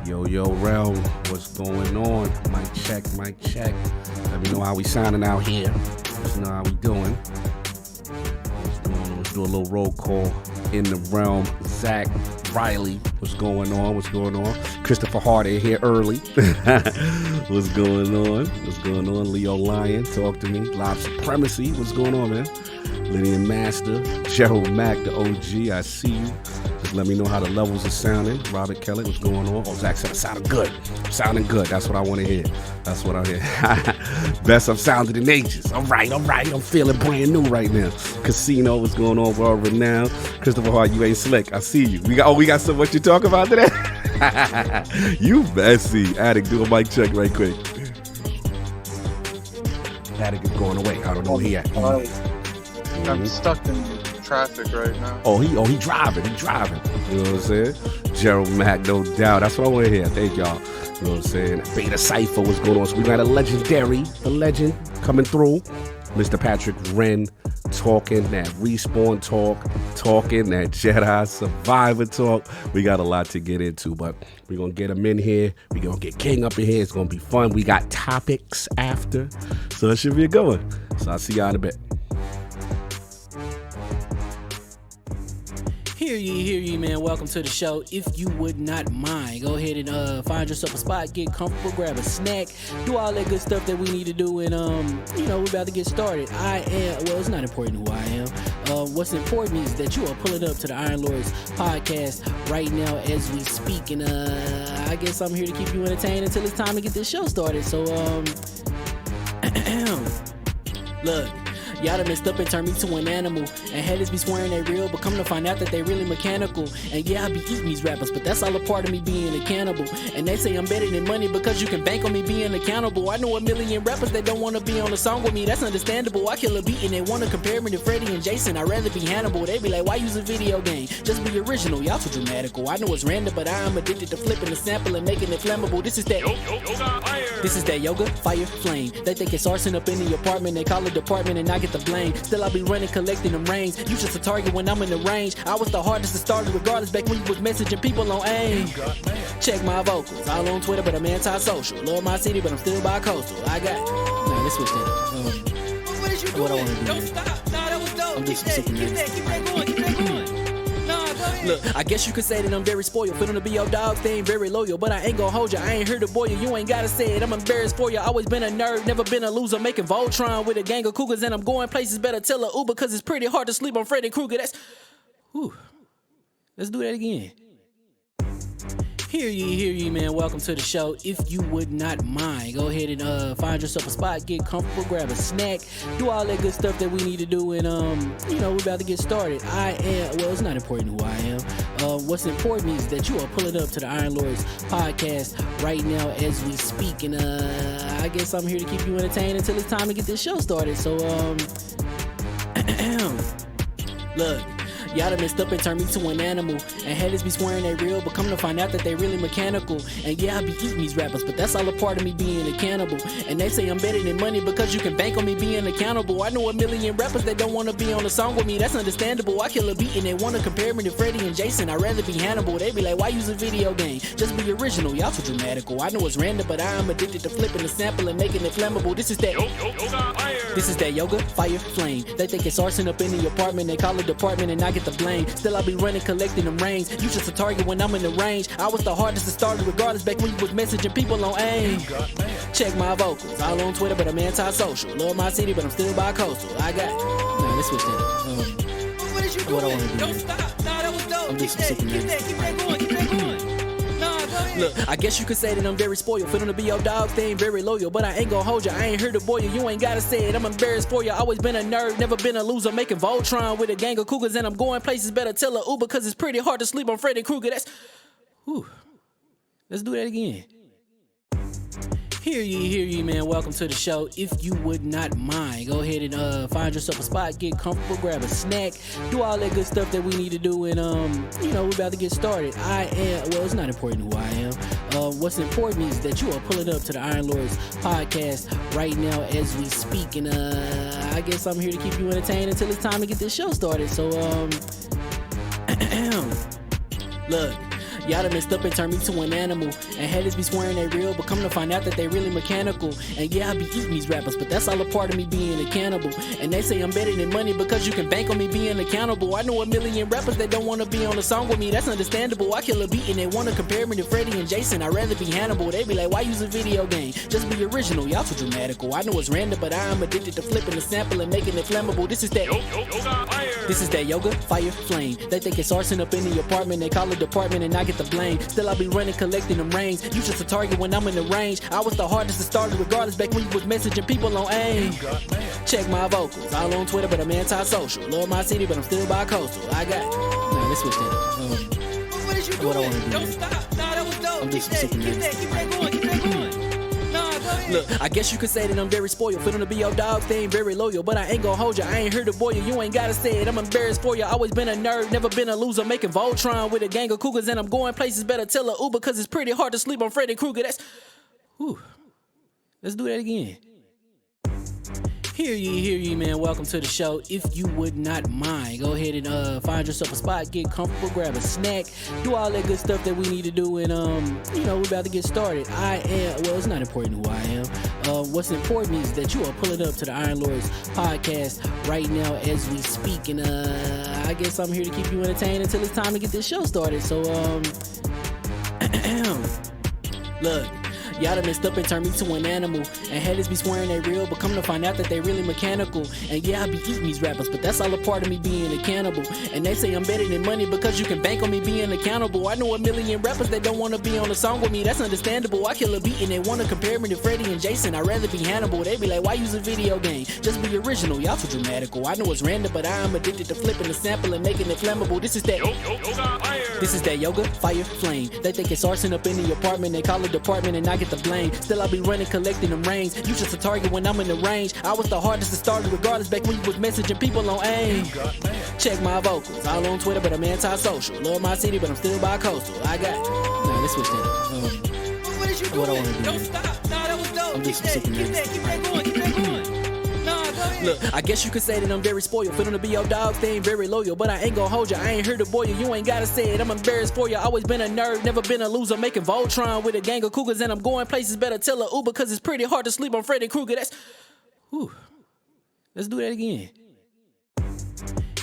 Yo, Realm, what's going on? Mic check. Let me know how we sounding out here. Let me know how we doing. Let's do a little roll call in the realm. Zach Riley, what's going on? Christopher Hardy here early. What's going on? Leo Lion, talk to me. Live Supremacy, what's going on, man? Lydian Master, Gerald Mack, the OG, I see you. Just let me know how the levels are sounding. Robert Kelly, what's going on? Oh, Zach said, sounding good. That's what I want to hear. Best I've sounded in ages. All right. I'm feeling brand new right now. Casino, what's going on? World renowned. Christopher Hart, you ain't slick. I see you. We got so much to talk about today. You messy. Addict, do a mic check right quick. Addict is going away. I don't know where he at. I'm stuck in traffic right now. Oh, he driving. You know what I'm saying? Gerald Mack, no doubt. That's what I want to hear. Thank y'all. You know what I'm saying? Beta Cypher, what's going on? So we got the legend coming through. Mr. Patrick Wren talking that Respawn talk, talking that Jedi Survivor talk. We got a lot to get into, but we're going to get him in here. We're going to get King up in here. It's going to be fun. We got topics after, so it should be a good one. So I'll see y'all in a bit. Hear ye, man. Welcome to the show. If you would not mind, go ahead and find yourself a spot, get comfortable, grab a snack, do all that good stuff that we need to do, and we're about to get started. It's not important who I am. What's important is that you are pulling up to the Iron Lords podcast right now as we speak, and I guess I'm here to keep you entertained until it's time to get this show started. So look. Y'all done messed up and turned me to an animal. And haters be swearing they real, but come to find out that they really mechanical. And yeah, I be eating these rappers, but that's all a part of me being a cannibal. And they say I'm better than money because you can bank on me being accountable. I know a million rappers that don't want to be on a song with me, that's understandable. I kill a beat and they want to compare me to Freddie and Jason. I'd rather be Hannibal. They be like, why use a video game? Just be original, y'all too dramatical. I know it's random, but I am addicted to flipping the sample and making it flammable. This is that yoga, fire, flame. They think it's arson up in the apartment, they call it department and I get the blame. Still I be running, collecting them rains. You just a target when I'm in the range. I was the hardest to start regardless back when you was messaging people on AIM. Check my vocals, all on Twitter, but I'm anti-social. Love my city, but I'm still bi-coastal. Let's switch that up. What is you doing? What I want to do. Don't stop. Nah, that was dope. I'm just Keep that going. Nah, go ahead. Look, I guess you could say that I'm very spoiled. For them to be your dogs, they ain't very loyal. But I ain't gonna hold you, I ain't here to boil you. You ain't gotta say it, I'm embarrassed for you. Always been a nerd, never been a loser. Making Voltron with a gang of cougars. And I'm going places, better tell a Uber. Cause it's pretty hard to sleep on Freddy Krueger. Let's do that again. Hear ye, man. Welcome to the show. If you would not mind, go ahead and find yourself a spot, get comfortable, grab a snack, do all that good stuff that we need to do, and we're about to get started. It's not important who I am. What's important is that you are pulling up to the Iron Lords podcast right now as we speak, and I guess I'm here to keep you entertained until it's time to get this show started. So look. Y'all done messed up and turned me to an animal. And haters be swearing they real, but come to find out that they really mechanical. And yeah, I be eating these rappers, but that's all a part of me being a cannibal. And they say I'm better than money because you can bank on me being accountable. I know a million rappers that don't want to be on a song with me, that's understandable. I kill a beat and they want to compare me to Freddie and Jason. I'd rather be Hannibal. They be like, why use a video game? Just be original, y'all too dramatical. I know it's random, but I am addicted to flipping the sample and making it flammable. This is that yoga, fire, flame. They think it's arson up in the apartment, they call it department and I get the blame. Still I be running, collecting them rains. You just a target when I'm in the range. I was the hardest to start regardless back when you was messaging people on AIM. Check my vocals, all on Twitter, but I'm anti-social. Love my city, but I'm still bi-coastal. Let's switch that up. What is you doing? What I want to do. Don't stop. Nah, that was dope. I'm just Keep that going. Nah, go ahead. Look, I guess you could say that I'm very spoiled. For them to be your dogs, they ain't very loyal. But I ain't gonna hold you, I ain't here to boil you. You ain't gotta say it, I'm embarrassed for you. Always been a nerd, never been a loser. Making Voltron with a gang of cougars. And I'm going places, better tell a Uber. Cause it's pretty hard to sleep on Freddy Krueger. Let's do that again. Hear ye, man. Welcome to the show. If you would not mind, go ahead and find yourself a spot, get comfortable, grab a snack, do all that good stuff that we need to do, and we're about to get started. It's not important who I am. What's important is that you are pulling up to the Iron Lords podcast right now as we speak, and I guess I'm here to keep you entertained until it's time to get this show started. So look. Y'all done messed up and turned me to an animal. And haters be swearing they real, but come to find out that they really mechanical. And yeah, I be eating these rappers, but that's all a part of me being a cannibal. And they say I'm better than money because you can bank on me being accountable. I know a million rappers that don't wanna be on a song with me, that's understandable. I kill a beat and they wanna compare me to Freddie and Jason. I'd rather be Hannibal. They be like, why use a video game? Just be original, y'all too dramatical. I know it's random, but I am addicted to flipping the sample and making it flammable. This is that yoga, fire, flame. They think it's arson up in the apartment. They call it department and I get the blame. Still I be running, collecting them rings. You just a target when I'm in the range. I was the hardest to start regardless back when you was messaging people on AIM. Check my vocals, all on Twitter, but I'm anti-social. Love my city, but I'm still bi-coastal. I got... Nah, let's switch that up. What is you doing? What I wanna do? Don't stop. Nah, that was dope. I'm Keep just that super going. Keep that going. Nah, go ahead. Look, I guess you could say that I'm very spoiled. Feeling to be your dog, they ain't very loyal. But I ain't gonna hold you, I ain't here to boil you. You ain't gotta say it, I'm embarrassed for you. Always been a nerd, never been a loser. Making Voltron with a gang of cougars. And I'm going places, better tell a Uber. Cause it's pretty hard to sleep on Freddy Krueger. That's... Whew. Let's do that again. Hear ye, man. Welcome to the show. If you would not mind, go ahead and find yourself a spot, get comfortable, grab a snack, do all that good stuff that we need to do, and we're about to get started. It's not important who I am. What's important is that you are pulling up to the Iron Lords podcast right now as we speak, and I guess I'm here to keep you entertained until it's time to get this show started. So look. Y'all done messed up and turned me to an animal. And haters be swearing they real, but come to find out that they really mechanical. And yeah, I be eating these rappers, but that's all a part of me being a cannibal. And they say I'm better than money because you can bank on me being accountable. I know a million rappers that don't wanna be on a song with me, that's understandable. I kill a beat and they wanna compare me to Freddie and Jason. I'd rather be Hannibal. They be like, why use a video game? Just be original, y'all too dramatical. I know it's random, but I am addicted to flipping the sample and making it flammable. This is that yoga, fire, flame. They think it's arson up in the apartment. They call it department and I get the blame. Still I be running, collecting them rings. You just a target when I'm in the range. I was the hardest to start regardless back when you was messaging people on AIM. Check my vocals, all on Twitter, but I'm anti-social. Love my city, but I'm still bi-coastal. I got... Nah, let's switch that up. What is you doing? What I wanna do? Don't stop. Nah, that was dope. I'm just Keep that going. Nah, go ahead. Look, I guess you could say that I'm very spoiled. Feeling to be your dog, they ain't very loyal. But I ain't gonna hold you, I ain't here to boil you. You ain't gotta say it, I'm embarrassed for you. Always been a nerd, never been a loser. Making Voltron with a gang of cougars. And I'm going places, better tell a Uber. Cause it's pretty hard to sleep on Freddy Krueger. That's... Whew. Let's do that again.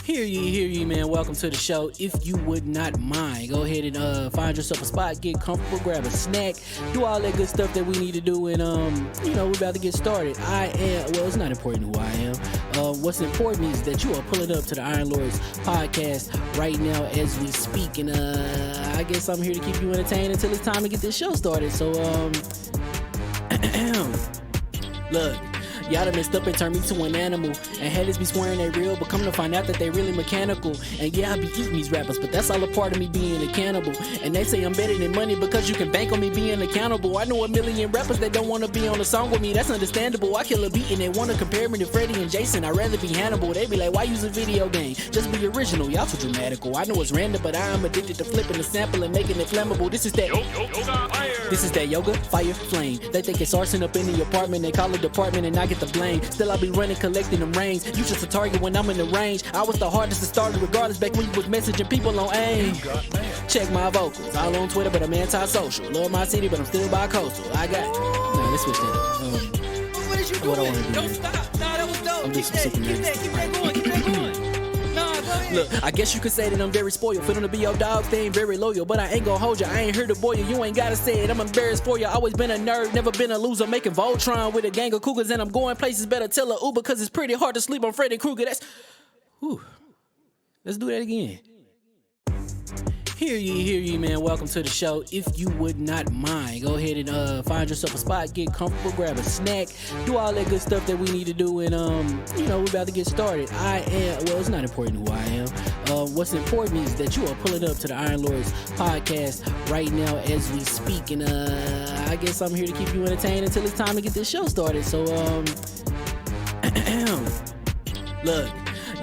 Hear ye, man. Welcome to the show. If you would not mind, go ahead and find yourself a spot, get comfortable, grab a snack, do all that good stuff that we need to do, and we're about to get started. It's not important who I am. What's important is that you are pulling up to the Iron Lords podcast right now as we speak, and I guess I'm here to keep you entertained until it's time to get this show started. So look. Y'all done messed up and turned me to an animal. And haters be swearing they real, but come to find out that they really mechanical. And yeah, I be eating these rappers, but that's all a part of me being a cannibal. And they say I'm better than money because you can bank on me being accountable. I know a million rappers that don't wanna be on a song with me, that's understandable. I kill a beat and they wanna compare me to Freddie and Jason. I'd rather be Hannibal. They be like, why use a video game? Just be original, y'all too dramatical. I know it's random, but I am addicted to flipping the sample and making it flammable. This is that yoga, fire, flame. They think it's arson up in the apartment. They call it department and I get the blame. Still I be running, collecting them rings. You just a target when I'm in the range. I was the hardest to start regardless back when you was messaging people on AIM. Check my vocals, all on Twitter, but I'm anti-social. Love my city, but I'm still bi-coastal. I got... Nah, let's switch that up. What is you doing? What I wanna do? Don't stop. Nah, that was dope. I'm just Keep that going. Nah, go ahead. Look, I guess you could say that I'm very spoiled. Feeling to be your dog, they ain't very loyal. But I ain't gonna hold you, I ain't here to boil you. You ain't gotta say it, I'm embarrassed for you. Always been a nerd, never been a loser. Making Voltron with a gang of cougars. And I'm going places, better tell a Uber. Cause it's pretty hard to sleep on Freddy Krueger. That's... Whew. Let's do that again. Hear ye, man. Welcome to the show. If you would not mind, go ahead and find yourself a spot, get comfortable, grab a snack, do all that good stuff that we need to do, and we're about to get started. It's not important who I am. What's important is that you are pulling up to the Iron Lords podcast right now as we speak, and I guess I'm here to keep you entertained until it's time to get this show started. So look.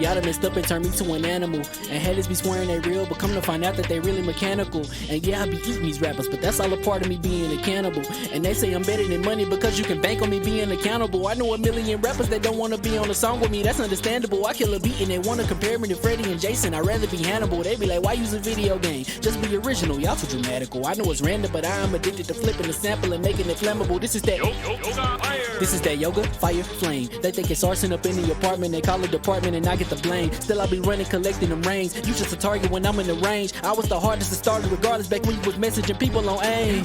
Y'all done messed up and turned me to an animal. And haters be swearing they real, but come to find out that they really mechanical. And yeah, I be eating these rappers, but that's all a part of me being a cannibal. And they say I'm better than money because you can bank on me being accountable. I know a million rappers that don't wanna be on a song with me, that's understandable. I kill a beat and they wanna compare me to Freddie and Jason. I'd rather be Hannibal. They be like, why use a video game? Just be original, y'all too dramatical. I know it's random, but I am addicted to flipping the sample and making it flammable. This is that This is that yoga, fire, flame. They think it's arson up in the apartment. They call it department and I get the blame. Still I be running, collecting them rings. You just a target when I'm in the range. I was the hardest to start regardless back when you was messaging people on AIM.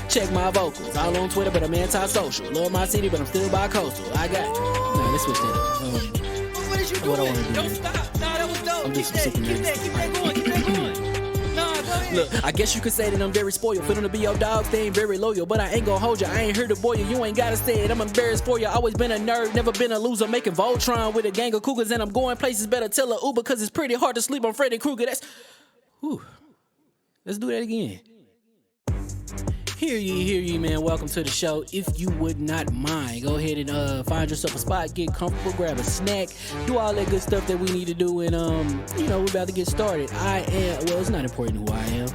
Check my vocals, all on Twitter, but I'm anti-social. Love my city, but I'm still bi-coastal. I got. Nah, let's switch that up. What is you doing? What I wanna do? Don't stop. Nah, that was dope. I'm just Keep that going. Keep that going. Nah, go ahead. Look, I guess you could say that I'm very spoiled. For them to be your dogs, they ain't very loyal. But I ain't gon' hold you, I ain't here to boil you. You ain't gotta say it, I'm embarrassed for you. Always been a nerd, never been a loser. Making Voltron with a gang of cougars. And I'm going places, better tell a Uber. Cause it's pretty hard to sleep on Freddy Krueger. That's... Whew. Let's do that again. Hear ye, man. Welcome to the show. If you would not mind, go ahead and find yourself a spot, get comfortable, grab a snack, do all that good stuff that we need to do, and we're about to get started. It's not important who I am.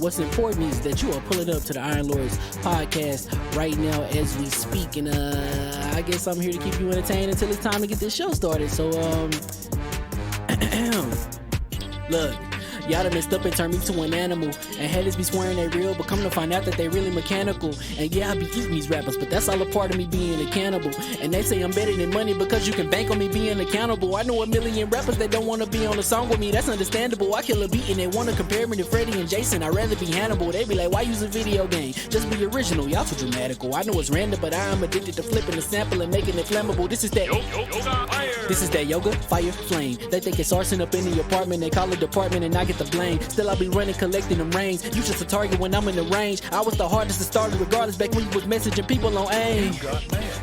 What's important is that you are pulling up to the Iron Lords podcast right now as we speak, and I guess I'm here to keep you entertained until it's time to get this show started. So look. Y'all done messed up and turned me to an animal. And haters be swearing they real, but come to find out that they really mechanical. And yeah, I be eating these rappers, but that's all a part of me being a cannibal. And they say I'm better than money because you can bank on me being accountable. I know a million rappers that don't wanna be on a song with me, that's understandable. I kill a beat and they wanna compare me to Freddie and Jason. I'd rather be Hannibal. They be like, why use a video game? Just be original, y'all too dramatical. I know it's random, but I am addicted to flipping the sample and making it flammable. This is that This is that yoga, fire, flame. They think it's arson up in the apartment. They call it department and I get the blame. Still I be running, collecting them rings. You just a target when I'm in the range. I was the hardest to start regardless back when you was messaging people on AIM.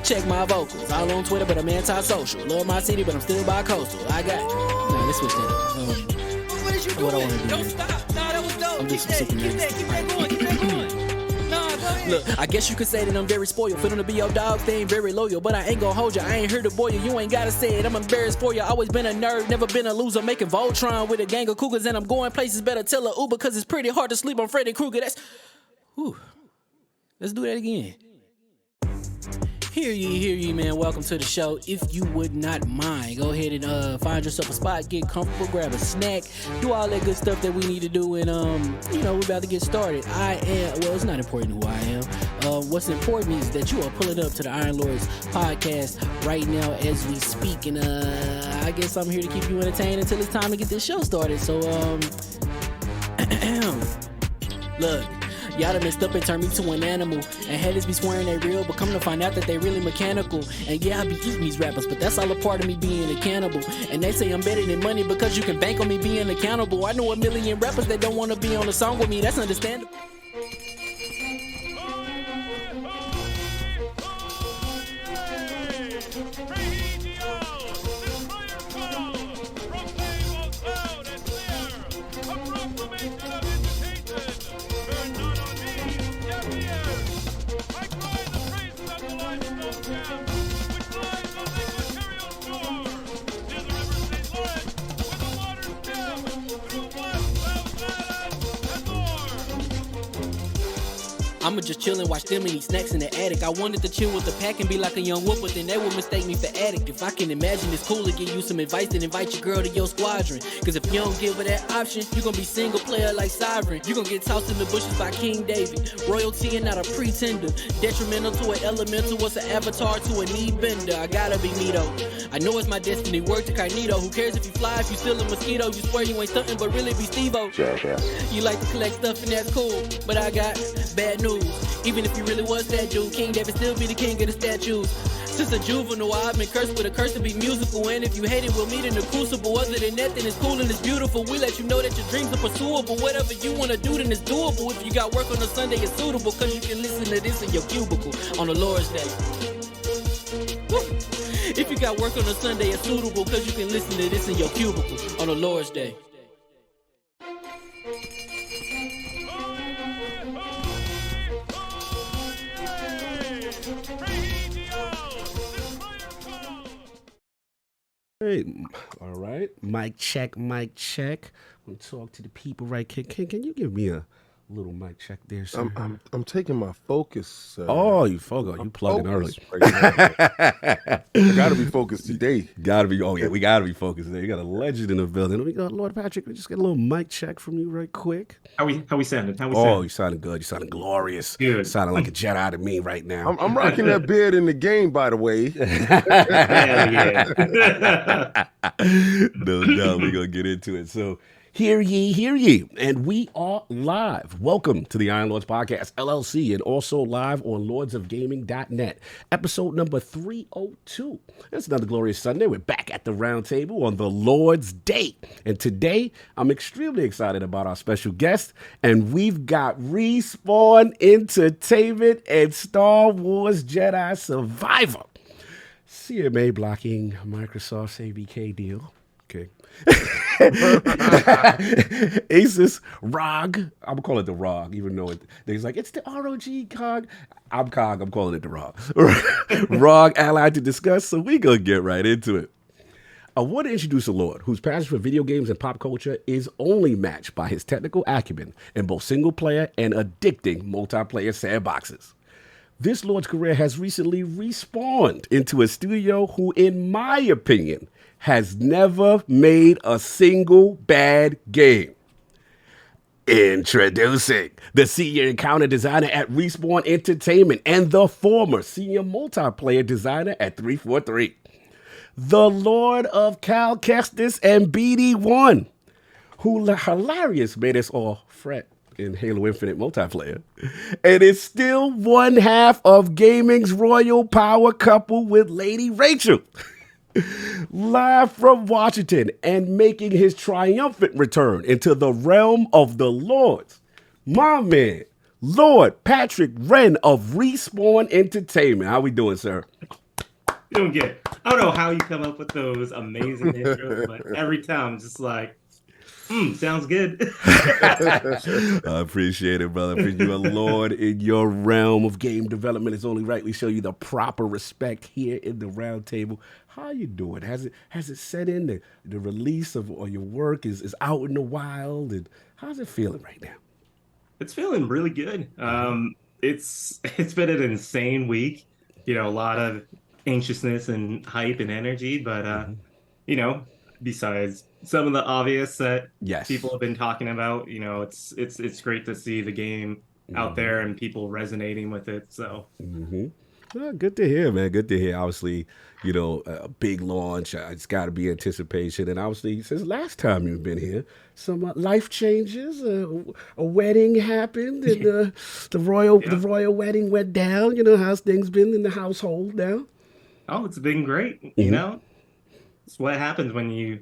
Check my vocals, all on Twitter, but I'm anti-social. Love my city, but I'm still bi-coastal. I got. Nah, let's switch that up. What is you doing? What I wanna do? Don't stop. Nah, that was dope. I'm just Keep that going. Keep that going. Nah, go ahead. Look, I guess you could say that I'm very spoiled. For them to be your dogs, they ain't very loyal. But I ain't gon' hold you, I ain't here to boil you. You ain't gotta say it, I'm embarrassed for you. Always been a nerd, never been a loser. Making Voltron with a gang of cougars. And I'm going places, better tell a Uber. Cause it's pretty hard to sleep on Freddy Krueger. That's... Whew. Let's do that again. Hear ye, man. Welcome to the show. If you would not mind, go ahead and find yourself a spot, get comfortable, grab a snack, do all that good stuff that we need to do, and we're about to get started. It's not important who I am. What's important is that you are pulling up to the Iron Lords podcast right now as we speak, and I guess I'm here to keep you entertained until it's time to get this show started. So look. Y'all done messed up and turned me to an animal. And haters be swearing they real, but come to find out that they really mechanical. And yeah, I be eating these rappers, but that's all a part of me being a cannibal. And they say I'm better than money because you can bank on me being accountable. I know a million rappers that don't wanna be on a song with me, that's understandable. I'ma just chill and watch them and eat snacks in the attic. I wanted to chill with the pack and be like a young whoop, but then they would mistake me for addict. If I can imagine it's cool to give you some advice, then invite your girl to your squadron. Cause if you don't give her that option, you gon' be single player like Sovereign. You gon' get tossed in the bushes by King David. Royalty and not a pretender. Detrimental to an elemental, what's an avatar to a knee bender? I gotta be me though. I know it's my destiny, word to Cognito. Who cares if you fly, if you still a mosquito? You swear you ain't stuntin', but really be Steve-O. You like to collect stuff and that's cool, but I got bad news. Even if you really was that dude, King David still be the king of the statues. Since a juvenile, I've been cursed with a curse to be musical. And if you hate it, we'll meet in the crucible. Other than that, then it's cool and it's beautiful. We let you know that your dreams are pursuable. Whatever you wanna do, then it's doable. If you got work on a Sunday, it's suitable. Cause you can listen to this in your cubicle on the Lord's Day. Woo. If you got work on a Sunday, it's suitable. Cause you can listen to this in your cubicle on the Lord's Day. Hey, all right. Mic check, mic check. I'm gonna talk to the people right. Can you give me a little mic check there, sir? I'm taking my focus, sir. Oh, you focus. You plugging early. Right I gotta be focused today. Gotta be. Oh yeah, we gotta be focused there. You got a legend in the building. We got Lord Patrick. We just get a little mic check from you right quick. How we sounding? Oh, you sounding good. You sounding glorious. Good. You sounding like a Jedi to me right now. I'm rocking that beard in the game, by the way. Yeah. No doubt, we're gonna get into it. So hear ye, and we are live. Welcome to the Iron Lords Podcast, LLC, and also live on lordsofgaming.net, episode number 302. It's another glorious Sunday. We're back at the round table on the Lord's Day, and today I'm extremely excited about our special guest, and we've got Respawn Entertainment and Star Wars Jedi Survivor. CMA blocking Microsoft's ABK deal. Okay. AsusROG. I'm gonna call it the ROG, even though he's like, it's the ROG cog. I'm cog, I'm calling it the ROG. ROG allied to discuss, so we gonna get right into it. I want to introduce a Lord whose passion for video games and pop culture is only matched by his technical acumen in both single player and addicting multiplayer sandboxes. This Lord's career has recently respawned into a studio who, in my opinion, has never made a single bad game. Introducing the senior encounter designer at Respawn Entertainment and the former senior multiplayer designer at 343. The Lord of Cal Kestis and BD1, who hilarious made us all fret in Halo Infinite multiplayer, and is still one half of gaming's royal power couple with Lady Rachel. Live from Washington and making his triumphant return into the realm of the Lords, my man, Lord Patrick Wren of Respawn Entertainment. How we doing, sir? Doing good. I don't know how you come up with those amazing intros, but every time it's just like, sounds good. I appreciate it, brother. You're a Lord in your realm of game development. It's only right we show you the proper respect here in the round table. How you doing? Has it set in? The release of or your work is out in the wild, and how's it feeling right now? It's feeling really good. It's been an insane week. You know, a lot of anxiousness and hype and energy, but you know, besides some of the obvious that people have been talking about, you know, it's great to see the game out there and people resonating with it. So Well, good to hear, man. Good to hear. Obviously, you know, a big launch. It's got to be anticipation. And obviously, since last time you've been here, some life changes. A wedding happened, and the royal wedding went down. You know, how's things been in the household now? Oh, it's been great. You know, it's what happens when you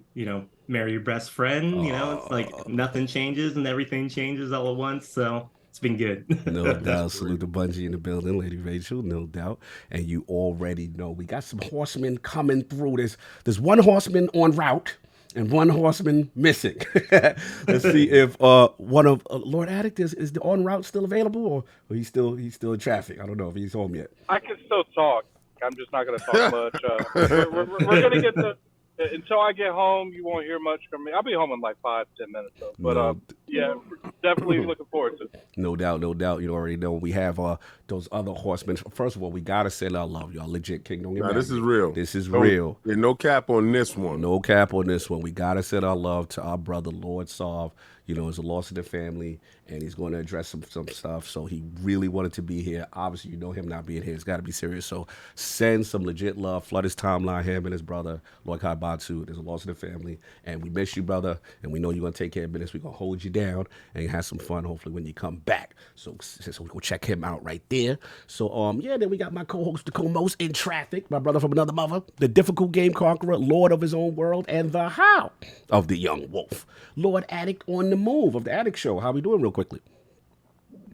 marry your best friend. You know, it's like nothing changes and everything changes all at once. So it's been good. No doubt. Salute to Bungie in the building, Lady Rachel, no doubt. And you already know we got some horsemen coming through. There's one horseman en route and one horseman missing. Let's see if one of Lord Addict is the en route still available, or he's still in traffic. I don't know if he's home yet. I can still talk. I'm just not going to talk much. We're going to get until I get home, you won't hear much from me. I'll be home in like 5-10 minutes, though. But yeah, definitely looking forward to it. No doubt. You already know we have those other horsemen. First of all, we gotta send our love, y'all. Legit, King. Don't get mad. This is real. This is real. There's no cap on this one. No cap on this one. We gotta send our love to our brother, Lord Sov. You know, it's a loss in the family, and he's going to address some stuff. So he really wanted to be here. Obviously, you know him not being here. It's got to be serious. So send some legit love. Flood his timeline, him and his brother, Lord Kaibatsu. There's a loss in the family, and we miss you, brother. And we know you're going to take care of business. We're going to hold you down and have some fun, hopefully, when you come back. So we go check him out right there. So, then we got my co-host, the co-most in traffic, my brother from another mother, the difficult game conqueror, Lord of his own world, and the how of the young wolf, Lord Addict on the move of the Addict Show. How we doing real quickly?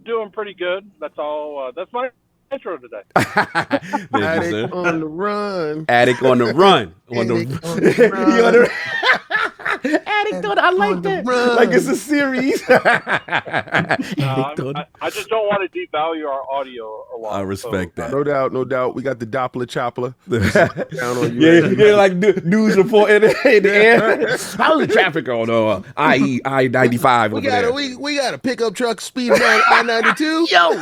Doing pretty good. That's all. That's my intro today. Addict on the run. Addict on the run. Anecdote, I like that. Like it's a series. I just don't want to devalue our audio a lot. I respect that. No doubt, no doubt. We got the Doppler Choppler down on you. Yeah, like news report in the air. How's the traffic on I-95 over there? We got a pickup truck speeding down I-92. Yo,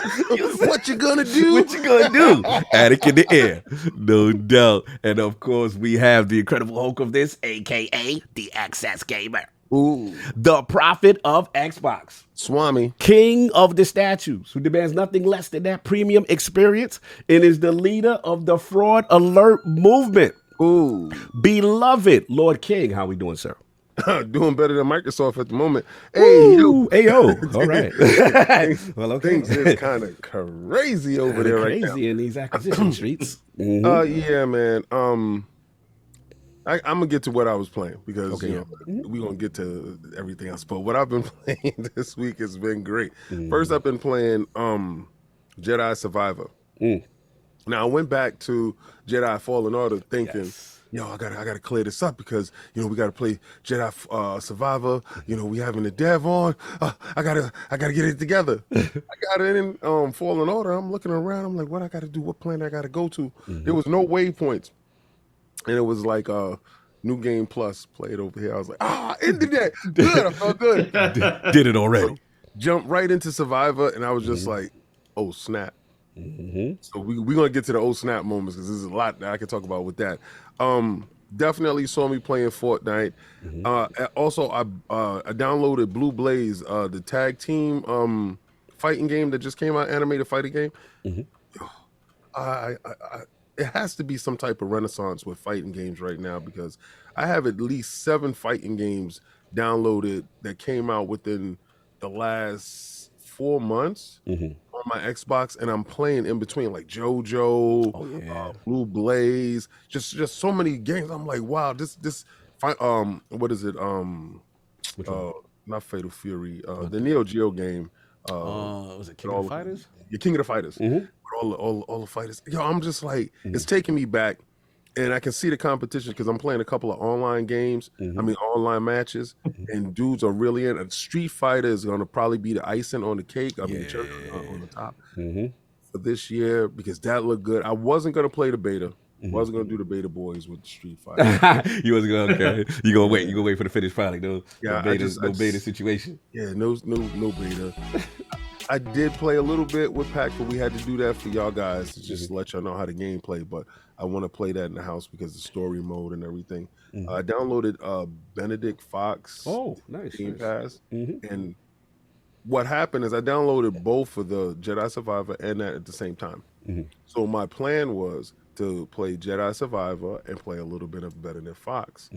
what you gonna do? What you gonna do? Attic in the air, no doubt. And of course, we have the incredible Hulk of this, aka the Access Gamer. Ooh, The prophet of Xbox. Swami. King of the statues, who demands nothing less than that premium experience and is the leader of the fraud alert movement. Ooh. Beloved Lord King, how we doing, sir? Doing better than Microsoft at the moment. Hey, yo. All right. Well, okay. Things is kind of crazy over there right now. Crazy in these acquisition streets. Yeah, man. I'm gonna get to what I was playing because we're gonna get to everything else. But what I've been playing this week has been great. First, I've been playing Jedi Survivor. Now I went back to Jedi Fallen Order thinking, I gotta clear this up because we gotta play Jedi Survivor. We having the dev on. I gotta get it together. I got it in Fallen Order. I'm looking around. I'm like, what I gotta do? What planet I gotta go to? There was no waypoints. And it was like New Game Plus played over here. I was like, ended that. Good, I felt good. Did it already. So, jumped right into Survivor, and I was just like, oh, snap. So we're going to get to the oh, snap moments because there's a lot that I can talk about with that. Definitely saw me playing Fortnite. Also, I downloaded Blue Blaze, the tag team fighting game that just came out, animated fighting game. It has to be some type of renaissance with fighting games right now because I have at least 7 fighting games downloaded that came out within the last 4 months on my Xbox, and I'm playing in between like JoJo, Blue Blaze, just so many games. I'm like, wow, this what is it? Not Fatal Fury, the Neo Geo game. Was it King of the Fighters? Yeah, King of the Fighters. All the fighters. I'm just like, it's taking me back, and I can see the competition because I'm playing a couple of online games. Online matches, and dudes are really in. Street Fighter is going to probably be the icing on the cake. I mean, cherry on the top for this year because that looked good. I wasn't going to play the beta. Wasn't gonna do the beta boys with Street Fighter. You wasn't gonna. Okay. You gonna wait. You gonna wait for the finished product, though. Yeah, no beta situation. Yeah, no beta. I did play a little bit with Pac, but we had to do that for y'all guys to just let y'all know how the game play. But I want to play that in the house because the story mode and everything. I downloaded Benedict Fox. Oh, nice. Game Pass. And what happened is I downloaded both of the Jedi Survivor and that at the same time. So my plan was to play Jedi Survivor and play a little bit of Benedict Fox.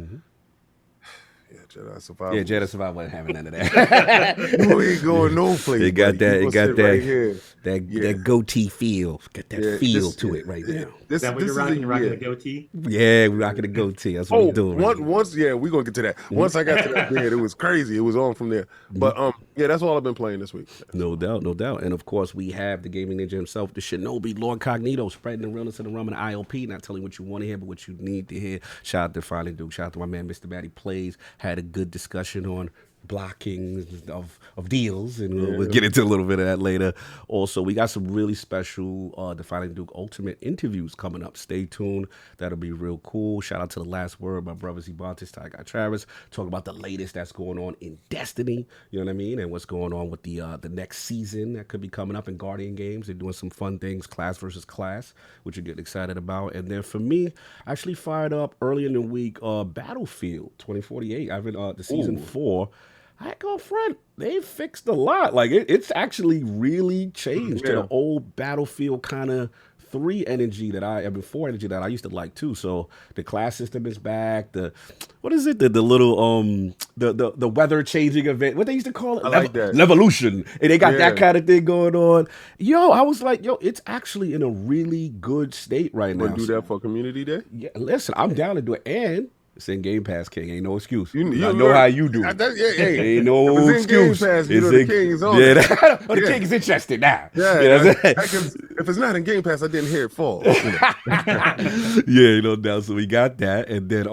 Yeah, Jedi Survivor. Yeah, Jedi Survivor wasn't having none of that. You ain't going no place. It got that. It got that. Right that goatee feel. Got that feel to it right now. Is that what you're rocking? You're rocking the goatee? Yeah, we're rocking the goatee. That's what we're doing. Once, we're gonna get to that. Once I got to that bed, it was crazy. It was on from there. But that's all I've been playing this week. No doubt. And of course, we have the gaming ninja himself, the Shinobi LordCognito, spreading the realness of the rum and the IOP, not telling what you want to hear, but what you need to hear. Shout out to Finally Duke. Shout out to my man, Mr. Batty Plays. Had a good discussion on blocking of deals, and we'll get into a little bit of that later. Also, we got some really special Defining Duke Ultimate interviews coming up. Stay tuned. That'll be real cool. Shout out to The Last Word, my brothers Ebontis, Ty Guy Travis, talking about the latest that's going on in Destiny, you know what I mean, and what's going on with the next season that could be coming up in Guardian Games. They're doing some fun things, class versus class, which you're getting excited about. And then for me, I actually fired up early in the week Battlefield 2048. I've been the season 4. I go, friend, they fixed a lot. Like, it's actually really changed to the old Battlefield kind of 3 energy that 4 energy that I used to like too. So the class system is back. The little the weather changing event, what they used to call it, I like that. Levolution, and they got that kind of thing going on. I was like, it's actually in a really good state right now. Want to do that for Community Day? Yeah, listen, I'm down to do it, and it's in Game Pass, King. Ain't no excuse. I know how you do it. Ain't no excuse. Game Pass, the King is on. The King is interested now. Yeah, if it's not in Game Pass, I didn't hear it fall. Yeah, no doubt. So we got that, and then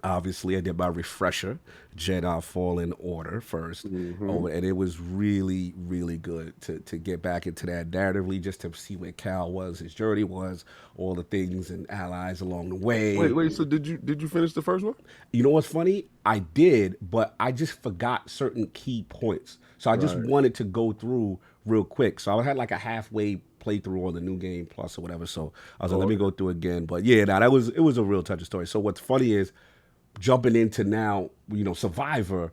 Obviously, I did my refresher, Jedi Fallen Order first. And it was really, really good to get back into that narratively, just to see where Cal was, his journey was, all the things and allies along the way. Wait. So did you finish the first one? You know what's funny? I did, but I just forgot certain key points. So I just wanted to go through real quick. So I had like a halfway playthrough on the new game plus or whatever. So I was like, let me go through again. But yeah, it was a real touching story. So what's funny is jumping into now, Survivor,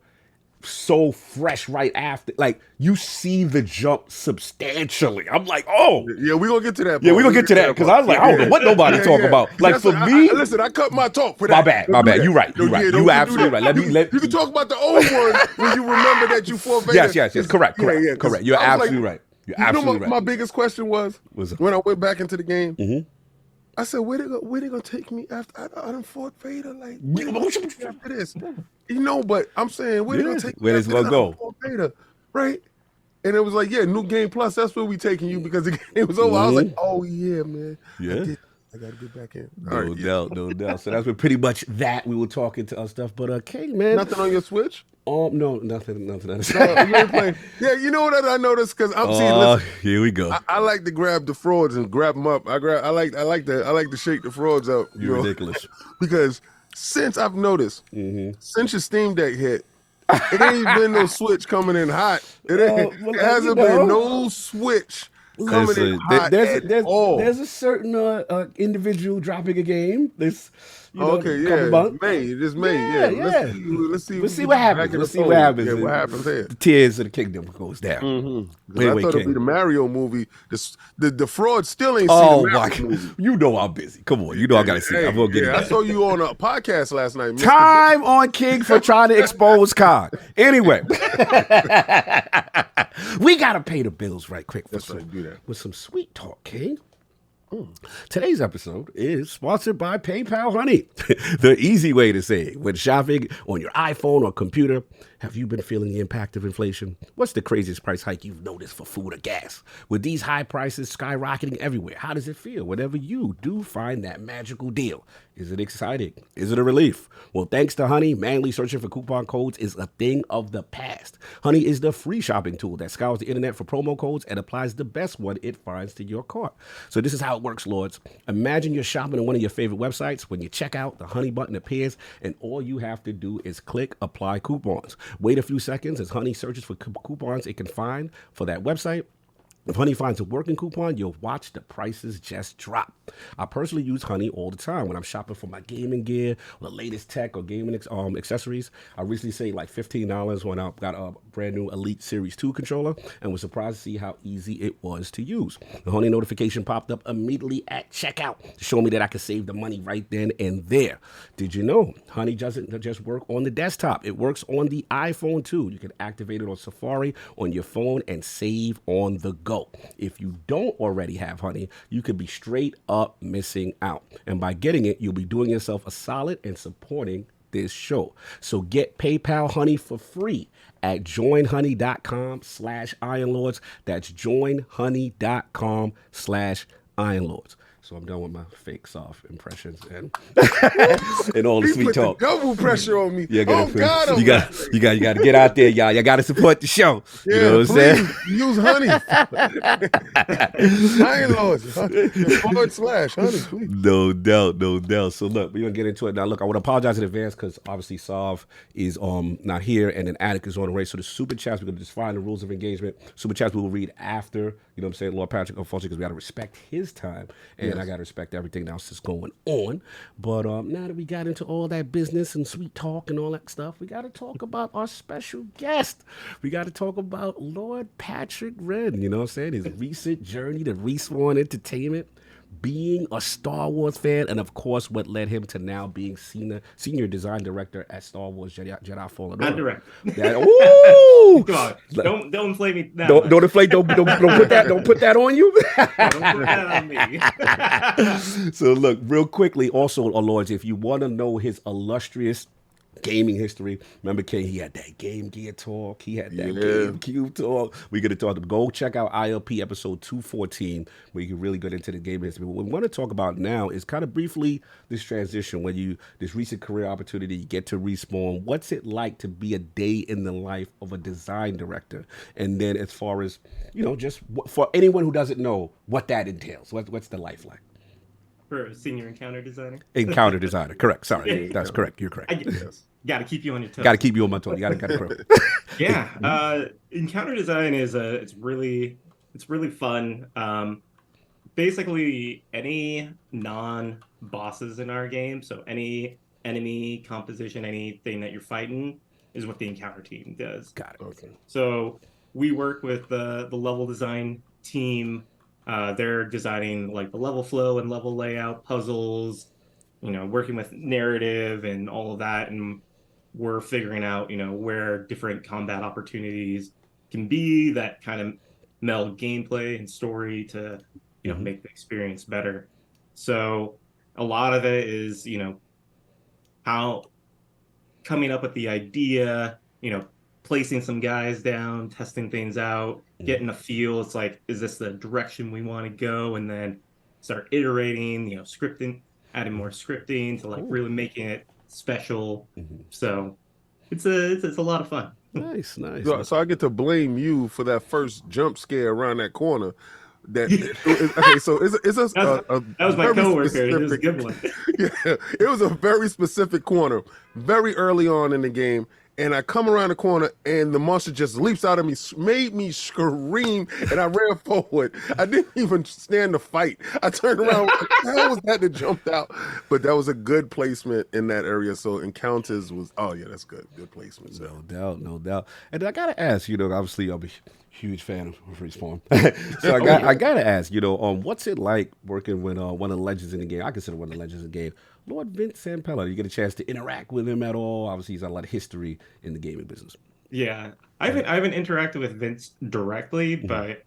so fresh right after, like you see the jump substantially. I'm like, oh yeah, we're gonna get to that. Yeah, we're gonna get to that because I was like, I don't know what nobody talk about. Like for me, listen, I cut my talk for my that. bad. You're right. You absolutely right. You can talk about the old one when you remember that you fought Vader. Yes. Correct. You're absolutely right. You're absolutely right. My biggest question was when I went back into the game. I said, where they gonna take me after I done fought Vader? Like, after this, but I'm saying, where they gonna take me? Where this gonna go? Fought Vader, right? And it was like, yeah, new game plus. That's where we taking you because the game was over. I was like, oh yeah, man. Yeah. I gotta get back in. No doubt. So that's been pretty much that. We were talking to us stuff, but King, man, nothing on your Switch. No, nothing. No, you ain't playing. Yeah, you know what I noticed because I'm seeing. Listen, here we go. I like to grab the frauds and grab them up. I like to shake the frauds up. You're ridiculous. Because since I've noticed, since your Steam Deck hit, it ain't been no Switch coming in hot. It hasn't been no Switch coming in hot at all. There's a certain individual dropping a game. This. May. This May. Yeah. Let's see what happens. Yeah, what happens here? The tears of the kingdom goes down. I thought it'd be the Mario movie. The fraud still ain't seen the Mario movie. You know I'm busy. Come on. You know I gotta see it. I'm gonna get it. I saw you on a podcast last night. Time on King for trying to expose Khan. Anyway. We gotta pay the bills right quick with some sweet talk, King. Today's episode is sponsored by PayPal Honey, the easy way to save when shopping on your iPhone or computer. Have you been feeling the impact of inflation? What's the craziest price hike you've noticed for food or gas? With these high prices skyrocketing everywhere, how does it feel whenever you do find that magical deal? Is it exciting? Is it a relief? Well, thanks to Honey, manually searching for coupon codes is a thing of the past. Honey is the free shopping tool that scours the internet for promo codes and applies the best one it finds to your cart. So this is how it works, Lords. Imagine you're shopping on one of your favorite websites. When you check out, the Honey button appears, and all you have to do is click Apply Coupons. Wait a few seconds as Honey searches for coupons it can find for that website. If Honey finds a working coupon, you'll watch the prices just drop. I personally use Honey all the time when I'm shopping for my gaming gear, or the latest tech or gaming accessories. I recently saved like $15 when I got a brand new Elite Series 2 controller and was surprised to see how easy it was to use. The Honey notification popped up immediately at checkout to show me that I could save the money right then and there. Did you know Honey doesn't just work on the desktop? It works on the iPhone too. You can activate it on Safari on your phone and save on the go. If you don't already have Honey, you could be straight up missing out. And by getting it, you'll be doing yourself a solid and supporting this show. So get PayPal Honey for free at joinhoney.com/ironlords. That's joinhoney.com/ironlords. So I'm done with my fake soft impressions and all the sweet talk. Double pressure on me. You got to get out there, y'all. You got to support the show. Yeah, you know what I'm saying? Use Honey. Iron Lords. /Honey, please. No doubt. So look, we're gonna get into it now. Look, I want to apologize in advance because obviously Sav is not here and then Attic is on the way. So the super chats, we're gonna just find the rules of engagement. Super chats we will read after, you know what I'm saying, Lord Patrick, unfortunately, because we gotta respect his time. And I got to respect everything else that's going on. But now that we got into all that business and sweet talk and all that stuff, we got to talk about our special guest. We got to talk about Lord Patrick Wren, you know what I'm saying? His recent journey to RespawnEntertainment, being a Star Wars fan, and of course, what led him to now being senior design director at Star Wars Jedi Fallen Order. Director. Ooh! Come on, don't inflate me. Don't inflate. Don't put that on you. Don't put that on me. So look, real quickly, also, Lords, if you want to know his illustrious gaming history. Remember, King, he had that Game Gear talk. He had that Yeah. GameCube talk. We could have talked. Go check out ILP episode 214, where you can really get into the game history. What we want to talk about now is kind of briefly this transition when this recent career opportunity, you get to Respawn. What's it like to be a day in the life of a design director? And then as far as, just for anyone who doesn't know what that entails, what's the life like? For a senior encounter designer? Encounter designer, correct. Sorry, that's correct. You're correct. Got to keep you on your toes. Got to keep you on my toes. You got to correct. Yeah, encounter design is it's really fun. Basically, any non-bosses in our game, so any enemy composition, anything that you're fighting, is what the encounter team does. Got it. Okay. So we work with the level design team. They're designing like the level flow and level layout, puzzles, working with narrative and all of that. And we're figuring out, where different combat opportunities can be that kind of meld gameplay and story to, make the experience better. So a lot of it is, how coming up with the idea, placing some guys down, testing things out, getting a feel. It's like, is this the direction we want to go? And then start iterating, scripting, adding more scripting to like really making it special. So it's a lot of fun. Nice. So I get to blame you for that first jump scare around that corner. That was my coworker. It was a good one. Yeah, it was a very specific corner, very early on in the game. And I come around the corner, and the monster just leaps out of me, made me scream, and I ran forward. I didn't even stand to fight. I turned around. What the hell was that jumped out? But that was a good placement in that area. So encounters was, that's good. Good placement. So. No doubt. And I got to ask, obviously I'm a huge fan of Respawn. So I got to ask, what's it like working with one of the legends in the game? I consider one of the legends in the game, Lord Vince Sampella. You get a chance to interact with him at all? Obviously, he's got a lot of history in the gaming business. Yeah, I haven't interacted with Vince directly, but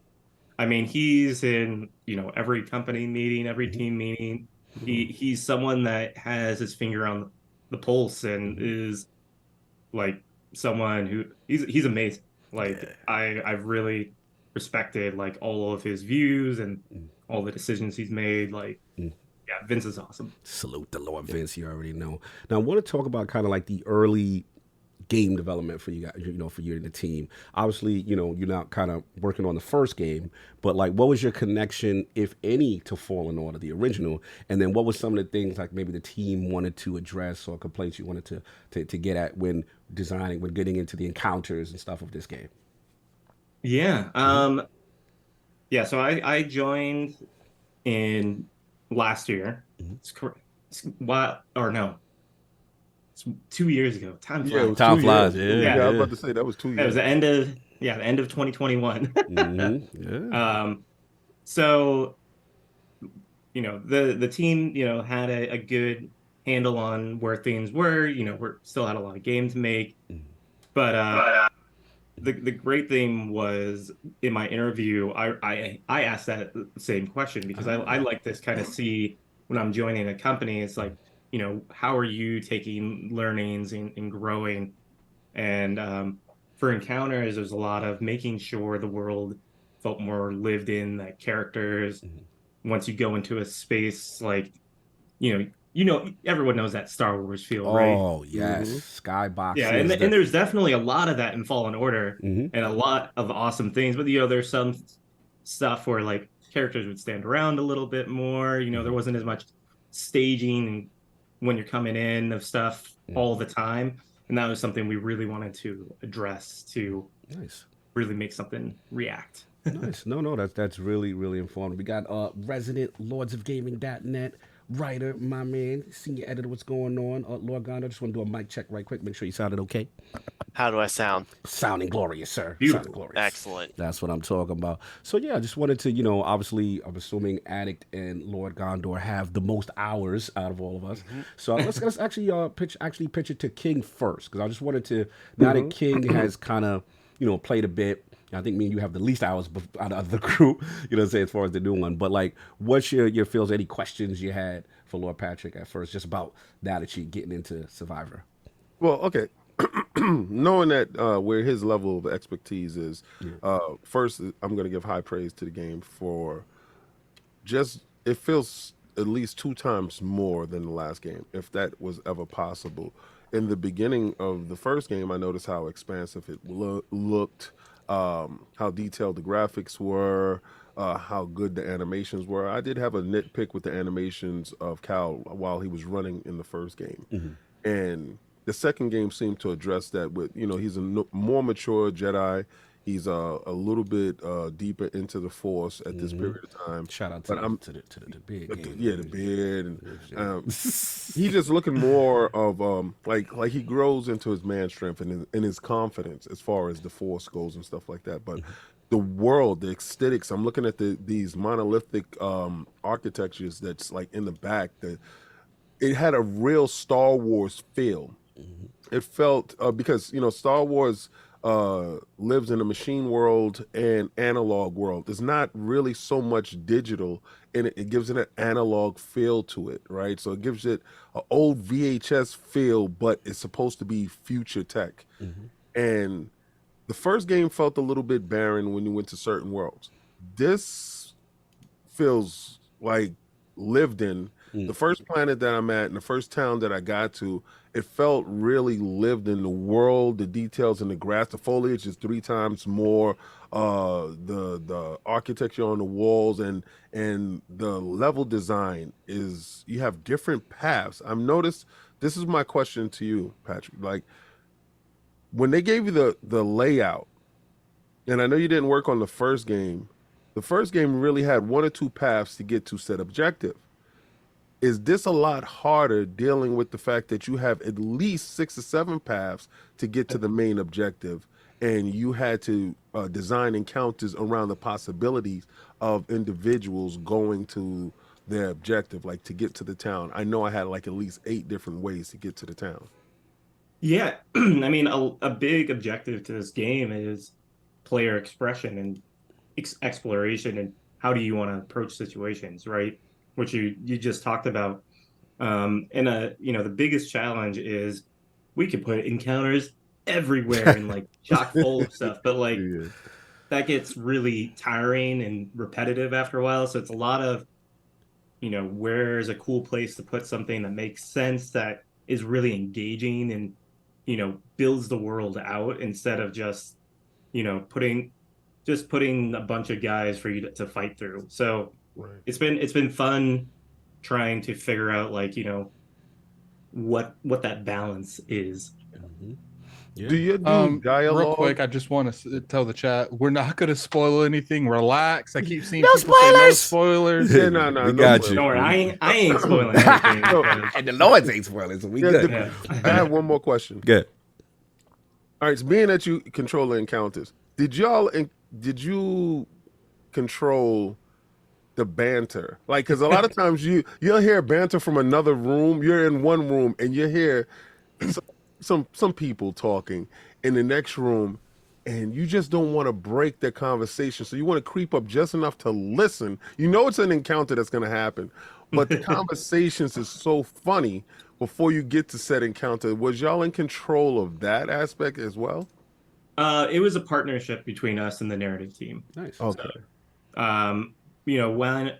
I mean, he's in every company meeting, every team meeting. He's someone that has his finger on the pulse and is like someone who he's amazing. Like I've really respected like all of his views and all the decisions he's made. Like. Yeah, Vince is awesome. Salute the Lord Vince, you already know. Now, I want to talk about kind of like the early game development for you guys, for you and the team. Obviously, you're not kind of working on the first game, but like, what was your connection, if any, to Fallen Order, the original? And then what was some of the things like maybe the team wanted to address or complaints you wanted to get at when getting into the encounters and stuff of this game? Yeah. So I joined in last year. It's 2 years ago. Time flies. Yeah, Time flies. Yeah, I was about to say that was 2 years. It was the end of 2021. So the team had a good handle on where things were. We're still had a lot of game to make, but the great thing was in my interview, I asked that same question because I like this kind of see when I'm joining a company. It's like, how are you taking learnings and growing? And for encounters, there's a lot of making sure the world felt more lived in, that characters. Once you go into a space, like, everyone knows that Star Wars feel, right? Oh, yes. Skybox. Yeah, and there's definitely a lot of that in Fallen Order and a lot of awesome things. But, there's some stuff where, like, characters would stand around a little bit more. There wasn't as much staging when you're coming in of stuff all the time. And that was something we really wanted to address to really make something react. Nice. No, that's really, really informative. We got resident LordsofGaming.net writer, my man, senior editor. What's going on? LordCognito, just want to do a mic check right quick. Make sure you sounded okay. How do I sound? Sounding glorious, sir. Beautiful. Sounding glorious. Excellent. That's what I'm talking about. So yeah, I just wanted to, obviously, I'm assuming Addict and Lord Gondor have the most hours out of all of us. So let's actually pitch it to King first, because I just wanted to, now that King has kind of, played a bit. I think me and you have the least hours out of the group, as far as the new one. But like, what's your feels? Any questions you had for Lord Patrick at first, just about now that you're getting into Survivor? Well, okay. Knowing that where his level of expertise is, first I'm going to give high praise to the game for just it feels at least 2 times more than the last game, if that was ever possible. In the beginning of the first game, I noticed how expansive it looked, how detailed the graphics were, how good the animations were. I did have a nitpick with the animations of Cal while he was running in the first game, and the second game seemed to address that with, he's a more mature Jedi. He's a little bit deeper into the Force at this period of time. Shout out to the beard. The beard. And, he's just looking more of like he grows into his man strength and his confidence as far as the Force goes and stuff like that. But the world, the aesthetics, I'm looking at these monolithic architectures that's like in the back. It had a real Star Wars feel. It felt because Star Wars lives in a machine world and analog world. There's not really so much digital in it. It gives it an analog feel to it, right? So it gives it an old VHS feel, but it's supposed to be future tech. And the first game felt a little bit barren when you went to certain worlds. This feels like lived in. The first planet that I'm at and the first town that I got to, it felt really lived in. The world, the details in the grass, the foliage is 3 times more. The architecture on the walls and the level design is, you have different paths. I've noticed, this is my question to you, Patrick. Like, when they gave you the layout, and I know you didn't work on the first game really had 1 or 2 paths to get to said objective. Is this a lot harder dealing with the fact that you have at least 6 or 7 paths to get to the main objective, and you had to design encounters around the possibilities of individuals going to their objective, like to get to the town? I know I had like at least 8 different ways to get to the town. Yeah, I mean, a big objective to this game is player expression and exploration, and how do you want to approach situations, right? Which you just talked about. And the biggest challenge is we could put encounters everywhere and like chock full of stuff, but like that gets really tiring and repetitive after a while. So it's a lot of, where's a cool place to put something that makes sense, that is really engaging and, builds the world out, instead of just, putting a bunch of guys for you to fight through. So it's been fun trying to figure out, like, what that balance is. Yeah. Do you do dialogue? Real quick, I just want to tell the chat, we're not going to spoil anything. Relax. I keep seeing no people say no spoilers. Yeah, no, we got you. Don't worry, I ain't spoiling anything. And the Lords ain't spoiling, so we good. I have one more question. Good. All right, so being that you control the encounters, did you control the banter? Like, because a lot of times you'll hear banter from another room. You're in one room and you hear some people talking in the next room, and you just don't want to break their conversation, so you want to creep up just enough to listen. It's an encounter that's going to happen, but the conversations is so funny before you get to said encounter. Was y'all in control of that aspect as well? It was a partnership between us and the narrative team. Nice. Okay. So, when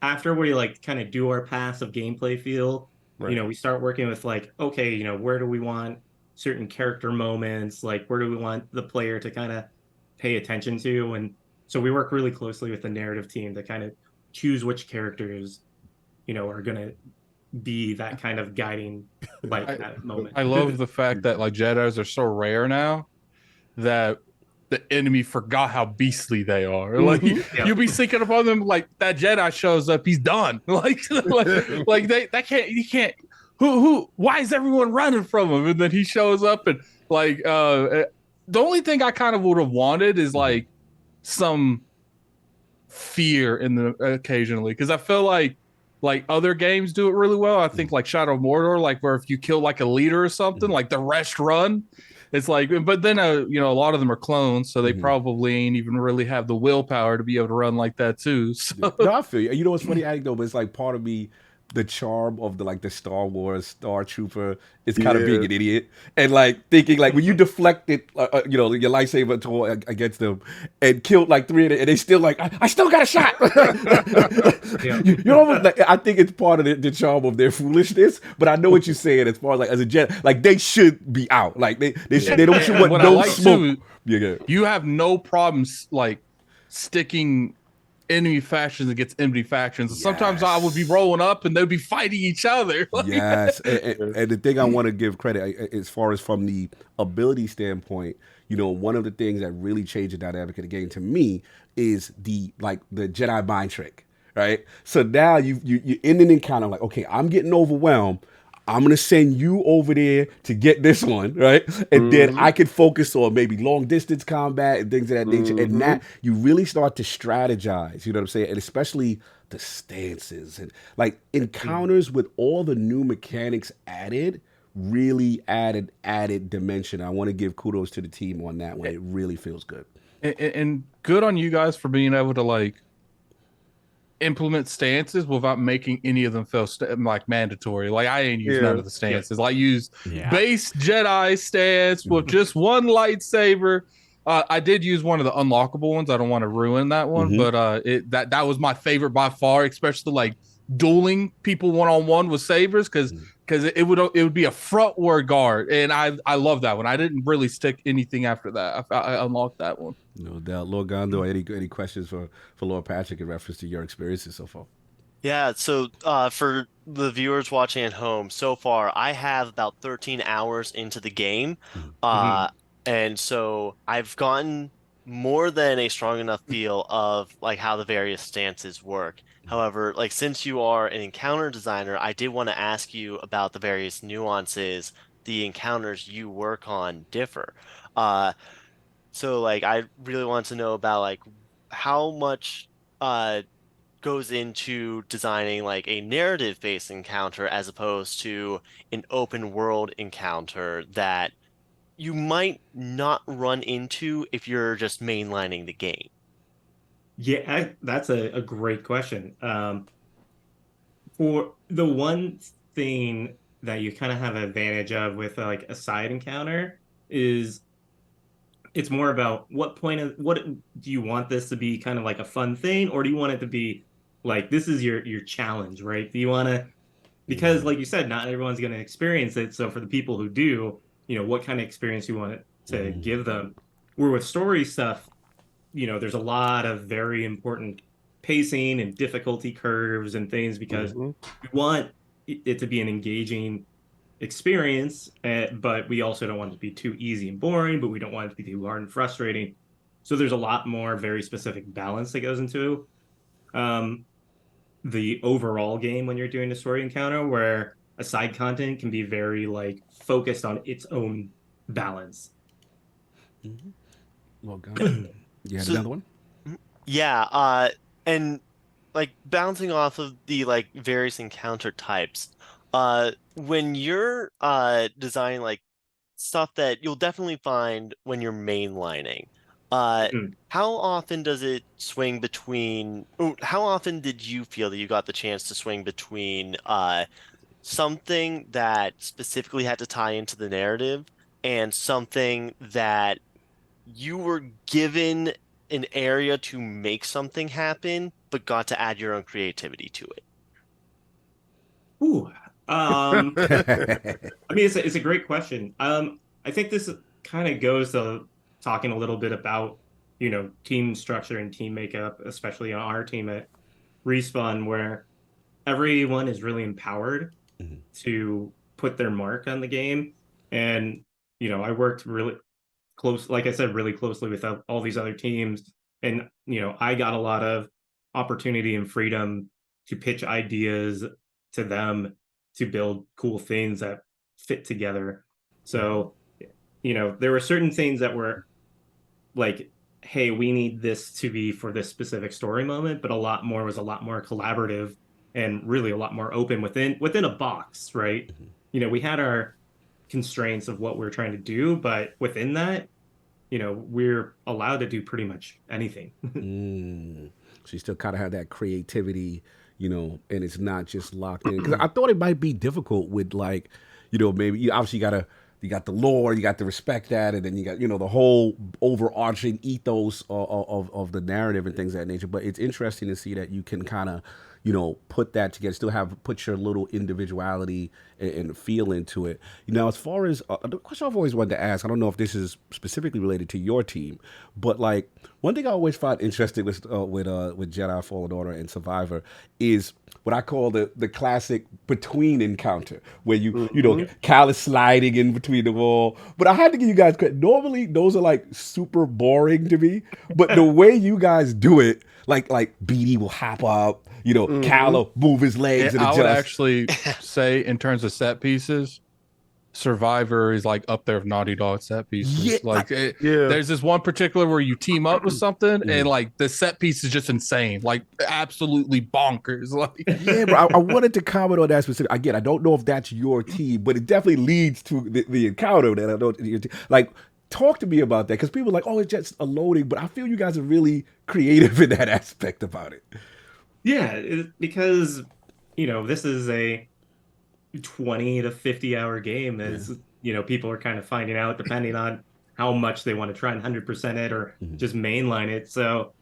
after we like kind of do our pass of gameplay feel, we start working with like, okay, where do we want certain character moments? Like, where do we want the player to kind of pay attention to? And so we work really closely with the narrative team to kind of choose which characters, are going to be that kind of guiding light at that moment. I love the fact that like Jedis are so rare now that the enemy forgot how beastly they are. Like you'll be thinking upon them, like that Jedi shows up, he's done. Like they can't. You can't. Who? Why is everyone running from him? And then he shows up, and like the only thing I kind of would have wanted is like some fear in the occasionally, because I feel like other games do it really well. I think like Shadow of Mordor, like where if you kill like a leader or something, like the rest run. It's like, but then a lot of them are clones, so they probably ain't even really have the willpower to be able to run like that too. So. No, I feel you. You know what's funny anecdote, but it's like part of me the charm of the Star Wars Star Trooper is kind of being an idiot and like thinking like when you deflected you know, your lightsaber against them and killed like 3 of them and they still like I still got a shot. You almost like, I think it's part of the charm of their foolishness, but I know what you're saying as far as like as a Jedi, like they should be out, like they don't should want no smoke. You have no problems like sticking enemy factions against enemy factions. Yes. Sometimes I would be rolling up and they'd be fighting each other. Yes, and the thing I want to give credit as far as from the ability standpoint, you know, one of the things that really changed the dynamic of the game to me is the Jedi mind trick, right? So now you in an encounter like, okay, I'm getting overwhelmed. I'm going to send you over there to get this one, right? And then I can focus on maybe long distance combat and things of that nature. And that you really start to strategize, you know what I'm saying? And especially the stances and like encounters with all the new mechanics added really added dimension. I want to give kudos to the team on that one. It really feels good. And good on you guys for being able to like implement stances without making any of them feel like mandatory. Like I ain't use none of the stances. I use base Jedi stance with just one lightsaber. I did use one of the unlockable ones. I don't want to ruin that one, but that was my favorite by far, especially like dueling people one-on-one with sabers because it would be a frontward guard, and I love that one. I didn't really stick anything after that. I unlocked that one. No doubt. LordCognito, any questions for Lord Patrick in reference to your experiences so far? Yeah, so for the viewers watching at home, so far I have about 13 hours into the game. And so I've gotten more than a strong enough feel of like how the various stances work. However, like since you are an encounter designer, I did want to ask you about the various nuances the encounters you work on differ. So like I really want to know about like how much goes into designing like a narrative-based encounter as opposed to an open world encounter that you might not run into if you're just mainlining the game. Yeah, that's a great question. For the one thing that you kind of have an advantage of with like a side encounter is it's more about what do you want this to be kind of like a fun thing, or do you want it to be like this is your challenge, right? Do you want to, because like you said, not everyone's going to experience it. So for the people who do, you know, what kind of experience you want it to give them. Where with story stuff, you know, there's a lot of very important pacing and difficulty curves and things because we want it to be an engaging experience, but we also don't want it to be too easy and boring, but we don't want it to be too hard and frustrating. So there's a lot more very specific balance that goes into the overall game when you're doing a story encounter, where a side content can be very like focused on its own balance. Well, God. You had another one? Yeah, and like bouncing off of the like various encounter types, when you're designing like stuff that you'll definitely find when you're mainlining, how often does it swing between, how often did you feel that you got the chance to swing between something that specifically had to tie into the narrative and something that you were given an area to make something happen, but got to add your own creativity to it? I mean, it's a great question. I think this kind of goes to talking a little bit about, you know, team structure and team makeup, especially on our team at Respawn, where everyone is really empowered to put their mark on the game. And, you know, I worked really close, like I said, really closely with all these other teams. And, you know, I got a lot of opportunity and freedom to pitch ideas to them to build cool things that fit together. So, you know, there were certain things that were like, hey, we need this to be for this specific story moment, but a lot more collaborative and really a lot more open within a box, right? You know, we had our constraints of what we're trying to do, but within that, you know, we're allowed to do pretty much anything. So you still kind of have that creativity, you know, and it's not just locked in. Because I thought it might be difficult with, like, you know, maybe you obviously you got the lore, you got to respect that, and then you got, you know, the whole overarching ethos of the narrative and things of that nature. But it's interesting to see that you can kind of, you know, put that together, still put your little individuality and feel into it. You know, as far as the question I've always wanted to ask, I don't know if this is specifically related to your team, but like one thing I always find interesting with Jedi Fallen Order and Survivor is what I call the classic between encounter, where you know, Cal is sliding in between the wall. But I had to give you guys credit. Normally those are like super boring to me, but the way you guys do it, like BD will hop up, you know, Cal will move his legs and adjust. I would actually say in terms of set pieces, Survivor is like up there with Naughty Dog set pieces. There's this one particular where you team up with something and like the set piece is just insane, like absolutely bonkers. Like, yeah, bro, I wanted to comment on that specific. Again, I don't know if that's your team, but it definitely leads to the encounter that I know. Like, talk to me about that, because people are like, oh, it's just a loading, but I feel you guys are really creative in that aspect about it. Yeah, because, you know, this is a 20 to 50 hour game, as you know, people are kind of finding out depending on how much they want to try and 100% it or just mainline it. So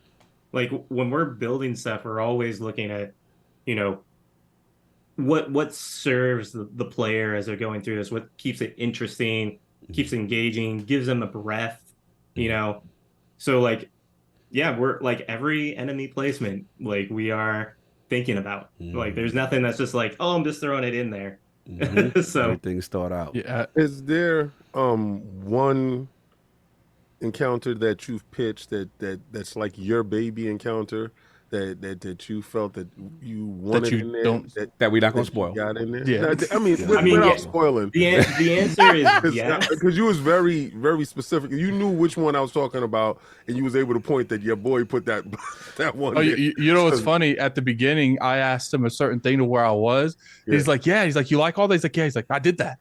like when we're building stuff, we're always looking at, you know, what serves the player as they're going through this, what keeps it interesting, keeps it engaging, gives them a breath, you know. So like, yeah, we're like every enemy placement, like we are thinking about. Like there's nothing that's just like, oh, I'm just throwing it in there. So everything start out. Yeah. Is there one encounter that you've pitched that's like your baby encounter that you felt that you wanted in there that we're not gonna spoil? Got in there? Yeah. I mean, without spoiling. The answer is yes. Because you was very, very specific. You knew which one I was talking about, and you was able to point that your boy put that one. Oh, you know what's funny? At the beginning, I asked him a certain thing to where I was. Yeah. He's like, yeah. He's like, you like all these? Like, yeah. He's like, I did that.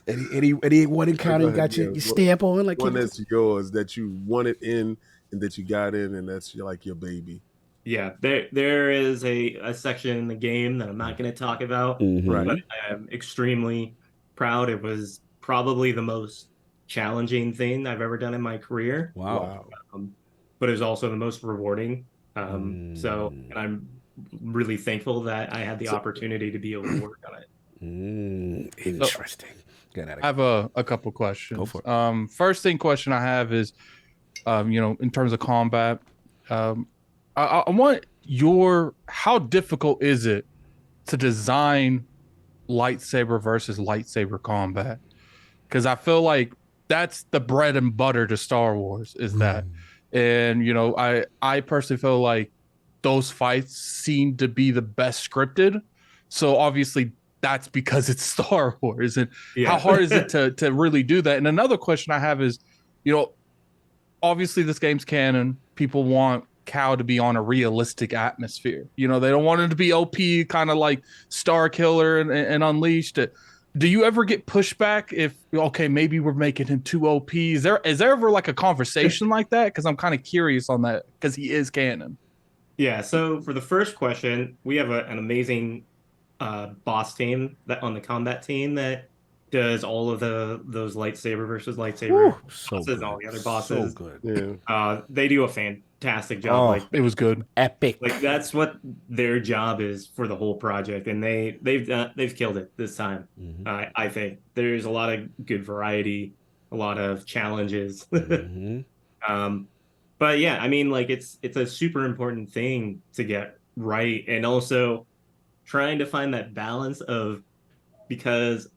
Any one encounter you got your stamp on, like one that's yours that you wanted in and that you got in, and that's like your baby. Yeah, there is a section in the game that I'm not going to talk about, Right. but I am extremely proud. It was probably the most challenging thing I've ever done in my career. Wow. But it was also the most rewarding. So, and I'm really thankful that I had the opportunity to be able to work on it. Interesting. I have a couple questions. Go for it. First question I have is, you know, in terms of combat, I want how difficult is it to design lightsaber versus lightsaber combat? Because I feel like that's the bread and butter to Star Wars is that. And, you know, I personally feel like those fights seem to be the best scripted. So obviously that's because it's Star Wars. And how hard is it to really do that? And another question I have is, you know, obviously this game's canon. People want Cal to be on a realistic atmosphere. You know, they don't want him to be OP, kind of like Star Killer and Unleashed. Do you ever get pushback if, okay, maybe we're making him too OP? Is there ever like a conversation like that? Because I'm kind of curious on that, because he is canon. Yeah, so for the first question, we have an amazing boss team that on the combat team that does all of those lightsaber versus lightsaber bosses and all the other bosses. So good. Yeah. They do a fantastic job. Like it was good. Epic. Like that's what their job is for the whole project, and they've killed it this time. I think there's a lot of good variety, a lot of challenges. But yeah, I mean, like it's a super important thing to get right, and also trying to find that balance of, because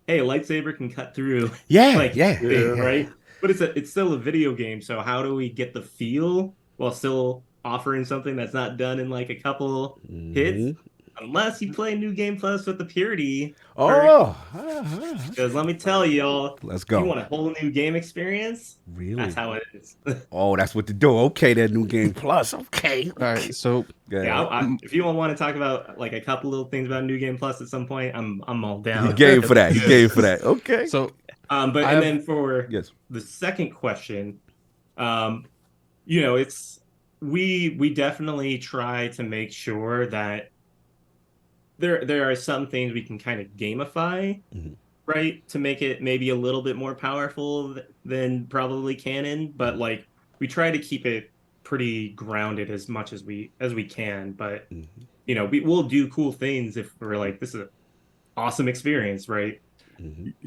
hey, a lightsaber can cut through right? But it's still a video game, so how do we get the feel while still offering something that's not done in like a couple hits? Unless you play New Game Plus with the purity. Because let me tell y'all, let's go. You want a whole new game experience? Really? That's how it is. That's what to do. Okay, that New Game Plus. Okay. All right. So if you all want to talk about like a couple little things about New Game Plus at some point, I'm all down. He game for that. He game for that. Okay. So, then for the second question, you know, it's we definitely try to make sure that there are some things we can kind of gamify, right, to make it maybe a little bit more powerful than probably canon, but like we try to keep it pretty grounded as much as we can. But you know, we'll do cool things if we're like, this is an awesome experience, right?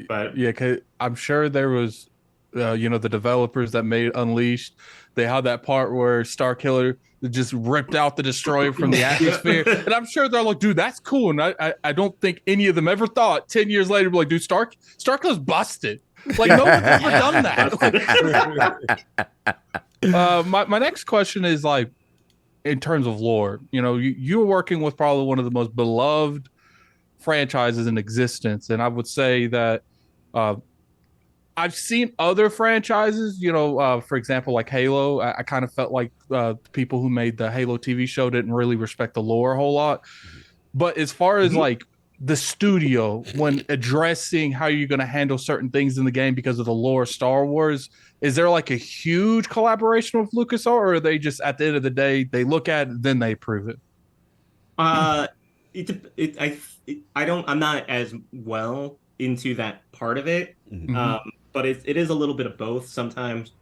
But yeah, 'cause I'm sure there was you know, the developers that made Unleashed, they had that part where Starkiller just ripped out the destroyer from the atmosphere, and I'm sure they're like, dude, that's cool. And I don't think any of them ever thought 10 years later, like, dude, Starkiller's busted. Like, no one's ever done that. My next question is, like, in terms of lore, you know, you're working with probably one of the most beloved franchises in existence, and I would say that I've seen other franchises, you know, for example, like Halo. I kind of felt like people who made the Halo TV show didn't really respect the lore a whole lot. But as far as like the studio, when addressing how you're going to handle certain things in the game because of the lore of Star Wars, is there like a huge collaboration with LucasArts, or are they just at the end of the day, they look at it, then they approve it? I'm not as well into that part of it. But it is a little bit of both. Sometimes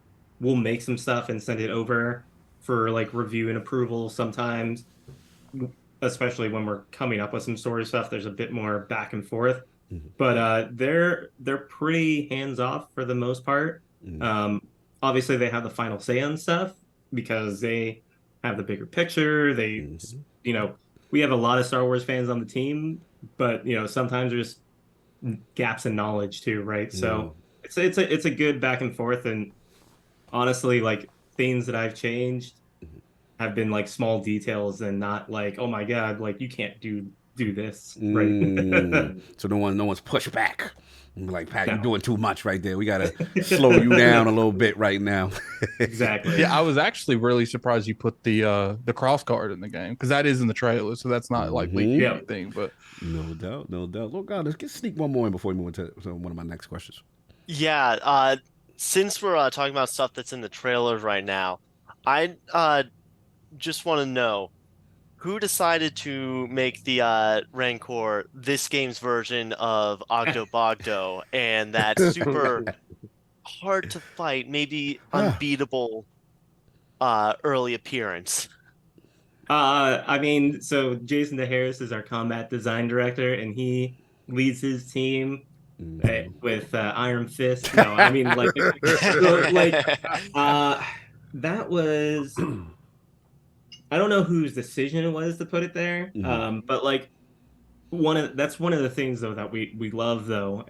we'll make some stuff and send it over for like review and approval. Sometimes, especially when we're coming up with some story stuff, there's a bit more back and forth. But they're pretty hands off for the most part. Obviously, they have the final say on stuff because they have the bigger picture. They, you know, we have a lot of Star Wars fans on the team, but you know, sometimes there's gaps in knowledge too, right? So it's a good back and forth, and honestly, like things that I've changed have been like small details and not like, oh my god, like you can't do this, right? So no one's pushed back. Like, Pat, you're doing too much right there. We gotta slow you down a little bit right now. Exactly. Yeah, I was actually really surprised you put the cross guard in the game, because that is in the trailer, so that's not like leaking anything. But no doubt. Look, God, let's sneak one more in before we move into one of my next questions. Yeah, since we're talking about stuff that's in the trailers right now, I just want to know who decided to make the Rancor this game's version of Ogdo Bogdo, and that super hard to fight, maybe unbeatable early appearance. I mean, so Jason DeHarris is our combat design director, and he leads his team with Iron Fist. No, I mean, like that was. I don't know whose decision it was to put it there, but like that's one of the things though that we love though.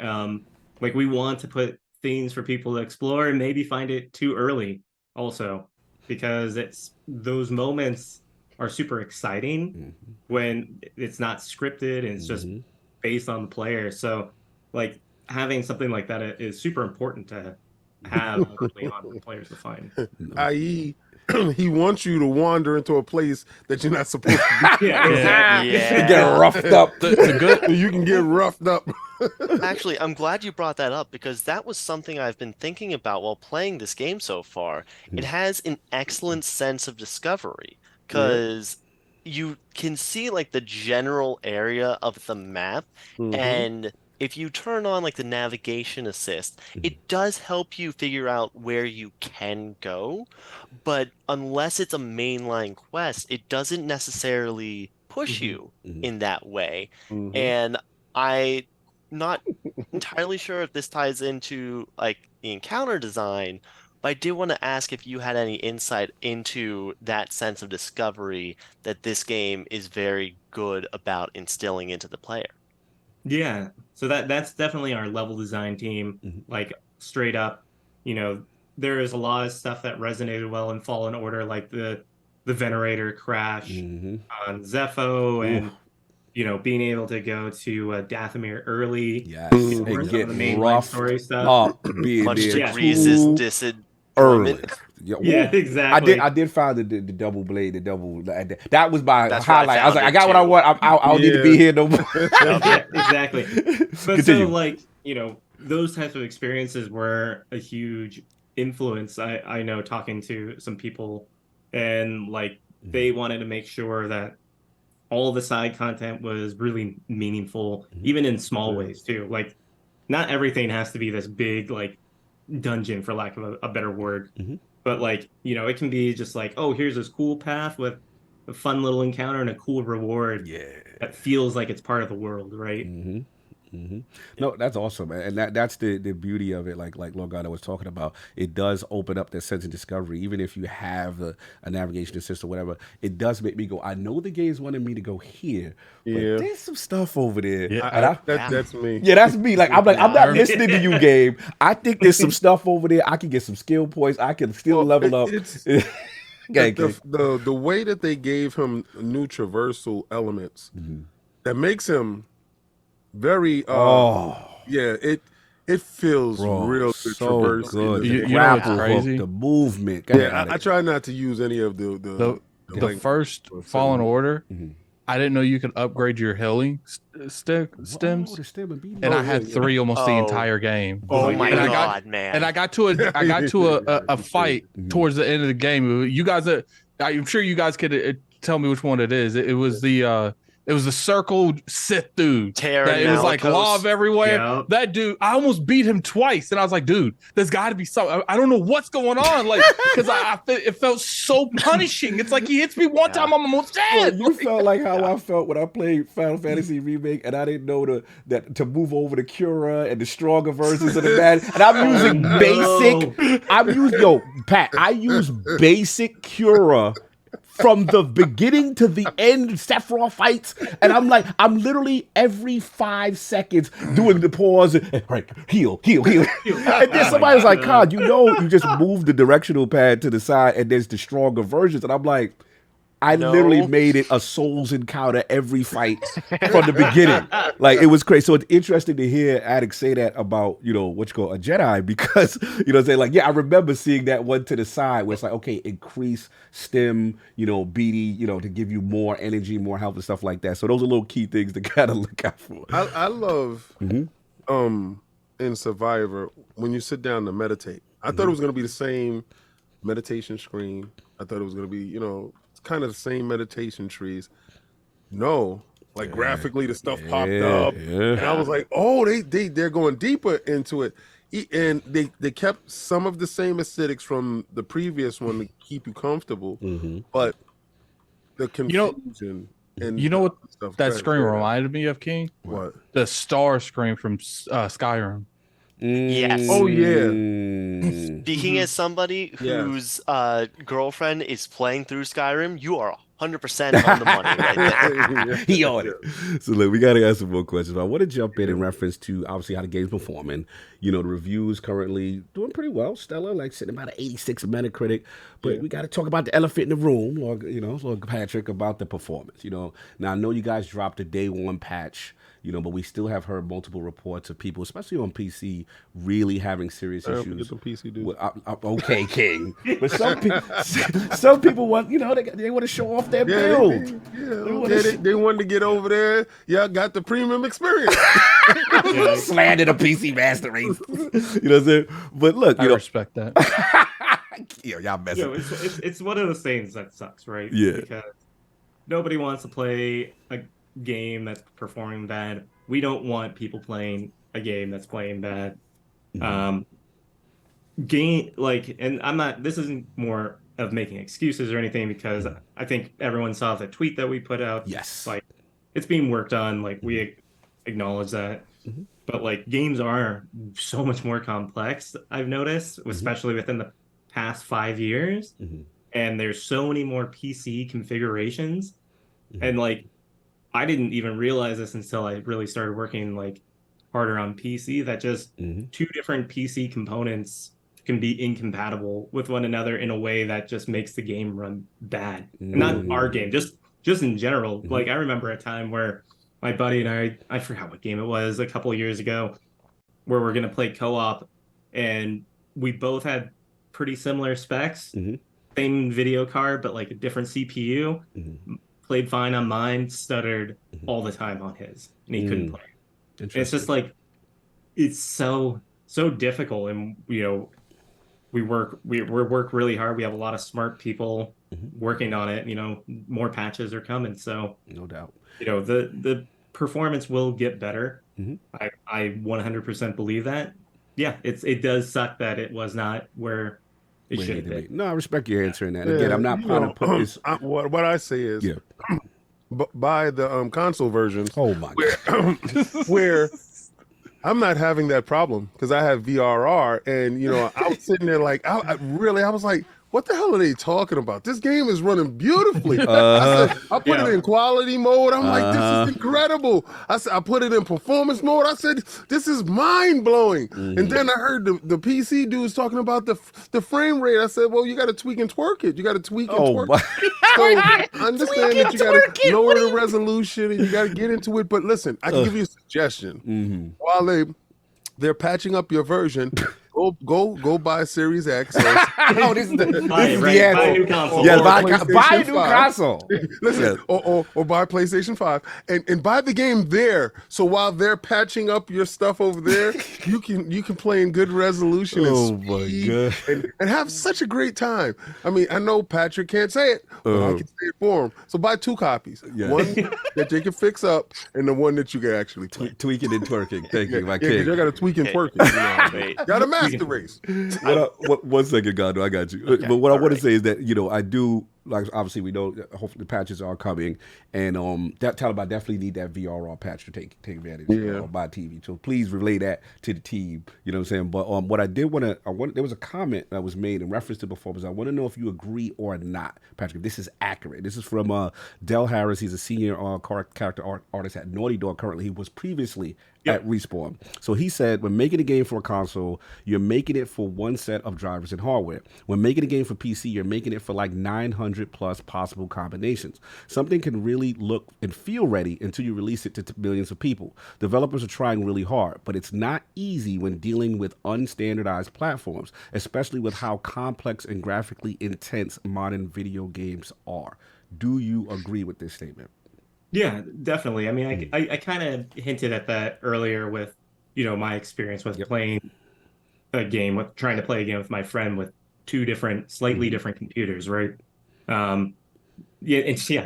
Like we want to put things for people to explore and maybe find it too early also, because it's those moments are super exciting when it's not scripted and it's just based on the player. So like having something like that is super important to have early on for players to find. I.e., he wants you to wander into a place that you're not supposed to be. You get roughed up. You can get roughed up. Actually, I'm glad you brought that up, because that was something I've been thinking about while playing this game so far. It has an excellent sense of discovery, because you can see like the general area of the map, and if you turn on like the navigation assist, it does help you figure out where you can go, but unless it's a mainline quest, it doesn't necessarily push you in that way. And I'm not entirely sure if this ties into like the encounter design, but I did want to ask if you had any insight into that sense of discovery that this game is very good about instilling into the player. Yeah, so that's definitely our level design team. Like straight up, you know, there is a lot of stuff that resonated well in Fallen Order, like the Venerator crash on Zepho, and you know, being able to go to Dathomir early. Yes, and get the main story stuff. Much to Reese's disappointment. Yeah, exactly. I did find the double blade, that was my highlight. I was like, I got what I want. I don't need to be here no more. Yeah, exactly. But so like, you know, those types of experiences were a huge influence. I know, talking to some people and like they wanted to make sure that all the side content was really meaningful, even in small ways too. Like, not everything has to be this big like dungeon, for lack of a better word. But like, you know, it can be just like, oh, here's this cool path with a fun little encounter and a cool reward that feels like it's part of the world, right? No, that's awesome, man. And that's the beauty of it. Like LordCognito was talking about, it does open up that sense of discovery. Even if you have a navigation system, whatever, it does make me go, I know the game's wanting me to go here, but there's some stuff over there. That's me. Yeah, that's me. Like I'm not listening to you, game. I think there's some stuff over there. I can get some skill points. I can still level up. The way that they gave him new traversal elements that makes him very it feels real good. So good. You know what's crazy? The movement. I try not to use any of the first Fallen Order. I didn't know you could upgrade your healing stems, and I had 3 almost the entire game. Oh my god, man! And I got to a fight towards the end of the game. You guys, I'm sure you guys could tell me which one it is. It was the circled Sith dude. It was like lava everywhere. Yeah. That dude, I almost beat him twice, and I was like, dude, there's got to be something. I don't know what's going on, like, because it felt so punishing. It's like he hits me one time, I'm almost dead. Well, you felt like how I felt when I played Final Fantasy Remake, and I didn't know that to move over the Cura and the stronger versions of the bad. And I'm using basic. I use basic Cura from the beginning to the end, Sephiroth fights, and I'm literally every 5 seconds doing the pause, and right, heal. And then somebody's like, God, you just move the directional pad to the side, and there's the stronger versions, and I'm like, I literally made it a Souls encounter every fight from the beginning. Like, it was crazy. So it's interesting to hear Addict say that about, a Jedi, because, saying I remember seeing that one to the side where it's like, okay, increase stem, BD, to give you more energy, more health and stuff like that. So those are little key things to kind of look out for. I love, in Survivor, when you sit down to meditate, I thought it was going to be the same meditation screen. I thought it was going to be, kind of the same meditation trees. No, like graphically the stuff popped up, and I was like, oh, they're going deeper into it, and they kept some of the same aesthetics from the previous one to keep you comfortable, but the confusion and what stuff, that screen reminded me of, King? What? The star screen from Skyrim. Yes. Oh yeah. Speaking as somebody whose girlfriend is playing through Skyrim, you are 100% on the money right there. He on it. So look, we got to ask some more questions. But I want to jump in reference to obviously how the game's performing. The reviews currently doing pretty well. Stellar, like sitting about an 86 Metacritic. But we got to talk about the elephant in the room, Lord Patrick, about the performance. Now I know you guys dropped a day one patch. But we still have heard multiple reports of people, especially on PC, really having serious issues. Some PC dudes. Okay, King. But some people want, they want to show off their build. They wanted to get over there. Yeah, got the premium experience. Slandered the PC master race. You know what I'm saying? But look, I respect that. Y'all messing. It's one of those things that sucks, right? Yeah. Because nobody wants to play a game that's performing bad. We don't want people playing a game that's playing bad. And I'm not, this isn't more of making excuses or anything, because I think everyone saw the tweet that we put out. Yes. Like, it's being worked on, like we acknowledge that. But like, games are so much more complex, I've noticed, especially within the past 5 years. And there's so many more PC configurations. And like, I didn't even realize this until I really started working like harder on PC, that just 2 different PC components can be incompatible with one another in a way that just makes the game run bad. Not our game, just in general. Like, I remember a time where my buddy and I forgot what game it was, a couple of years ago, where we're going to play co-op, and we both had pretty similar specs, same video card, but like a different CPU. Played fine on mine, stuttered all the time on his, and he couldn't play. And it's just like, it's so difficult. And we work really hard. We have a lot of smart people working on it. More patches are coming, so no doubt. The performance will get better. I 100% believe that. Yeah, it does suck that it was not where it should be. No, I respect your answer in that. Again, I'm not trying to put this. What I say is, buy the console versions. Oh my god, where I'm not having that problem because I have VRR, and I was sitting there like, I was like, what the hell are they talking about? This game is running beautifully. I put it in quality mode. I'm like, this is incredible. I put it in performance mode. I said, this is mind blowing. And then I heard the PC dudes talking about the frame rate. I said, well, you got to tweak and twerk it. You got to tweak and twerk it. So I understand that you got to lower the resolution and you got to get into it. But listen, I can give you a suggestion. While they're patching up your version, go buy Series X. Oh, this is buy a new console. Yeah, buy a new console. Listen, or buy PlayStation 5 and buy the game there. So while they're patching up your stuff over there, you can play in good resolution and have such a great time. I mean, I know Patrick can't say it, but I can say it for him. So buy 2 copies. One that they can fix up and the one that you can actually play. Tweaking and twerking. Thank you, my kid. You got to tweak and twerk it. Got to master race. 1 second, Gondo, I got you. Okay, but what I want to say is that I do, like, obviously we know hopefully the patches are coming, and that Taliban definitely need that VRR patch to take advantage of by TV. So please relay that to the team. You know what I'm saying? But what I did there was a comment that was made in reference to before, because I want to know if you agree or not, Patrick. If this is accurate. This is from Del Harris. He's a senior character artist at Naughty Dog currently. He was previously at Respawn. So he said, when making a game for a console, you're making it for one set of drivers and hardware. When making a game for PC, you're making it for like 900 plus possible combinations. Something can really look and feel ready until you release it to millions of people. Developers are trying really hard, but it's not easy when dealing with unstandardized platforms, especially with how complex and graphically intense modern video games are. Do you agree with this statement? Yeah, definitely. I mean, I kind of hinted at that earlier with, my experience with playing a game, trying to play a game with my friend with 2 slightly different computers, right?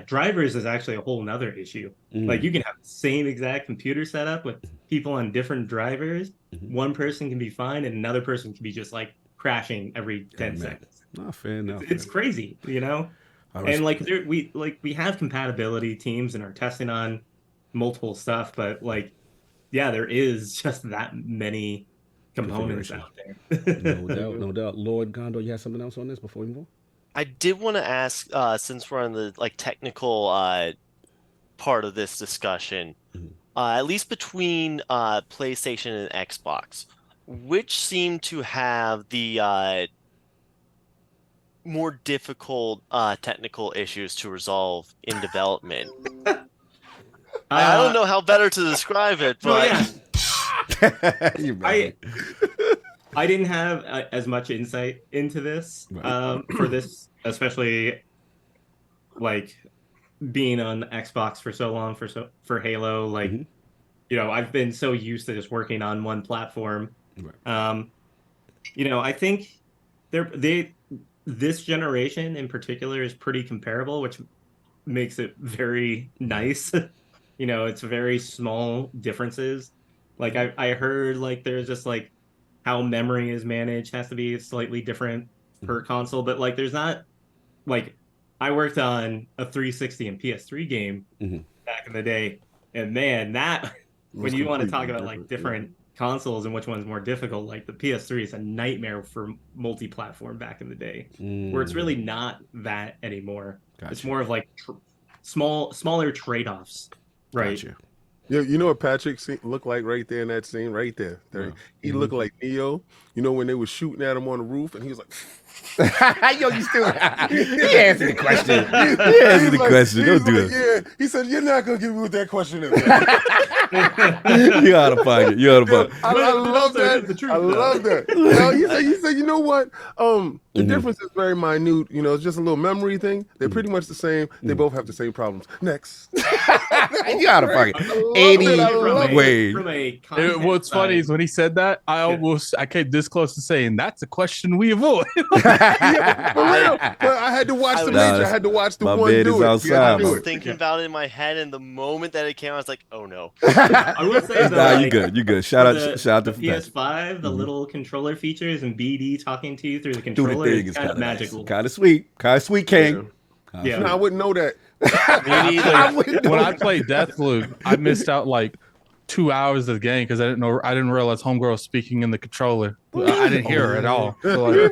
Drivers is actually a whole nother issue. Like, you can have the same exact computer setup with people on different drivers. One person can be fine, and another person can be just like crashing every 10 seconds. Not fair enough. It's crazy, And like we have compatibility teams and are testing on multiple stuff, but there is just that many components out there. No doubt. Lord Gondo, you have something else on this before we move on? I did want to ask, since we're on the technical part of this discussion, at least between PlayStation and Xbox, which seem to have the more difficult technical issues to resolve in development? I don't know how better to describe it, but I didn't have as much insight into this for this, especially like being on Xbox for so long for Halo. I've been so used to just working on one platform. I think this generation in particular is pretty comparable, which makes it very nice. It's very small differences. Like I heard there's just how memory is managed has to be slightly different per console, but there's not I worked on a 360 and PS3 game back in the day, and man, that when you want to talk about different consoles and which one's more difficult, the PS3 is a nightmare for multi-platform back in the day, where it's really not that anymore. Gotcha. It's more of smaller trade-offs, right? Gotcha. You know what Patrick looked like right there in that scene, right there. He looked like Neo. When they were shooting at him on the roof, and he was like, "Yo, you still?" He answered the question. He answered the question. Don't do it. Yeah, he said, "You're not gonna give me what that question is." You out of pocket. I love that. I love that. He said, you know what? The difference is very minute. It's just a little memory thing. They're pretty much the same. They both have the same problems. Next. You out of pocket. 80 ways. What's funny is when he said that, I can't. this close to saying that's a question we avoid. Yeah, for real. But I had to watch the major. I had to watch the one do it. I was thinking about it in my head, and the moment that it came out, I was like, "Oh no!" I would say nah, you good. You good. Shout out to PS5. The little controller features and BD talking to you through the controller is kind of magical. Kind of sweet. Kind of sweet, King. Yeah, no, I wouldn't know that. When I played Deathloop, I missed out like 2 hours of the game because I didn't realize Homegirl was speaking in the controller. I didn't hear her at all. So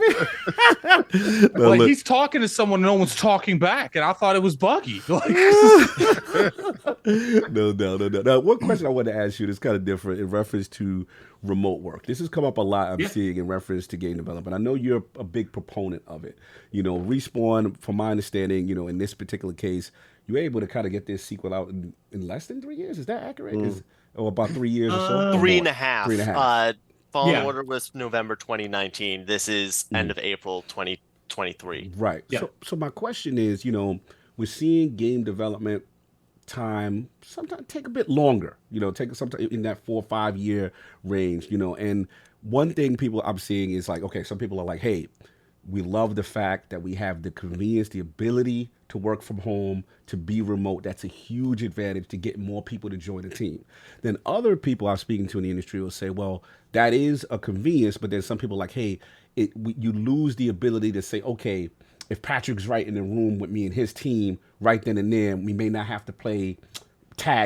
like he's talking to someone, no one's talking back, and I thought it was buggy. No. Now, one question I wanted to ask you that's kind of different in reference to remote work. This has come up a lot. I'm seeing in reference to game development. I know you're a big proponent of it. Respawn, from my understanding, in this particular case, you were able to kind of get this sequel out in less than 3 years. Is that accurate? Or about 3 years or so? 3.5. 3.5. Fallen Order was November 2019. This is end of April 2023. Right. Yeah. So my question is, we're seeing game development time sometimes take a bit longer, take sometimes in that 4 or 5 year range, and one thing I'm seeing is like, okay, some people are like, hey, we love the fact that we have the convenience, the ability to work from home, to be remote. That's a huge advantage to get more people to join the team. Then other people I'm speaking to in the industry will say, well, that is a convenience, but then some people are like, hey, you lose the ability to say, okay, if Patrick's right in the room with me and his team right then and there, we may not have to play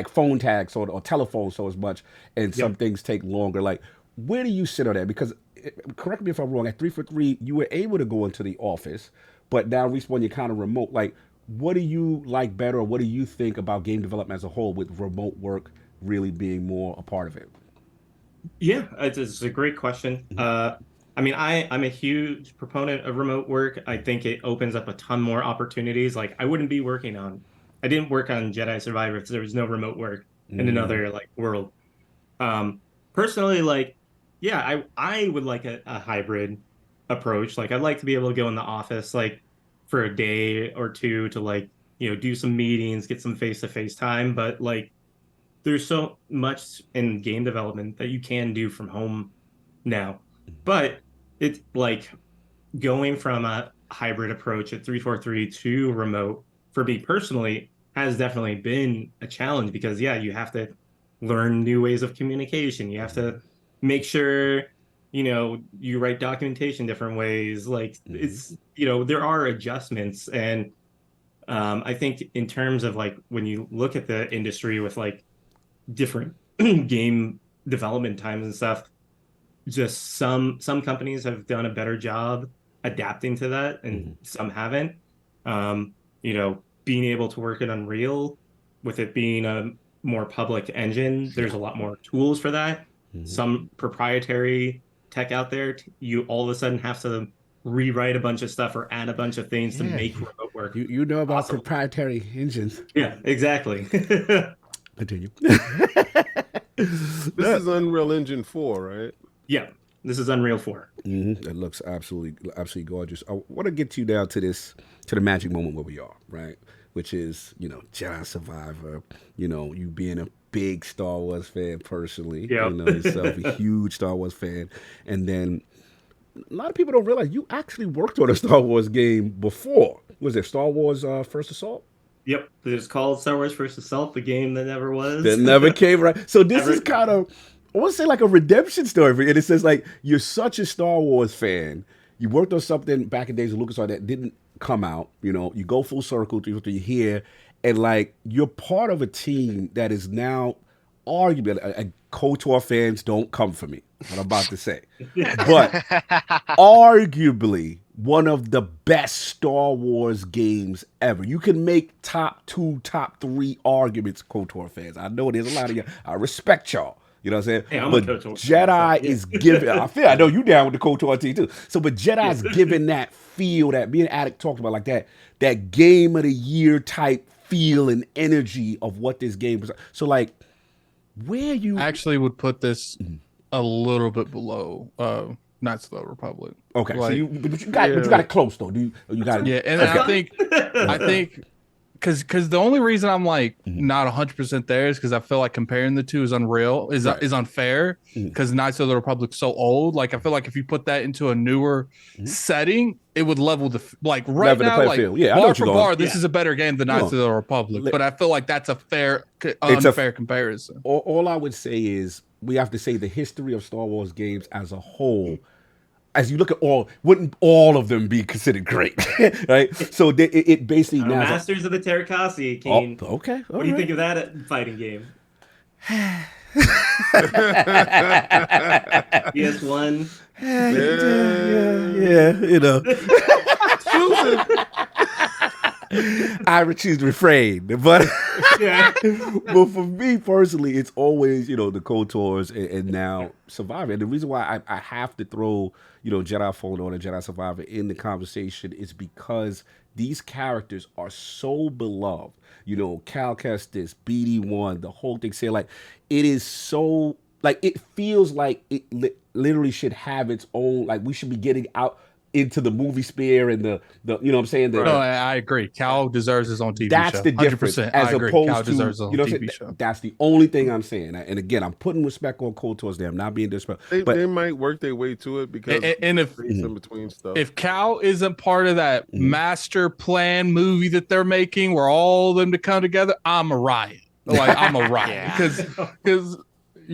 phone tags or telephone so as much, and some things take longer. Like, where do you sit on that? Because correct me if I'm wrong, at 343, you were able to go into the office, but now Respawn, you're kind of remote. Like, what do you like better, or what do you think about game development as a whole with remote work really being more a part of it? Yeah, it's a great question. I mean, I'm a huge proponent of remote work. I think it opens up a ton more opportunities. Like, I didn't work on Jedi Survivor if there was no remote work in another world. Personally, I would like a hybrid approach. Like, I'd like to be able to go in the office for a day or two to do some meetings, get some face-to-face time. But there's so much in game development that you can do from home now. But it's going from a hybrid approach at 343 to remote, for me personally, has definitely been a challenge because, you have to learn new ways of communication. You have to make sure, you write documentation different ways. It's, there are adjustments. And I think in terms of when you look at the industry with different game development times and stuff, just some companies have done a better job adapting to that, and some haven't. Being able to work in Unreal, with it being a more public engine, there's a lot more tools for that. Some proprietary tech out there, you all of a sudden have to rewrite a bunch of stuff or add a bunch of things to make remote work. You know about proprietary engines. Yeah, exactly. Continue. This is Unreal Engine 4, right? Yeah, this is Unreal 4. It looks absolutely gorgeous. I want to get you down to the magic moment where we are, right? Which is, Jedi Survivor, you being a big Star Wars fan personally, yourself, a huge Star Wars fan. And then a lot of people don't realize you actually worked on a Star Wars game before. Was it Star Wars First Assault? Yep, it's called Star Wars First Assault, the game that never was. That never came, right? So this is kind of, I want to say a redemption story. And it says you're such a Star Wars fan. You worked on something back in days of LucasArts that didn't come out. You go full circle to here, and you're part of a team that is now arguably, KOTOR fans don't come for me, what I'm about to say, but arguably one of the best Star Wars games ever. You can make top 2, top 3 arguments, KOTOR fans. I know there's a lot of you. I respect y'all. You know what I'm saying? Hey, but Jedi is giving, I know you down with the KOTOR team too. So, but Jedi is giving that feel that me and Addict talked about, that game of the year type feel and energy of what this game was. So where you actually would put this a little bit below Knights of the Old Republic. Okay, so you got it close though. You got it. Yeah, and I think because the only reason I'm like not 100% there is because I feel like comparing the two is unreal, is unfair, because Knights of the Republic's so old. Like I feel like if you put that into a newer setting, it would level the like right Level the now, playing like field. Yeah, I know bar what for you're going. bar, this is a better game than Knights of the Republic. But I feel like that's a unfair comparison. All I would say is we have to say the history of Star Wars games as a whole. As you look at wouldn't all of them be considered great, right? So it basically now Masters of the Terracasi, Kane. Oh, okay. What do you think of that fighting game? PS1. Yeah, you know. I choose to refrain, but but for me personally, it's always the KOTORs and now Survivor. And the reason why I have to throw Jedi Fallen Order, Jedi Survivor in the conversation is because these characters are so beloved. Cal Kestis, BD1, the whole thing. Say like it is so like it feels like it literally should have its own. Like we should be getting out into the movie sphere and the you know what I'm saying? No, I agree. Cal deserves his own TV show. That's the difference. 100%. As I agree. opposed Cal to deserves his own TV show. That's the only thing I'm saying. And again, I'm putting respect on KOTORs there. I'm not being disrespectful. They might work their way to it because and if in between stuff. If Cal isn't part of that master plan movie that they're making where all of them to come together, I'm a riot. Like I'm a riot. Because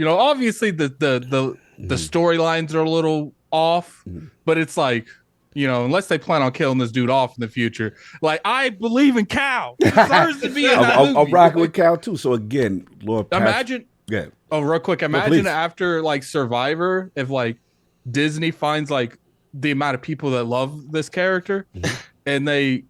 obviously the storylines are a little off, but it's like unless they plan on killing this dude off in the future, like I believe in Cal. He deserves to be in that movie. I'm rocking with Cal too. So again, Lord Patrick. Imagine. Yeah. Oh, real quick. Imagine after like Survivor, if like Disney finds like the amount of people that love this character, and they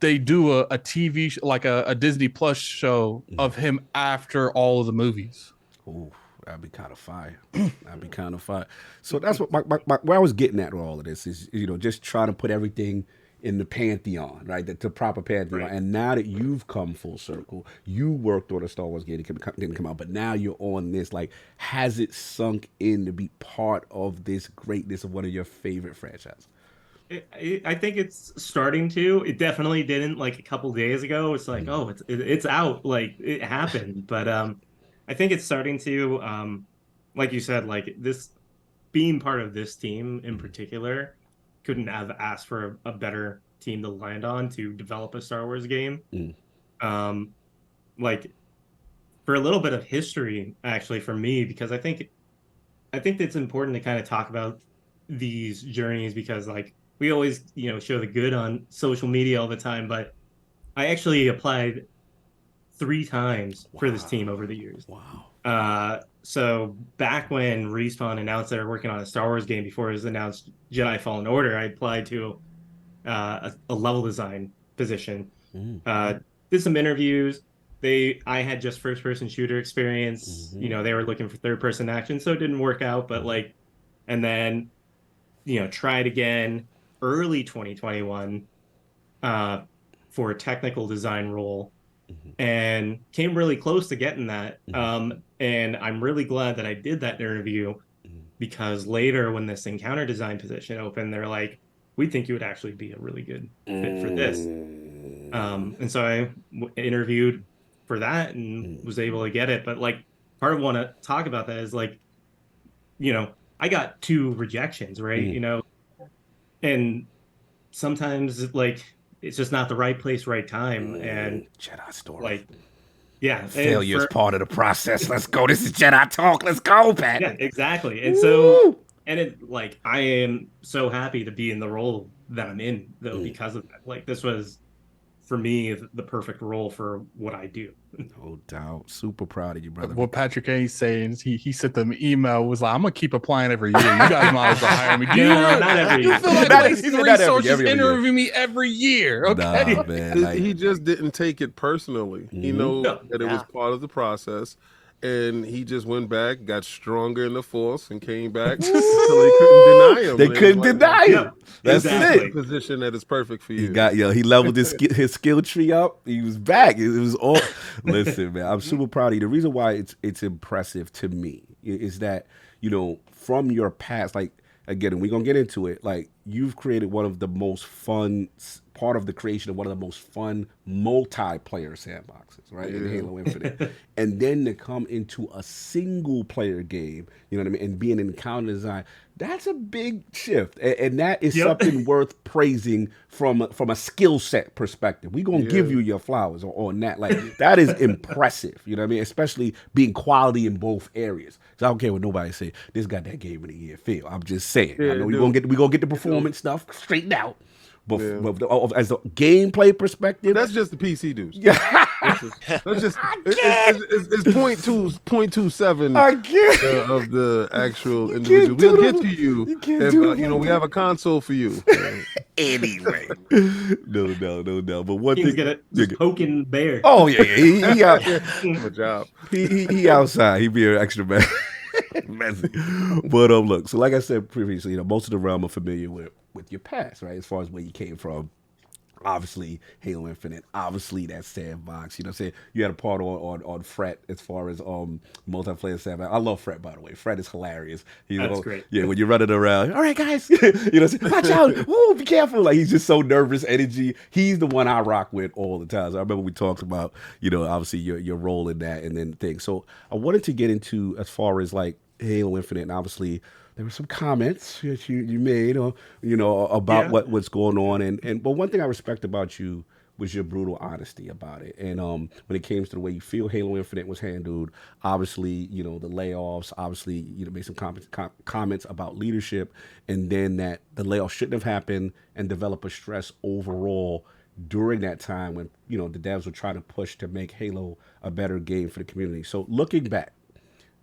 do a TV like a Disney Plus show of him after all of the movies. Ooh. That'd be kind of fire. That'd be kind of fire. So that's what where I was getting at with all of this is, just trying to put everything in the pantheon, right? The proper pantheon. Right. And now that you've come full circle, you worked on a Star Wars game that didn't come out, but now you're on this. Like, has it sunk in to be part of this greatness of one of your favorite franchises? I think it's starting to. It definitely didn't like a couple days ago. It's like, oh, it's out. Like it happened, but I think it's starting to, like you said, like this being part of this team in particular, couldn't have asked for a better team to land on to develop a Star Wars game. Like for a little bit of history, actually, for me, because I think it's important to kind of talk about these journeys because like we always, show the good on social media all the time, but I actually applied 3 times for this team over the years. Wow. So back when Respawn announced they were working on a Star Wars game before it was announced Jedi Fallen Order, I applied to a level design position. Did some interviews. I had just first-person shooter experience. They were looking for third-person action, so it didn't work out. But and then, tried again early 2021 for a technical design role. And came really close to getting that. And I'm really glad that I did that interview because later when this encounter design position opened, they're like, we think you would actually be a really good fit for this. And so I interviewed for that and was able to get it. But like part of what I want to talk about that is like, I got 2 rejections, right? And sometimes like, it's just not the right place, right time. And Jedi story. Like, yeah. Failure is part of the process. Let's go. This is Jedi talk. Let's go, Pat. Yeah, exactly. And so, and it like, I am so happy to be in the role that I'm in though, because of that. Like this was for me the perfect role for what I do. No doubt. Super proud of you, brother. What Patrick Ain's saying is he sent them an email, was like, I'm gonna keep applying every year. You guys might as well hire me. Not every year. You feel like wasting resources interviewing me every year. Okay. Nah, man, he just didn't take it personally. He knows that it was part of the process. And he just went back, got stronger in the force, and came back until they couldn't deny him. They couldn't deny him. That's it. Position that is perfect for you. He leveled his skill tree up. He was back. It was all. Listen, man, I'm super proud of you. The reason why it's impressive to me is that from your past, like again, and we're gonna get into it. Like you've created one of the most fun part of the creation of one of the most fun multiplayer sandboxes, right? In Halo Infinite. And then to come into a single player game, you know what I mean, and being an encounter design, that's a big shift. And that is something worth praising from a skill set perspective. We're going to give you your flowers on that. Like, that is impressive, you know what I mean? Especially being quality in both areas. So I don't care what nobody say. This got that game of the year feel. I'm just saying. I know we're gonna get the performance stuff straightened out. But as a gameplay perspective, that's just the PC dudes. Yeah, that's just it's 0.27 of the actual individual. We'll get to you. We have a console for you. Anyway, no. But one He's thing, just poking bear. Oh yeah, he out. Good job. He outside. He being extra bad. Messy. But look, so like I said previously, most of the realm are familiar with your past, right? As far as where you came from. Obviously, Halo Infinite, obviously that sandbox. You know what I'm saying? You had a part on Fret as far as multiplayer sandbox. I love Fret, by the way. Fret is hilarious. That's great. Yeah, when you're running around, all right, guys, watch out. Woo, be careful. Like, he's just so nervous, energy. He's the one I rock with all the time. So I remember we talked about, obviously your role in that and then things. So I wanted to get into as far as like Halo Infinite, and obviously there were some comments that you made, about what's going on, but one thing I respect about you was your brutal honesty about it. And when it came to the way you feel Halo Infinite was handled, obviously, the layoffs, obviously, made some comments about leadership, and then that the layoffs shouldn't have happened, and developer stress overall during that time when the devs were trying to push to make Halo a better game for the community. So looking back,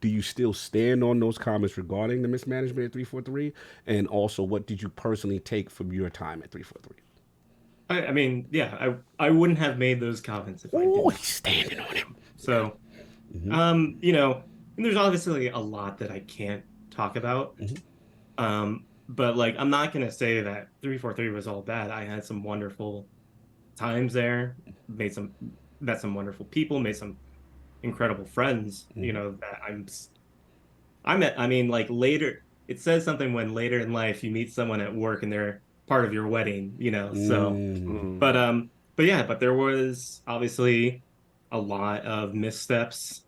do you still stand on those comments regarding the mismanagement at 343? And also, what did you personally take from your time at 343? I mean, yeah, I wouldn't have made those comments if I didn't. Oh, he's standing on him. So, and there's obviously a lot that I can't talk about. But like, I'm not gonna say that 343 was all bad. I had some wonderful times there. Met some wonderful people. Made some incredible friends, that I met. I mean, like, later, it says something when later in life you meet someone at work and they're part of your wedding, so but there was obviously a lot of missteps.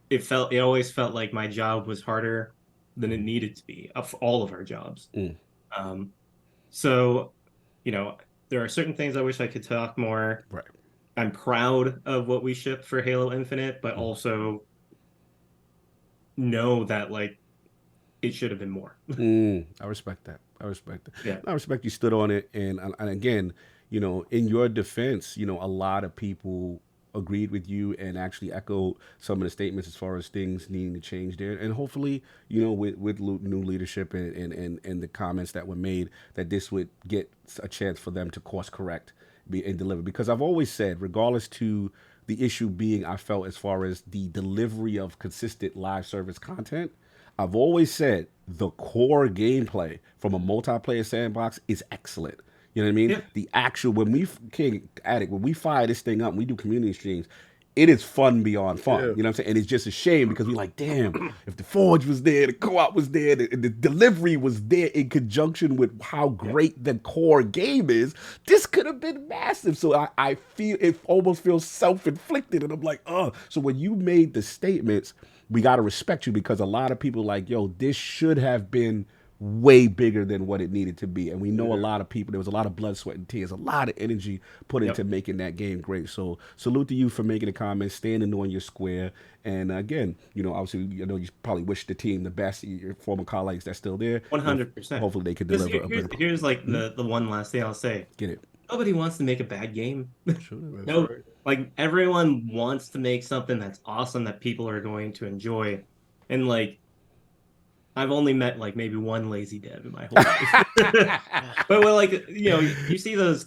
It always felt like my job was harder than it needed to be, of all of our jobs. So there are certain things I wish I could talk more. Right. I'm proud of what we shipped for Halo Infinite, but also know that, like, it should have been more. I respect that. Yeah. I respect you stood on it. And again, in your defense, a lot of people agreed with you and actually echoed some of the statements as far as things needing to change there. And hopefully, with new leadership and the comments that were made, that this would get a chance for them to course correct and deliver. Because I've always said, regardless to the issue being, I felt as far as the delivery of consistent live service content, I've always said the core gameplay from a multiplayer sandbox is excellent. You know what I mean? Yeah. The actual, when we fire this thing up and we do community streams, it is fun beyond fun. Yeah. You know what I'm saying? And it's just a shame because we're like, damn, if the Forge was there, the co-op was there, the delivery was there in conjunction with how great the core game is, this could have been massive. So I feel, it almost feels self-inflicted. And I'm like, oh. So when you made the statements, we got to respect you, because a lot of people like, yo, this should have been way bigger than what it needed to be. And we know a lot of people, there was a lot of blood, sweat, and tears, a lot of energy put into making that game great. So salute to you for making the comments, standing on your square. And again, obviously, you probably wish the team the best, your former colleagues that's still there. 100%. Hopefully they could deliver a better. Here's like the one last thing I'll say. Get it. Nobody wants to make a bad game. Sure, no, right. Like, everyone wants to make something that's awesome that people are going to enjoy. And like, I've only met like maybe one lazy dev in my whole life. But when, like, you see those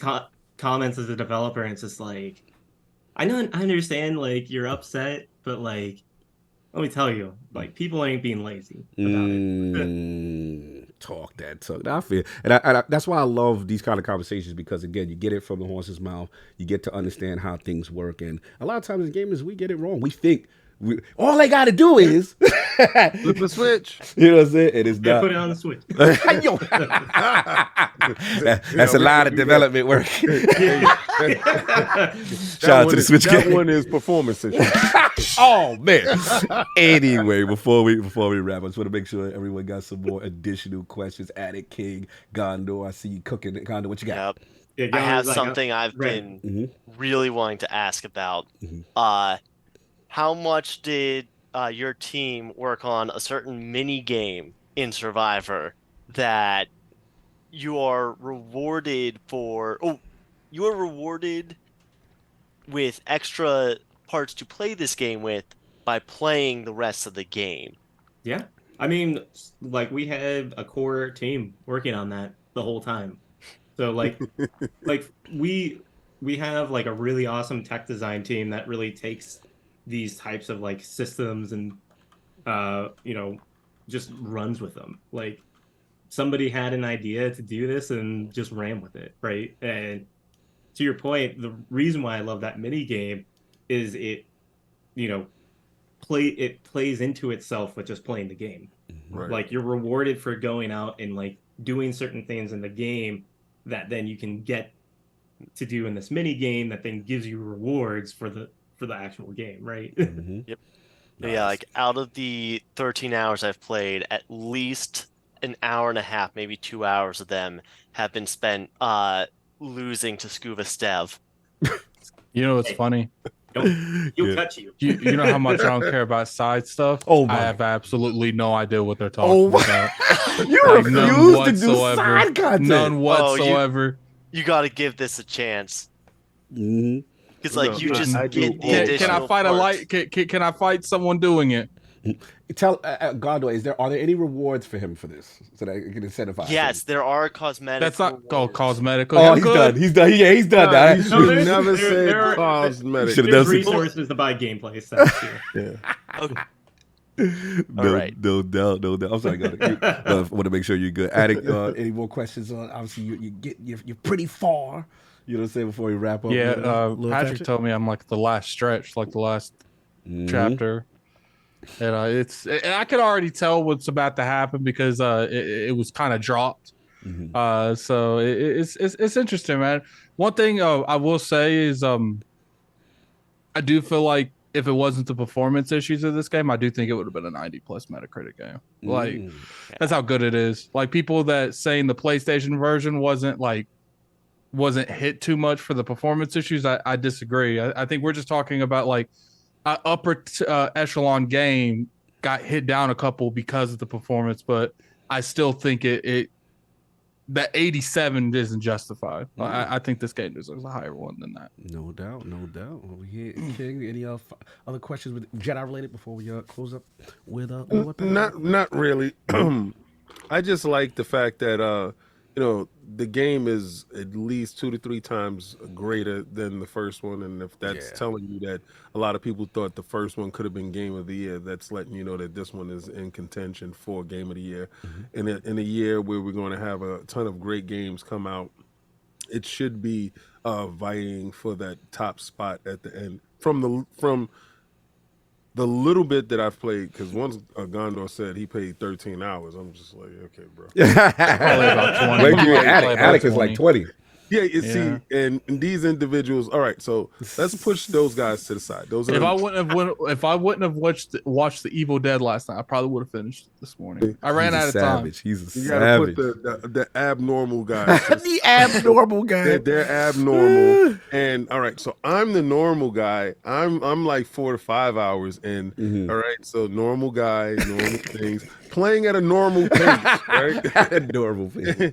comments as a developer, and it's just like, I understand, like, you're upset, but like, let me tell you, like, people ain't being lazy about it. Talk that talk. I feel, and that's why I love these kind of conversations, because again, you get it from the horse's mouth. You get to understand how things work, and a lot of times as gamers, we get it wrong. We think all they got to do is flip the switch. You know what I'm saying? It is Yeah, not. put it on the Switch. Yo. That's a lot of development work. Shout out to the Switch That game. one is performance issue. Oh man. Anyway, before we wrap, I just want to make sure everyone got some more additional questions. Addict King, Gondor, I see you cooking. Gondor, what you got? Yep. I have something I've been really wanting to ask about. How much did your team work on a certain mini game in Survivor that you are rewarded for? Oh, you are rewarded with extra parts to play this game with by playing the rest of the game. Yeah. I mean, like, we had a core team working on that the whole time. So like we have like a really awesome tech design team that really takes these types of like systems and just runs with them. Like, somebody had an idea to do this and just ran with it, right? And to your point, the reason why I love that mini game is it plays into itself with just playing the game. Right. Like, you're rewarded for going out and like doing certain things in the game that then you can get to do in this mini game that then gives you rewards for the actual game, right? Yep. Nice. Yeah, like out of the 13 hours I've played, at least an hour and a half, maybe 2 hours of them have been spent losing to Scuba Stev. You know what's funny? He'll touch you. You know how much I don't care about side stuff? Oh, I have absolutely no idea what they're talking about. You refuse to do side content. None whatsoever. You got to give this a chance. Because like you just I get the Can additional I fight parts. Can I fight someone doing it? Tell Gondor, are there any rewards for him for this so that I can incentivize? Yes, there are cosmetic. That's not called cosmetic. Oh, he's done. He's done. Yeah, he's done that. You should never say cosmetic. There's resources to buy gameplay stuff too. Yeah. Okay. No doubt. I'm sorry, I want to make sure you're good. Addict, any more questions on? Obviously, you're pretty far. You know what I'm saying? Before we wrap up. Yeah, Patrick told me I'm like the last stretch, like the last chapter, and and I could already tell what's about to happen because it was kind of dropped. So it's interesting, man. One thing I will say is I do feel like if it wasn't the performance issues of this game, I do think it would have been a 90+ Metacritic game. Like, that's how good it is. Like, people that saying the PlayStation version wasn't hit too much for the performance issues, I disagree. I think we're just talking about like an upper echelon game got hit down a couple because of the performance, but I still think that 87 isn't justified. I think this game deserves a higher one than that. No doubt. Over here, King, any other questions with Jedi related before we close up with Not really. I just like the fact that the game is at least 2 to 3 times greater than the first one, and if that's telling you that a lot of people thought the first one could have been Game of the Year, that's letting you know that this one is in contention for Game of the Year. In a year where we're going to have a ton of great games come out, it should be vying for that top spot at the end. From the little bit that I've played, because once Gondor said he paid 13 hours, I'm just like, okay, bro. Probably about 20. Attic is like 20. Yeah, see, and these individuals. All right, so let's push those guys to the side. Those are If I wouldn't have watched the Evil Dead last night, I probably would have finished this morning. I ran out of time. He's a you savage. gotta put the abnormal guys. The abnormal guy. They're abnormal. And all right, so I'm the normal guy. I'm like 4 to 5 hours in. All right, so normal guy, normal things, playing at a normal pace, right? Normal pace.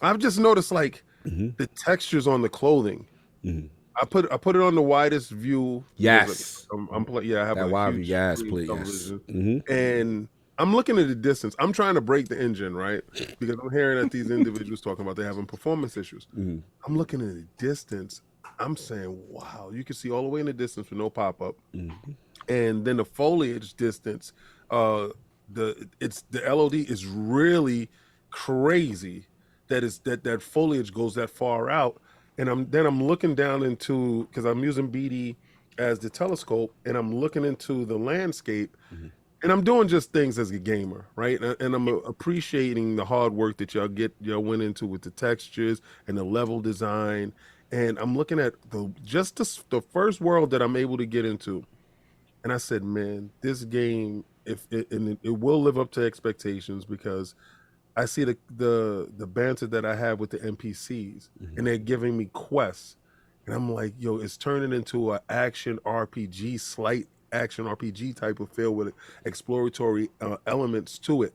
I've just noticed like the textures on the clothing. I put it on the widest view. Yes. I have that a wide huge view. Yes, screen please. television. And I'm looking at the distance. I'm trying to break the engine, right? Because I'm hearing that these individuals talking about they're having performance issues. I'm looking at the distance. I'm saying, wow, you can see all the way in the distance with no pop-up. And then the foliage distance, the LOD is really crazy. That foliage goes that far out, and I'm looking down into, because I'm using BD as the telescope, and I'm looking into the landscape, and I'm doing just things as a gamer, right? And I'm appreciating the hard work that y'all went into with the textures and the level design. And I'm looking at the first world that I'm able to get into, and I said, man, this game, it will live up to expectations, because I see the banter that I have with the NPCs, and they're giving me quests, and I'm like, yo, it's turning into an action RPG, slight action RPG type of feel with exploratory elements to it,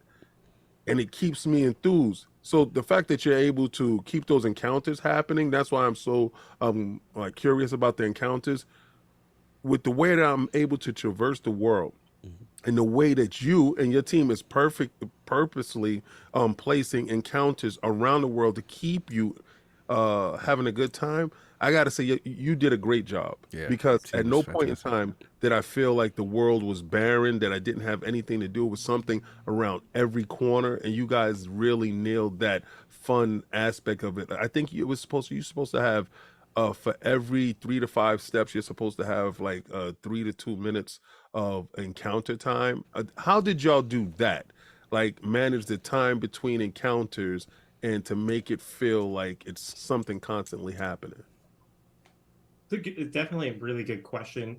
and it keeps me enthused. So the fact that you're able to keep those encounters happening, that's why I'm so like curious about the encounters. With the way that I'm able to traverse the world, and the way that you and your team is purposely placing encounters around the world to keep you having a good time, I gotta say you did a great job. Because at no point in time did I feel like the world was barren, that I didn't have anything to do with something around every corner, and you guys really nailed that fun aspect of it. I think you're supposed to have for every 3 to 5 steps, you're supposed to have like 3 to 2 minutes of encounter time. How did y'all do that? Like manage the time between encounters and to make it feel like it's something constantly happening? It's definitely a really good question.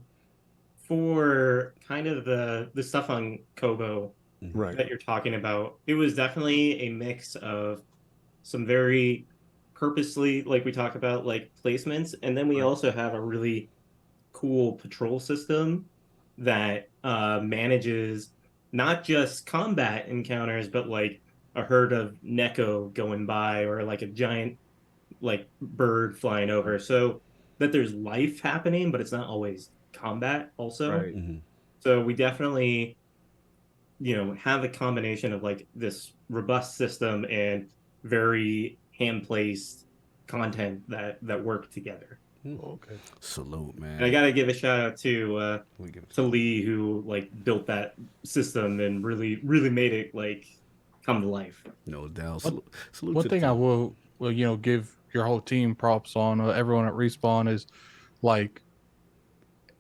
For kind of the stuff on Kobo that you're talking about, it was definitely a mix of some very purposely, like we talk about, like placements, and then we also have a really cool patrol system that manages not just combat encounters, but like a herd of Neko going by, or like a giant like bird flying over, so that there's life happening, but it's not always combat also. So we definitely, have a combination of like this robust system and very hand-placed content that work together. Okay. Salute, man. And I gotta give a shout out to Lee, who like built that system and really made it like come to life. No doubt. Salute one thing I will give your whole team props on, everyone at Respawn, is like,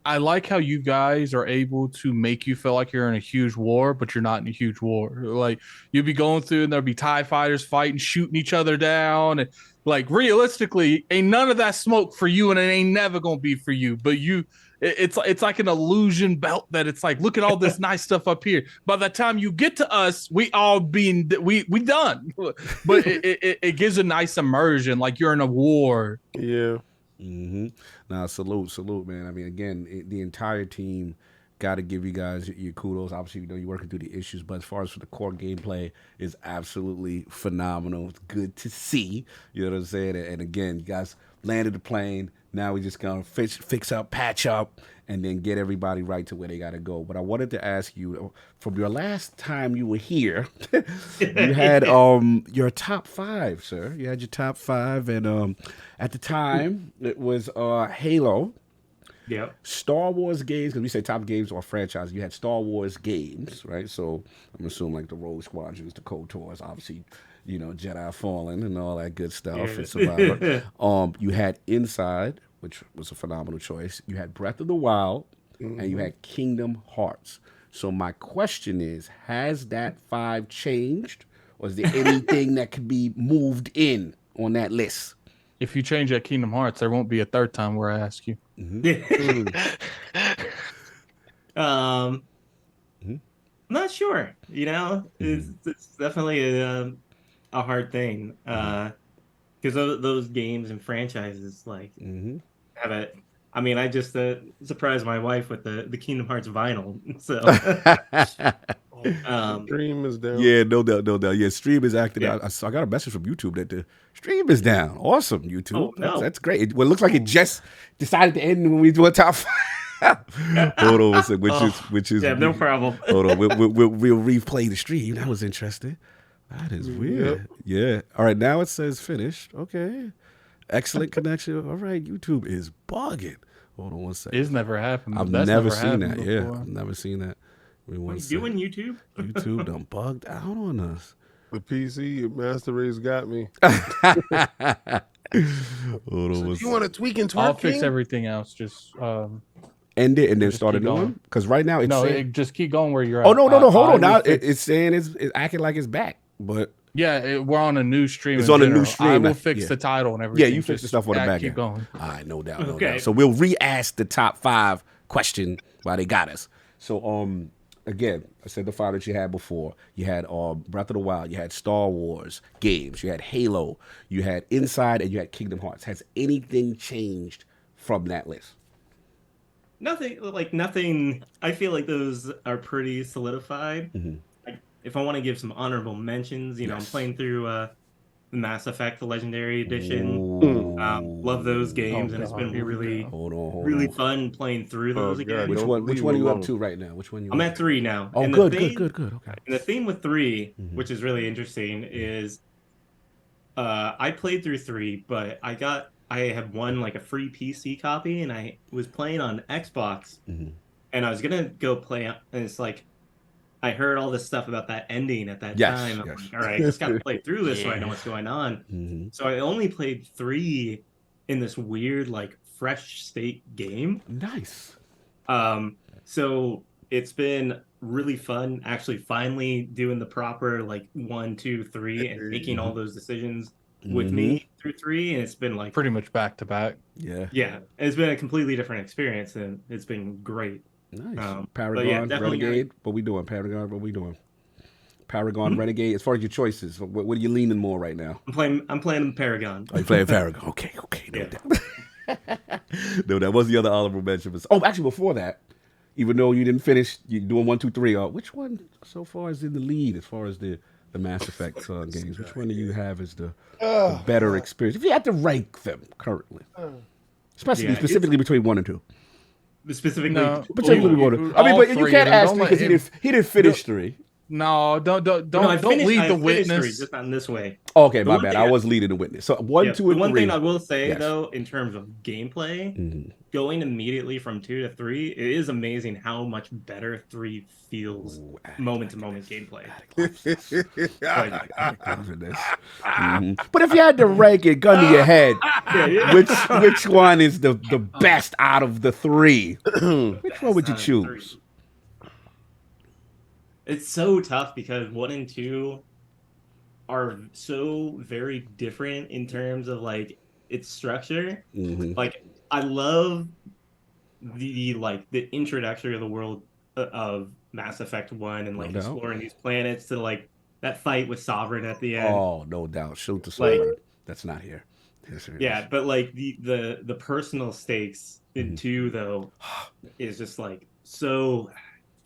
I like how you guys are able to make you feel like you're in a huge war, but you're not in a huge war. Like, you'd be going through and there'll be TIE fighters fighting, shooting each other down. And like, realistically, ain't none of that smoke for you, and it ain't never going to be for you. But it's like an illusion belt that it's like, look at all this nice stuff up here. By the time you get to us, we done. But it gives a nice immersion, like you're in a war. Yeah. Now, salute, man. I mean, again, the entire team, got to give you guys your kudos. Obviously, you're working through the issues, but as far as for the core gameplay, is absolutely phenomenal. It's good to see. You know what I'm saying? And again, you guys landed the plane. Now we just gonna fix up, patch up, and then get everybody right to where they gotta go. But I wanted to ask you, from your last time you were here, you had your top 5, sir. You had your top 5, and at the time it was Halo. Yep. Star Wars games, because we say top games or franchise. You had Star Wars games, right? So I'm assuming like the Rogue Squadrons, the KOTORs, obviously, Jedi Fallen and all that good stuff, and Survivor. You had Inside, which was a phenomenal choice. You had Breath of the Wild, and you had Kingdom Hearts. So my question is, has that 5 changed, or is there anything that could be moved in on that list? If you change that Kingdom Hearts, there won't be a third time where I ask you. I'm not sure. It's definitely a hard thing, because those games and franchises like have it. I mean, I just surprised my wife with the Kingdom Hearts vinyl. So stream is down. Yeah, no doubt. Yeah, stream is acting out. I got a message from YouTube that the stream is down. Awesome, YouTube. Oh, no. That's great. It looks like it just decided to end when we do a top 5. Hold on a second, which is no problem. Hold on, we'll replay the stream. That was interesting. That is weird. Yeah. All right, now it says finished. Okay. Excellent connection. All right, YouTube is bugging. Hold on one second. It's never happened. I've never seen that. Before. Yeah, I've never seen that. What are you doing, YouTube? YouTube done bugged out on us. The PC Master Race got me. Hold on. So you want to tweak and twerk? I'll fix everything else. Just end it and then Just start a keep new going. one? Because right now it's just keep going where you're at. Oh no, hold on. Now will fix- it's saying it's acting like it's back, but we're on a new stream. It's in on a new general. stream. I will fix Yeah. the title and everything. yeah, you fix the stuff on the back Keep end. going. All right, no doubt, no Okay. doubt. So we'll re-ask the top 5 question while they got us. So again, I said the 5 that you had before. You had Breath of the Wild, you had Star Wars games, you had Halo, you had Inside, and you had Kingdom Hearts. Has anything changed from that list? Nothing. I feel like those are pretty solidified. Mm-hmm. If I want to give some honorable mentions, I'm playing through the Mass Effect the Legendary Edition. Love those games, and it's been really fun playing through those again. Which one are you up to right now? Which one? I'm at 3 now. Oh, and good. Okay. And the theme with 3, which is really interesting, is I played through 3, but I had won like a free PC copy, and I was playing on Xbox, and I was gonna go play, and it's like I heard all this stuff about that ending at that time. I'm like, all right, I just gotta play through this so I know what's going on. So I only played 3 in this weird, like, fresh state game. Nice. So it's been really fun actually finally doing the proper like 1, 2, 3 and making all those decisions with me through 3, and it's been like pretty much back to back. Yeah, it's been a completely different experience, and it's been great. Nice. Paragon, Renegade. What we doing? Paragon, what we doing? Paragon, Renegade. As far as your choices, what are you leaning more right now? I'm playing Paragon. Oh, you playing Paragon? Okay, no doubt. No, that was the other honorable mention. Oh, actually, before that, even though you didn't finish, you're doing 1, 2, 3. Which one so far is in the lead as far as the Mass Effect games? Which one do you have as the better experience? If you had to rank them currently, specifically between 1 and 2. Specifically, particularly 1. I mean, but you can't ask me because he didn't finish 3. No, don't lead the witness. 3, just not in this way. Oh, okay, my bad. I was leading the witness. So 1, 2, and 3. One thing I will say though, in terms of gameplay, going immediately from 2 to 3, it is amazing how much better 3 feels moment to moment gameplay. But if you had to rank it, gun to your head, which one is the best out of the 3? Which one would you choose? It's so tough because 1 and 2 are so very different in terms of like its structure. Like I love the introduction of the world of Mass Effect 1 and like exploring these planets to like that fight with Sovereign at the end. Oh, no doubt. Shoot the Sovereign. That's not here. Yeah, but like the personal stakes in 2 though is just like so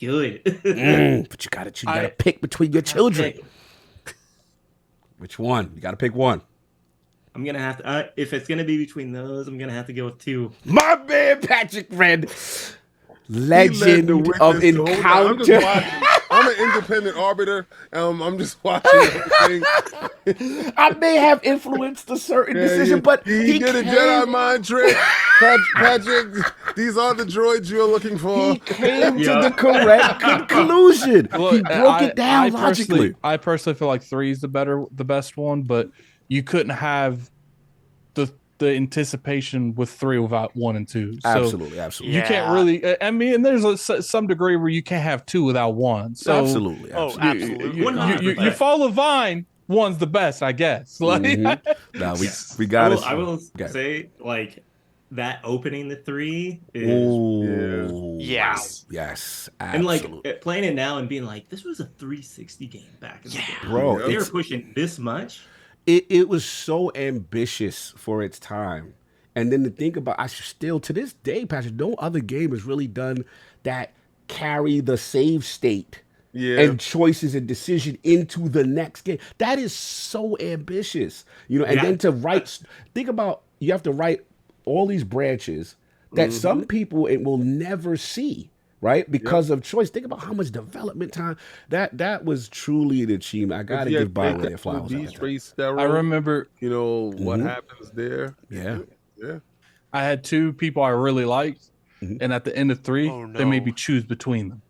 good. But you gotta pick between your children. Which one? You gotta pick one. I'm gonna have to. If it's gonna be between those, I'm gonna have to go with 2. My man, Patrick Wren, legend of encounter. I'm an independent arbiter. I'm just watching everything. I may have influenced a certain decision, but he did a Jedi mind trick. Patrick, these are the droids you're looking for. He came to the correct conclusion. Look, he broke it down logically. I personally feel like 3 is the best one, but you couldn't have the anticipation with 3 without 1 and 2. So absolutely. You can't really. I mean, there's some degree where you can't have 2 without 1. So absolutely. You follow the vine. 1's the best, I guess. Like, now we got it. I will say, like, that opening the 3 is yes, absolutely. And like playing it now and being like, this was a 360 game back in the day, bro. They were pushing this much. It was so ambitious for its time. And then to think about, I still, to this day, Patrick, no other game has really done that, carry the save state and choices and decision into the next game. That is so ambitious. And then to write, think about, you have to write all these branches that some people will never see. Right, because of choice. Think about how much development time that was truly an achievement. I gotta give Byron their flowers. I remember, what happens there. Yeah. I had 2 people I really liked, and at the end of 3, they made me choose between them.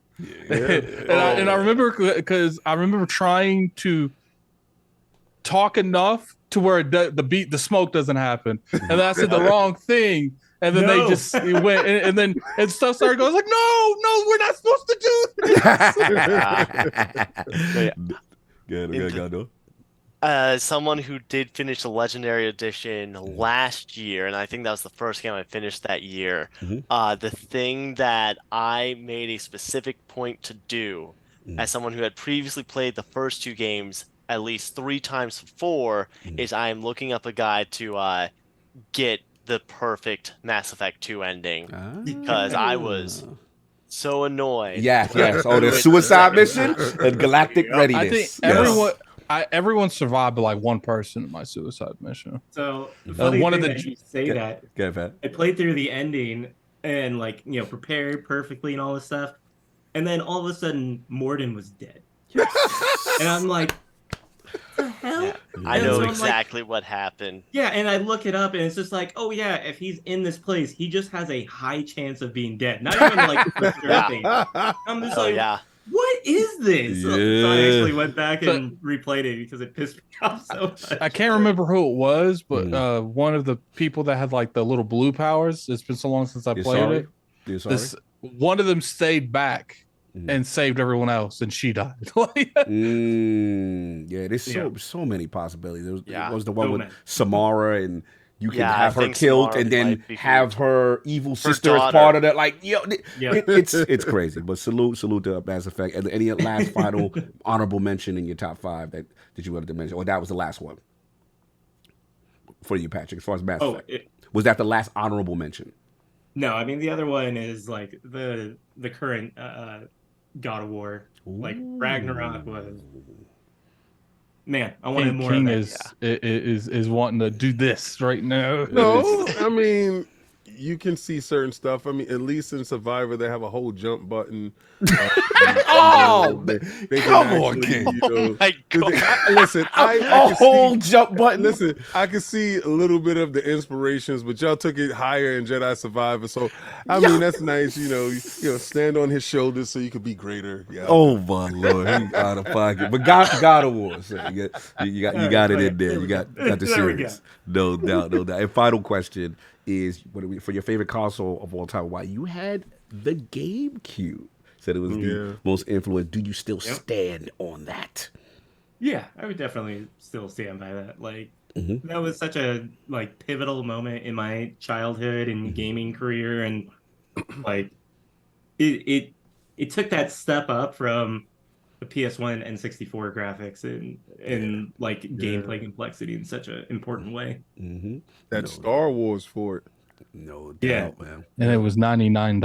And I remember because I remember trying to talk enough to where the smoke doesn't happen, and then I said the wrong thing. And then they just went, and stuff started going like, no, we're not supposed to do this. Someone who did finish the Legendary Edition last year, and I think that was the first game I finished that year. The thing that I made a specific point to do, as someone who had previously played the first 2 games at least 3 times before, is I am looking up a guide to get the perfect Mass Effect 2 ending, because I was so annoyed. Yes. Oh, the suicide mission and galactic readiness. I think everyone survived but like one person in my suicide mission. So one of the you say that. Go ahead. I played through the ending and prepared perfectly and all this stuff, and then all of a sudden Morden was dead. And I'm like, the hell? Yeah, I know exactly what happened. Yeah, and I look it up, and it's just like, oh yeah, if he's in this place, he just has a high chance of being dead. Not even like for sure thing. I'm just what is this? So I actually went back and replayed it because it pissed me off so much. I can't remember who it was, but one of the people that had like the little blue powers. It's been so long since I played it. One of them stayed back and saved everyone else, and she died. There's so many possibilities. There was the one with Samara, and you can have her killed and then have her evil sister as part of that. It's crazy. But salute to Mass Effect. And any last final honorable mention in your top 5 that you wanted to mention, or that was the last one for you, Patrick? As far as Mass Effect, was that the last honorable mention? No, I mean the other one is like the current God of War. Like Ragnarok was. Man, I wanted more King of that. is wanting to do this right now. No, I mean, you can see certain stuff. I mean, at least in Survivor, they have a whole jump button. They come on, King. Oh my God. Listen, a whole jump button. Listen, I can see a little bit of the inspirations, but y'all took it higher in Jedi Survivor. So, I mean, that's nice. You know, stand on his shoulders so you could be greater. Yeah. Oh my Lord, he out of pocket. But God of War, so you got it in there. You got the series. No doubt. And final question is, for your favorite console of all time? Why you had the GameCube? Said it was the most influenced. Do you still stand on that? Yeah, I would definitely still stand by that. Like that was such a pivotal moment in my childhood and gaming career, and like it took that step up from the PS1 and N64 graphics and gameplay complexity in such an important way. That Star Wars for it. No doubt, man. And it was $99.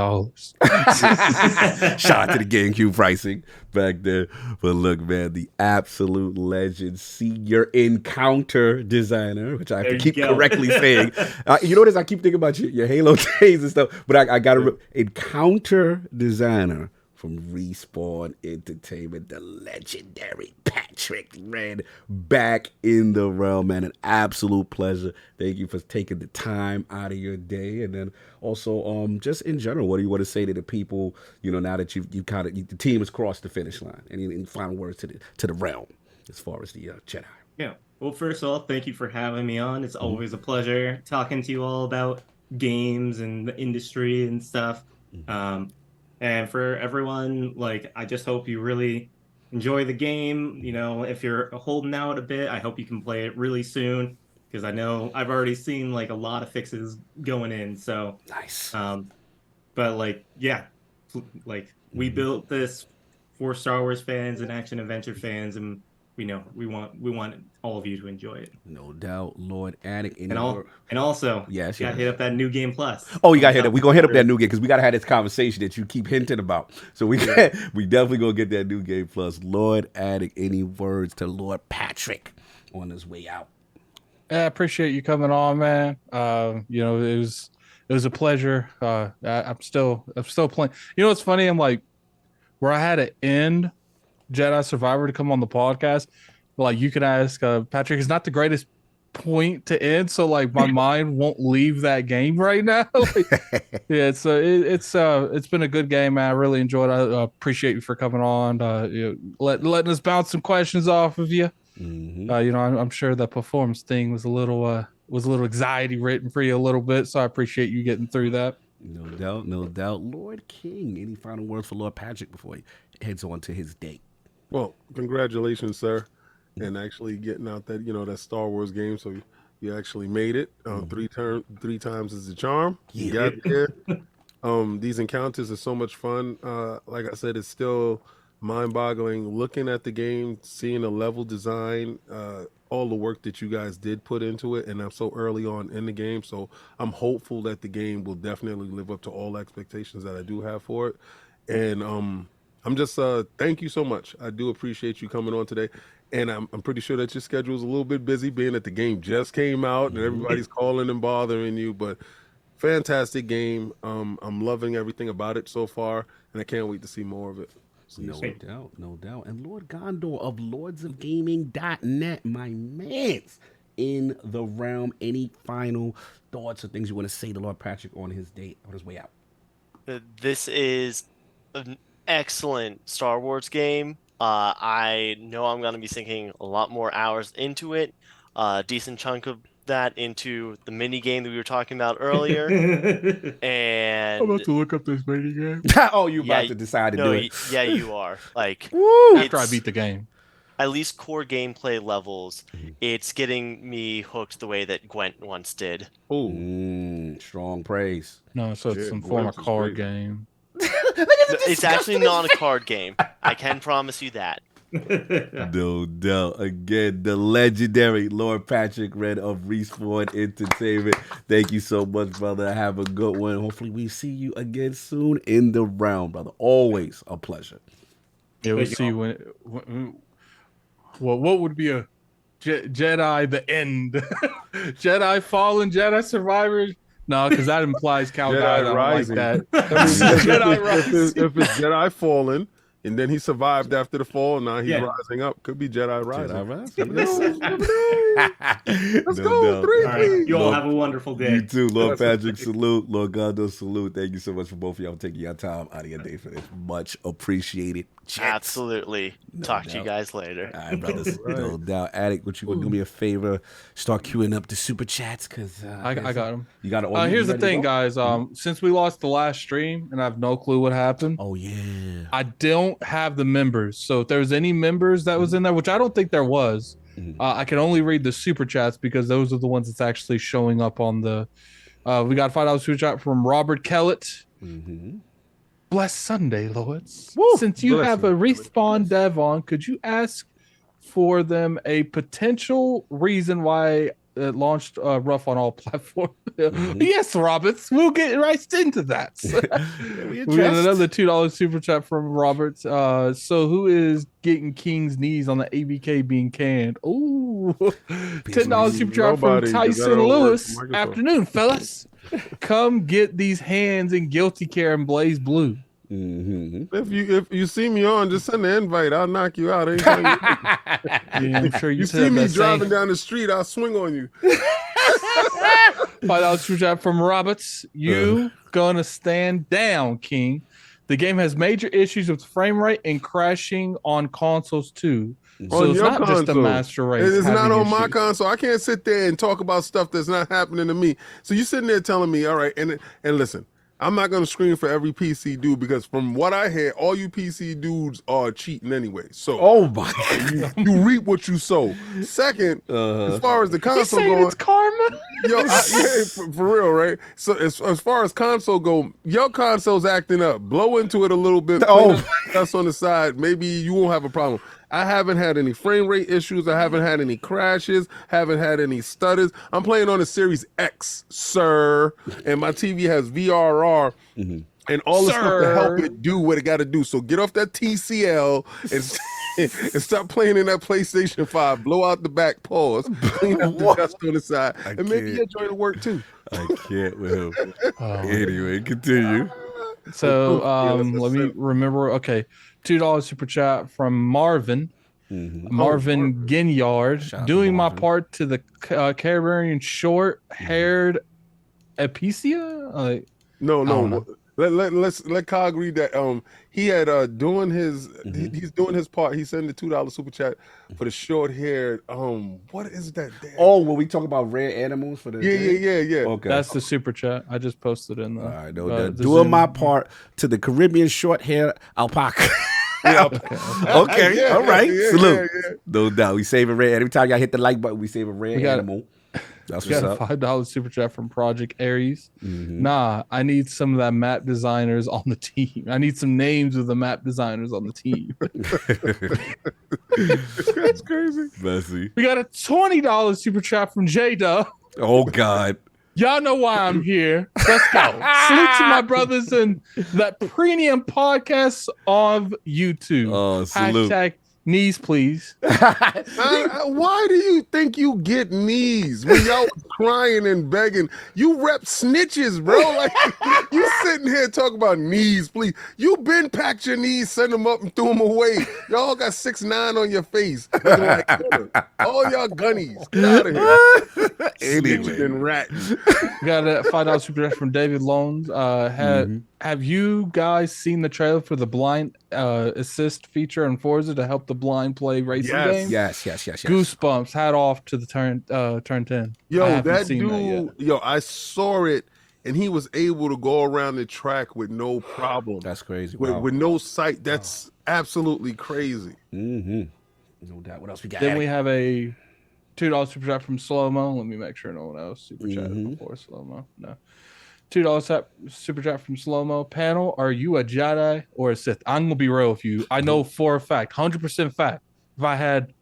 Shout out to the GameCube pricing back there. But look, man, the absolute legend, senior encounter designer, which I have to keep correctly saying. You notice I keep thinking about your Halo days and stuff, but I got to encounter designer from Respawn Entertainment, the legendary Patrick Wren, back in the realm, man. An absolute pleasure. Thank you for taking the time out of your day. And then also, just in general, what do you want to say to the people, now that you the team has crossed the finish line? Any final words to the realm as far as the Jedi? Yeah. Well, first of all, thank you for having me on. It's always a pleasure talking to you all about games and the industry and stuff. And for everyone, I just hope you really enjoy the game. If you're holding out a bit, I hope you can play it really soon, because I know I've already seen a lot of fixes going in. So nice. But we built this for Star Wars fans and action adventure fans, and we want all of you to enjoy it. No doubt, Lord Attic. And also, yes, you gotta hit up that New Game Plus. Oh, you gotta hit up. We're gonna hit up that New Game, because we gotta have this conversation that you keep hinting about. So we definitely gonna get that New Game Plus. Lord Attic, any words to Lord Patrick on his way out? I appreciate you coming on, man. It was a pleasure. I'm still playing. What's funny? I'm where I had to end Jedi Survivor to come on the podcast. You could ask Patrick. It's not the greatest point to end, so my mind won't leave that game right now. It's been a good game, man. I really enjoyed it. I appreciate you for coming on. Letting us bounce some questions off of you. I'm sure the performance thing was a little was a little anxiety written for you a little bit, so I appreciate you getting through that. No doubt, no doubt. Lord King, any final words for Lord Patrick before he heads on to his date? Well, congratulations, sir, and actually getting out that that Star Wars game. So you actually made it. Three times is the charm. You got there. These encounters are so much fun. Like I said, it's still mind-boggling looking at the game, seeing the level design, all the work that you guys did put into it, and I'm so early on in the game, so I'm hopeful that the game will definitely live up to all expectations that I do have for it. And I'm just thank you so much. I do appreciate you coming on today, and I'm pretty sure that your schedule is a little bit busy, being that the game just came out and everybody's calling and bothering you, but fantastic game. I'm loving everything about it so far, and I can't wait to see more of it. No doubt, no doubt. And Lord Gondor of LordsofGaming.net, my mans in the realm. Any final thoughts or things you want to say to Lord Patrick on his date, on his way out? This is an excellent Star Wars game. I know I'm going to be sinking a lot more hours into it. Decent chunk of that into the mini game that we were talking about earlier. And I'm about to look up this mini game. Oh, you're about to decide to do it. Yeah, you are. Like, after I beat the game. At least core gameplay levels, it's getting me hooked the way that Gwent once did. Ooh, strong praise. No, so it's some form of card game. It's actually not a card game. I can promise you that. No doubt. Again, the legendary Lord Patrick Wren of Respawn Entertainment. Thank you so much, brother. Have a good one. Hopefully we see you again soon in the round, brother. Always a pleasure. Yeah, we'll see when what would be a Jedi the end? Jedi Fallen, Jedi Survivor? No, because that implies Cal died. I don't Rising. like that. Jedi Rising. If it's Jedi Fallen, and then he survived after the fall, now he's rising up. Could be Jedi Rising. Let's go. 3, all right. You all have a wonderful day. You too. Lord Patrick, salute. Lord Gondo, salute. Thank you so much for both of y'all taking your time out of your day for this. Much appreciated. Absolutely. Talk to you guys later. All right, brothers. No doubt. Addict, what you want to do me a favor? Start queuing up the super chats, because I got them. You got it. Here's the thing, guys. Since we lost the last stream and I have no clue what happened. Oh yeah. I don't have the members. So if there's any members that was in there, which I don't think there was, I can only read the super chats because those are the ones that's actually showing up on the. We got $5 super chat from Robert Kellett. Blessed Sunday, Lords. Woo! Since you have a Respawn dev on, could you ask for them a potential reason why it launched rough on all platforms? Yes, Roberts. We'll get right into that. We got another $2 super chat from Robert. So who is getting King's knees on the ABK being canned? Ooh. $10 super chat from Tyson Lewis. Afternoon, fellas. Come get these hands in Guilty Care and Blaze Blue. If you see me on, just send the invite. I'll knock you out. I'm sure you see me driving down the street, I'll swing on you. $5 super chat from Roberts. You gonna stand down, King. The game has major issues with frame rate and crashing on consoles too. So it's not just a master race. It's not on my console. I can't sit there and talk about stuff that's not happening to me. So you sitting there telling me, all right, and listen, I'm not going to scream for every PC dude, because from what I hear, all you PC dudes are cheating anyway. So, oh my God, you reap what you sow. Second, as far as the console going, it's karma. Yo, for real, right? So as far as console go, your console's acting up. Blow into it a little bit. That's on the side. Maybe you won't have a problem. I haven't had any frame rate issues. I haven't had any crashes. Haven't had any stutters. I'm playing on a Series X, sir, and my TV has VRR and all the stuff to help it do what it got to do. So get off that TCL and stop playing in that PlayStation 5. Blow out the back paws. Clean up the dust on the side, and maybe you'll join the work too. I can't with him. Anyway, continue. So let me remember. Okay. $2 super chat from Marvin. Marvin Ginyard. Doing my part to the Caribbean short-haired Epicia? No. Let Cog read that. He had doing his he's doing his part. He's sending the $2 super chat for the short hair. What is that? Damn? Oh, when we talk about rare animals for the Yeah. Okay, That's the super chat. I just posted in the. All right, the doing Zoom. my part to the Caribbean short hair alpaca. Okay. All right. Yeah, Salute. yeah. No doubt. We saving rare. Every time y'all hit the like button, we save a rare got it. animal. That's We what's got a up. $5 super chat from Project Aries. Nah, I need some of that map designers on the team. I need some names of the map designers on the team. That's crazy. Messy. We got a $20 super chat from Jada. Oh God. Y'all know why I'm here. Let's go. Salute to my brothers in that premium podcast of YouTube. Oh, salute. Hashtag knees, please. Why do you think you get knees when y'all was crying and begging? You rep snitches, bro. Like you sitting here talking about knees, please. You been packed your knees, send them up and threw them away. Y'all got 6'9" on your face. Looking like all y'all gunnies. Get out of here. Snitching and ratting. We got a $5 super chat from David Loans. Have you guys seen the trailer for the blind assist feature on Forza to help the blind play racing games? Yes. Goosebumps. Hat off to the turn 10. Yo, that dude, I saw it, and he was able to go around the track with no problem. That's crazy. With no sight. That's absolutely crazy. No doubt. What else we got? Then we have a $2 super chat from Slow Mo. Let me make sure no one else super chatted before Slow Mo. No. $2 super chat from Slow Mo. Panel, are you a Jedi or a Sith? I'm gonna be real with you. I know for a fact, 100% fact. If I had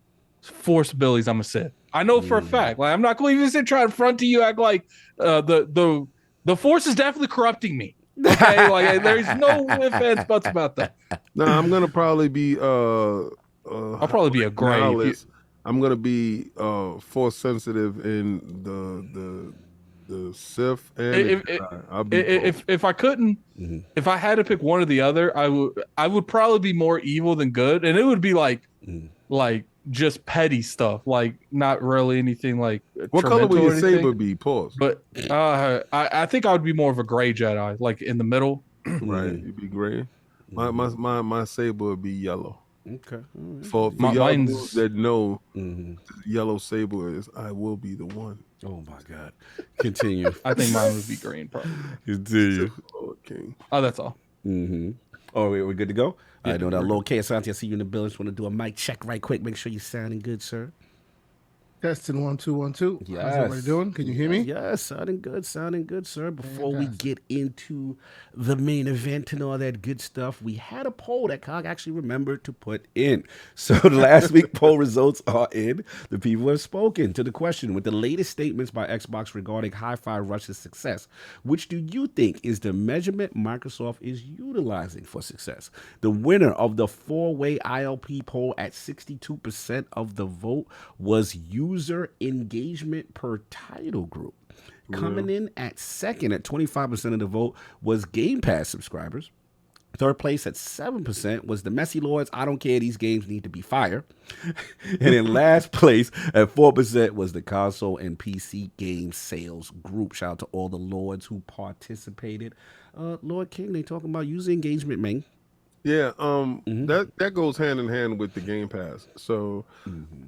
Force abilities, I'm a Sith. I know for a fact. Like I'm not going to even sit try in front to you, act like the Force is definitely corrupting me. Okay, like there's no ifs, ands, buts about that. No, I'm gonna probably be I'll probably be a gray. I'm gonna be Force sensitive in the Sith and if I couldn't, if I had to pick one or the other, I would probably be more evil than good, and it would be like just petty stuff, like not really anything like. What color would your saber be? Pause. But I think I would be more of a gray Jedi, like in the middle. Right, you'd be gray. My saber would be yellow. Okay. For y'all dudes that know, yellow saber is I will be the one. Oh my God. Continue. I think mine would be green, probably. Continue. King. Oh, that's all. Oh, we're good to go? I know that Lord K. Asante, I see you in the building. Just want to do a mic check right quick. Make sure you're sounding good, sir. Testing 1 2 1 2. Yes. How's everybody doing? Can you hear me? Yes, sounding good, sir. Before we get into the main event and all that good stuff, we had a poll that Cog actually remembered to put in. So the last week poll results are in. The people have spoken to the question with the latest statements by Xbox regarding Hi-Fi Rush's success. Which do you think is the measurement Microsoft is utilizing for success? The winner of the 4-way ILP poll at 62% of the vote was user engagement per title group. Coming in at second at 25% of the vote was Game Pass subscribers. Third place at 7% was the Messy Lords. I don't care. These games need to be fire. And in last place at 4% was the console and PC game sales group. Shout out to all the Lords who participated. Lord King, they talking about user engagement, man. Yeah, that goes hand in hand with the Game Pass. So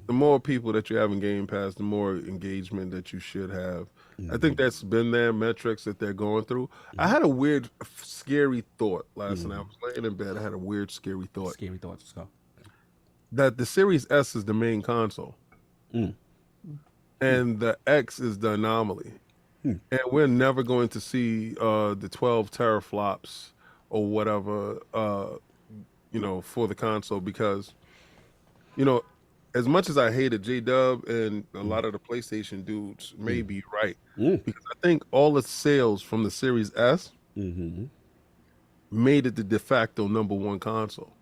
the more people that you have in Game Pass, the more engagement that you should have. I think that's been their metrics that they're going through. I had a weird, scary thought last night. I was laying in bed. I had a weird, scary thought. Scary thoughts, let's go. That the Series S is the main console. And the X is the anomaly. And we're never going to see the 12 teraflops or whatever, for the console, because, as much as I hated J-Dub and a lot of the PlayStation dudes may be right, because I think all the sales from the Series S made it the de facto #1 console,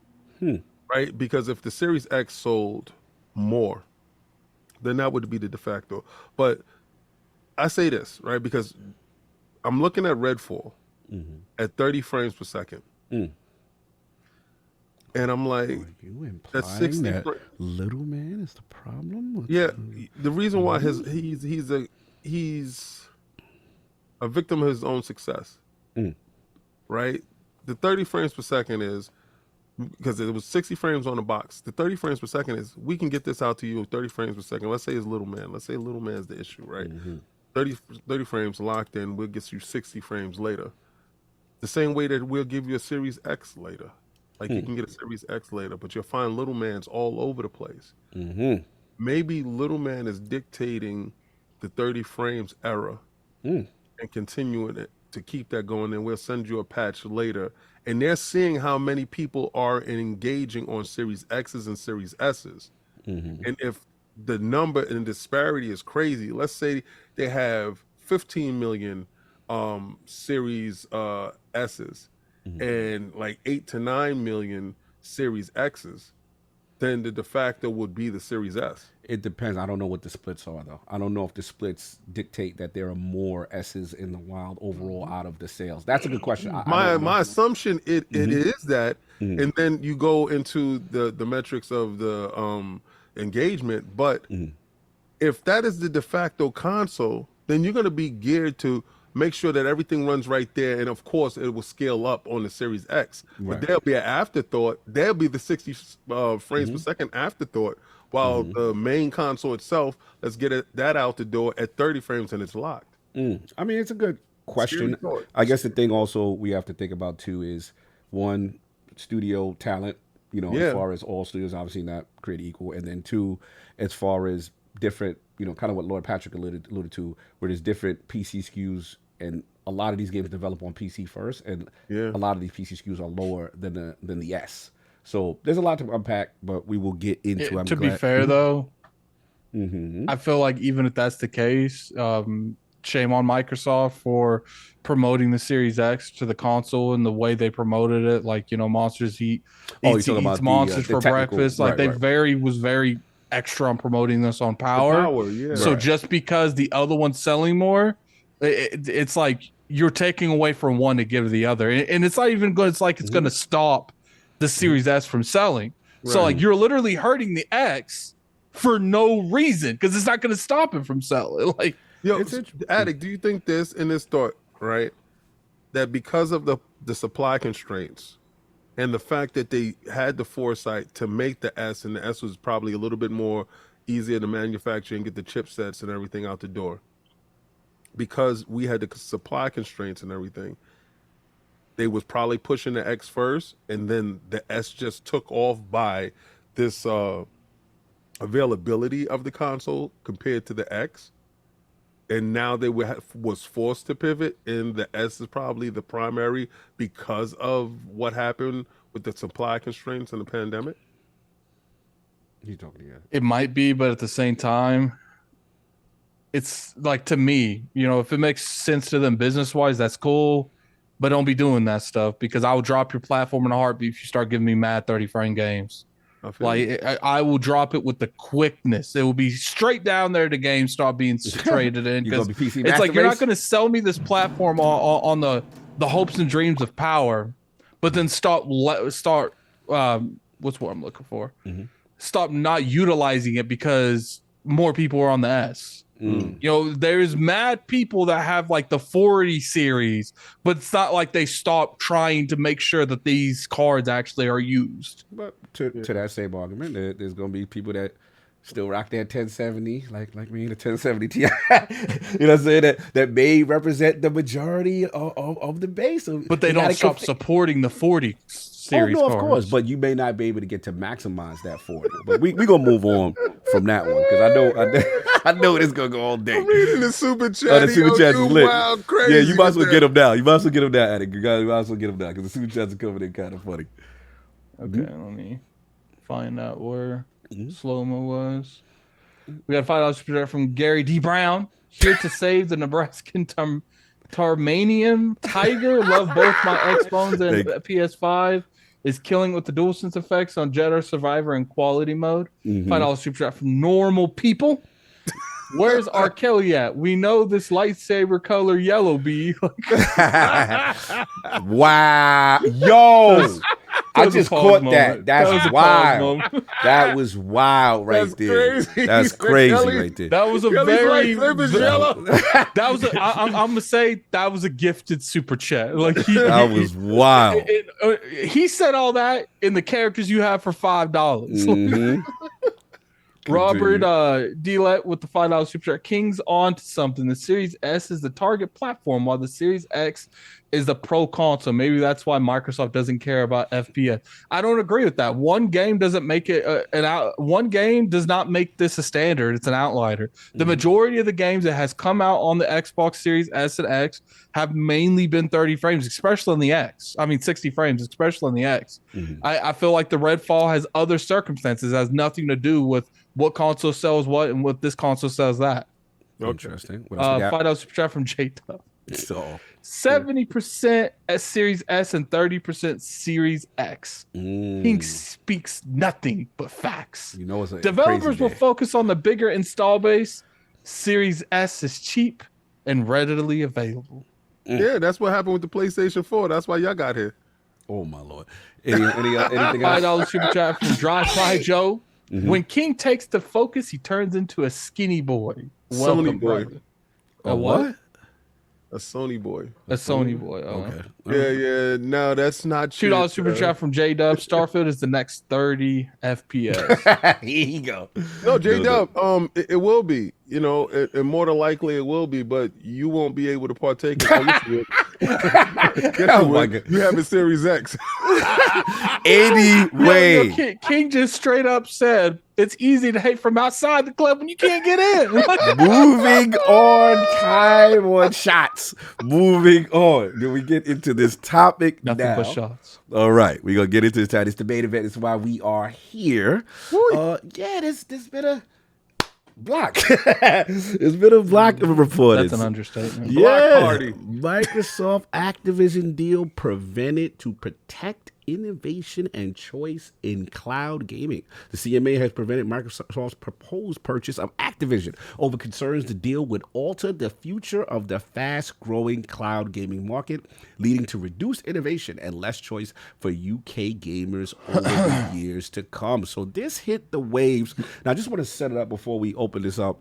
right? Because if the Series X sold more, then that would be the de facto. But I say this, right, because I'm looking at Redfall at 30 frames per second. And I'm like, you implying that's 60 that little man is the problem? Yeah, the reason why he's a victim of his own success. right? The 30 frames per second is, because it was 60 frames on the box. The 30 frames per second is, we can get this out to you 30 frames per second. Let's say it's Little Man. Let's say Little Man's the issue, right? 30 frames locked in, we'll get you 60 frames later. The same way that we'll give you a Series X later. Like you can get a Series X later, but you'll find Little Man's all over the place. Maybe Little Man is dictating the 30 frames error and continuing it to keep that going, and we'll send you a patch later. And they're seeing how many people are engaging on Series X's and Series S's. And if the number and disparity is crazy, let's say they have 15 million Series S's and like 8 to 9 million Series X's, then the de facto would be the Series S. It depends. I don't know what the splits are, though. I don't know if the splits dictate that there are more S's in the wild overall out of the sales. That's a good question. My assumption it is that, and then you go into the metrics of the engagement. But if that is the de facto console, then you're going to be geared to make sure that everything runs right there, and of course it will scale up on the Series X. But there'll be an afterthought. There'll be the 60 frames per second afterthought, while the main console itself, let's get that out the door at 30 frames and it's locked. I mean, it's a good question. I guess the thing also we have to think about too is, one, studio talent, you know, as far as all studios obviously not created equal, and then two, as far as different, you know, kind of what Lord Patrick alluded to, where there's different PC SKUs, and a lot of these games develop on PC first, and a lot of these PC SKUs are lower than the S. So there's a lot to unpack, but we will get into it. To be fair, though, I feel like even if that's the case, shame on Microsoft for promoting the Series X to the console and the way they promoted it. Like, you know, Monsters eats monsters for breakfast. Like was very extra on promoting this on Power. So just because the other one's selling more, it's like you're taking away from one to give to the other, and it's not even good. It's like it's going to stop the Series S from selling. So like you're literally hurting the X for no reason, because it's not going to stop it from selling. Like, Addict, do you think this thought, right, that because of the supply constraints and the fact that they had the foresight to make the S, and the S was probably a little bit more easier to manufacture and get the chipsets and everything out the door, because we had the supply constraints and everything, they was probably pushing the X first, and then the S just took off by this availability of the console compared to the X, and now they was forced to pivot, and the S is probably the primary because of what happened with the supply constraints and the pandemic. It might be, but at the same time, it's like, to me, you know, if it makes sense to them business wise, that's cool, but don't be doing that stuff, because I will drop your platform in a heartbeat if you start giving me mad 30 frame games. I will drop it with the quickness. It will be straight down there to GameStop being traded in, because it's like, you're not going to sell me this platform on the hopes and dreams of Power, but then start what's what I'm looking for. Stop not utilizing it because more people are on the S. You know, there's mad people that have like the 40 series, but it's not like they stop trying to make sure that these cards actually are used. But to that same argument, there's going to be people that still rock their 1070, like me, the 1070 Ti. You know what I'm saying? That may represent the majority of the base. So but they don't stop supporting the 40 series cards. Of course, but you may not be able to get to maximize that 40. But we gonna move on from that one, because I know it's gonna go all day. I'm reading the super chat. The super chat is lit. Wild, crazy. Yeah, you might as well get them now. You might as well get them now, Attic. You might as well get them now, because the super chats are coming in kind of funny. Okay, let me find out where slow-mo was. We got $5 from Gary D. Brown, here to save the Nebraskan Tarmanian Tiger. Love both my Xbox and PS5. Is killing with the DualSense effects on Jedi Survivor in quality mode. $5 super chat from Normal People. Where's R. Kelly at? We know this lightsaber color yellow be. Wow. Yo. I was a just pause caught moment. that. That was That's a pause wild. moment. That was wild right That's there. crazy. That's crazy right there. That was a Kelly's very. lightsaber is yellow. That was. I'm gonna say that was a gifted super chat. Like That was wild. He said all that in the characters you have for $5. Mhm. Robert Delet with the $5 super chat. King's on to something. The Series S is the target platform, while the Series X is the pro console. Maybe that's why Microsoft doesn't care about FPS. I don't agree with that. One game doesn't make it one game does not make this a standard. It's an outlier. The majority of the games that has come out on the Xbox Series S and X have mainly been 30 frames, especially on the X. I mean 60 frames, especially on the X. I feel like the Redfall has other circumstances. It has nothing to do with what console sells what and what this console sells that. Interesting. What else we got? $5 super chat from J-Dub. So 70% at Series S and 30% Series X. King speaks nothing but facts. You know, it's a Developers crazy will day. focus on the bigger install base. Series S is cheap and readily available. Yeah, that's what happened with the PlayStation 4. That's why y'all got here. Oh my lord. Anything else? $5 super chat from Dry Fry Joe. When King takes the focus, he turns into a skinny boy. Welcome, Sony boy. brother. A what? A Sony boy. A Sony boy. Okay. Yeah. No, that's not true. $2 super chat from J Dub. Starfield is the next 30 FPS. Here you go. No, J Dub. It will be. You know, and more than likely it will be, but you won't be able to partake. You have a Series X. Anyway, King just straight up said it's easy to hate from outside the club when you can't get in. moving on, time on shots. Moving on. Then we get into this topic Nothing now. but shots. All right, we're gonna get into this time. This debate event is why we are here. This been a block. It's been a block of reporters. That's an understatement. Yeah. Block party. Microsoft Activision deal prevented to protect innovation and choice in cloud gaming. The CMA has prevented Microsoft's proposed purchase of Activision over concerns the deal would alter the future of the fast-growing cloud gaming market, leading to reduced innovation and less choice for UK gamers over the years to come. So this hit the waves. Now, I just want to set it up before we open this up.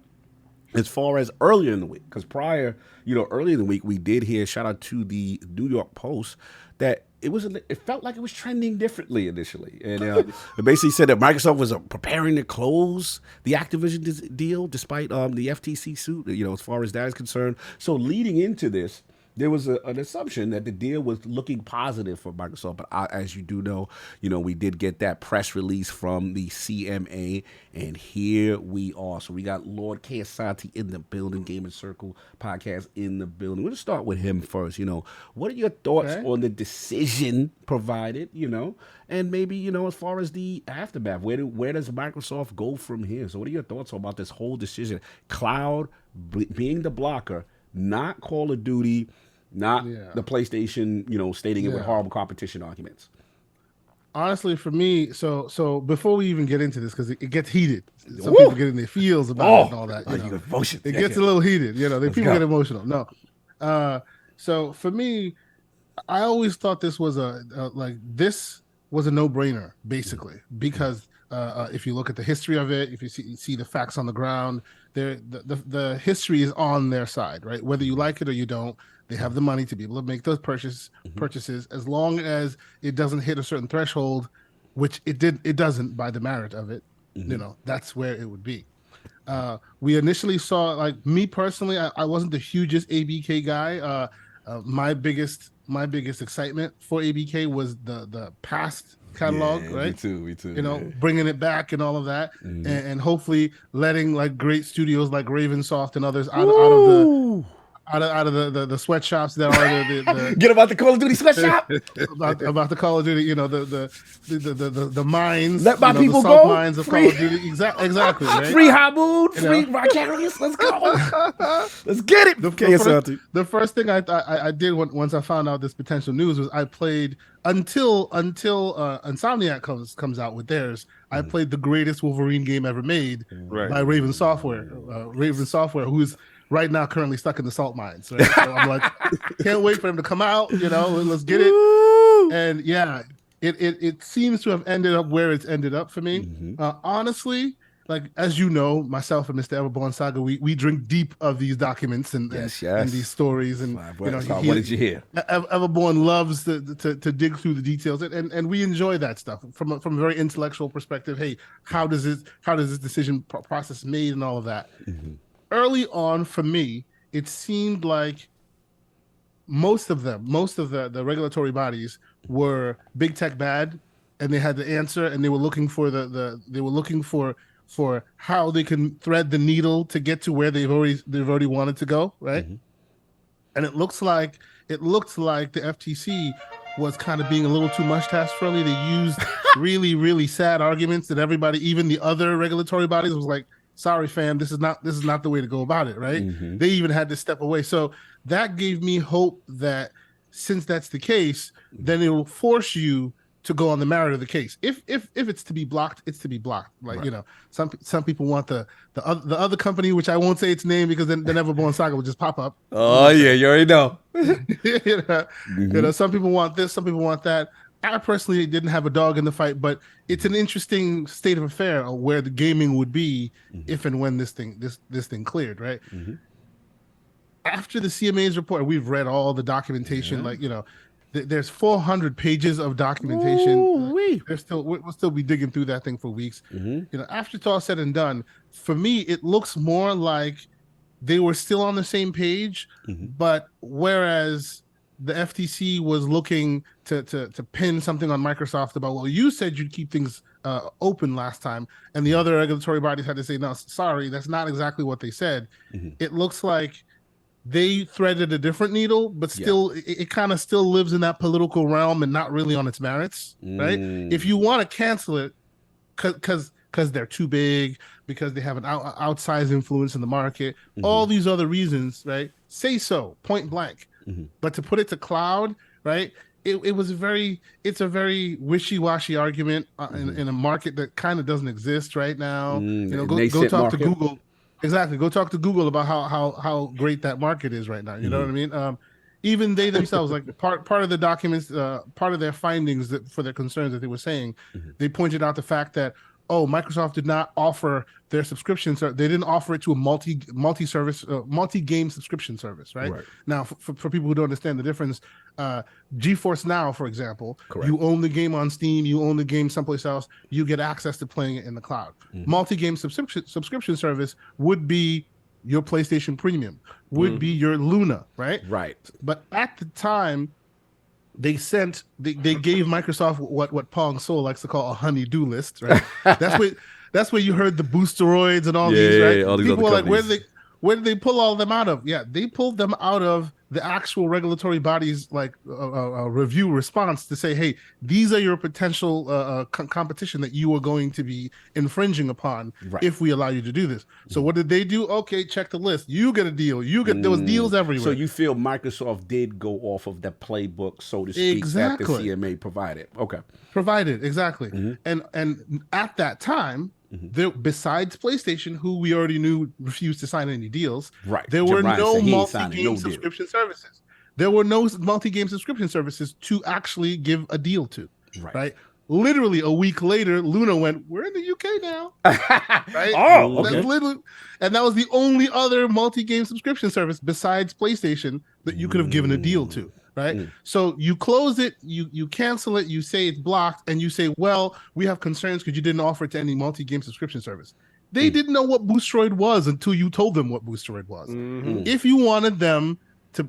As far as earlier in the week, because earlier in the week, we did hear, shout out to the New York Post, that it felt like it was trending differently initially. And it basically said that Microsoft was preparing to close the Activision deal despite the FTC suit, as far as that is concerned. So leading into this, there was an assumption that the deal was looking positive for Microsoft. But as you do know, we did get that press release from the CMA, and here we are. So we got Lord Asante in the building, Gaming Circle podcast in the building. We're going to start with him first. What are your thoughts on the decision provided, and maybe, as far as the aftermath, where does Microsoft go from here? So what are your thoughts about this whole decision? Cloud being the blocker, not Call of Duty, not the PlayStation, stating it with horrible competition arguments. Honestly, for me, so before we even get into this, because it gets heated. Some people get in their feels about it and all that. It gets a little heated. People get emotional. No. So for me, I always thought this was this was a no-brainer, basically, because if you look at the history of it, if you see the facts on the ground, the history is on their side, right? Whether you like it or you don't, they have the money to be able to make those purchases as long as it doesn't hit a certain threshold, which it doesn't by the merit of it. That's where it would be. We initially saw, like me personally, I wasn't the hugest ABK guy. My biggest excitement for ABK was the past catalog, right? Me too. Bringing it back and all of that, and hopefully letting like great studios like Ravensoft and others out of the sweatshops that are the get about the Call of Duty sweatshop. about the Call of Duty, the mines. Let my people the go. Mines of Call of Duty, exactly. Right? Free Haboon, free Vicarious. Let's go. Let's get it. The first thing I did once I found out this potential news was I played until Insomniac comes out with theirs. I played the greatest Wolverine game ever made by Raven Software. Raven Software, who's right now currently stuck in the salt mines. Right? So I'm like, can't wait for him to come out. Let's get it. And it seems to have ended up where it's ended up for me. Honestly, like, as you know, myself and Mr. Everborn Saga, we drink deep of these documents and these stories. And what did you hear? Everborn loves to dig through the details, and we enjoy that stuff from a very intellectual perspective. Hey, how does this decision process made and all of that? Early on, for me, it seemed like most of the regulatory bodies were big tech bad, and they had the answer, and they were looking for how they can thread the needle to get to where they've already wanted to go, right? And it looked like the FTC was kind of being a little too mustache friendly. They used really, really sad arguments that everybody, even the other regulatory bodies, was like, sorry, fam, this is not the way to go about it, right? They even had to step away. So that gave me hope that since that's the case, then it will force you to go on the merit of the case. If it's to be blocked, it's to be blocked. Like, some people want the other company, which I won't say its name because then Everborn Saga will just pop up. Oh yeah, you already know. Some people want this, some people want that. I personally didn't have a dog in the fight, but it's an interesting state of affair of where the gaming would be if and when this thing cleared, right? After the CMA's report, we've read all the documentation, there's 400 pages of documentation. We'll still be digging through that thing for weeks. After it's all said and done, for me, it looks more like they were still on the same page, but whereas the FTC was looking to pin something on Microsoft about, well, you said you'd keep things open last time, and the other regulatory bodies had to say, no, sorry, that's not exactly what they said. It looks like they threaded a different needle, but still, it kind of still lives in that political realm and not really on its merits, right? If you want to cancel it because they're too big, because they have an outsized influence in the market, all these other reasons, right? Say so, point blank. But to put it to cloud, right? It's a very wishy-washy argument in a market that kind of doesn't exist right now. Go talk to Google. Exactly. Go talk to Google about how great that market is right now. You know what I mean? Even they themselves, like part of the documents, part of their findings for their concerns that they were saying, they pointed out the fact that, Microsoft did not offer their subscription. They didn't offer it to a multi-service, multi-game subscription service, right? Now, for people who don't understand the difference, GeForce Now, for example, you own the game on Steam, you own the game someplace else, you get access to playing it in the cloud. Multi-game subscription service would be your PlayStation Premium, would be your Luna, right? Right. But at the time, they gave Microsoft what Pong Soul likes to call a honey-do list, right? That's where you heard the boosteroids and all these, right? All these people other are like, where did they pull all of them out of? Yeah, they pulled them out of the actual regulatory bodies, like review response to say, hey, these are your potential competition that you are going to be infringing upon if we allow you to do this. So what did they do? Okay, check the list. You get a deal. There was deals everywhere. So you feel Microsoft did go off of the playbook, so to speak, that the CMA provided. Okay. Provided, exactly. And at that time, there, besides PlayStation, who we already knew refused to sign any deals, there were no multi-game subscription services. There were no multi-game subscription services to actually give a deal to, right? Literally a week later, Luna went, we're in the UK now. Right? Okay. And that was the only other multi-game subscription service besides PlayStation that you could have given a deal to. Right. So you close it, you cancel it, you say it's blocked, and you say, well, we have concerns because you didn't offer it to any multi-game subscription service. They didn't know what Boosteroid was until you told them what Boosteroid was. If you wanted them to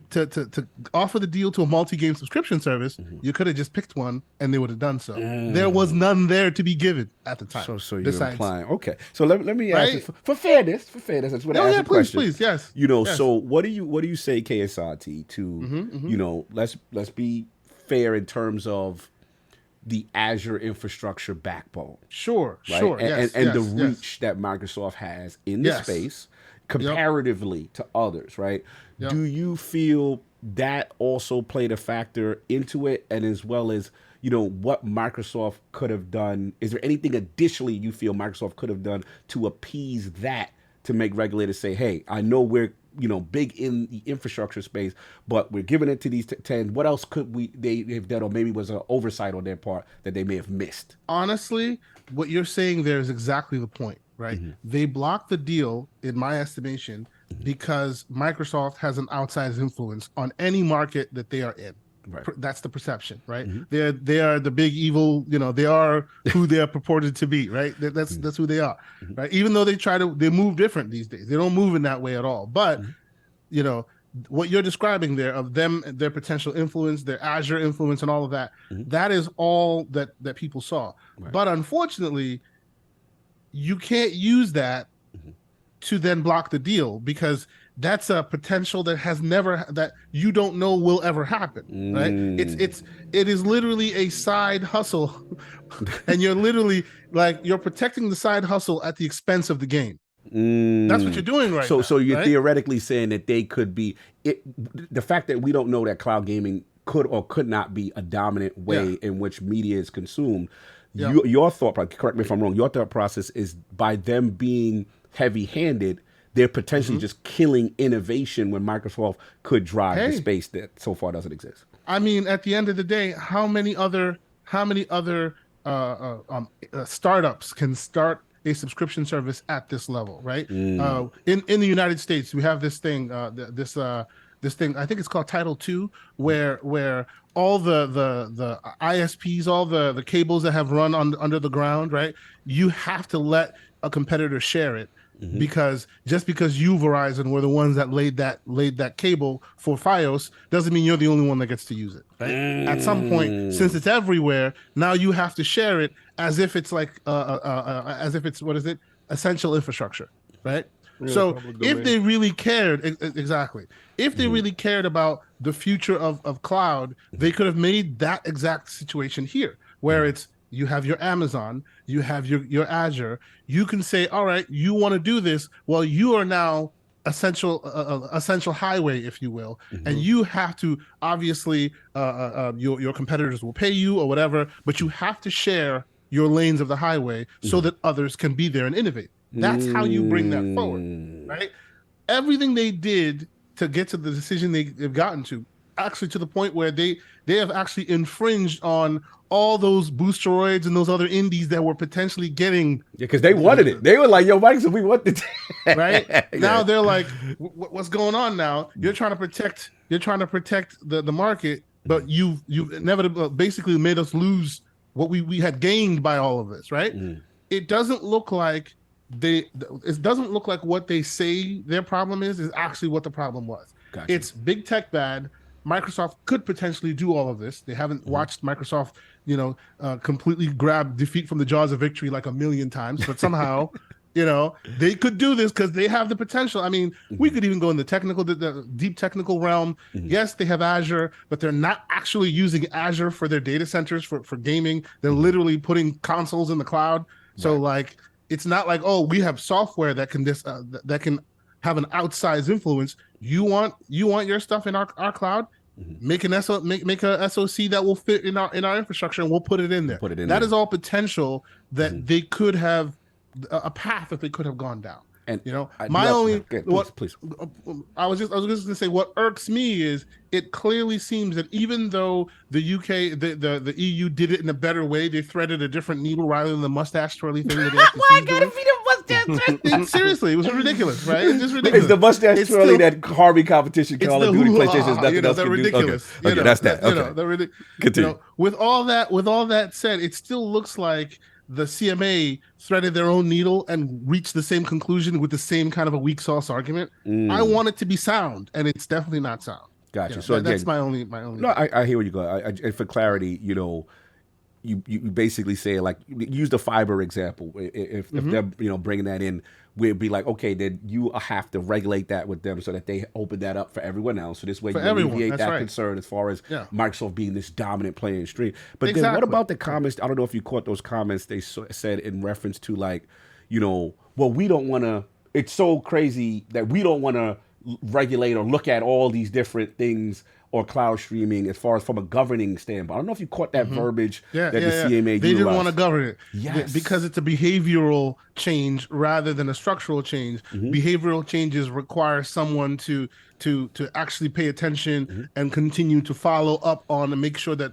offer the deal to a multi-game subscription service, you could have just picked one and they would have done so. There was none there to be given at the time. So you're implying, okay. So let me ask you, for fairness, I just want to ask a question. Please, yes. So what do you say, KSRT, to let's be fair in terms of the Azure infrastructure backbone. Sure. And the reach that Microsoft has in the space comparatively to others, right? Do you feel that also played a factor into it, and as well as what Microsoft could have done? Is there anything additionally you feel Microsoft could have done to appease that, to make regulators say, hey, I know we're big in the infrastructure space, but we're giving it to these 10. What else could they have done, or maybe was an oversight on their part that they may have missed? Honestly, what you're saying there is exactly the point, right? They blocked the deal, in my estimation, because Microsoft has an outsized influence on any market that they are in. Right. That's the perception, right? They are the big evil, they are who they are purported to be, right? That's who they are, right? Even though they move different these days. They don't move in that way at all. But what you're describing there of them, their potential influence, their Azure influence, and all of that, that is all that people saw. Right. But unfortunately, you can't use that to then block the deal, because that's a potential that you don't know will ever happen, right? It is literally a side hustle, and you're literally you're protecting the side hustle at the expense of the game. That's what you're doing now. So you're right? theoretically saying that they could be the fact that we don't know that cloud gaming could or could not be a dominant way in which media is consumed. Your thought, correct me if I'm wrong, your thought process is by them being heavy-handed, they're potentially just killing innovation when Microsoft could drive the space that so far doesn't exist. I mean, at the end of the day, how many other startups can start a subscription service at this level, right? In the United States, we have this thing, this thing, I think it's called Title II, where all the ISPs, all the cables that have run under the ground, right? You have to let a competitor share it. Because just because you, Verizon, were the ones that laid that cable for FiOS doesn't mean you're the only one that gets to use it. Right? At some point, since it's everywhere, now you have to share it as if it's essential infrastructure, right? So if they really cared, if they really cared about the future of cloud, they could have made that exact situation here, where it's you have your Amazon, you have your Azure. You can say, all right, you want to do this. Well, you are now essential highway, if you will, and you have to obviously your competitors will pay you or whatever, but you have to share your lanes of the highway so that others can be there and innovate. That's how you bring that forward, right? Everything they did to get to the decision they've gotten to, actually to the point where they have actually infringed on all those boosteroids and those other indies that were potentially getting because they wanted it. They were like, "Yo, Mike, so we want it." Right now, they're like, "What's going on now? You're trying to protect the market, but you've inevitably basically made us lose what we had gained by all of this." Right? It doesn't look like what they say their problem is actually what the problem was. Gotcha. It's big tech bad. Microsoft could potentially do all of this. They haven't watched Microsoft, completely grab defeat from the jaws of victory like a million times, but somehow, they could do this because they have the potential. I mean, we could even go in the deep technical realm. Yes, they have Azure, but they're not actually using Azure for their data centers for gaming. They're literally putting consoles in the cloud. So it's not like, oh, we have software that can that can have an outsized influence. You want your stuff in our cloud? Make a SOC that will fit in our infrastructure, and we'll put it in there. That is all potential that they could have a path that they could have gone down. And please. I was just going to say what irks me is it clearly seems that even though the UK, the EU did it in a better way, they threaded a different needle rather than the mustache twirly thing that they seriously, it was ridiculous, right? It's just ridiculous. It's the mustache twirly that Harvey competition Call of Duty PlayStation is nothing else can do. Okay, that's that. Okay, continue. With all that said, it still looks like the CMA threaded their own needle and reached the same conclusion with the same kind of a weak sauce argument. I want it to be sound, and it's definitely not sound. Gotcha. So that's my only. No, I hear where you go. And for clarity, you basically say use the fiber example. If they're bringing that in, we'd be like, okay, then you have to regulate that with them so that they open that up for everyone else. So this way you alleviate that concern as far as Microsoft being this dominant player in stream. But then what about the comments? I don't know if you caught those comments they said in reference to well, we don't want to. It's so crazy that we don't want to regulate or look at all these different things or cloud streaming as far as from a governing standpoint. I don't know if you caught that verbiage that the CMA They utilized. didn't want to govern it because it's a behavioral change rather than a structural change. Behavioral changes require someone to actually pay attention and continue to follow up on and make sure that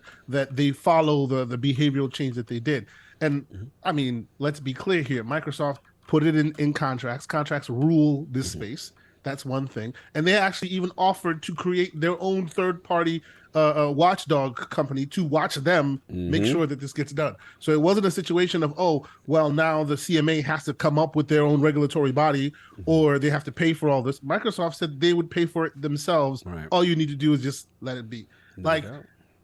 they follow the behavioral change that they did. And I mean, let's be clear here. Microsoft put it in contracts. Contracts rule this space. That's one thing. And they actually even offered to create their own third-party watchdog company to watch them make sure that this gets done. So it wasn't a situation of, oh, well, now the CMA has to come up with their own regulatory body or they have to pay for all this. Microsoft said they would pay for it themselves. Right. All you need to do is just let it be.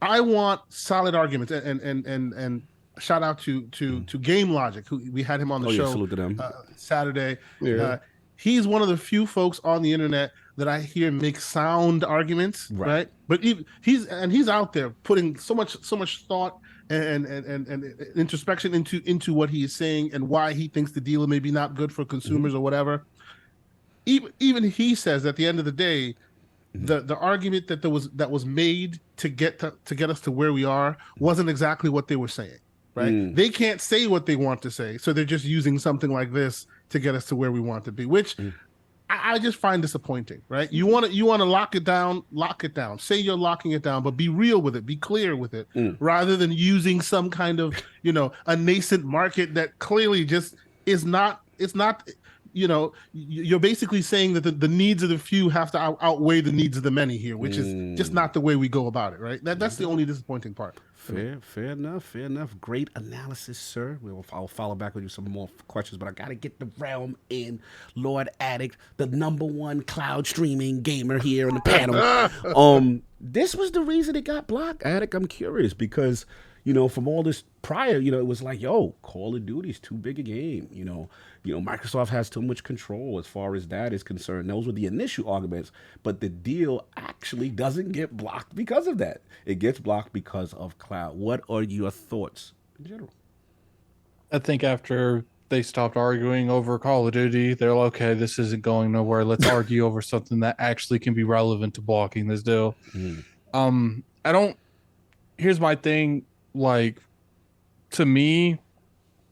I want solid arguments. And shout out to Game Logic, who we had him on the show salute to them. Saturday. He's one of the few folks on the internet that I hear make sound arguments, right? But he's out there putting so much thought and introspection into what he is saying and why he thinks the deal may be not good for consumers or whatever. Even he says at the end of the day, the argument that was made to get us to where we are wasn't exactly what they were saying. Right? They can't say what they want to say, so they're just using something like this to get us to where we want to be, which I just find disappointing. Right? You want to lock it down. Say you're locking it down, but be real with it, be clear with it, rather than using some kind of a nascent market that clearly just is not. It's not. You're basically saying that the needs of the few have to outweigh the needs of the many here, which is just not the way we go about it. Right? That's the only disappointing part. Fair enough. Great analysis, sir. I'll follow back with you some more questions, but I got to get the realm in. Lord Addict, the #1 cloud streaming gamer here on the panel. This was the reason it got blocked, Addict. I'm curious because, from all this prior, it was like, Call of Duty's too big a game. Microsoft has too much control as far as that is concerned. Those were the initial arguments, but the deal actually doesn't get blocked because of that. It gets blocked because of cloud. What are your thoughts in general? I think after they stopped arguing over Call of Duty, they're like, okay, this isn't going nowhere. Let's argue over something that actually can be relevant to blocking this deal. Here's my thing. To me,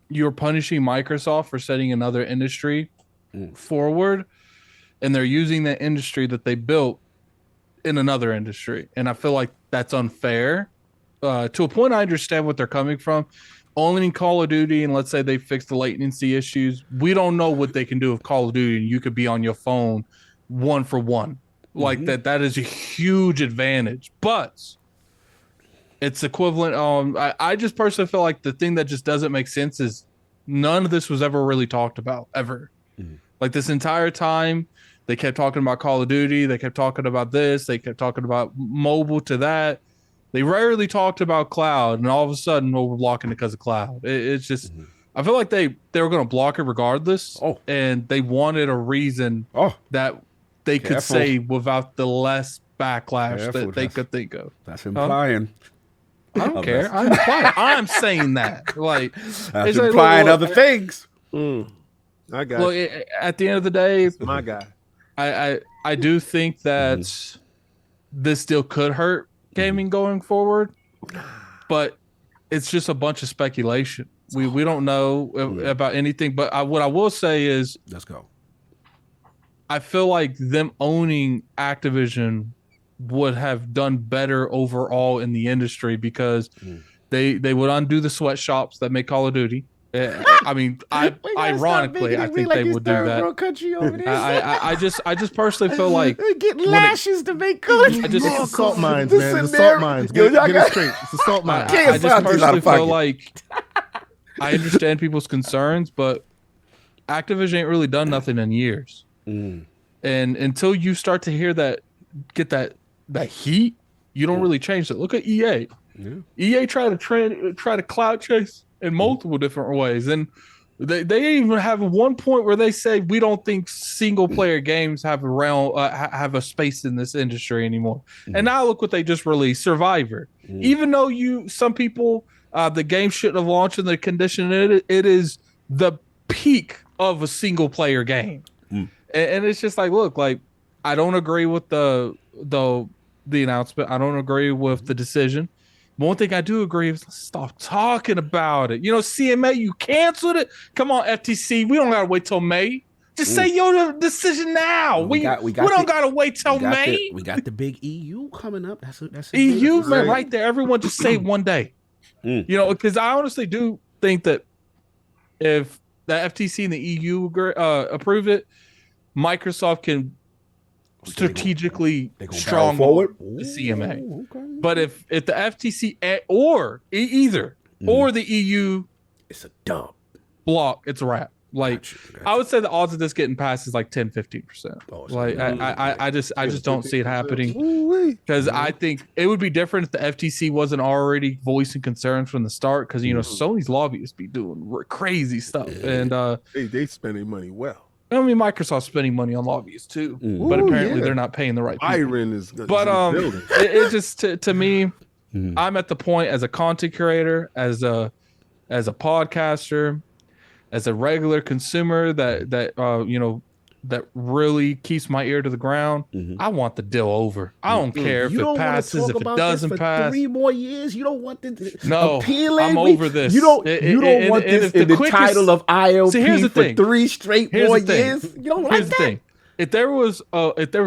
you're punishing Microsoft for setting another industry forward, and they're using that industry that they built in another industry. And I feel like that's unfair. To a point, I understand what they're coming from. Only in Call of Duty, and let's say they fix the latency issues, we don't know what they can do with Call of Duty, and you could be on your phone 1-for-1. That is a huge advantage. But it's equivalent. I just personally feel like the thing that just doesn't make sense is none of this was ever really talked about, ever. This entire time, they kept talking about Call of Duty. They kept talking about this. They kept talking about mobile to that. They rarely talked about cloud, and all of a sudden, we're blocking it because of cloud. It's just, I feel like they were going to block it regardless, and they wanted a reason that they could say without the less backlash that they could think of. That's implying. I don't care. I'm saying that. That's implying other things. I got it. At the end of the day, my guy. I do think that this still could hurt gaming going forward, but it's just a bunch of speculation. We don't know about anything. But what I will say is, let's go. I feel like them owning Activision would have done better overall in the industry because they would undo the sweatshops that make Call of Duty. I mean, ironically, I think they would do that. Country over there. I just personally feel like getting lashes to make good. The salt mines, man. The salt mines. Get it straight. It's the salt mines. I just personally feel like I understand people's concerns, but Activision ain't really done nothing in years. And until you start to hear that, get that heat, you don't really change it. Look at EA. EA tried to cloud chase in multiple different ways, and they even have one point where they say we don't think single player games have have a space in this industry anymore. And now look what they just released, Survivor. Even though some people the game shouldn't have launched in the condition it is the peak of a single player game. And it's just like, look, I don't agree with the the announcement. I don't agree with the decision. But one thing I do agree is let's stop talking about it. CMA, you canceled it. Come on, FTC. We don't gotta wait till May. Just say your decision now. We don't gotta wait till May. We got the big EU coming up. That's EU, man, right there. Everyone just say one day. Because I honestly do think that if the FTC and the EU approve it, Microsoft can strategically strong forward the CMA. Okay. But if the FTC or either or the EU, it's a dub block, it's a wrap. Like gotcha. I would say the odds of this getting passed is like 10-15%. Like I just don't see it happening because I think it would be different if the FTC wasn't already voicing concerns from the start because Sony's lobbyists be doing crazy stuff and they spending money well. I mean, Microsoft's spending money on lobbyists too, but apparently they're not paying the right people. Byron is, but it just to me, I'm at the point as a content creator, as a podcaster, as a regular consumer that really keeps my ear to the ground. I want the deal over. I don't care if it passes, if it doesn't pass. 3 more years, you don't want this. No, appealing. I'm over this. You don't want this in the title of IOP for 3 straight more years. You don't like that. Thing. If there was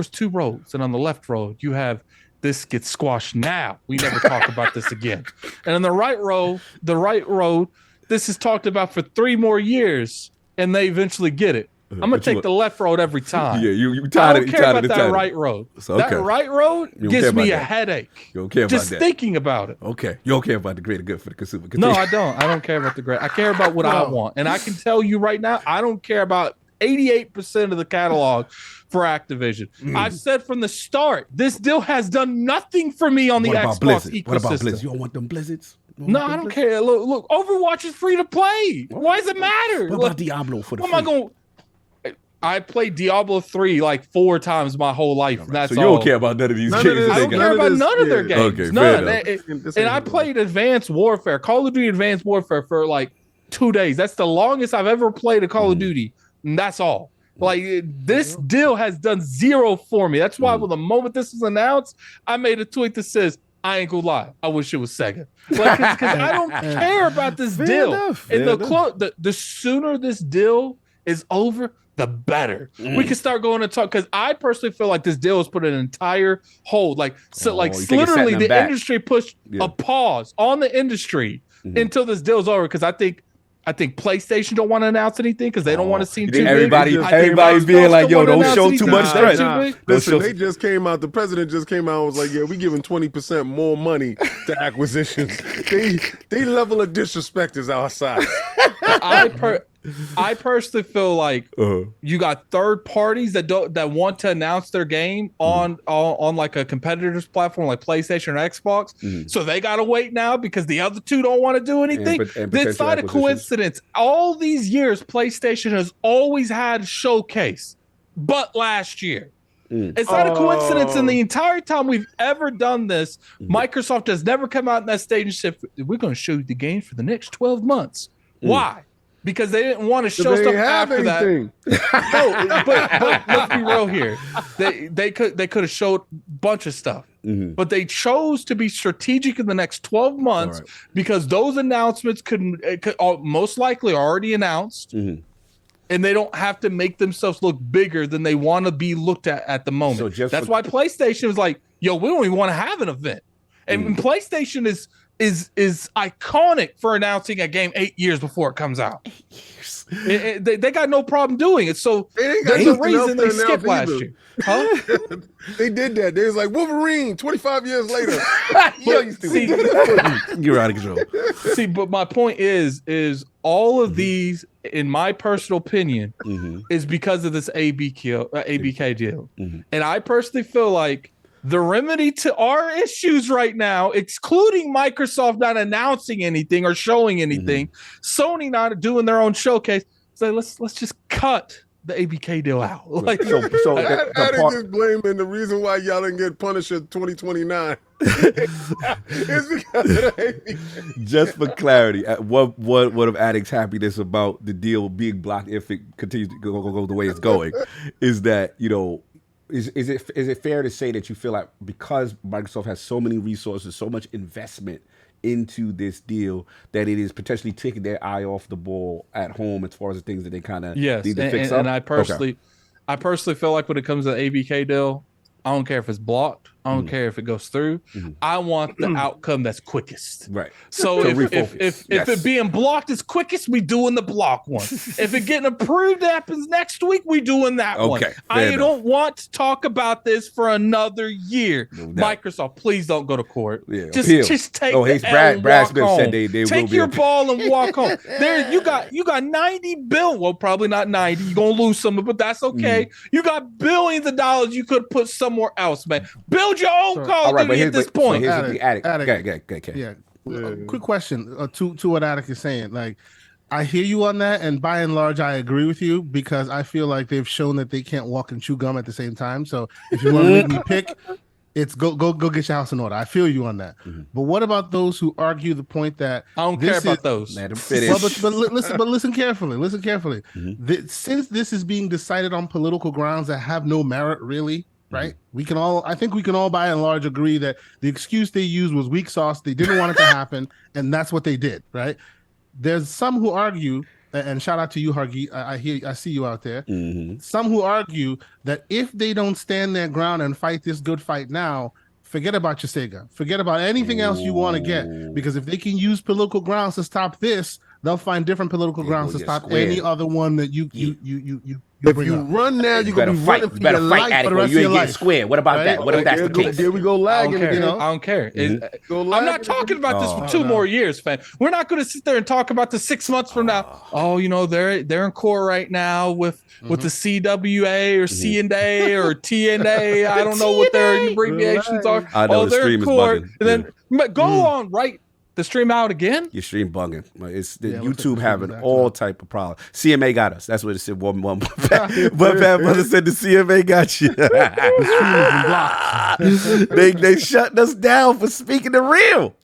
2 roads, and on the left road you have this gets squashed now. We never talk about this again. And on the right road, this is talked about for 3 more years, and they eventually get it. I'm gonna take the left road every time. Yeah, you tired. I don't care about that right road. So, that right road gives me a headache. You don't care about just that. thinking about it. Okay, you don't care about the greater good for the consumer. No, I don't. I don't care about the great. I care about what I want, and I can tell you right now, I don't care about 88% of the catalog for Activision. I've said from the start, this deal has done nothing for me on the Xbox ecosystem. What about Blizzard? You don't want them Blizzards? No, I don't care. Look, Overwatch is free to play. Why does it matter? What about Diablo for the free? Am I going? I played Diablo 3 like 4 times my whole life. Right. That's so you don't care about none of these games. I don't care about none of their games. Okay, none. And I played Advanced Warfare, Call of Duty Advanced Warfare for like 2 days. That's the longest I've ever played a Call of Duty. And that's all. Like this deal has done 0 for me. That's why the moment this was announced, I made a tweet that says, I ain't gonna lie, I wish it was Sega. Like, because I don't care about this deal. And the sooner this deal is over, the better. We can start going to talk because I personally feel like this deal has put an entire hold. Like literally the industry pushed a pause on the industry until this deal's over. Because I think PlayStation don't want to announce anything because they don't want to seem too everybody's being like, yo, don't show too much stretch. Listen, they just came out. The president just came out and was like, yeah, we giving 20% more money to acquisitions. they level of disrespect is outside. I personally feel like you got third parties that want to announce their game on like a competitor's platform like PlayStation or Xbox. So they gotta wait now because the other 2 don't want to do anything. It's not a coincidence. All these years, PlayStation has always had a showcase, but last year. It's not a coincidence. In the entire time we've ever done this, Microsoft has never come out in that stage and said, we're going to show you the game for the next 12 months. Why? Because they didn't want to show stuff after that. No, but let's be real here. They could have showed a bunch of stuff, but they chose to be strategic in the next 12 months because those announcements could most likely already announced, and they don't have to make themselves look bigger than they want to be looked at the moment. So that's why PlayStation was like, "Yo, we don't even want to have an event," and PlayStation is iconic for announcing a game 8 years before it comes out. 8 years. They got no problem doing it. So there's a reason they skipped last year. Huh? They did that. They was like Wolverine 25 years later. You're out of control. See, but my point is all of these, in my personal opinion, is because of this ABK deal. And I personally feel like the remedy to our issues right now, excluding Microsoft not announcing anything or showing anything, Sony not doing their own showcase, so let's just cut the ABK deal out. Like, so Addict is blaming the reason why y'all didn't get Punisher 2029. It's because of the ABK. Just for clarity, what of Addict's happiness about the deal being blocked if it continues to go the way it's going is that, Is it fair to say that you feel like because Microsoft has so many resources, so much investment into this deal, that it is potentially taking their eye off the ball at home as far as the things that they kind of need to fix up? And I personally feel like when it comes to the ABK deal, I don't care if it's blocked. I don't care if it goes through. I want the outcome that's quickest. Right. So if it being blocked is quickest, we doing the block one. If it getting approved happens next week, we doing that one. I don't want to talk about this for another year. Microsoft, please don't go to court. Yeah, just take Brad Smith said they take your ball and walk home. There you got 90 billion. Well, probably not 90. You're gonna lose some of it, but that's okay. You got billions of dollars you could put somewhere else, man. Build your own Call of Duty at this point. So here's the Attic. Yeah. Quick question to what Attic is saying. Like, I hear you on that, and by and large, I agree with you because I feel like they've shown that they can't walk and chew gum at the same time. So if you want to make me pick, it's go get your house in order. I feel you on that. But what about those who argue the point that I don't care about those? Let them finish. But listen carefully. Listen carefully. Since this is being decided on political grounds that have no merit, really. Right, I think we can all by and large agree that the excuse they used was weak sauce. They didn't want it to happen, and that's what they did. Right? There's some who argue, and shout out to you, Hargi. I see you out there. Some who argue that if they don't stand their ground and fight this good fight now, forget about your Sega. Forget about anything else you want to get, because if they can use political grounds to stop this, they'll find different political grounds to stop any other one that you if you run now, you're gonna be running for your life for the rest of your life. Square. What about that? What if that's the case? Here we go lagging again. I don't care. I'm not talking about this for 2 more years, fam. We're not going to sit there and talk about the 6 months from now. Oh, they're in court right now with the CWA or CNA or TNA. I don't know what their abbreviations are. I know they're in court. And then go on, right? The stream out again? Your stream bugging. It's YouTube having all type of problems. CMA got us. That's what it said. One. But Bad Brother said the CMA got you. They shut us down for speaking the real.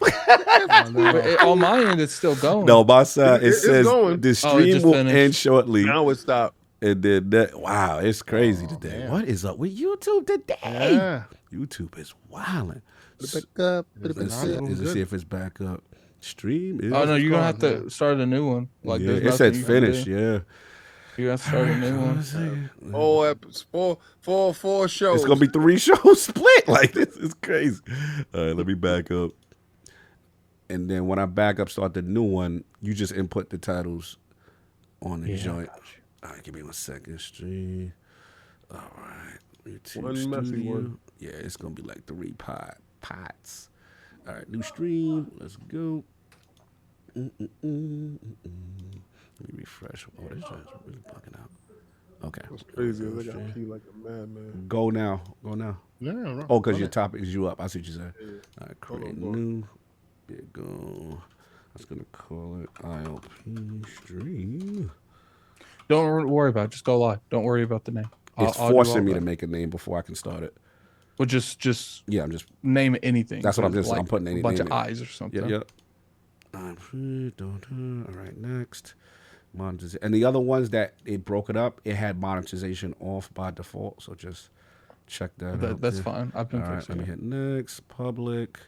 On my end, it's still going. No, my side it says the stream will end shortly. Now it stopped. And then wow, it's crazy today. Damn. What is up with YouTube today? Yeah. YouTube is wilding. Back up. Let's see if it's back up. Stream is. Oh no, you're gonna have to start a new one. Like it says finish. Yeah, you gotta start a new one. Four shows. It's gonna be 3 shows split. Like this is crazy. All right, let me back up. And then when I back up, start the new one. You just input the titles on the joint. All right, give me 1 second. Stream. All right. YouTube one messy one. Yeah, it's gonna be like 3 pots. All right, new stream. Let's go. Let me refresh. Oh, this is really bugging out. Okay. That's crazy. They got to pee like a madman. Go now. No. Oh, because your topic is you up. I see what you said. All right, create new. Big go. I was gonna call it ILP stream. Don't worry about it. Just go live. Don't worry about the name. It's forcing me to make a name before I can start it. Well, just I'm just name anything. That's what I'm like I'm putting anything. A bunch of eyes or something. Yep. All right, next. Monetization. And the other ones that it broke it up, it had monetization off by default. So just check that out. That's fine. I've been fixing it. Let me hit next. Public.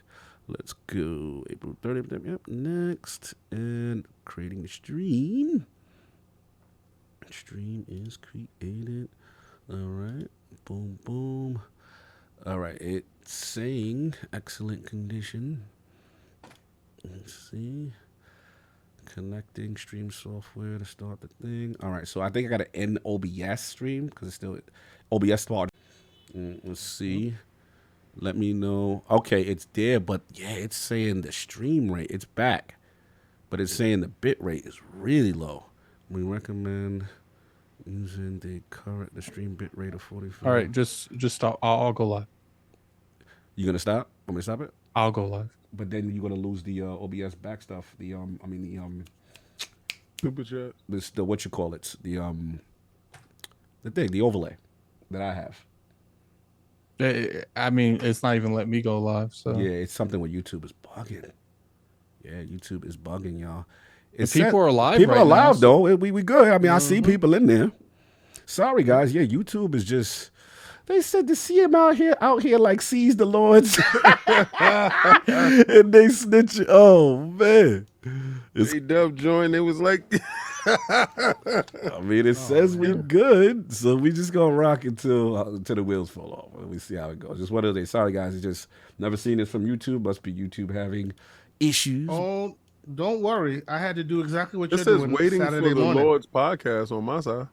Let's go. April 30th. Yep. Next. And creating the stream. Stream is created. All right. Boom, boom. All right. It's saying excellent condition. Let's see. Connecting stream software to start the thing. All right. So I think I got to end OBS stream because it's still OBS start. Let's see. Let me know. Okay. It's there, but yeah, it's saying the stream rate. It's back, but it's saying the bit rate is really low. We recommend using the stream bit rate of 45. All right, just stop. I'll go live. You gonna stop? Want me to stop it? I'll go live. But then you're gonna lose the OBS back stuff. Super chat. This the what you call it? The thing, the overlay that I have. I mean, it's not even letting me go live. So yeah, it's something where YouTube is bugging. Yeah, YouTube is bugging, y'all. People are alive. People right are alive now, though. We good. I mean, I see people in there. Sorry guys. Yeah, YouTube is just They said to see him out here like sees the Lords, and they snitch. Oh man, Dub joined. It was like, I mean, it says we good, so we just gonna rock until the wheels fall off. And we see how it goes. Just one of the days. Sorry guys, it's just never seen this from YouTube. Must be YouTube having issues. Oh, don't worry. I had to do exactly what it you're says doing waiting Saturday for the morning. Lord's podcast on my side.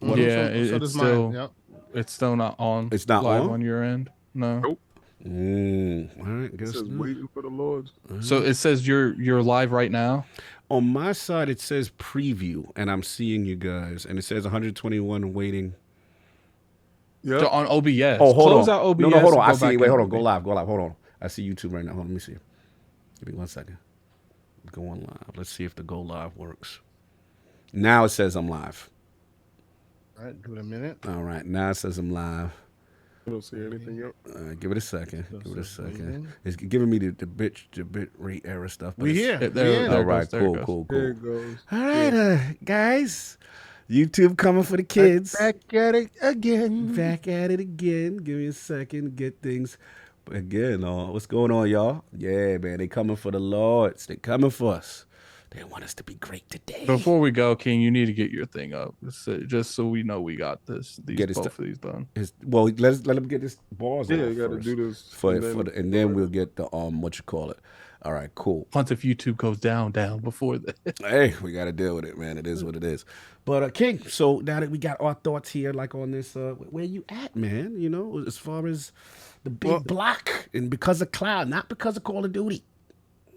Yeah, so it's still yep. it's still not on. It's not live on your end. No. Nope. All right, It guess says not. waiting for the Lord's. So it says you're live right now. On my side, it says preview, and I'm seeing you guys, and it says 121 waiting. Yeah. So on OBS. Oh, hold Close on. out OBS. No, hold on. I go see. back Wait, in hold on. OBS. Go live. Hold on. I see YouTube right now. Hold on. Let me see. Give me 1 second. Go on live. Let's see if the go live works. Now it says I'm live. All right, give it a minute. All right. Now it says I'm live. I don't see anything yet. Give it a second. It's giving me the bit rate error stuff. We here. All right. Cool. There it goes. All right, guys. YouTube coming for the kids. Back at it again. Give me a second to get things. Again, what's going on, y'all? Yeah, man, they coming for the Lords. They coming for us. They want us to be great today. Before we go, King, you need to get your thing up, just so we know we got both of these done. Well, let them get this balls. Yeah, off you got to first. do this. And then we'll get the what you call it. All right, cool. Once if YouTube goes down before that. Hey, we got to deal with it, man. It is what it is. But King, so now that we got our thoughts here, like on this, where you at, man? You know, as far as the big block, and because of Cloud, not because of Call of Duty.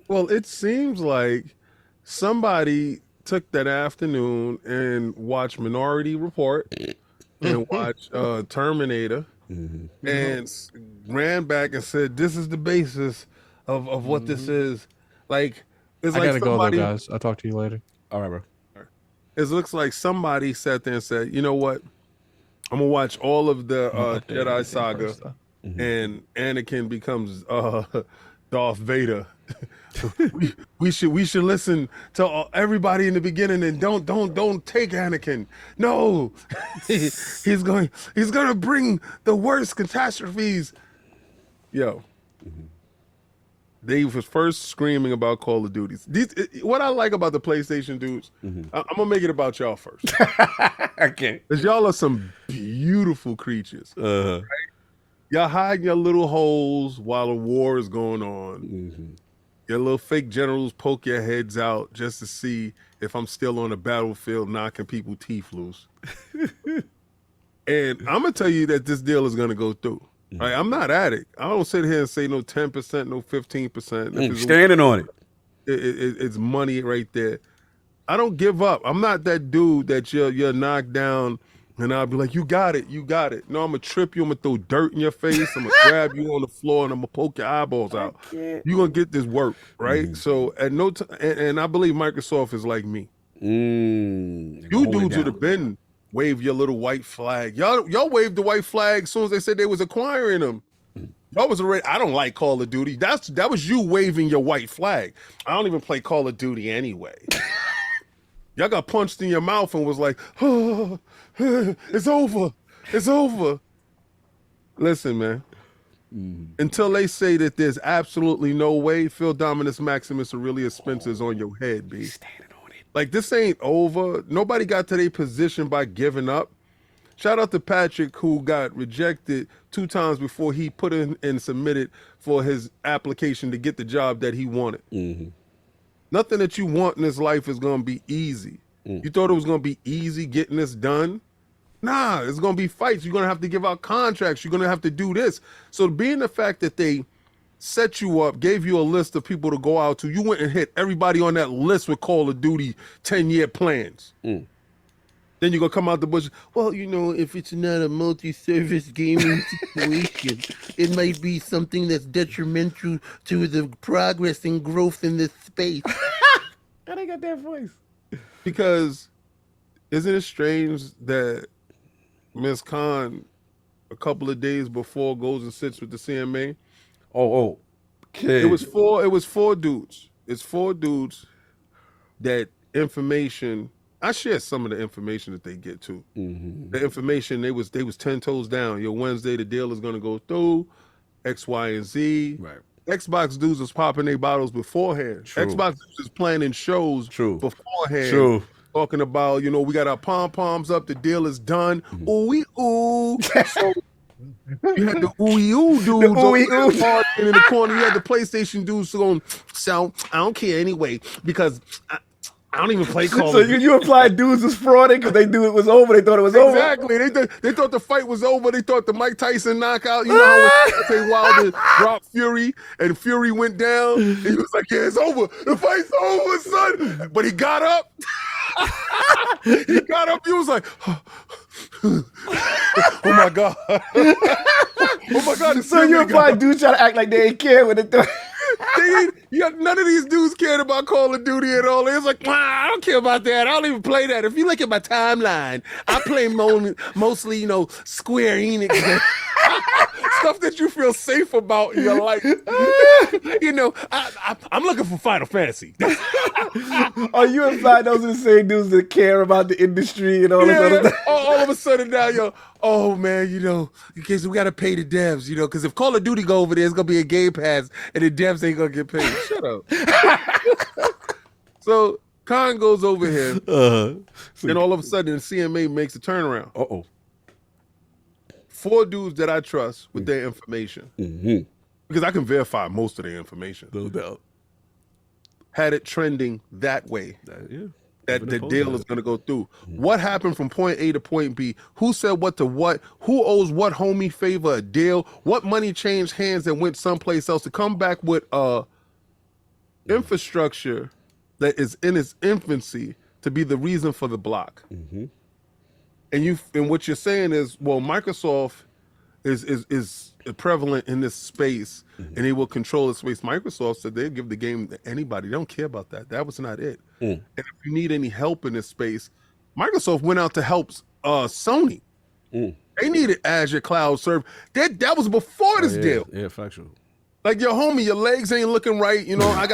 Well, it seems like somebody took that afternoon and watched Minority Report and watched Terminator and ran back and said, "This is the basis of what this is." Like, it's I like gotta somebody, go though, guys. I'll talk to you later. All right, bro. It looks like somebody sat there and said, "You know what? I'm gonna watch all of the Jedi saga, and Anakin becomes Darth Vader." we should listen to everybody in the beginning and don't take Anakin. No, he's gonna bring the worst catastrophes. Yo. They was first screaming about Call of Duty. What I like about the PlayStation dudes, I'm gonna make it about y'all first. Okay. Because y'all are some beautiful creatures. Right? Y'all hide in your little holes while a war is going on. Your little fake generals poke your heads out just to see if I'm still on the battlefield knocking people's teeth loose. And I'm gonna tell you that this deal is gonna go through. Right, I'm not at it. I don't sit here and say no 10%, no 15%. Standing on it. It's money right there. I don't give up. I'm not that dude that you're knocked down and I'll be like, you got it. No, I'm gonna trip you. I'm gonna throw dirt in your face. I'm gonna grab you on the floor and I'm gonna poke your eyeballs out. You're gonna get this work, right? So at no time, and I believe Microsoft is like me. You dudes would have been wave your little white flag. Y'all waved the white flag as soon as they said they was acquiring them. Y'all was already. I don't like Call of Duty. That was you waving your white flag. I don't even play Call of Duty anyway. Y'all got punched in your mouth and was like, "Oh, it's over. It's over." Listen, man. Until they say that there's absolutely no way, Phil Dominus Maximus Aurelius Spencer's on your head, B. Like, this ain't over. Nobody got to their position by giving up. Shout out to Patrick, who got rejected 2 times before he put in and submitted for his application to get the job that he wanted. Nothing that you want in this life is going to be easy. You thought it was going to be easy getting this done? Nah, it's going to be fights. You're going to have to give out contracts. You're going to have to do this. So being the fact that they set you up, gave you a list of people to go out to, you went and hit everybody on that list with Call of Duty 10-year plans. Then you're going to come out the bush, well, you know, if it's not a multi-service gaming situation, it might be something that's detrimental to the progress and growth in this space. How they got that voice? Because isn't it strange that Ms. Khan, a couple of days before, goes and sits with the CMA? Okay. It was 4 dudes. It's 4 dudes that information I share some of the information that they get too. The information they was 10 toes down. Yo, Wednesday the deal is gonna go through X, Y, and Z. Right. Xbox dudes was popping their bottles beforehand. True. Xbox dudes is planning shows beforehand. True. Talking about, you know, we got our pom-poms up, the deal is done. Ooh-wee ooh. So you had the ooh-wee ooh dudes in the corner. You had the PlayStation dudes going, so I don't care anyway, because I don't even play Call of Duty. You implied dudes was frauding because they knew it was over. They thought it was over. Exactly. They thought the fight was over. They thought the Mike Tyson knockout. You know how Deontay Wilder dropped Fury and Fury went down. And he was like, yeah, it's over. The fight's over, son. But he got up. He got up. He was like, oh my God. Oh my God. So you implied dudes try to act like they ain't care when they thought. None of these dudes cared about Call of Duty at all. It was like, I don't care about that. I don't even play that. If you look at my timeline, I play mostly, you know, Square Enix stuff that you feel safe about in your life. You know, I'm looking for Final Fantasy. Are you implying those are the same dudes that care about the industry and all this other stuff? All of a sudden now, yo, oh man, you know, in case we gotta pay the devs, you know, because if Call of Duty go over there, it's gonna be a Game Pass, and the devs ain't gonna get paid. Shut up. So Khan goes over here, and all of a sudden, the CMA makes a turnaround. Four dudes that I trust with their information, because I can verify most of their information. No doubt. Had it trending that way. That the deal is going to go through. What happened from point A to point B? Who said what to what? Who owes what homie favor a deal? What money changed hands and went someplace else to come back with infrastructure that is in its infancy to be the reason for the block? And what you're saying is, well, Microsoft is prevalent in this space, and they will control the space. Microsoft said they'd give the game to anybody. They don't care about that. That was not it. And if you need any help in this space, Microsoft went out to help Sony. They needed Azure Cloud Serve. That was before this deal. Yeah, factual. Like, yo, homie, your legs ain't looking right. You know, I'll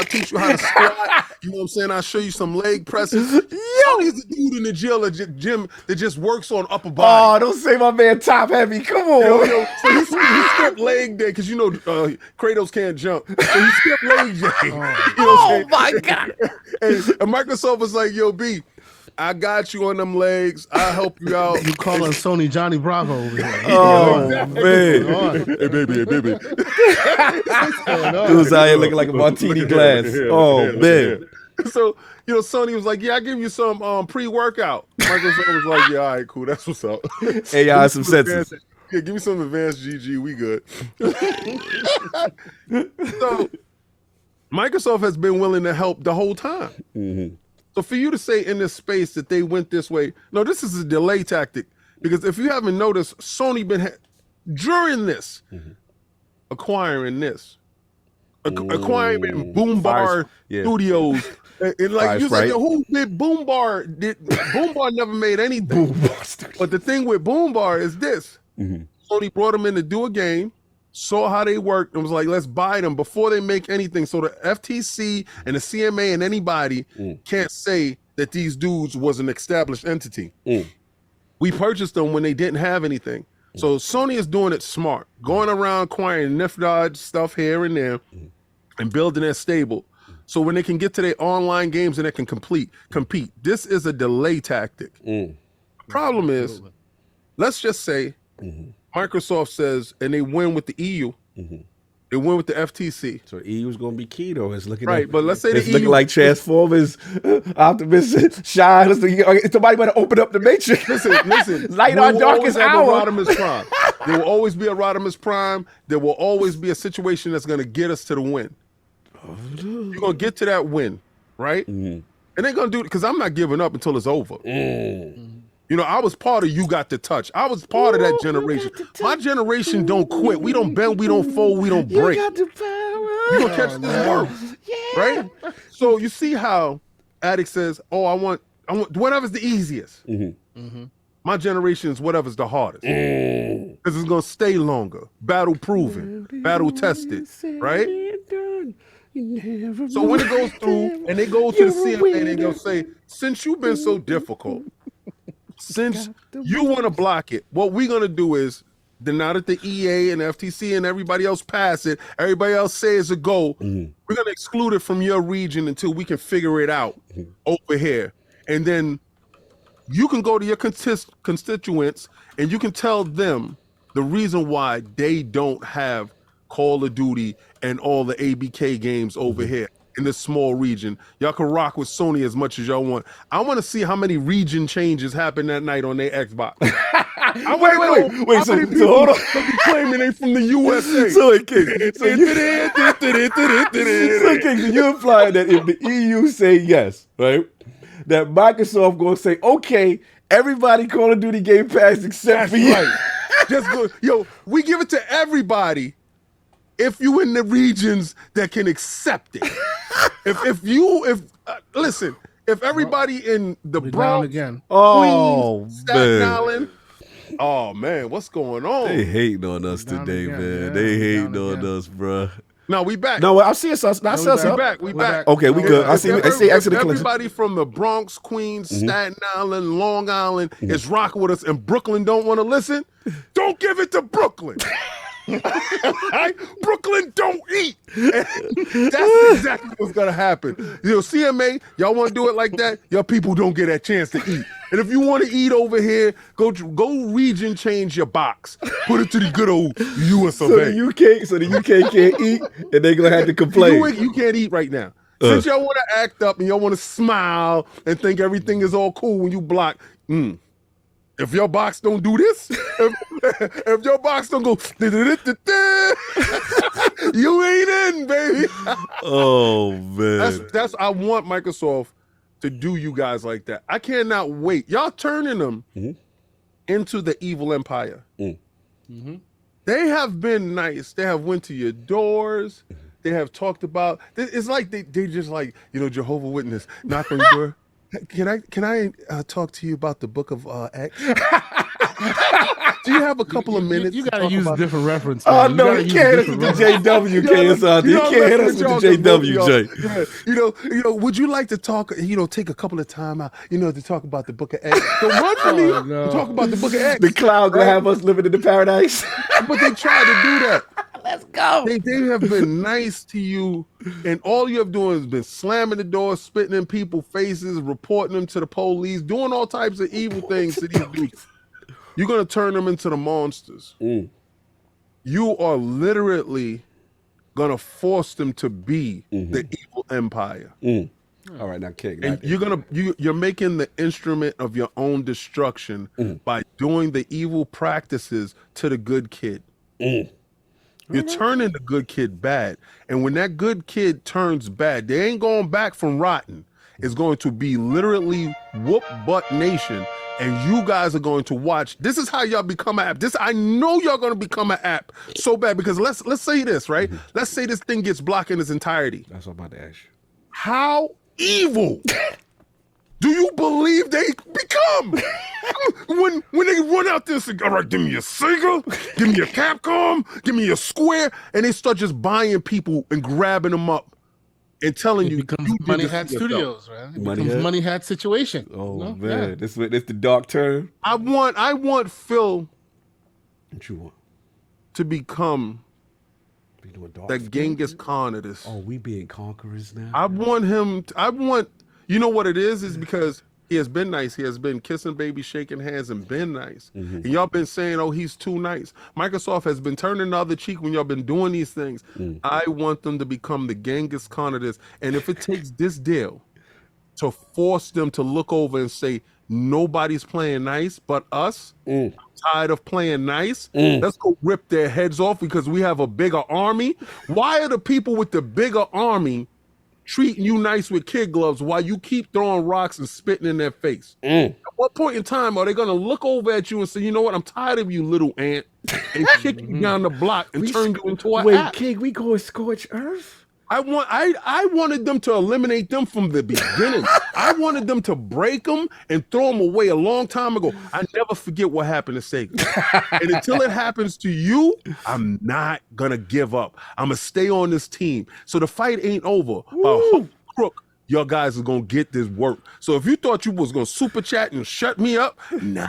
teach you how to squat. You know what I'm saying? I'll show you some leg presses. Yo, he's a dude in the gym that just works on upper body. Oh, don't say my man top heavy. Come on. Yo, so he skipped leg day because, you know, Kratos can't jump. So he skipped leg day. You know what I'm saying? My God. And Microsoft was like, yo, B, I got you on them legs. I'll help you out. You calling Sony Johnny Bravo over here. Oh, man. Hey, baby. Dude's out here looking like a martini glass. Oh, man. So, you know, Sony was like, yeah, I'll give you some pre-workout. Microsoft was like, yeah, all right, cool. That's what's up. AI, some senses. Yeah, give me some advanced GG. We good. So, Microsoft has been willing to help the whole time. So for you to say in this space that they went this way, no, this is a delay tactic. Because if you haven't noticed, Sony been during this, acquiring this, acquiring Boom Bar Studios. And like you said, who did Boom Bar? Boom Bar never made anything. But the thing with Boom Bar is this: Sony brought them in to do a game, saw how they worked, and was like, let's buy them before they make anything. So the FTC and the CMA and anybody can't say that these dudes was an established entity. We purchased them when they didn't have anything. So Sony is doing it smart, going around acquiring Nifdod stuff here and there and building their stable. So when they can get to their online games and they can compete. This is a delay tactic. Problem is, let's just say Microsoft says, and they win with the EU. They win with the FTC. So EU is going to be key, though. It's looking right, but let's say it's looking like Transformers, Optimus, Shine. Somebody better open up the Matrix. Listen. Light our darkest hour. There will always be a Rodimus Prime. There will always be a situation that's going to get us to the win. You're going to get to that win, right? And they're going to do it because I'm not giving up until it's over. You know, I was part of You Got the Touch. I was part of that generation. My generation don't quit. We don't bend, we don't fold, we don't break. You got the power. You gonna catch this work, right? So you see how Addict says, "Oh, I want whatever's the easiest." My generation is whatever's the hardest because it's gonna stay longer, battle proven, battle tested, right? So when it goes through and they go to the CMA and they go say, since you've been so difficult, since you want to block it, what we're going to do is, then now that the EA and FTC and everybody else pass it, everybody else says a go, we're going to exclude it from your region until we can figure it out over here. And then you can go to your constituents and you can tell them the reason why they don't have Call of Duty and all the ABK games over here in this small region. Y'all can rock with Sony as much as y'all want. I want to see how many region changes happen that night on their Xbox. Wait. So hold on. Be claiming they from the USA. So you imply that if the EU say yes, right, that Microsoft gonna say, okay, everybody Call of Duty Game Pass except for you. Right. Just go, yo, we give it to everybody. If you in the regions that can accept it, listen, if everybody in the Bronx, again, Queens, Staten Island, oh man, what's going on? They hating on us today, man. They hating on us, bro. No, we back. No, I see us. We back. Okay, we good. I see everybody from the Bronx, Queens, Staten Island, Long Island is rocking with us, and Brooklyn don't want to listen. Don't give it to Brooklyn. Brooklyn don't eat. That's exactly what's gonna happen. CMA, y'all want to do it like that? Your people don't get that chance to eat. And if you want to eat over here, go region change your box. Put it to the good old US of A. So the UK can't eat, and they're gonna have to complain. You can't eat right now. Since y'all want to act up and y'all want to smile and think everything is all cool when you block. If your box don't do this, if your box don't go, you ain't in, baby. Oh man, that's I want Microsoft to do you guys like that. I cannot wait. Y'all turning them into the evil empire. They have been nice. They have went to your doors. They have talked about. It's like they just like Jehovah's Witness knock on your door. Can I talk to you about the Book of X? Do you have a couple of minutes? You got to use a different reference. Oh no, you can't hit us with the JWK. You can't hit us with the JWJ. Would you like to talk? Take a couple of time out. To talk about the Book of X. So run for me to talk about the Book of X. The cloud gonna have us living in the paradise. But they tried to do that. Let's go. They have been nice to you, and all you have doing has been slamming the door, spitting in people's faces, reporting them to the police, doing all types of evil things to these dudes. You're gonna turn them into the monsters. You are literally gonna force them to be the evil empire. All right, now kick. And you're making the instrument of your own destruction by doing the evil practices to the good kid. You're turning the good kid bad. And when that good kid turns bad, they ain't going back from rotten. It's going to be literally whoop butt nation. And you guys are going to watch. This is how y'all become an app. I know y'all going to become an app so bad because let's say this, right? Let's say this thing gets blocked in its entirety. That's what I'm about to ask you. How evil do you believe they become? When they run out there and say, all right, give me a Sega, give me a Capcom, give me a Square, and they start just buying people and grabbing them up and telling you becomes Money Hat Studios, right? It becomes Money Hat situation. Oh man, this the dark turn. I want Phil what you want to become that Genghis Khan of this. Oh, we being conquerors now. I want you know what it is because he has been nice. He has been kissing babies, shaking hands, and been nice. And y'all been saying, oh, he's too nice. Microsoft has been turning the other cheek when y'all been doing these things. I want them to become the Genghis Khan of this. And if it takes this deal to force them to look over and say, nobody's playing nice but us, I'm tired of playing nice, let's go rip their heads off because we have a bigger army. Why are the people with the bigger army treating you nice with kid gloves while you keep throwing rocks and spitting in their face? At what point in time are they going to look over at you and say, you know what, I'm tired of you, little ant, and kick you down the block and turn you into an app? King, we going scorch earth? I wanted them to eliminate them from the beginning. I wanted them to break them and throw them away a long time ago. I never forget what happened to Sega. And until it happens to you, I'm not gonna give up. I'm gonna stay on this team. So the fight ain't over. By hook, crook, your guys are gonna get this work. So if you thought you was gonna super chat and shut me up, nah.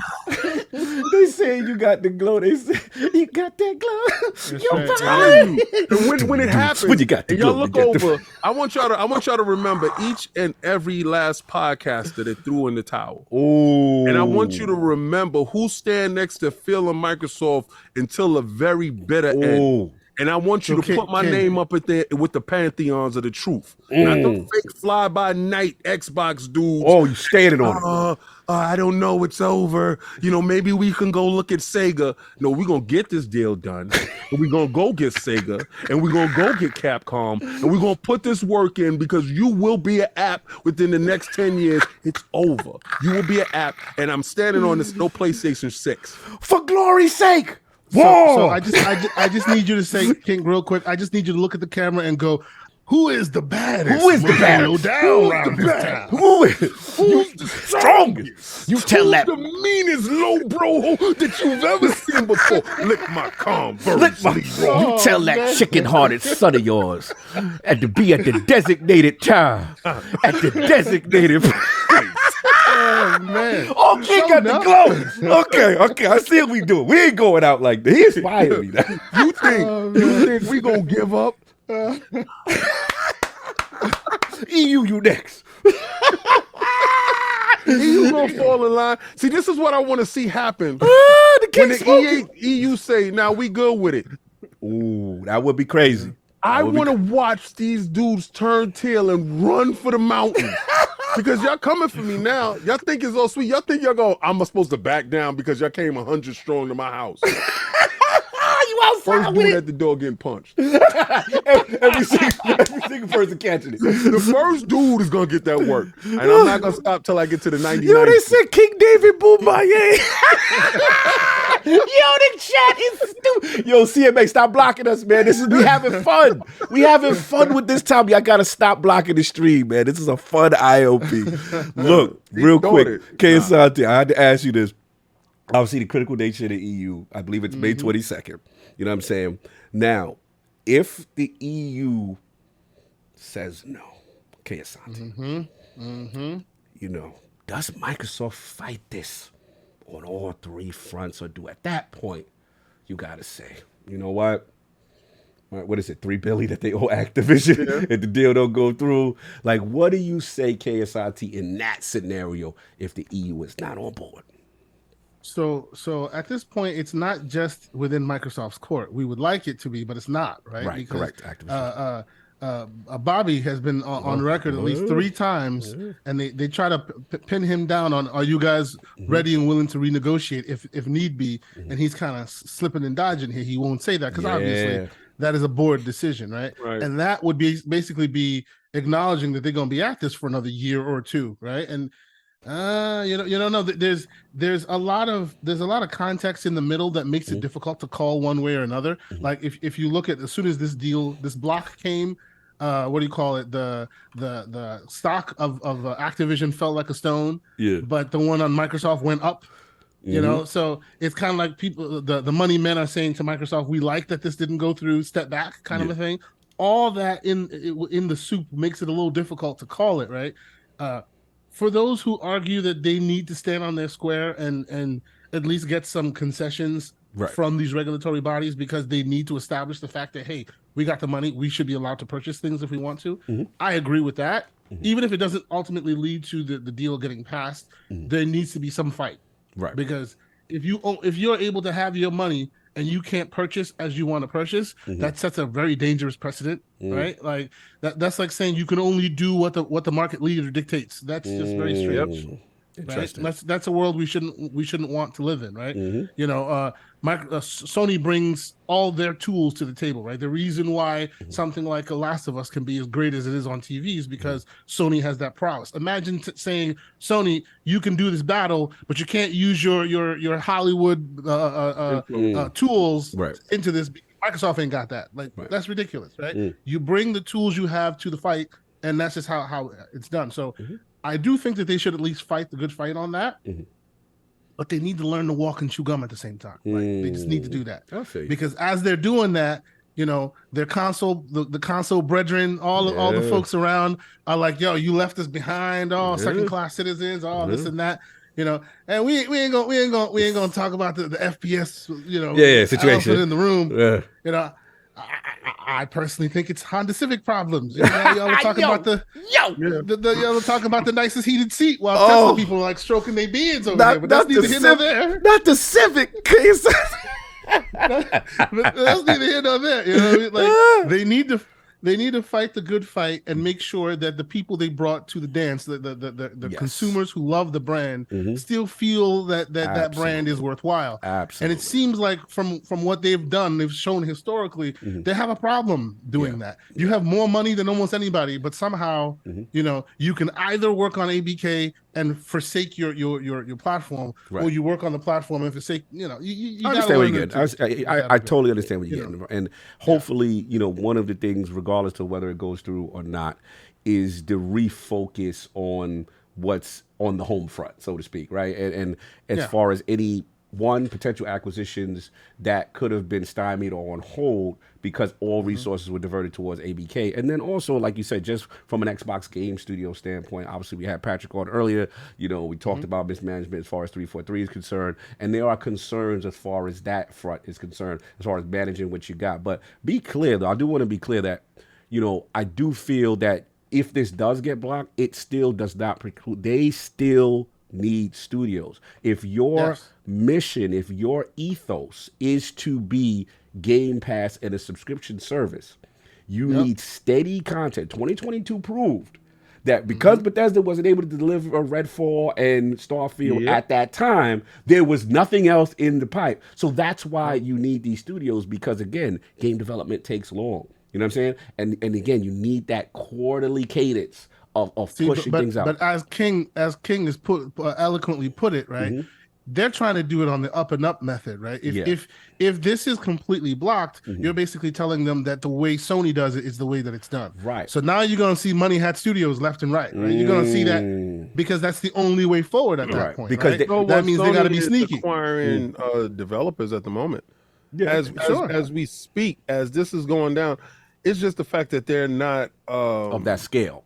They say you got the glow. They say you got that glow. You're telling you. And when it happens, when you got the and y'all glow, look over, I want y'all to remember each and every last podcaster that threw in the towel. Oh, and I want you to remember who stand next to Phil and Microsoft until the very bitter end. And I want you to put my name up at there with the pantheons of the truth. Not the fake fly-by-night Xbox dudes. Oh, you standing on it. I don't know, it's over. You know, maybe we can go look at Sega. No, we're going to get this deal done. And we're going to go get Sega. And we're going to go get Capcom. And we're going to put this work in because you will be an app within the next 10 years. It's over. You will be an app. And I'm standing on this, no PlayStation 6. For glory's sake. So I just need you to say, King, real quick. I just need you to look at the camera and go, "Who is the baddest? Who is the baddest? Who's the strongest? You tell that. The meanest low bro that you've ever seen before. Lick my Converse. You tell that chicken-hearted son of yours at the designated time. At the designated place. Oh man! Oh, King got the glow. Okay. I see what we doing. We ain't going out like that. He inspired me. You think we gonna give up? EU, you next. EU gonna fall in line. See, this is what I want to see happen. When the EU say, "Now we good with it." Ooh, that would be crazy. I want to watch these dudes turn tail and run for the mountains. Because y'all coming for me now. Y'all think it's all sweet. Y'all think y'all go, I'm supposed to back down because y'all came 100 strong to my house. You outside First with dude it. at the door getting punched. every single person catching it. The first dude is going to get that work. And I'm not going to stop till I get to the 99. Yo, they said King David Boombaye. Yo, the chat is stupid. Yo, CMA, stop blocking us, man. We having fun. We having fun with this time. Y'all gotta stop blocking the stream, man. This is a fun IOP. Look, real quick, Asante, I had to ask you this. Obviously, the critical nature of the EU, I believe it's May 22nd. You know what I'm saying? Now, if the EU says no, Asante, you know, does Microsoft fight this on all three fronts, or do at that point you gotta say, you know what? What is it, $3 billion that they owe Activision if the deal don't go through? Like, what do you say, KSIT, in that scenario if the EU is not on board? So at this point, it's not just within Microsoft's court. We would like it to be, but it's not, right? Right, because, correct. Activision. Bobby has been on record at least 3 times, and they try to pin him down on, are you guys ready and willing to renegotiate if need be? And he's kind of slipping and dodging here. He won't say that because obviously that is a board decision, right? And that would be basically be acknowledging that they're going to be at this for another year or 2, right? And you don't know that there's a lot of context in the middle that makes it difficult to call one way or another. Like if you look at, as soon as this block came, what do you call it? The stock of Activision fell like a stone. Yeah. But the one on Microsoft went up. You know, so it's kind of like people, the money men are saying to Microsoft, we like that this didn't go through, step back, kind of a thing. All that in the soup makes it a little difficult to call it, right? For those who argue that they need to stand on their square and at least get some concessions from these regulatory bodies because they need to establish the fact that, hey, we got the money, we should be allowed to purchase things if we want to. I agree with that. Even if it doesn't ultimately lead to the deal getting passed, there needs to be some fight. Right. Because if you're able to have your money and you can't purchase as you want to purchase, that sets a very dangerous precedent, right? Like that's like saying you can only do what the market leader dictates. That's just very strange. Right? That's a world we shouldn't want to live in, right? You know, Sony brings all their tools to the table, right? The reason why something like The Last of Us can be as great as it is on TV is because Sony has that prowess. Imagine saying, Sony, you can do this battle, but you can't use your Hollywood tools into this Microsoft ain't got that. Like that's ridiculous, right? You bring the tools you have to the fight, and that's just how it's done. So I do think that they should at least fight the good fight on that. But they need to learn to walk and chew gum at the same time. Right? They just need to do that. Because as they're doing that, you know, their console, the console brethren, all the folks around are like, yo, you left us behind, second class citizens, this and that. You know, and we ain't gonna talk about the FPS, you know, situation in the room. You know, I personally think it's Honda Civic problems. You know, y'all were talking about y'all were talking about the nicest heated seat while Tesla people are like stroking their beards over there. But that's neither here nor there. Not the Civic case. That's neither here nor there. You know, like they need to fight the good fight and make sure that the people they brought to the dance, the consumers who love the brand, still feel that brand is worthwhile. Absolutely. And it seems like from what they've done, they've shown historically, they have a problem doing that. You have more money than almost anybody, but somehow, you know, you can either work on ABK and forsake your platform, or you work on the platform and forsake, you know, you I understand what you're getting. I totally understand what you're getting. And hopefully, you know, one of the things, regardless of whether it goes through or not, is the refocus on what's on the home front, so to speak, right? And as far as any potential acquisitions that could have been stymied or on hold because all resources were diverted towards ABK. And then also, like you said, just from an Xbox game studio standpoint, obviously we had Patrick on earlier, you know, we talked about mismanagement as far as 343 is concerned, and there are concerns as far as that front is concerned, as far as managing what you got. But be clear, though, I do want to be clear that, you know, I do feel that if this does get blocked, it still does not preclude, they still need studios. If your mission, if your ethos is to be Game Pass and a subscription service, you need steady content. 2022 proved that because Bethesda wasn't able to deliver Redfall and Starfield at that time, there was nothing else in the pipe. So that's why you need these studios, because again, game development takes long. You know what I'm saying? And again, you need that quarterly cadence of pushing things out. But as King has eloquently put it, right? They're trying to do it on the up and up method, right? If this is completely blocked, you're basically telling them that the way Sony does it is the way that it's done. Right. So now you're gonna see Money Hat Studios left and right. You're gonna see that because that's the only way forward at that point. Because that means they got to be sneaky. Acquiring developers at the moment. As we speak, as this is going down, it's just the fact that they're not of that scale.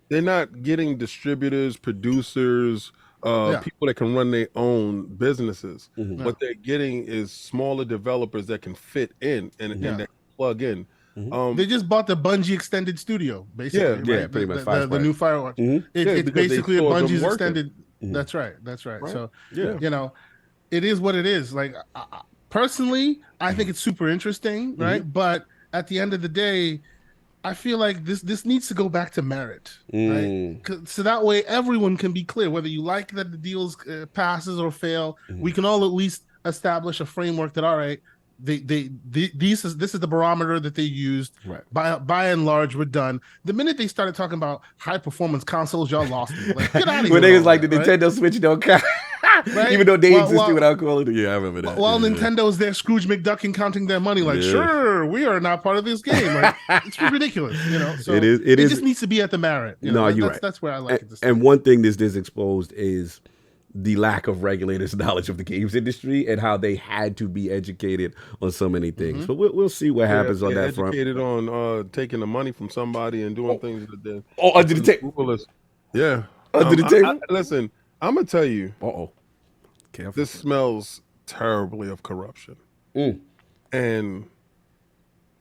They're not getting distributors, producers, people that can run their own businesses. What they're getting is smaller developers that can fit in and that plug in. They just bought the Bungie extended studio, basically. Yeah, pretty much. The new Firewatch. It's basically a Bungie's extended. That's right. So you know, it is what it is. Like personally, I think it's super interesting, right? But at the end of the day, I feel like this needs to go back to merit, right? So that way everyone can be clear whether you like that the deals passes or fail. We can all at least establish a framework that, all right, this is the barometer that they used. Right. By and large, we're done. The minute they started talking about high performance consoles, y'all lost me. Like, get out of here. When they was like the Nintendo Switch don't count. Right? Even though they existed without quality. Yeah, I remember that. While Nintendo's there, Scrooge McDuck and counting their money, like, sure, we are not part of this game. Like, it's ridiculous, you know. So it just needs to be at the merit. You know? You're right. That's where I like it. And one thing this exposed is the lack of regulators' knowledge of the games industry and how they had to be educated on so many things. But we'll see what happens on that front. Educated on taking the money from somebody and doing things that they under the table. Yeah, under the table. Listen, I'm gonna tell you. Careful. This smells terribly of corruption, and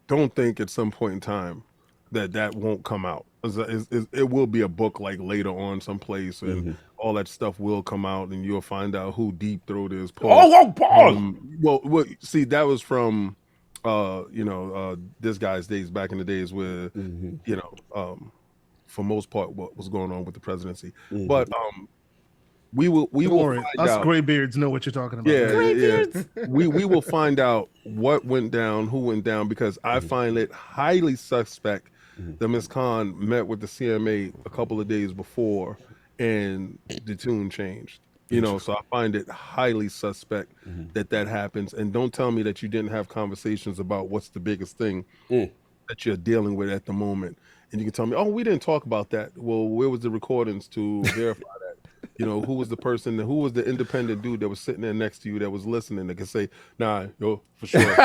don't think at some point in time that won't come out. It will be a book like later on someplace, and all that stuff will come out, and you'll find out who Deep Throat is. Paul. Well, see, that was from, this guy's days back in the days where, for most part, what was going on with the presidency, but we will find out. Graybeards know what you're talking about. Yeah. we will find out what went down, who went down, because I find it highly suspect that Ms. Khan met with the CMA a couple of days before and the tune changed. You know, so I find it highly suspect that happens. And don't tell me that you didn't have conversations about what's the biggest thing that you're dealing with at the moment. And you can tell me, oh, we didn't talk about that. Well, where was the recordings to verify that? You know, who was the person, who was the independent dude that was sitting there next to you that was listening that could say, nah, yo, for sure.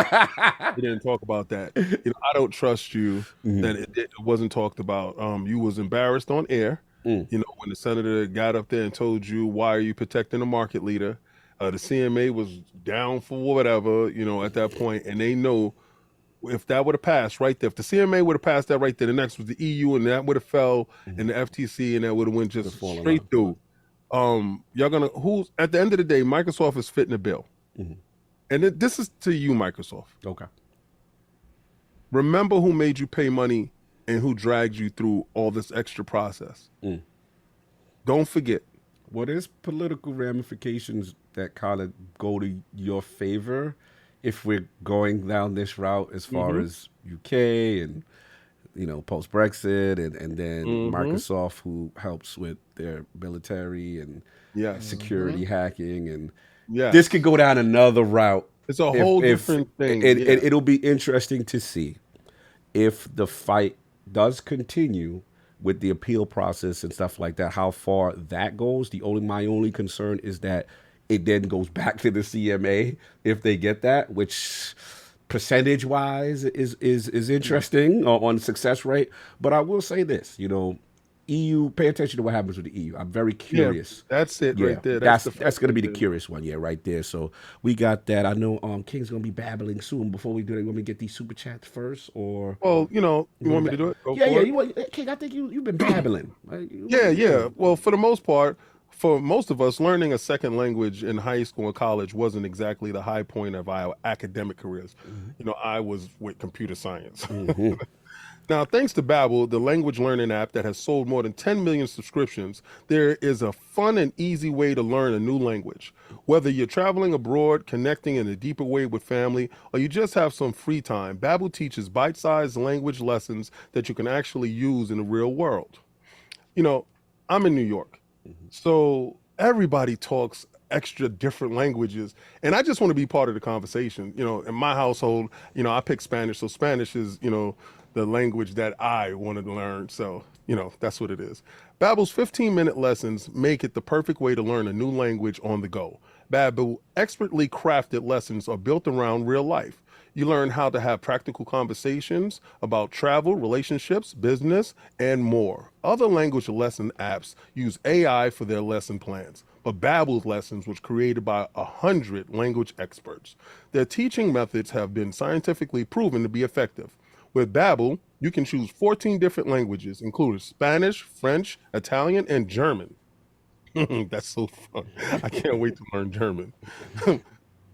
We didn't talk about that. You know, I don't trust you that it wasn't talked about. You was embarrassed on air. You know, when the senator got up there and told you, why are you protecting the market leader? The CMA was down for whatever, you know, at that point, and they know if that would have passed right there, if the CMA would have passed that right there, the next was the EU, and that would have fell, and the FTC, and that would have went just straight through. Y'all gonna, who's at the end of the day, Microsoft is fitting the bill, and this is to you, Microsoft. Okay. Remember who made you pay money and who dragged you through all this extra process. Don't forget. Well, there's political ramifications that kind of go to your favor if we're going down this route as far as UK and, you know, post-Brexit and then Microsoft, who helps with their military and security hacking. And this could go down another route. It's a whole different thing. It'll be interesting to see if the fight does continue with the appeal process and stuff like that, how far that goes. My only concern is that it then goes back to the CMA if they get that, which percentage wise is interesting on success rate. But I will say this, you know, EU, pay attention to what happens with the EU. I'm very curious. That's it right there. That's going to be the curious one, right there. So we got that. I know King's going to be babbling soon. Before we do that, you want me to get these super chats first, or? Well, you know, you want me to do it? Go for it. King, I think you've been babbling. Well, for the most part, for most of us, learning a second language in high school and college wasn't exactly the high point of our academic careers. You know, I was with computer science. Now, thanks to Babbell, the language learning app that has sold more than 10 million subscriptions, there is a fun and easy way to learn a new language. Whether you're traveling abroad, connecting in a deeper way with family, or you just have some free time, Babbell teaches bite-sized language lessons that you can actually use in the real world. You know, I'm in New York, so everybody talks extra different languages, and I just want to be part of the conversation. You know, in my household, you know, I pick Spanish, so Spanish is, you know, the language that I wanted to learn. So, you know, that's what it is. Babbell's 15-minute lessons make it the perfect way to learn a new language on the go. Babbell expertly crafted lessons are built around real life. You learn how to have practical conversations about travel, relationships, business, and more. Other language lesson apps use AI for their lesson plans, but Babbell's lessons was created by 100 language experts. Their teaching methods have been scientifically proven to be effective. With Babbell, you can choose 14 different languages, including Spanish, French, Italian, and German. That's so fun. I can't wait to learn German.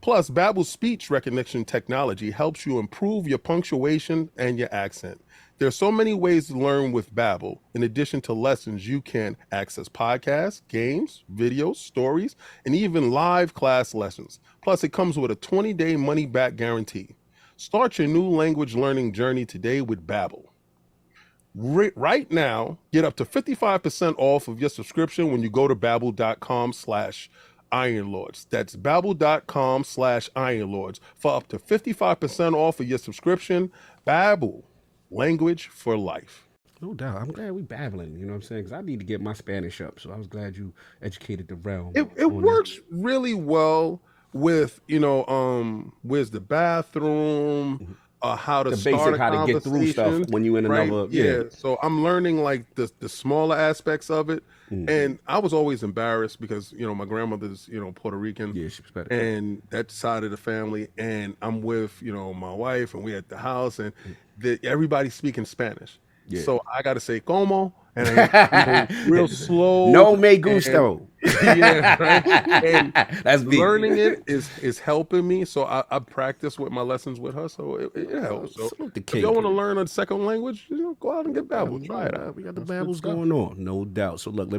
Plus, Babbell's speech recognition technology helps you improve your punctuation and your accent. There are so many ways to learn with Babbell. In addition to lessons, you can access podcasts, games, videos, stories, and even live class lessons. Plus, it comes with a 20-day money-back guarantee. Start your new language learning journey today with Babbell. Right now, get up to 55% off of your subscription when you go to babbel.com/ironlords. That's babbel.com/ironlords for up to 55% off of your subscription. Babbell, language for life. No doubt. I'm glad we babbling, you know what I'm saying? Because I need to get my Spanish up. So I was glad you educated the realm. It works really well with, you know, where's the bathroom, how to the start basic, how to get through stuff when you in another. Yeah. So I'm learning like the smaller aspects of it. And I was always embarrassed because, you know, my grandmother's, you know, Puerto Rican. Yeah, she's better. And that side of the family. And I'm with, you know, my wife, and we at the house, and everybody's speaking Spanish. Yeah. So I got to say, como, and I, you know, real slow. No me gusto. Yeah, right. And that's big. Learning it is helping me. So I practice with my lessons with her. So it helps. So if you want to learn a second language, you know, go out and get Babbell. Try it out. We got the Babbels going on, no doubt. So look,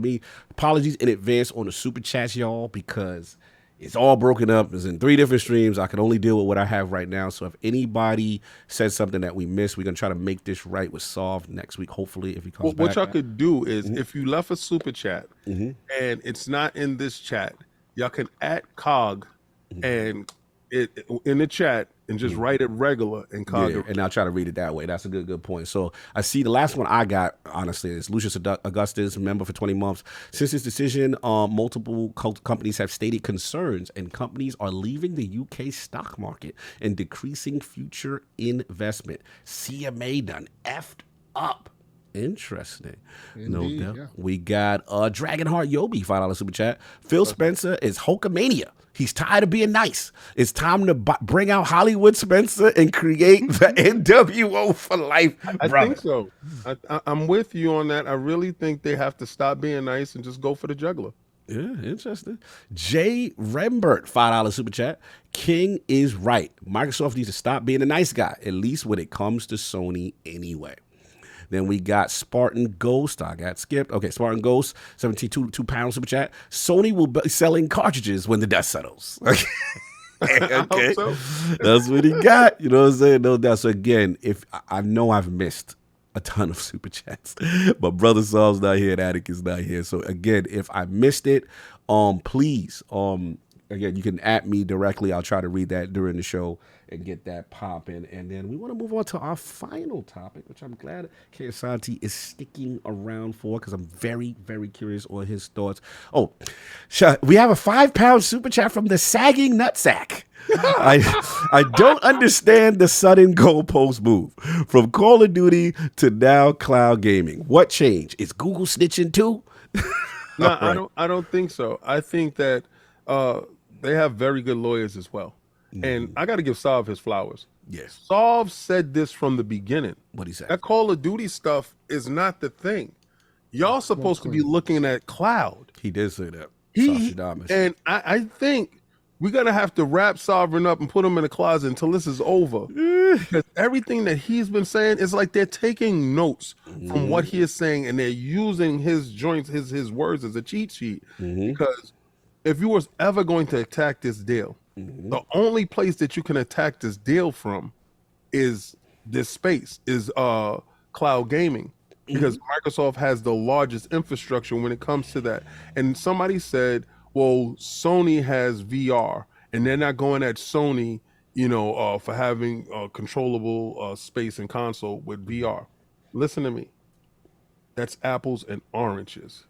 apologies in advance on the super chats, y'all, because it's all broken up. It's in 3 different streams. I can only deal with what I have right now. So if anybody says something that we missed, we're going to try to make this right with Solve next week, hopefully, if he comes back. What y'all could do is if you left a super chat and it's not in this chat, y'all can @Cog and it in the chat and just write it regular and Cog. Yeah, and I'll try to read it that way. That's a good point. So I see the last one I got, honestly, is Lucius Augustus, member for 20 months. Since this decision, multiple companies have stated concerns, and companies are leaving the UK stock market and decreasing future investment. CMA done effed up. Interesting. Indeed, No doubt. yeah. We got Dragonheart Yobi, $5 super chat. Phil Spencer is Hulkamania. He's tired of being nice. It's time to bring out Hollywood Spencer and create the NWO for life. I think so. I'm with you on that. I really think they have to stop being nice and just go for the juggler. Yeah, interesting. Jay Rembert, $5 super chat. King is right. Microsoft needs to stop being a nice guy, at least when it comes to Sony anyway. Then we got Spartan Ghost. I got skipped. Okay, Spartan Ghost, 72 £2 super chat. Sony will be selling cartridges when the dust settles. Okay. Okay. So. That's what he got. You know what I'm saying? No doubt. So again, if I know I've missed a ton of super chats, but Brother Saul's not here and Atticus not here. So again, if I missed it, please, again, you can @ me directly. I'll try to read that during the show and get that popping. And then we want to move on to our final topic, which I'm glad Keosante is sticking around for, because I'm very, very curious on his thoughts. Oh, we have a £5 super chat from the Sagging Nutsack. I don't understand the sudden goalpost move from Call of Duty to now cloud gaming. What changed? Is Google snitching too? No, right. I don't think so. I think that they have very good lawyers as well. And I got to give Sav his flowers. Yes. Sav said this from the beginning. What he said? That Call of Duty stuff is not the thing. Y'all supposed to be looking at cloud. He did say that. And I think we're going to have to wrap Sovereign up and put him in a closet until this is over. Because everything that he's been saying is like they're taking notes from what he is saying, and they're using his joints, his words as a cheat sheet. Because if you was ever going to attack this deal, the only place that you can attack this deal from is this space, is cloud gaming, because Microsoft has the largest infrastructure when it comes to that. And somebody said, well, Sony has VR, and they're not going at Sony, for having controllable space and console with VR. Listen to me. That's apples and oranges,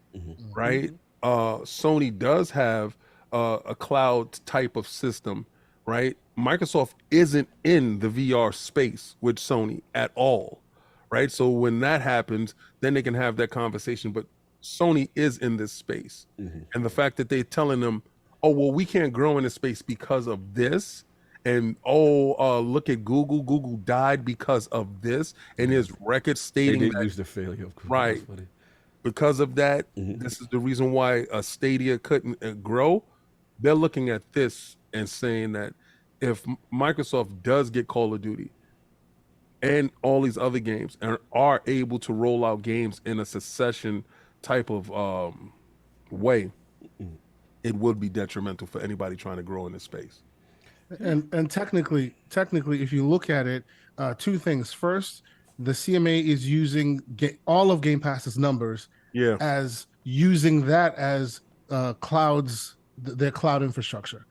right? Sony does have a cloud type of system, right? Microsoft isn't in the VR space with Sony at all, right? So when that happens, then they can have that conversation. But Sony is in this space. And the fact that they're telling them, oh, well, we can't grow in this space because of this. And, look at Google. Google died because of this. And his record stating they didn't use the failure of Google. Right. Because of that, this is the reason why Stadia couldn't grow. They're looking at this and saying that if Microsoft does get Call of Duty and all these other games and are able to roll out games in a succession type of way, it would be detrimental for anybody trying to grow in this space. And technically, if you look at it, two things. First, the CMA is using all of Game Pass's numbers as using that as their cloud infrastructure.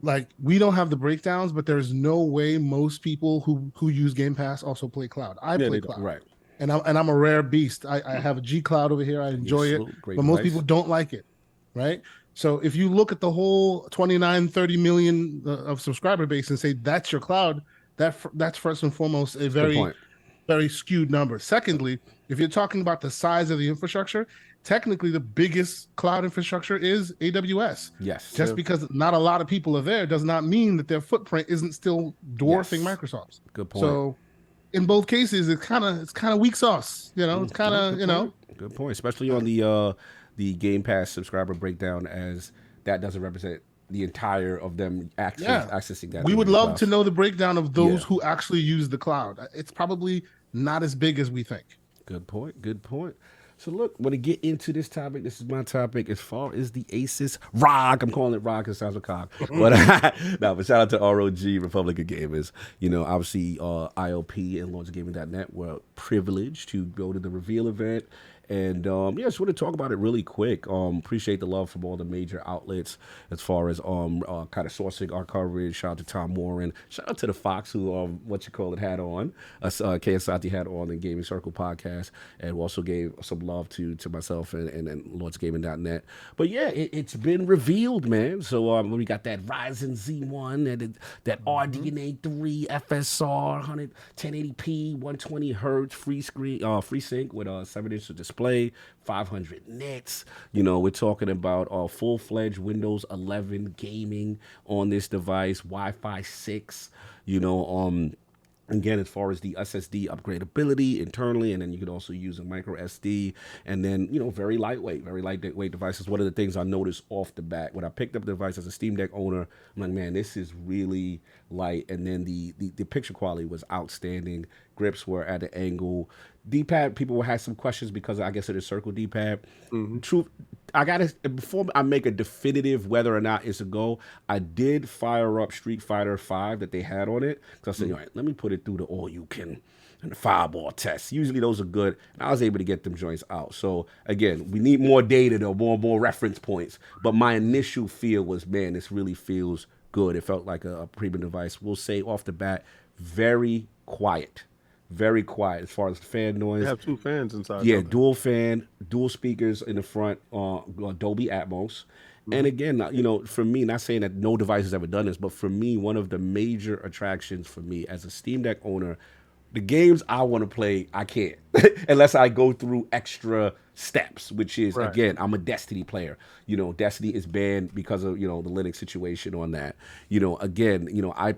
Like, we don't have the breakdowns, but there's no way most people who use Game Pass also play cloud. I play cloud, right? And I'm a rare beast. I have a G Cloud over here. I enjoy it, but most people don't like it, right? So if you look at the whole 29-30 million of subscriber base and say that's your cloud, that's first and foremost a very skewed number. Secondly, if you're talking about the size of the infrastructure, technically the biggest cloud infrastructure is AWS. Yes. Just because not a lot of people are there does not mean that their footprint isn't still dwarfing Microsoft's. Good point. So in both cases, it's kind of weak sauce. It's kind of, Good point, especially on the Game Pass subscriber breakdown, as that doesn't represent the entire of them accessing that. We would love to know the breakdown of those who actually use the cloud. It's probably not as big as we think. Good point. So look, when I get into this topic, this is my topic as far as the AsusROG. I'm calling it ROG because it sounds like COG. But shout out to ROG, Republic of Gamers. Obviously IOP and LordsGaming.net were privileged to go to the reveal event And yeah, just want to talk about it really quick. Appreciate the love from all the major outlets as far as kind of sourcing our coverage. Shout out to Tom Warren. Shout out to the Fox who had on KSIT had on the Gaming Circle podcast, and also gave some love to myself and LordsGaming.net. But yeah, it's been revealed, man. So we got that Ryzen Z1 and that RDNA 3 FSR 1080p 120 hertz free sync with a 7-inch display, 500 nits. You know, we're talking about full-fledged Windows 11 gaming on this device, Wi-Fi 6. You know, again, as far as the SSD upgradability internally, and then you could also use a micro SD, and then, you know, very lightweight devices. One of the things I noticed off the bat when I picked up the device as a Steam Deck owner, I'm like, man, this is really light. And then the picture quality was outstanding. Grips were at an angle. D-pad, people had some questions because I guess it is circle D-pad. Truth, before I make a definitive whether or not it's a go, I did fire up Street Fighter 5 that they had on it. Because I said, all right, let me put it through the all-you-can and the fireball test. Usually those are good. And I was able to get them joints out. So, again, we need more data, though, more reference points. But my initial feel was, man, this really feels good. It felt like a premium device. We'll say off the bat, very quiet. Very quiet as far as fan noise. You have 2 fans inside. Yeah, dual fan, dual speakers in the front, Dolby Atmos. And again, you know, for me, not saying that no device has ever done this, but for me, one of the major attractions for me as a Steam Deck owner, the games I want to play, I can't unless I go through extra steps, which is, again, I'm a Destiny player. You know, Destiny is banned because of, you know, the Linux situation on that. You know, again, you know, I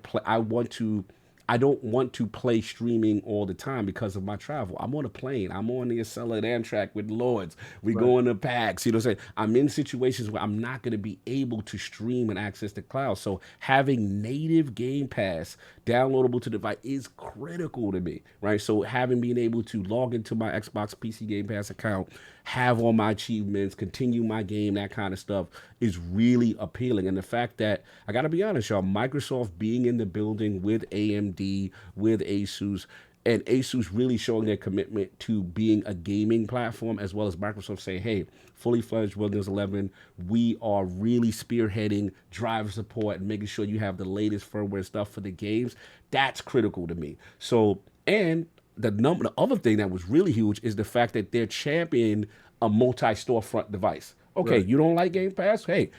don't want to play streaming all the time because of my travel. I'm on a plane. I'm on the Acela and Amtrak with Lords. We go into PAX. You know what I'm saying? I'm in situations where I'm not going to be able to stream and access the cloud. So having native Game Pass downloadable to the device is critical to me, right? So being able to log into my Xbox PC Game Pass account, have all my achievements, continue my game, that kind of stuff is really appealing. And the fact that, I got to be honest, y'all, Microsoft being in the building with AMD, with Asus, and Asus really showing their commitment to being a gaming platform, as well as Microsoft saying, hey, fully fledged Windows 11, we are really spearheading driver support and making sure you have the latest firmware stuff for the games. That's critical to me. So, and the other thing that was really huge is the fact that they're championing a multi-storefront device. Okay, you don't like Game Pass? Hey,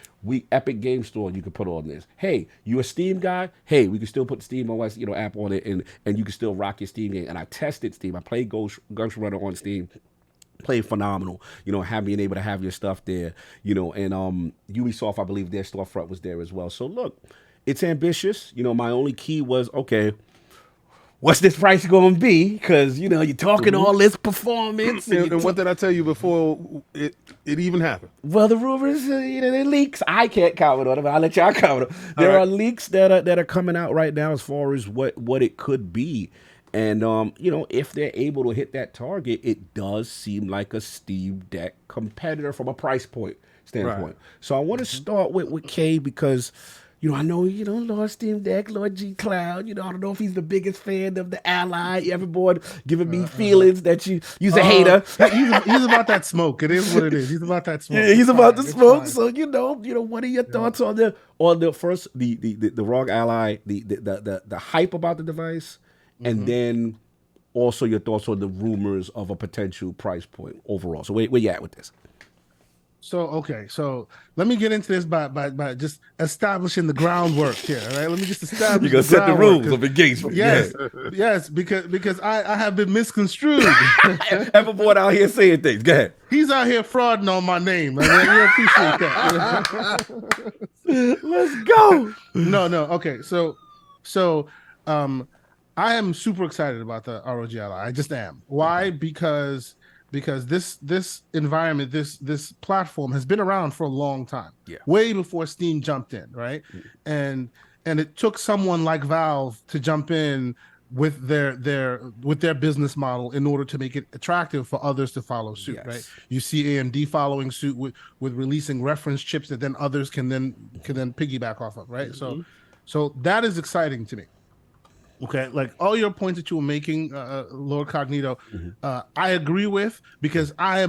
Epic Game Store you can put on this. Hey, you a Steam guy? Hey, we can still put the Steam OS, you know, app on it, and you can still rock your Steam game. And I tested Steam. I played Ghost Runner on Steam. Played phenomenal, you know, being able to have your stuff there, you know, and Ubisoft, I believe their storefront was there as well. So look, it's ambitious. You know, my only key was, okay, what's this price going to be? Because, you know, you're talking all this performance. And what did I tell you before it even happened? Well, the rumors, you know, the leaks. I can't comment on them, but I'll let y'all comment on them. There are leaks that are coming out right now as far as what it could be. And, you know, if they're able to hit that target, it does seem like a Steam Deck competitor from a price point standpoint. So I want to start with Kay because, you know, I know, you know, Lord Steam Deck, Lord G Cloud, you know, I don't know if he's the biggest fan of the Ally. Everyone giving me feelings that you's a hater. He's about that smoke. It is what it is. He's about that smoke. Yeah, he's about the smoke. So, you know, what are your thoughts on the first, the ROG Ally, the hype about the device? And then also your thoughts on the rumors of a potential price point overall. So where you at with this? So, okay. So let me get into this by just establishing the groundwork here. All right. Let me just establish You're going to set the rules of engagement. Yes. Yes. Because I have been misconstrued. Everyone out here saying things. Go ahead. He's out here frauding on my name. I mean, we appreciate that. Let's go. No. Okay. So, I am super excited about the ROG Ally. I just am. Why? Because this environment, this platform has been around for a long time. Yeah. Way before Steam jumped in, right? And it took someone like Valve to jump in with their business model in order to make it attractive for others to follow suit, right? You see AMD following suit with releasing reference chips that then others can then piggyback off of, right? So that is exciting to me. Okay, like all your points that you were making, LordCognito, I agree with, because I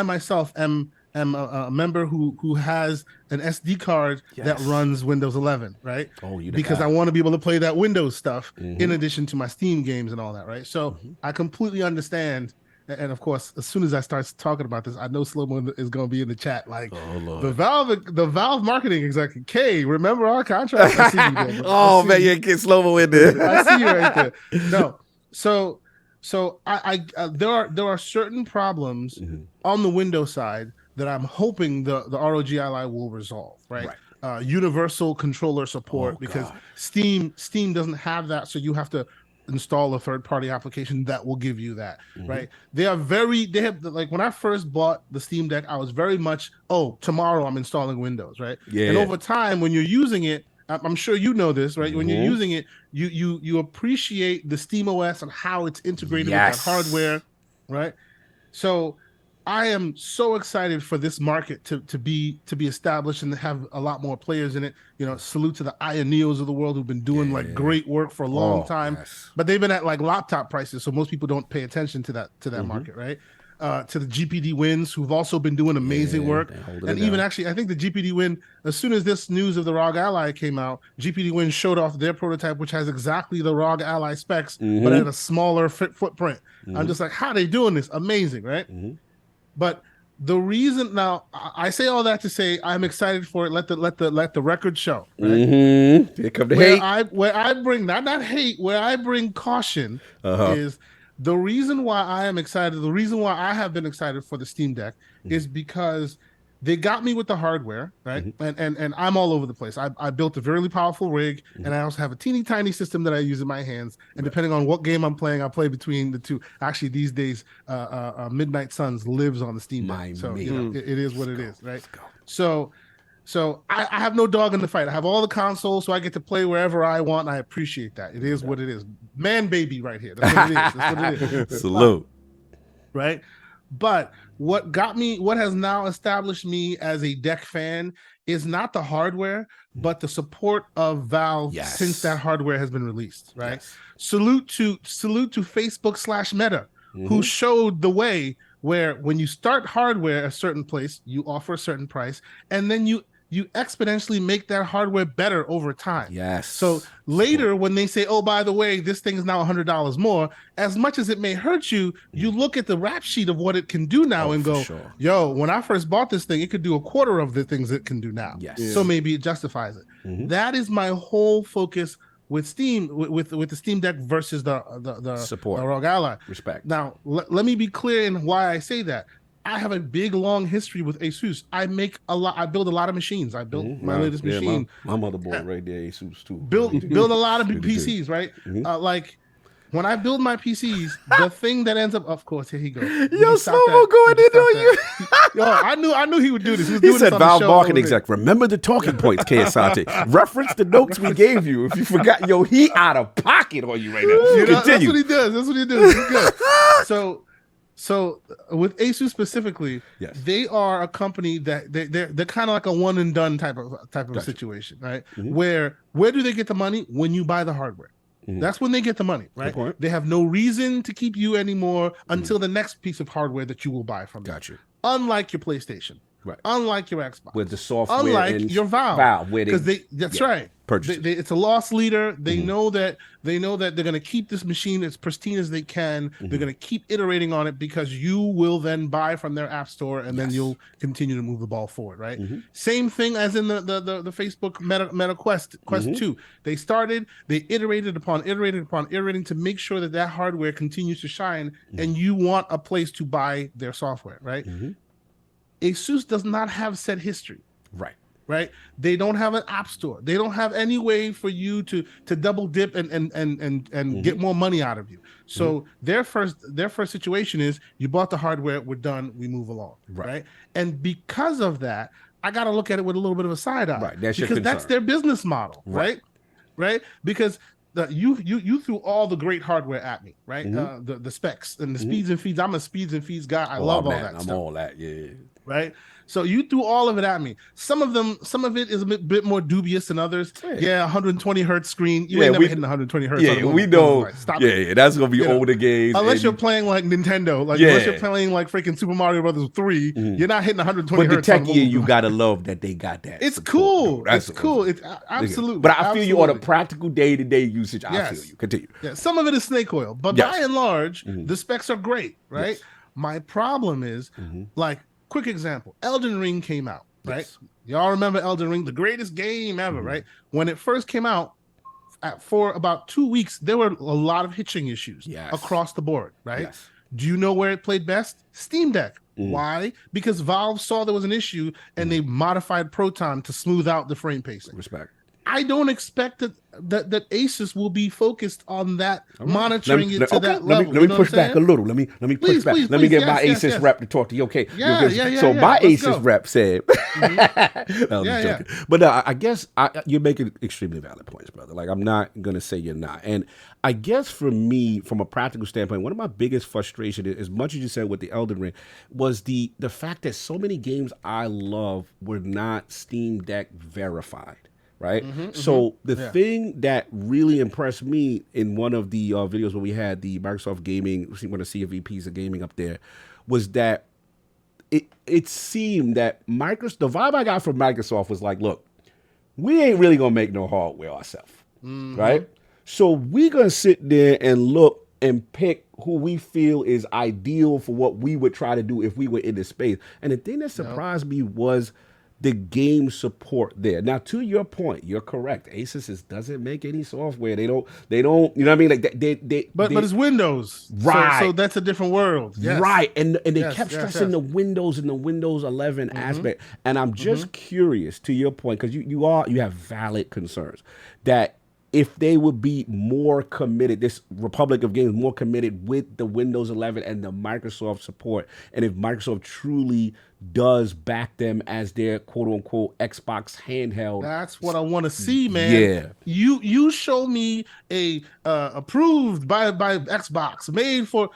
myself am a member who has an SD card that runs Windows 11, right? Oh, you because I want to be able to play that Windows stuff in addition to my Steam games and all that, right? So I completely understand. And of course, as soon as I start talking about this, I know Slow-Mo is going to be in the chat. Like the Valve marketing executive, K, remember our contract? I see you there, oh man, you get Slow-Mo in there. I see you right there. No, so there are certain problems on the Windows side that I'm hoping the ROGAlly will resolve. Right. Universal controller support, because Steam doesn't have that, so you have to install a third-party application that will give you that, right? They have like, when I first bought the Steam Deck, I was very much, tomorrow I'm installing Windows, right? And over time, when you're using it, I'm sure you know this, right? When you're using it, you appreciate the Steam OS and how it's integrated with that hardware, right? So I am so excited for this market to be established and to have a lot more players in it. You know, salute to the Ioneos of the world who've been doing like great work for a long time, but they've been at like laptop prices, so most people don't pay attention to that market, right? To the GPD Wins, who've also been doing amazing work, and even actually, I think the GPD Win, as soon as this news of the ROGAlly came out, GPD Win showed off their prototype, which has exactly the ROGAlly specs, but at a smaller footprint. I'm just like, how are they doing this? Amazing, right? But the reason, now I say all that to say I'm excited for it. Let the record show. Right? Here come the hate. Where I bring not hate, where I bring caution is the reason why I am excited. The reason why I have been excited for the Steam Deck is because they got me with the hardware, right? And I'm all over the place. I built a very powerful rig, and I also have a teeny tiny system that I use in my hands. And depending on what game I'm playing, I play between the two. Actually, these days, Midnight Suns lives on the Steam Deck, so you know, it is what it is, right? So I have no dog in the fight. I have all the consoles, so I get to play wherever I want, and I appreciate that. It is what it is. Man, baby, right here. That's what it is. That's what it is. Salute. Right. But what has now established me as a Deck fan is not the hardware, but the support of Valve since that hardware has been released, right? Salute to Facebook/Meta, who showed the way, where when you start hardware a certain place, you offer a certain price, and then you exponentially make that hardware better over time. So later, when they say, oh, by the way, this thing is now $100 more, as much as it may hurt you, you look at the rap sheet of what it can do now and go, yo, when I first bought this thing, it could do a quarter of the things it can do now. So maybe it justifies it. That is my whole focus with Steam, with the Steam Deck versus the support, the ROGAlly. Respect. Now, let me be clear in why I say that. I have a big, long history with Asus. I build a lot of machines. I built my latest machine. My motherboard right there, Asus too. Build a lot of PCs, right? Like when I build my PCs, the thing that ends up, of course, here he goes. Yo, Slow-Mo going in on you. Yo, I knew he would do this. He said, Valve marketing exec, remember the talking points, Kiyosaki. Reference the notes we gave you. If you forgot, yo, he out of pocket on you right now. You know, that's what he does. That's what he does. He's good. So with Asus specifically, they are a company that they're kind of like a one and done type of a situation, right? Where do they get the money? When you buy the hardware. That's when they get the money, right? They have no reason to keep you anymore until the next piece of hardware that you will buy from them. Unlike your PlayStation. Right. Unlike your Xbox. With the software. Unlike your Valve. Because that's right. It's a loss leader. They know that they're going to keep this machine as pristine as they can. They're going to keep iterating on it, because you will then buy from their app store, and then you'll continue to move the ball forward, right? Same thing as in the Facebook Meta Quest 2. They iterated upon iterating to make sure that hardware continues to shine, and you want a place to buy their software, right? Asus does not have said history. Right? They don't have an app store. They don't have any way for you to double dip and get more money out of you. So their first situation is, you bought the hardware, we're done, we move along. Right? And because of that, I got to look at it with a little bit of a side eye. Because that's their business model. Right? Because you threw all the great hardware at me, right? The specs and the speeds and feeds. I'm a speeds and feeds guy. I love all that stuff. I'm all that, right? So you threw all of it at me. Some of it is a bit more dubious than others. Yeah, 120 hertz screen. You ain't never hitting 120 hertz. Yeah, we know. Stop it. That's gonna be older games. Unless you're playing like Nintendo, unless you're playing like freaking Super Mario Brothers 3, you're not hitting 120 hertz. But the techie, you gotta love that they got that. It's cool. It's cool. It's absolutely. But I feel you on a practical day-to-day usage. I feel you. Continue. Yeah, some of it is snake oil, but by and large, the specs are great, right? Yes. My problem is like. Quick example, Elden Ring came out, right? Yes. Y'all remember Elden Ring, the greatest game ever, right? When it first came out, for about 2 weeks, there were a lot of hitching issues across the board, right? Yes. Do you know where it played best? Steam Deck. Why? Because Valve saw there was an issue and they modified Proton to smooth out the frame pacing. Respect. I don't expect that Asus will be focused on that, monitoring it to that level. Let me push back a little. Let me push back. Let me get my Asus rep to talk to you. Okay. So my Asus rep said, but I guess you're making extremely valid points, brother. Like I'm not gonna say you're not. And I guess for me, from a practical standpoint, one of my biggest frustrations, as much as you said with the Elden Ring, was the fact that so many games I love were not Steam Deck verified. Right. So the thing that really impressed me in one of the videos where we had the Microsoft Gaming, one of the CVPs of gaming up there, was that it seemed that the vibe I got from Microsoft was like, look, we ain't really going to make no hardware ourselves. Right. So we're going to sit there and look and pick who we feel is ideal for what we would try to do if we were in this space. And the thing that surprised me was the game support there. Now, to your point, you're correct. Asus doesn't make any software. They don't, you know what I mean? Like but it's Windows. Right. So that's a different world. Yes. Right. And they kept stressing the Windows and the Windows 11 aspect. And I'm just curious, to your point, because you have valid concerns that if they would be more committed, this Republic of Games more committed with the Windows 11 and the Microsoft support, and if Microsoft truly does back them as their quote unquote Xbox handheld. That's what I want to see, man. Yeah. You show me a approved by Xbox, made for,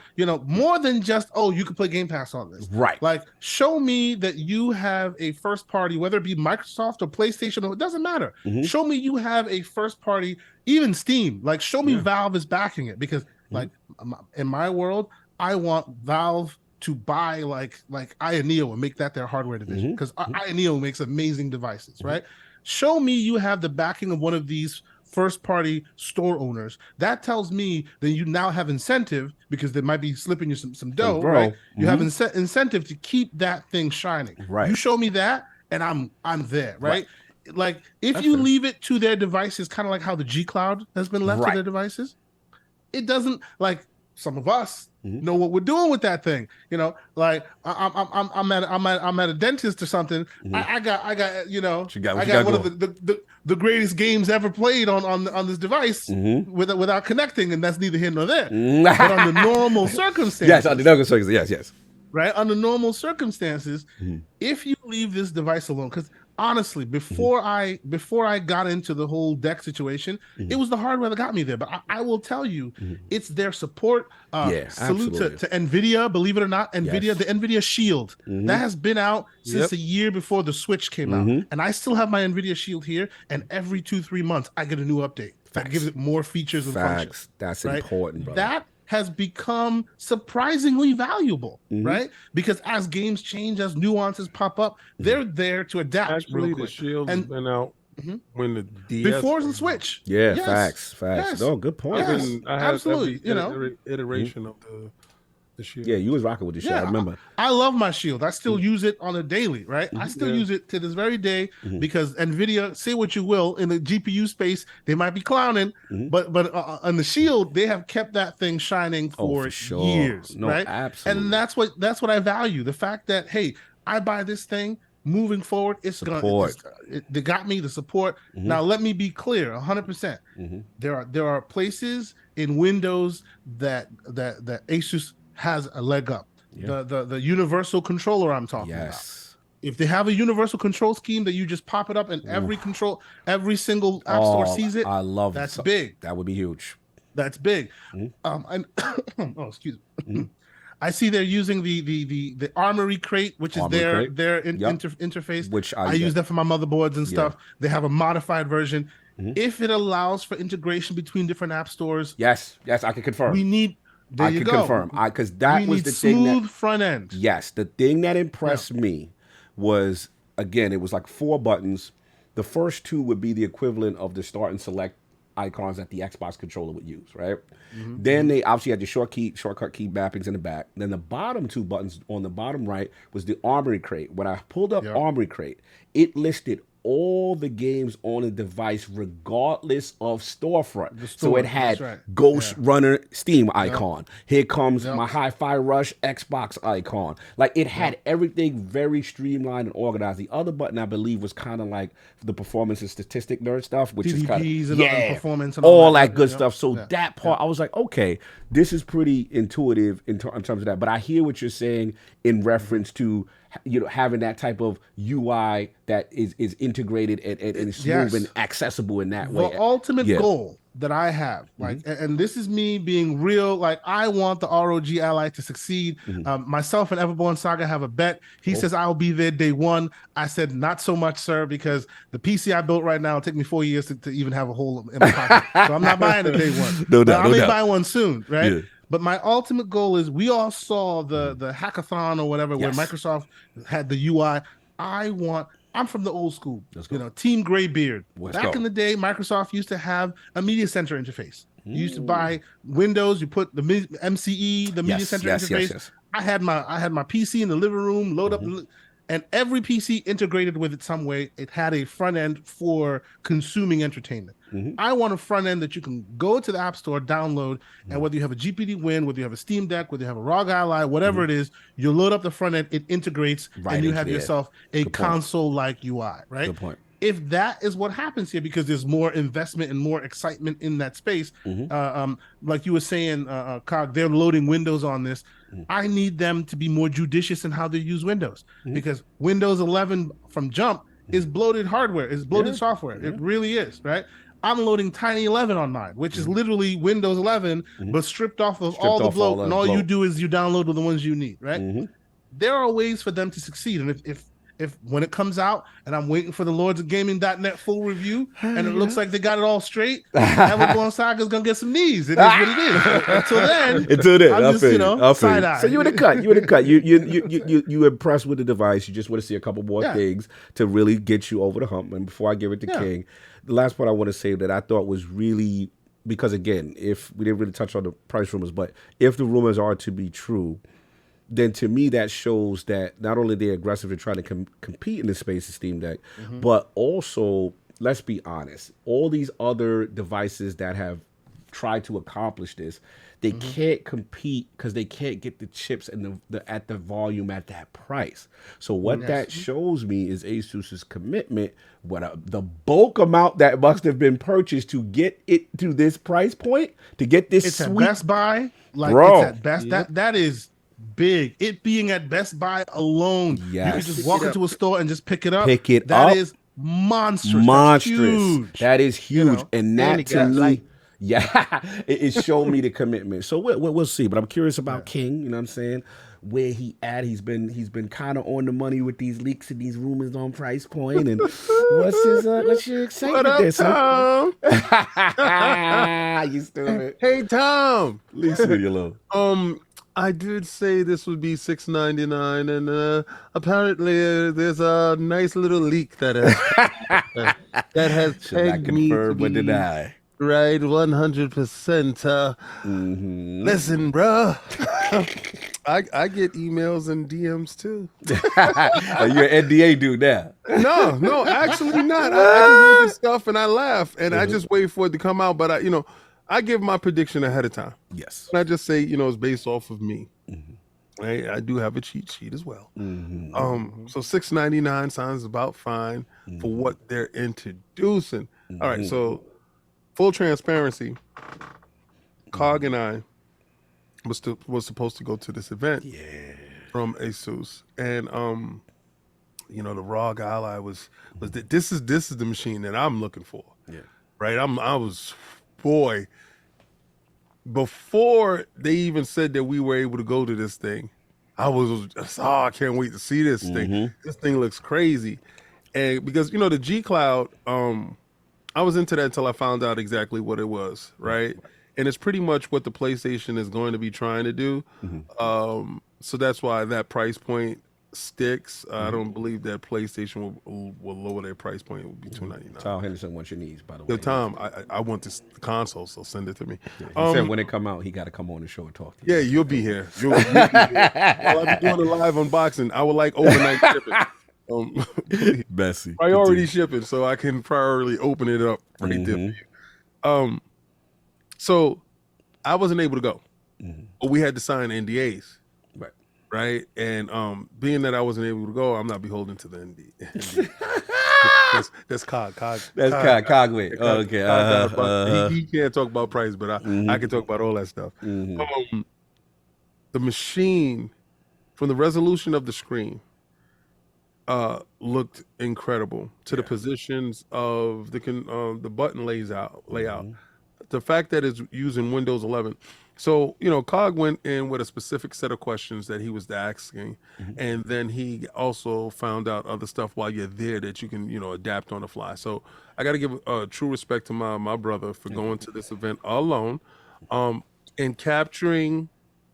more than just, you can play Game Pass on this. Right. Like, show me that you have a first party, whether it be Microsoft or PlayStation, or it doesn't matter. Show me you have a first party, even Steam. Like, show me Valve is backing it, because like in my world, I want Valve to buy like Ioneo and make that their hardware division, because Ioneo makes amazing devices, right? Show me you have the backing of one of these first-party store owners. That tells me that you now have incentive, because they might be slipping you some dough, right? You have incentive to keep that thing shining. Right. You show me that, and I'm there, right? Like, if you leave it to their devices, kind of like how the G Cloud has been left to their devices, it doesn't, like, some of us know what we're doing with that thing. Like I'm at a dentist or something. I got one of the greatest games ever played on this device without connecting, and that's neither here nor there. But under normal circumstances, yes. Right, under normal circumstances, if you leave this device alone, because honestly, before I got into the whole deck situation, it was the hardware that got me there. But I will tell you, it's their support. Salute to NVIDIA, believe it or not, the NVIDIA Shield that has been out since a year before the Switch came out, and I still have my NVIDIA Shield here. And every 2-3 months, I get a new update that gives it more features and functions. That's important, brother. That has become surprisingly valuable, right? Because as games change, as nuances pop up, they're there to adapt. Actually, the Shield's been out when the DS before the Switch. Yeah, facts. Oh, good point. I had absolutely, every iteration of the Shield. Yeah, you was rocking with the Shield. I remember. I love my Shield. I still use it on a daily, right? I still use it to this very day, because NVIDIA, say what you will, in the GPU space, they might be clowning, but on the Shield, they have kept that thing shining for years, right? Absolutely. And that's what I value. The fact that, hey, I buy this thing, moving forward, they got me the support. Now let me be clear, 100%. There are places in Windows that Asus has a leg up. The universal controller I'm talking about. If they have a universal control scheme that you just pop it up and every single app store sees it, I love that's big. That would be huge. That's big. Excuse me. I see they're using the Armory crate, which is their interface. Which I use that for my motherboards and stuff. They have a modified version. If it allows for integration between different app stores, yes, I can confirm. We need. There I you can go. confirm. Because that was the smooth thing. That, front end. Yes, the thing that impressed me was, again, it was like 4 buttons. The first 2 would be the equivalent of the start and select icons that the Xbox controller would use, right? Then they obviously had the shortcut key mappings in the back. Then the bottom 2 buttons on the bottom right was the Armory crate. When I pulled up Armory crate, it listed all the games on the device regardless of storefront. So it had Ghost Runner Steam icon. Here comes my Hi-Fi Rush Xbox icon. Like it had everything very streamlined and organized. The other button I believe was kind of like the performance and statistic nerd stuff, which is kind of and performance and all that good stuff. So that part I was like, okay, this is pretty intuitive in terms of that. But I hear what you're saying in reference to having that type of UI that is integrated and is smooth and accessible in that way. The ultimate goal that I have, like, and this is me being real, like I want the ROGAlly to succeed. Myself and Everborn Saga have a bet. He says I'll be there day 1. I said not so much, sir, because the PC I built right now will take me 4 years to even have a hole in my pocket. So I'm not buying it day 1. No doubt, I may buy one soon, right? Yeah. But my ultimate goal is, we all saw the hackathon or whatever where Microsoft had the UI. I'm from the old school, Team Graybeard. Back in the day, Microsoft used to have a media center interface. You used to buy Windows, you put the MCE, the media center interface. I had my PC in the living room, load up, and every PC integrated with it some way. It had a front end for consuming entertainment. I want a front end that you can go to the App Store, download, and whether you have a GPD Win, whether you have a Steam Deck, whether you have a ROGAlly, whatever it is, you load up the front end, it integrates, and you have yourself a console-like UI, right? Good point. If that is what happens here, because there's more investment and more excitement in that space, like you were saying, Cog, they're loading Windows on this. I need them to be more judicious in how they use Windows, because Windows 11 from jump is bloated hardware, is bloated software. It really is, right? I'm loading Tiny 11 on mine, which is literally Windows 11, but stripped off of all the bloat, and all you do is you download the ones you need, right? There are ways for them to succeed, and if when it comes out and I'm waiting for the lordsofgaming.net full review and it looks like they got it all straight, Everborn Saga's gonna get some knees. It is what it is. Until then, I'm just, side eye. So you in the cut. You impressed with the device. You just want to see a couple more things to really get you over the hump. And before I give it to King, the last part I want to say that I thought was really, because again, if we didn't really touch on the price rumors, but if the rumors are to be true, then to me that shows that not only they're aggressive in trying to compete in the space of Steam Deck, but also, let's be honest, all these other devices that have tried to accomplish this, they can't compete because they can't get the chips and at the volume at that price. So what that shows me is ASUS's commitment, the bulk amount that must have been purchased to get it to this price point, to get this it's sweet. At Best Buy, like it's at Best. That is big. It being at Best Buy alone, you can just walk into a store and just pick it up. That is monstrous. That is huge. And that to me, it showed me the commitment. So we'll see. But I'm curious about King. You know what I'm saying? Where he at? He's been kind of on the money with these leaks and these rumors on price point. And what's your excitement there, son? You stupid. Hey Tom, Lisa, you little. I did say this would be $6.99, and apparently there's a nice little leak that has pegged me to be deny. Right, 100%. Listen, bro, I get emails and DMs too. You're an NDA dude now. No, actually not. I just look at stuff and I laugh, and I just wait for it to come out. But I give my prediction ahead of time. Yes. And I just say, it's based off of me. I do have a cheat sheet as well. So $6.99 sounds about fine for what they're introducing. All right, so full transparency, Cog and I was supposed to go to this event from ASUS. And the ROGAlly was this is the machine that I'm looking for. Yeah. Right? before they even said that we were able to go to this thing, I was just, I can't wait to see this thing. This thing looks crazy. And because, the G Cloud, I was into that until I found out exactly what it was, right? And it's pretty much what the PlayStation is going to be trying to do. So that's why that price point sticks. I don't believe that PlayStation will lower their price point. It will be $299. Tom Henderson wants your needs, by the way. Tom, I want this console, so send it to me. Yeah, he said when it come out, he got to come on the show and talk to you. Yeah, you'll be here. You'll be here. While I be doing a live unboxing, I would like overnight shipping. Bessie. Priority shipping, so I can priority open it up right there for you. So I wasn't able to go. But we had to sign NDAs. Right. And being that I wasn't able to go, I'm not beholden to the NDA. That's Cog. That's Cog with. Okay. He can't talk about price, but I can talk about all that stuff. The machine, from the resolution of the screen, looked incredible. To the positions of the button layout. The fact that it's using Windows 11. So, Cog went in with a specific set of questions that he was asking, and then he also found out other stuff while you're there that you can, adapt on the fly. So I got to give true respect to my brother for going to this event alone, and capturing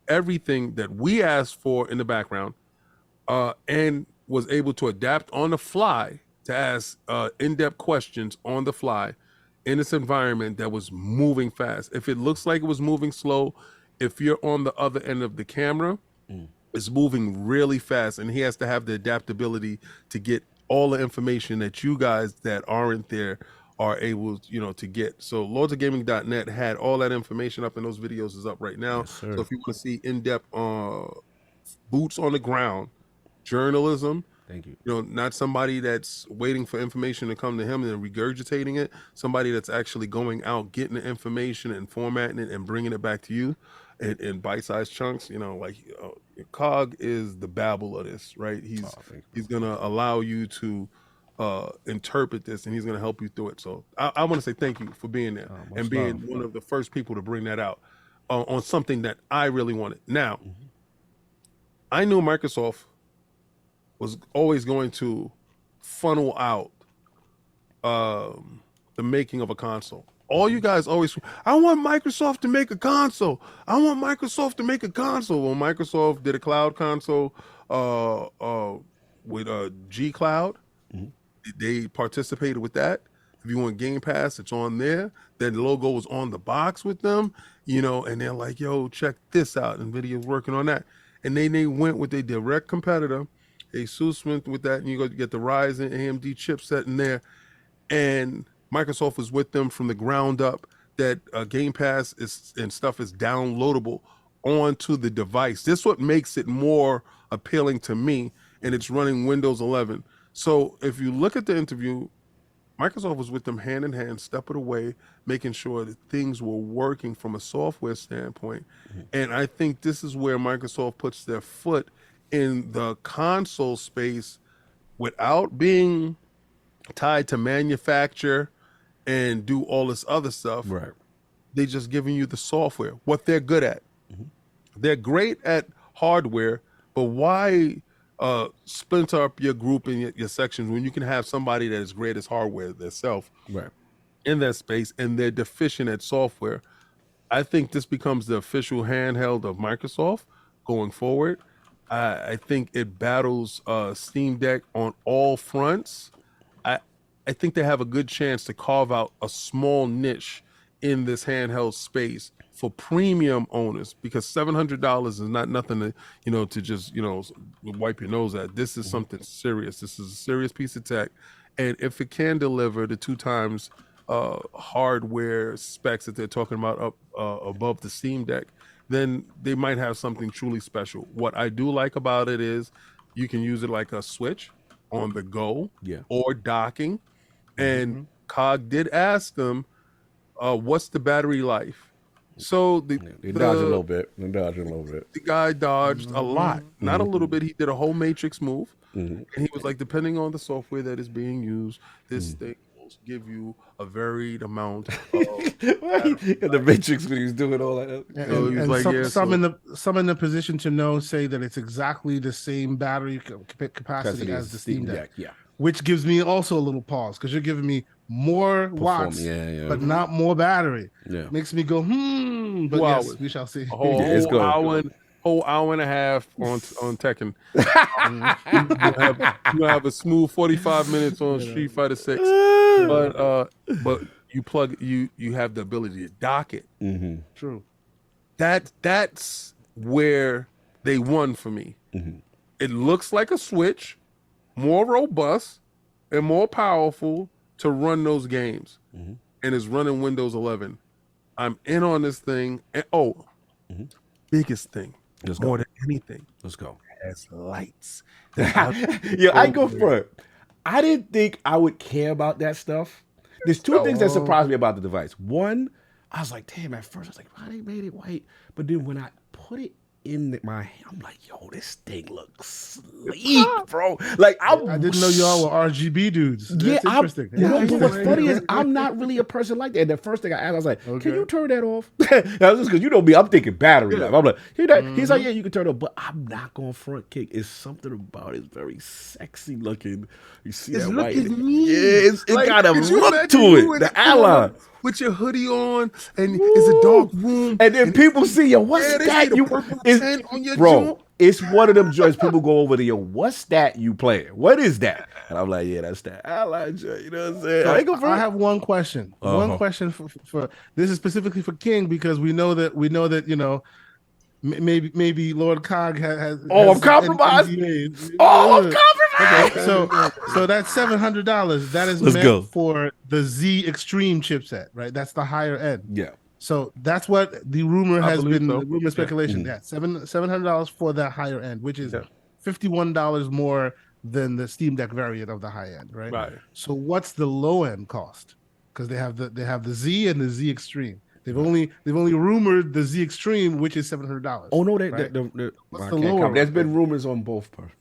everything that we asked for in the background, and was able to adapt on the fly to ask in-depth questions on the fly in this environment that was moving fast. If it looks like it was moving slow, if you're on the other end of the camera, it's moving really fast, and he has to have the adaptability to get all the information that you guys that aren't there are able, to get. So LordsOfGaming.net had all that information up, and those videos is up right now. So if you want to see in-depth boots on the ground journalism, thank you. Not somebody that's waiting for information to come to him and regurgitating it. Somebody that's actually going out, getting the information and formatting it and bringing it back to you in bite-sized chunks. Cog is the Babbell of this, right? He's gonna allow you to interpret this, and he's gonna help you through it. So I want to say thank you for being there and being one of the first people to bring that out on something that I really wanted. Now, I knew Microsoft was always going to funnel out the making of a console. All you guys always, I want Microsoft to make a console. I want Microsoft to make a console. Well, Microsoft did a cloud console with G Cloud. They participated with that. If you want Game Pass, it's on there. That logo was on the box with them, and they're like, yo, check this out. NVIDIA's working on that. And then they went with a direct competitor. Asus went with that, and you go get the Ryzen AMD chipset in there, and Microsoft was with them from the ground up. That Game Pass and stuff is downloadable onto the device. This is what makes it more appealing to me, and it's running Windows 11. So if you look at the interview, Microsoft was with them hand in hand, step of the way, making sure that things were working from a software standpoint. And I think this is where Microsoft puts their foot in the console space without being tied to manufacture and do all this other stuff. Right. They just giving you the software, what they're good at. They're great at hardware, but why splinter up your group and your sections when you can have somebody that is great as hardware themselves in that space, and they're deficient at software? I think this becomes the official handheld of Microsoft going forward. I think it battles Steam Deck on all fronts. I think they have a good chance to carve out a small niche in this handheld space for premium owners, because $700 is not nothing to just wipe your nose at. This is something serious. This is a serious piece of tech, and if it can deliver the 2 times hardware specs that they're talking about up above the Steam Deck, then they might have something truly special. What I do like about it is you can use it like a Switch on the go, or docking. And Cog did ask them, what's the battery life? So they dodged a little bit. The guy dodged a lot, not a little bit. He did a whole matrix move, and he was like, depending on the software that is being used, this thing will consoles give you a varied amount of the Matrix when he was doing all that. Some in the position to know say that it's exactly the same battery capacity as the Steam Deck. Yeah. Which gives me also a little pause because you're giving me more watts, but not more battery. Yeah. Makes me go, but yes, we shall see. A whole hour and a half on Tekken. you have a smooth 45 minutes on Street Fighter 6. But you have the ability to dock it. Mm-hmm. True. That's where they won for me. Mm-hmm. It looks like a Switch, more robust and more powerful to run those games. Mm-hmm. And it's running Windows 11. I'm in on this thing. And biggest thing, more than anything. Let's go. It has lights. I go for it. I didn't think I would care about that stuff. There's two things that surprised me about the device. One, I was like, damn, at first I was like, why they made it white? But then when I put it in my hand, I'm like, yo, this thing looks sleek, bro. Like I didn't know y'all were RGB dudes. That's interesting. But what's funny is I'm not really a person like that. And the first thing I asked, I was like, can you turn that off? That was just because you know me, I'm thinking battery life. I'm like, he's like, yeah, you can turn it off, but I'm not going front kick. It's something about it. It's very sexy looking. You see that white? It got a look to it. The ally. With your hoodie on, and it's a dark room, and then people see you. What's that? It's one of them joints. People go over to you. What's that you playing? What is that? And I'm like, yeah, that's that ally joint. You know what I'm saying? I have one question. One question for this is specifically for King because we know that maybe Lord Cog has. I'm compromised. I'm compromised. Okay, so that's $700. That is meant for the Z Extreme chipset, right? That's the higher end. Yeah. So that's what the rumor has been. The rumor speculation. Yeah, $700 for that higher end, which is $51 more than the Steam Deck variant of the high end, right? Right. So what's the low end cost? Because they have the Z and the Z Extreme. They've only rumored the Z Extreme, which is $700. Oh no, what's the lower? There's been rumors on both parts.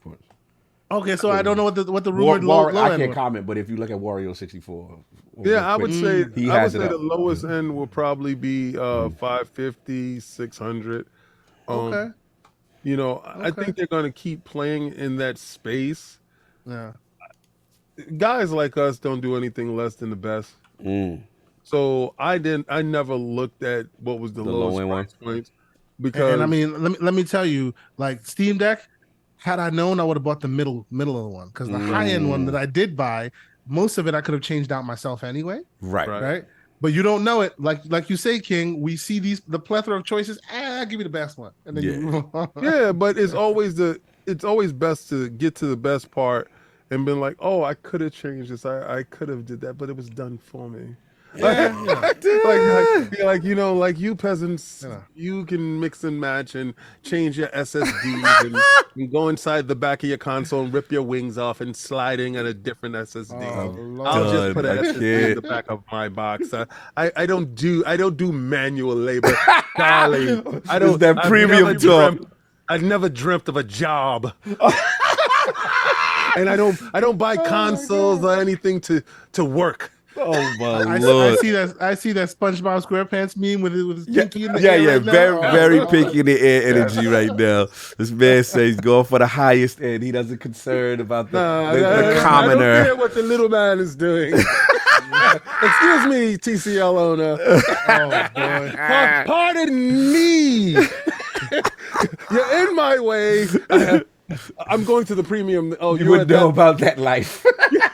Okay, so I don't know what the rumored low end. I can't comment, but if you look at Wario 64, I would say the lowest end will probably be 550, 600. Okay. I think they're going to keep playing in that space. Yeah. Guys like us don't do anything less than the best. So I never looked at what was the lowest price points because and I mean let me tell you, like Steam Deck, had I known I would have bought the middle of the one because the high end one that I did buy, most of it I could have changed out myself anyway. Right. But you don't know it, like you say, King. We see the plethora of choices. Give me the best one, and then you move on. Yeah, but it's always best to get to the best part and been like, oh, I could have changed this. I could have did that, but it was done for me. Like you peasants, you can mix and match and change your SSDs and go inside the back of your console and rip your wings off and sliding at a different SSD. I'll just put an SSD in the back of my box. I don't do manual labor, darling. I don't. That premium talk. I've never dreamt of a job. And I don't buy consoles or anything to work. Oh my Lord! I see that SpongeBob SquarePants meme with his pinky in the air. Right very pinky in the air energy right now. This man says he's going for the highest end. He doesn't concern about the commoner. I don't care what the little man is doing. Excuse me, TCL owner. Oh boy! Pardon me. You're in my way. I'm going to the premium. Oh, you would know about that life.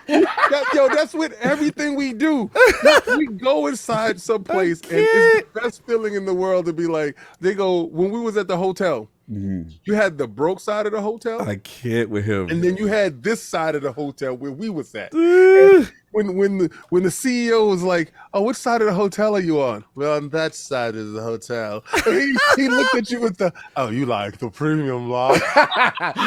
That's with everything we do. We go inside someplace, and it's the best feeling in the world to be like, they go, when we was at the hotel, you had the broke side of the hotel. I can't with him. And then you had this side of the hotel where we was at. When the CEO was like, oh, which side of the hotel are you on? Well, on that side of the hotel. And he looked at you with you like the premium lot.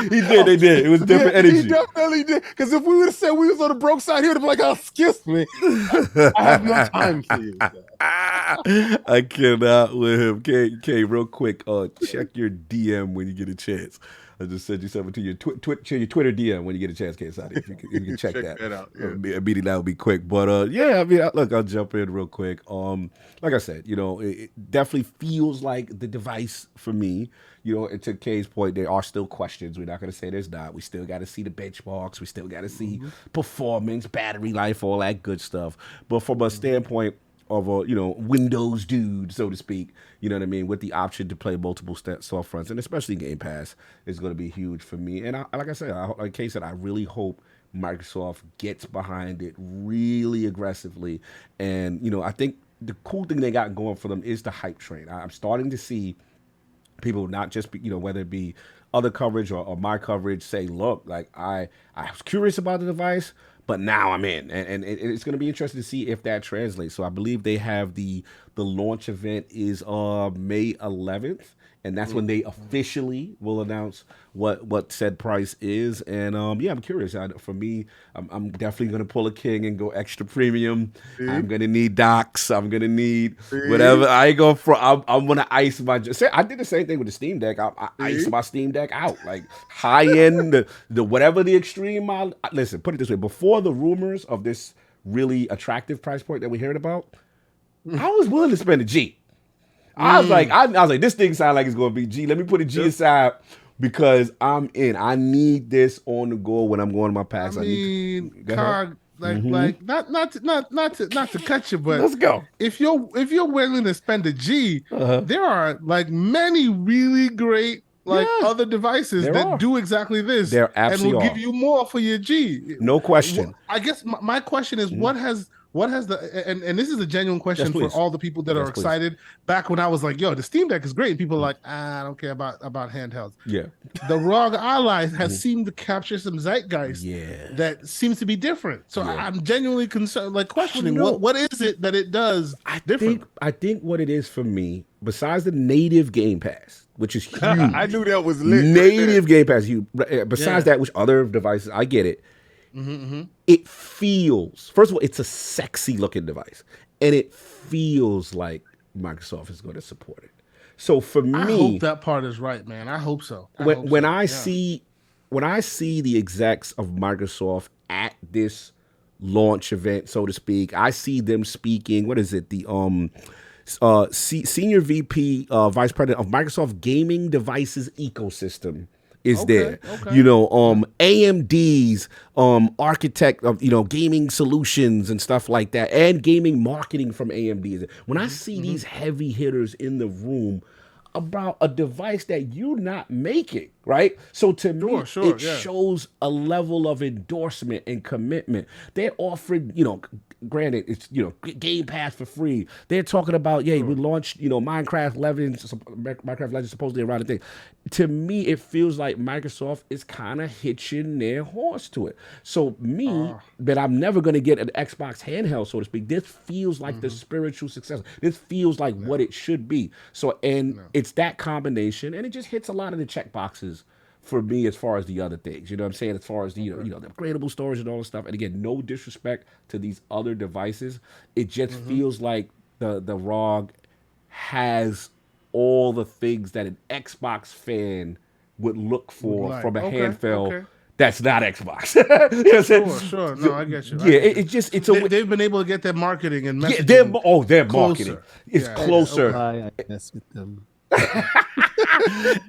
He did, they did. It was different energy. He definitely did. Because if we would have said we was on the broke side, he would have been like, oh, excuse me. I have no time for you. I cannot with him. Okay, real quick, check your DM when you get a chance. I just sent you something to your Twitter DM when you get a chance, KSI. If you can check that out. Yeah. Immediately, that would be quick. But yeah, I mean, look, I'll jump in real quick. Like I said, it definitely feels like the device for me. And to Kay's point, there are still questions. We're not going to say there's not. We still got to see the benchmarks. We still got to see performance, battery life, all that good stuff. But from a standpoint of a Windows dude, so to speak, you know what I mean, with the option to play multiple storefronts, and especially Game Pass is going to be huge for me. And like I said, like Kay said, I really hope Microsoft gets behind it really aggressively. And I think the cool thing they got going for them is the hype train. I'm starting to see people not just whether it be other coverage or my coverage say, look, like I was curious about the device, but now I'm in, and it's going to be interesting to see if that translates. So I believe they have the launch event is May 11th, and that's when they officially will announce what said price is. And yeah, I'm curious. For me, I'm definitely going to pull a king and go extra premium. I'm going to need docks. I'm going to need whatever. I ain't going for. I'm going to ice my. I did the same thing with the Steam Deck. I iced my Steam Deck out, like high end, the whatever the extreme model. Listen, put it this way: before the rumors of this really attractive price point that we heard about, I was willing to spend a G. I was like, this thing sounds like it's going to be G. Let me put a G aside because I'm in. I need this on the go when I'm going to my packs. Not to cut you, but let's go. If you're willing to spend a G, there are like many really great other devices that do exactly this. There absolutely and will give you more for your G. No question. I guess my question is what has the and this is a genuine question for all the people that are excited. Back when I was like, yo, the Steam Deck is great, and people are like, I don't care about handhelds. Yeah. The ROGAlly has seemed to capture some zeitgeist that seems to be different. So I'm genuinely concerned, like questioning what is it that it does different? I think what it is for me, besides the native Game Pass, which is huge. I knew that was lit. Native Game Pass, huge. Besides that, which other devices, I get it. It feels, first of all, it's a sexy looking device, and it feels like Microsoft is going to support it. So for me, I hope that part is right, man. I hope so. When I see the execs of Microsoft at this launch event, so to speak, I see them speaking. What is it? The senior VP, vice president of Microsoft Gaming Devices Ecosystem is there. AMD's architect of gaming solutions and stuff like that, and gaming marketing from AMD. When I see these heavy hitters in the room about a device that you're not making, right? So to me, it shows a level of endorsement and commitment. They're offering, granted, it's Game Pass for free. They're talking about, we launched, Minecraft Legends supposedly around the thing. To me, it feels like Microsoft is kind of hitching their horse to it. So that I'm never going to get an Xbox handheld, so to speak. This feels like the spiritual successor. This feels like what it should be. So, it's that combination, and it just hits a lot of the check boxes for me as far as the other things. You know what I'm saying? As far as the the upgradable storage and all this stuff. And again, no disrespect to these other devices. It just feels like the ROG has all the things that an Xbox fan would look for from a handheld that's not Xbox. Sure. No, I get you. They've been able to get their marketing and messaging. Their marketing is closer. I mess with them.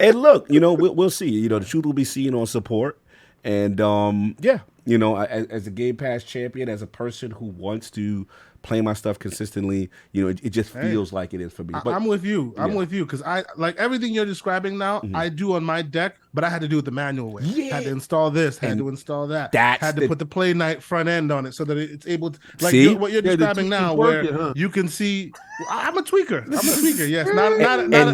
And look, we'll see. The truth will be seen on support. And as a Game Pass champion, as a person who wants to play my stuff consistently, it just feels like it is for me. But I'm with you. I'm with you because I like everything you're describing now. I do on my deck, but I had to do it the manual way. Had to install this, had to install that. Had to put the Play Night front end on it so that it's able to what you're describing now, where you can see. I'm a tweaker. Yes, not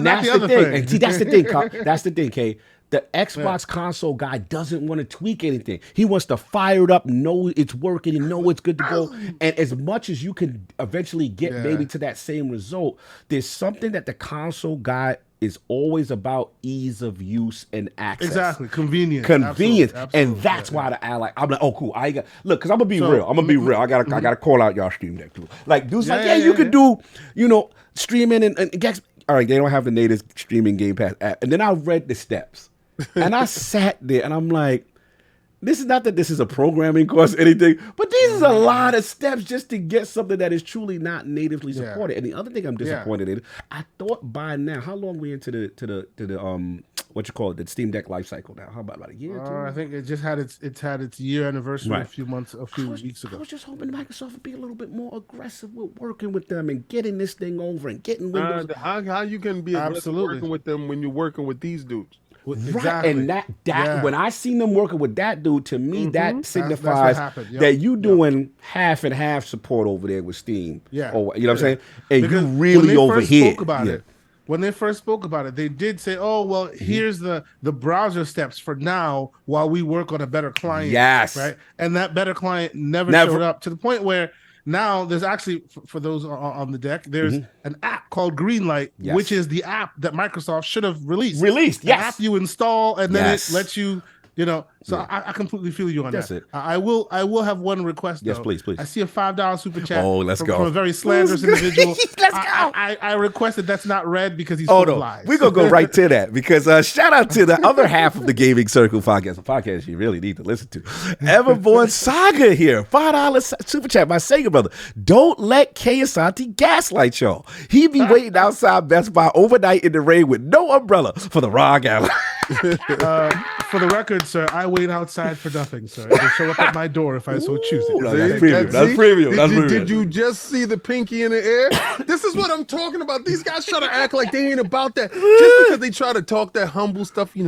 that's the other thing. thing. And see, that's the thing. That's the thing, Kay. The Xbox console guy doesn't want to tweak anything. He wants to fire it up, know it's working, and know it's good to go. And as much as you can eventually get maybe to that same result, there's something that the console guy is always about: ease of use and access. Exactly, convenience. Absolutely. And that's why I'm like, oh cool. Because I'm gonna be real. I gotta call out y'all Stream Deck too. Like dudes you could do, streaming and all right, they don't have the native streaming Game Pass app. And then I read the steps. And I sat there and I'm like, this is not that this is a programming course or anything, but these is a lot of steps just to get something that is truly not natively supported. And the other thing I'm disappointed in, I thought by now, how long we into the what you call it, the Steam Deck life cycle now? How about a year or two? I think it just had its year anniversary a few weeks ago. I was just hoping Microsoft would be a little bit more aggressive with working with them and getting this thing over and getting Windows. How you can be aggressive working with them when you're working with these dudes? Right, and that when I seen them working with that dude, to me that signifies that you doing half and half support over there with Steam. Yeah, or, you know what I'm saying? And because you really over here. When they first spoke about it, they did say, "Oh, well, here's the browser steps for now while we work on a better client." Yes, right. And that better client never showed up, to the point where now there's actually, for those on the deck, there's an app called Greenlight, which is the app that Microsoft should have released. The app you install, and then it lets you, So I completely feel you on that. I will have one request, though. Yes, please. I see a $5 super chat. Oh, let's go. From a very slanderous individual. Let's go. I request that's not read because he's full of lies. We're going to go right to that, because shout out to the other half of the Gaming Circle podcast, a podcast you really need to listen to. Everborn Saga here. $5 super chat, my Sega brother. Don't let Kiyosaki gaslight y'all. He be waiting outside Best Buy overnight in the rain with no umbrella for the ROGAlly. For the record, sir, I wait outside for nothing, sir. It'll show up at my door if I so choose it. That's premium. Did you just see the pinky in the air? This is what I'm talking about. These guys try to act like they ain't about that. Just because they try to talk that humble stuff, hey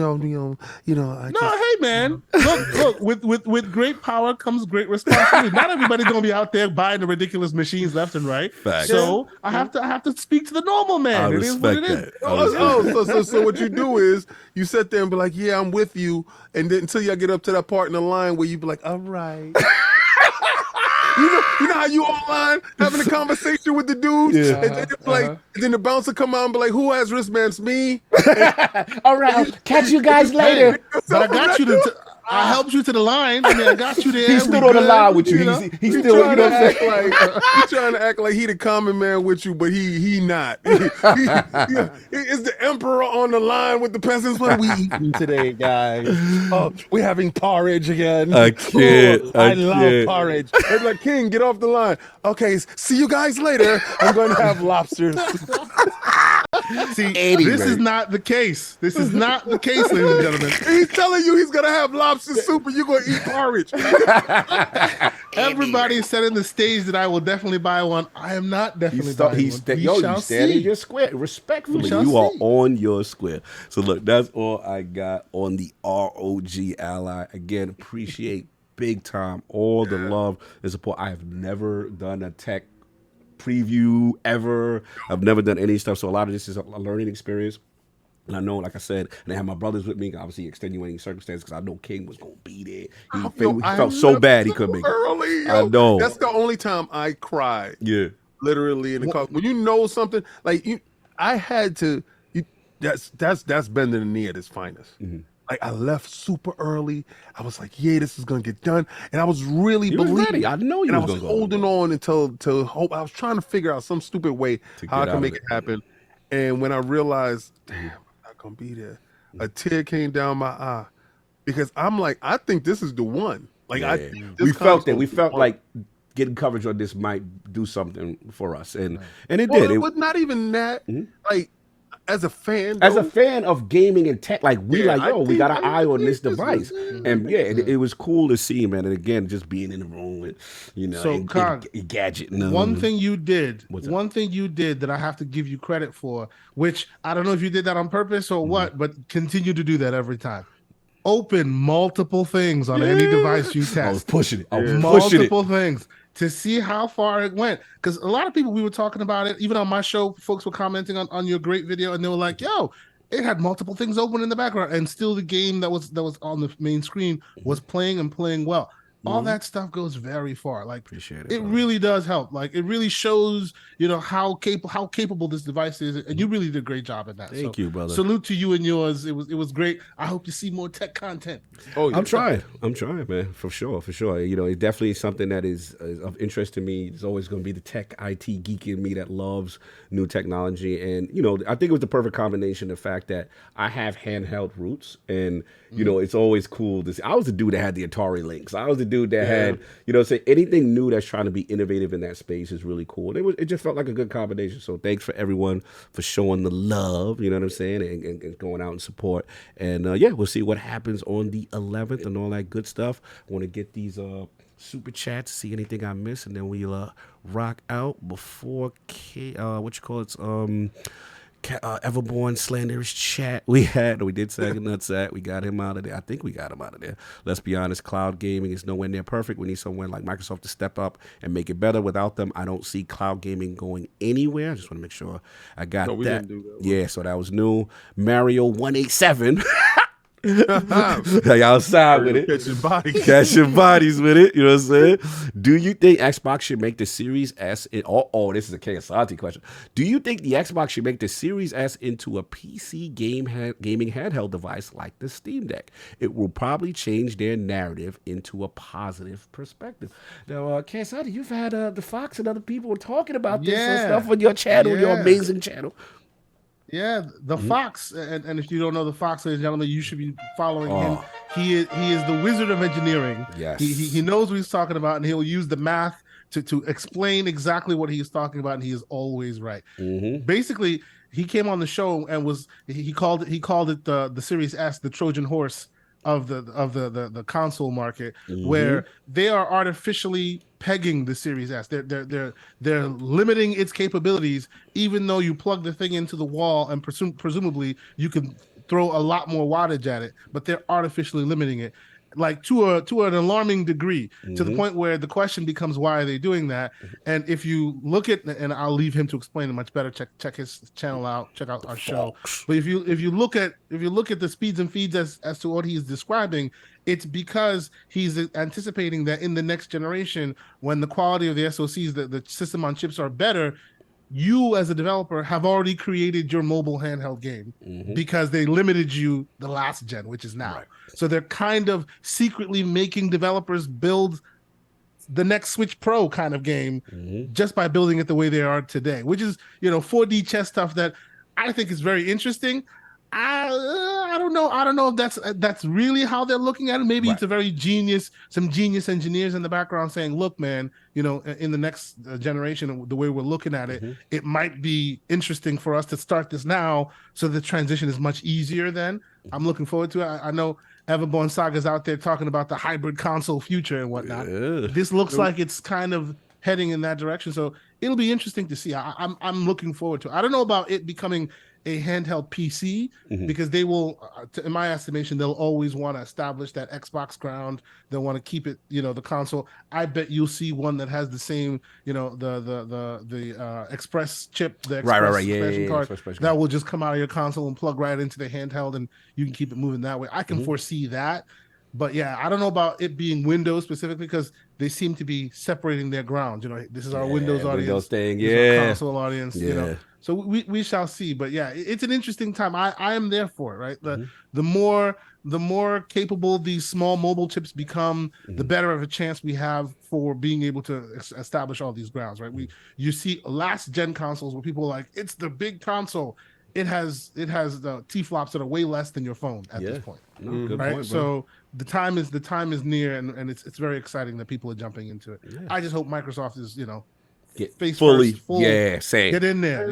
man, look. With great power comes great responsibility. Not everybody's gonna be out there buying the ridiculous machines left and right. Facts. So I have to speak to the normal man. It is what it is. So what you do is you sit there and be like, yeah, I'm with you, and then until y'all get up to that part in the line where you be like, all right. You know how you online having a conversation with the dudes, and then and then the bouncer come out and be like, "Who has wristbands? Me." All right, catch you guys later. But I got you I helped you to the line. I got you there. He stood on the line with you. He's still, trying to act like he's trying to act like he the common man with you, but he not. He is the emperor on the line with the peasants. What are we eating today, guys? Oh, we're having porridge again. I love porridge. They're like, King, get off the line. Okay, see you guys later. I'm going to have lobsters. See, this is not the case. This is not the case, ladies and gentlemen. He's telling you he's going to have lobster soup and you're going to eat porridge. Everybody said in the stage that I will definitely buy one. I am not definitely buying one. You stand in your square. Respectfully, you are on your square. So look, that's all I got on the ROGAlly. Again, appreciate big time all the love and support. I have never done a tech preview ever. I've never done any stuff, so a lot of this is a learning experience. And I know, like I said, and I have my brothers with me, obviously extenuating circumstances, because I know King was going to be there. He felt so bad he couldn't make it. I know. That's the only time I cried. Yeah. Literally in the car. When you know something, like I had to, that's bending the knee at its finest. Mm-hmm. Like I left super early. I was like, yeah, this is gonna get done. And I was really believing. I know you was gonna holding on until hope. I was trying to figure out some stupid way how I can make it happen. And when I realized, damn, I'm not gonna be there, a tear came down my eye. Because I'm like, I think this is the one. Like we felt that. We felt like getting coverage on this might do something for us. And it did. It was not even that. Like as a fan of gaming and tech, like we we got an eye on this device, and it was cool to see, man. And again, just being in the room with, a gadget. One thing you did that I have to give you credit for, which I don't know if you did that on purpose or what, but continue to do that every time. Open multiple things on any device you test. I was pushing it. Multiple things to see how far it went. Because a lot of people, we were talking about it, even on my show, folks were commenting on your great video, and they were like, yo, it had multiple things open in the background, and still the game that was on the main screen was playing and playing well. all that stuff goes very far. Like, appreciate it. It really does help. Like, it really shows, how capable this device is, and you really did a great job at that. Thank you, brother. Salute to you and yours. It was great. I hope to see more tech content. Oh, yeah. I'm trying, man, for sure. It's definitely something that is of interest to me. It's always going to be the tech IT geek in me that loves new technology, and I think it was the perfect combination. The fact that I have handheld roots, and it's always cool to see. I was the dude that had the Atari Lynx. I was the dude that had, say anything new that's trying to be innovative in that space is really cool. It just felt like a good combination. So thanks for everyone for showing the love, you know what I'm saying, and going out and support. And we'll see what happens on the 11th and all that good stuff. I want to get these super chats, see anything I missed, and then we'll rock out before Everborn Slanderous chat we did Sag and Nutsack. We got him out of there. I think we got him out of there. Let's be honest, cloud gaming is nowhere near perfect. We need someone like Microsoft to step up and make it better. Without them, I don't see cloud gaming going anywhere. I just want to make sure I got that. Didn't do that. Yeah, so that was new. Mario 187. Outside with it. Catching bodies with it. You know what I'm saying? Do you think Xbox should make the Series S? This is a KSRT question. Do you think the Xbox should make the Series S into a PC gaming handheld device like the Steam Deck? It will probably change their narrative into a positive perspective. Now, KSRT, you've had the Fox and other people talking about this and stuff on your channel, your amazing channel. Yeah, the Fox, and if you don't know the Fox, ladies and gentlemen, you should be following him. He is the wizard of engineering. Yes, he knows what he's talking about, and he'll use the math to explain exactly what he's talking about, and he is always right. Basically, he came on the show and he called it the Series S, the Trojan horse of the console market, where they are artificially pegging the Series S. They're limiting its capabilities, even though you plug the thing into the wall and presumably you can throw a lot more wattage at it, but they're artificially limiting it, like to an alarming degree, to the point where the question becomes, why are they doing that? And if you look at, and I'll leave him to explain it much better, check his channel out, check out our show. But if you look at the speeds and feeds as to what he's describing, it's because he's anticipating that in the next generation, when the quality of the SoCs, the system on chips are better, you as a developer have already created your mobile handheld game because they limited you the last gen, which is now. Right. So they're kind of secretly making developers build the next Switch Pro kind of game just by building it the way they are today, which is, 4D chess stuff that I think is very interesting. I don't know if that's really how they're looking at it. Maybe it's a very some genius engineers in the background saying, look, man, in the next generation, the way we're looking at it, it might be interesting for us to start this now so the transition is much easier then. I'm looking forward to it. I know Everborn Saga's out there talking about the hybrid console future and whatnot. This looks like it's kind of heading in that direction. So it'll be interesting to see. I'm looking forward to it. I don't know about it becoming a handheld PC because they will, in my estimation, they'll always want to establish that Xbox ground. They'll want to keep it, the console. I bet you'll see one that has the same, the Express chip, the Express expansion card that will just come out of your console and plug right into the handheld, and you can keep it moving that way. I can foresee that. But yeah, I don't know about it being Windows specifically because they seem to be separating their ground. This is our Windows audience, Windows thing, our console audience. So we shall see. But yeah, it's an interesting time. I am there for it. Right, the more capable these small mobile chips become, the better of a chance we have for being able to establish all these grounds. Right, you see last gen consoles where people are like, it's the big console. It has the T-flops that are way less than your phone at this point. Good right? point, so the time is near, and it's very exciting that people are jumping into it. Yeah. I just hope Microsoft is get face fully first, full, say get in there.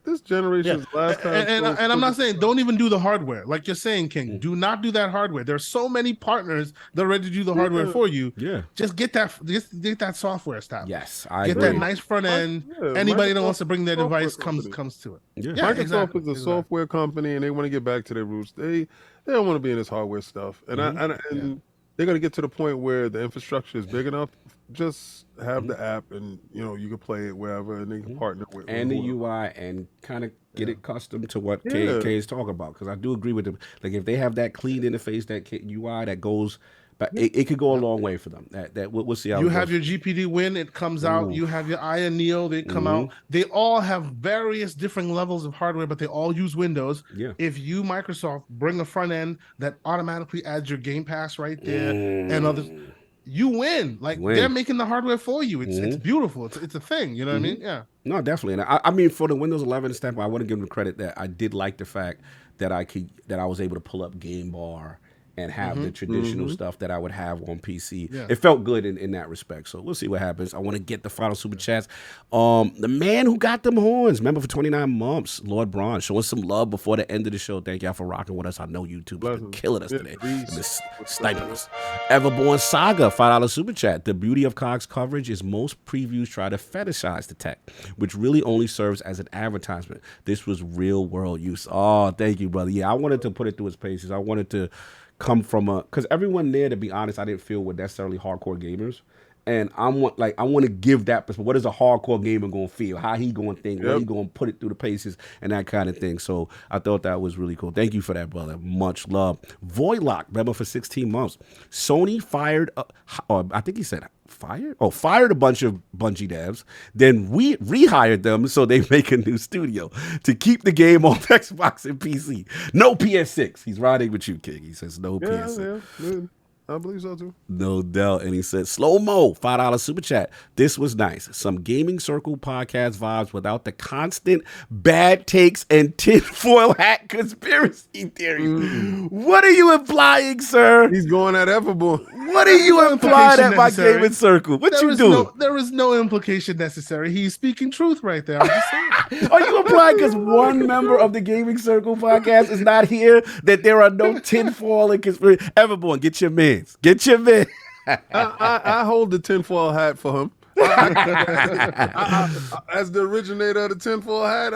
This generation's last time. And I'm not saying don't even do the hardware, like you're saying, King. Do not do that hardware. There's so many partners that are ready to do the hardware for you. Yeah, just get that software established. Yes, I get agree. that nice front end. Anybody that wants to bring their device comes to it. Yeah, Microsoft is a software company, and they want to get back to their roots. They don't want to be in this hardware stuff, and they're going to get to the point where the infrastructure is big enough. Just have the app, and you can play it wherever, and they can partner with and the UI, and kind of get it custom to what K is talking about. Because I do agree with them. Like if they have that clean interface, that UI that goes But it could go a long way for them. That we'll see how you it have goes. your GPD Win, it comes out. You have your Aya Neo, they come out. They all have various different levels of hardware, but they all use Windows. Yeah. If you, Microsoft, bring a front end that automatically adds your Game Pass right there and others, you win. Like they're making the hardware for you. It's beautiful. It's a thing. You know what I mean? Yeah. No, definitely. And I mean, for the Windows 11 standpoint, I want to give them credit that I did like the fact that I was able to pull up Game Bar and have the traditional stuff that I would have on PC. Yeah. It felt good in that respect. So we'll see what happens. I want to get the final super chats. The man who got them horns, member for 29 months, Lord Braun, showing some love before the end of the show. Thank y'all for rocking with us. I know YouTube has been killing us today. Sniping us. Everborn Saga, $5 super chat. The beauty of COG's coverage is most previews try to fetishize the tech, which really only serves as an advertisement. This was real world use. Oh, thank you, brother. Yeah, I wanted to put it through its paces. I wanted to come from because everyone there, to be honest, I didn't feel were necessarily hardcore gamers, and I want to give that perspective. What is a hardcore gamer going to feel? How he going to think? Where he going to put it through the paces and that kind of thing. So I thought that was really cool. Thank you for that, brother. Much love. Voidlock, member for 16 months. Sony fired, I think he said fired a bunch of Bungie devs, then we rehired them so they make a new studio to keep the game on Xbox and PC. No PS6. He's riding with you, King. He says no PS6. Yeah. I believe so too. No doubt. And he said, Slow Mo, $5 super chat. This was nice. Some gaming circle podcast vibes without the constant bad takes and tinfoil hat conspiracy theories. What are you implying, sir? He's going at Everborn. What are you implying at my gaming circle? What you do? There is no implication necessary. He's speaking truth right there. I'm just saying. Are you implying because one member of the gaming circle podcast is not here that there are no tinfoil and conspiracy? Everborn, get your man. Get your man. I hold the tinfoil hat for him. As the originator of the tinfoil hat,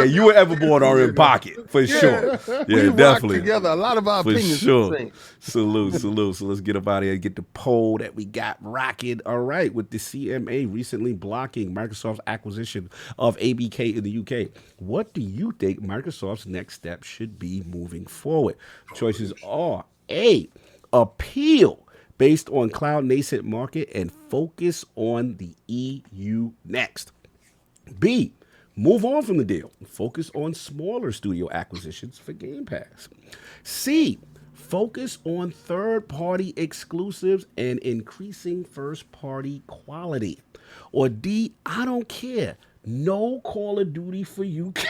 you and Everborn are in pocket for sure. Yeah, we definitely. Rock together. A lot of our for opinions. Sure. Salute. So let's get up out of here and get the poll that we got rocking. All right, with the CMA recently blocking Microsoft's acquisition of ABK in the UK. What do you think Microsoft's next step should be moving forward? Choices are A, appeal based on cloud nascent market and focus on the EU next. B, move on from the deal, focus on smaller studio acquisitions for Game Pass. C, focus on third-party exclusives and increasing first-party quality. Or D, I don't care, no Call of Duty for UK.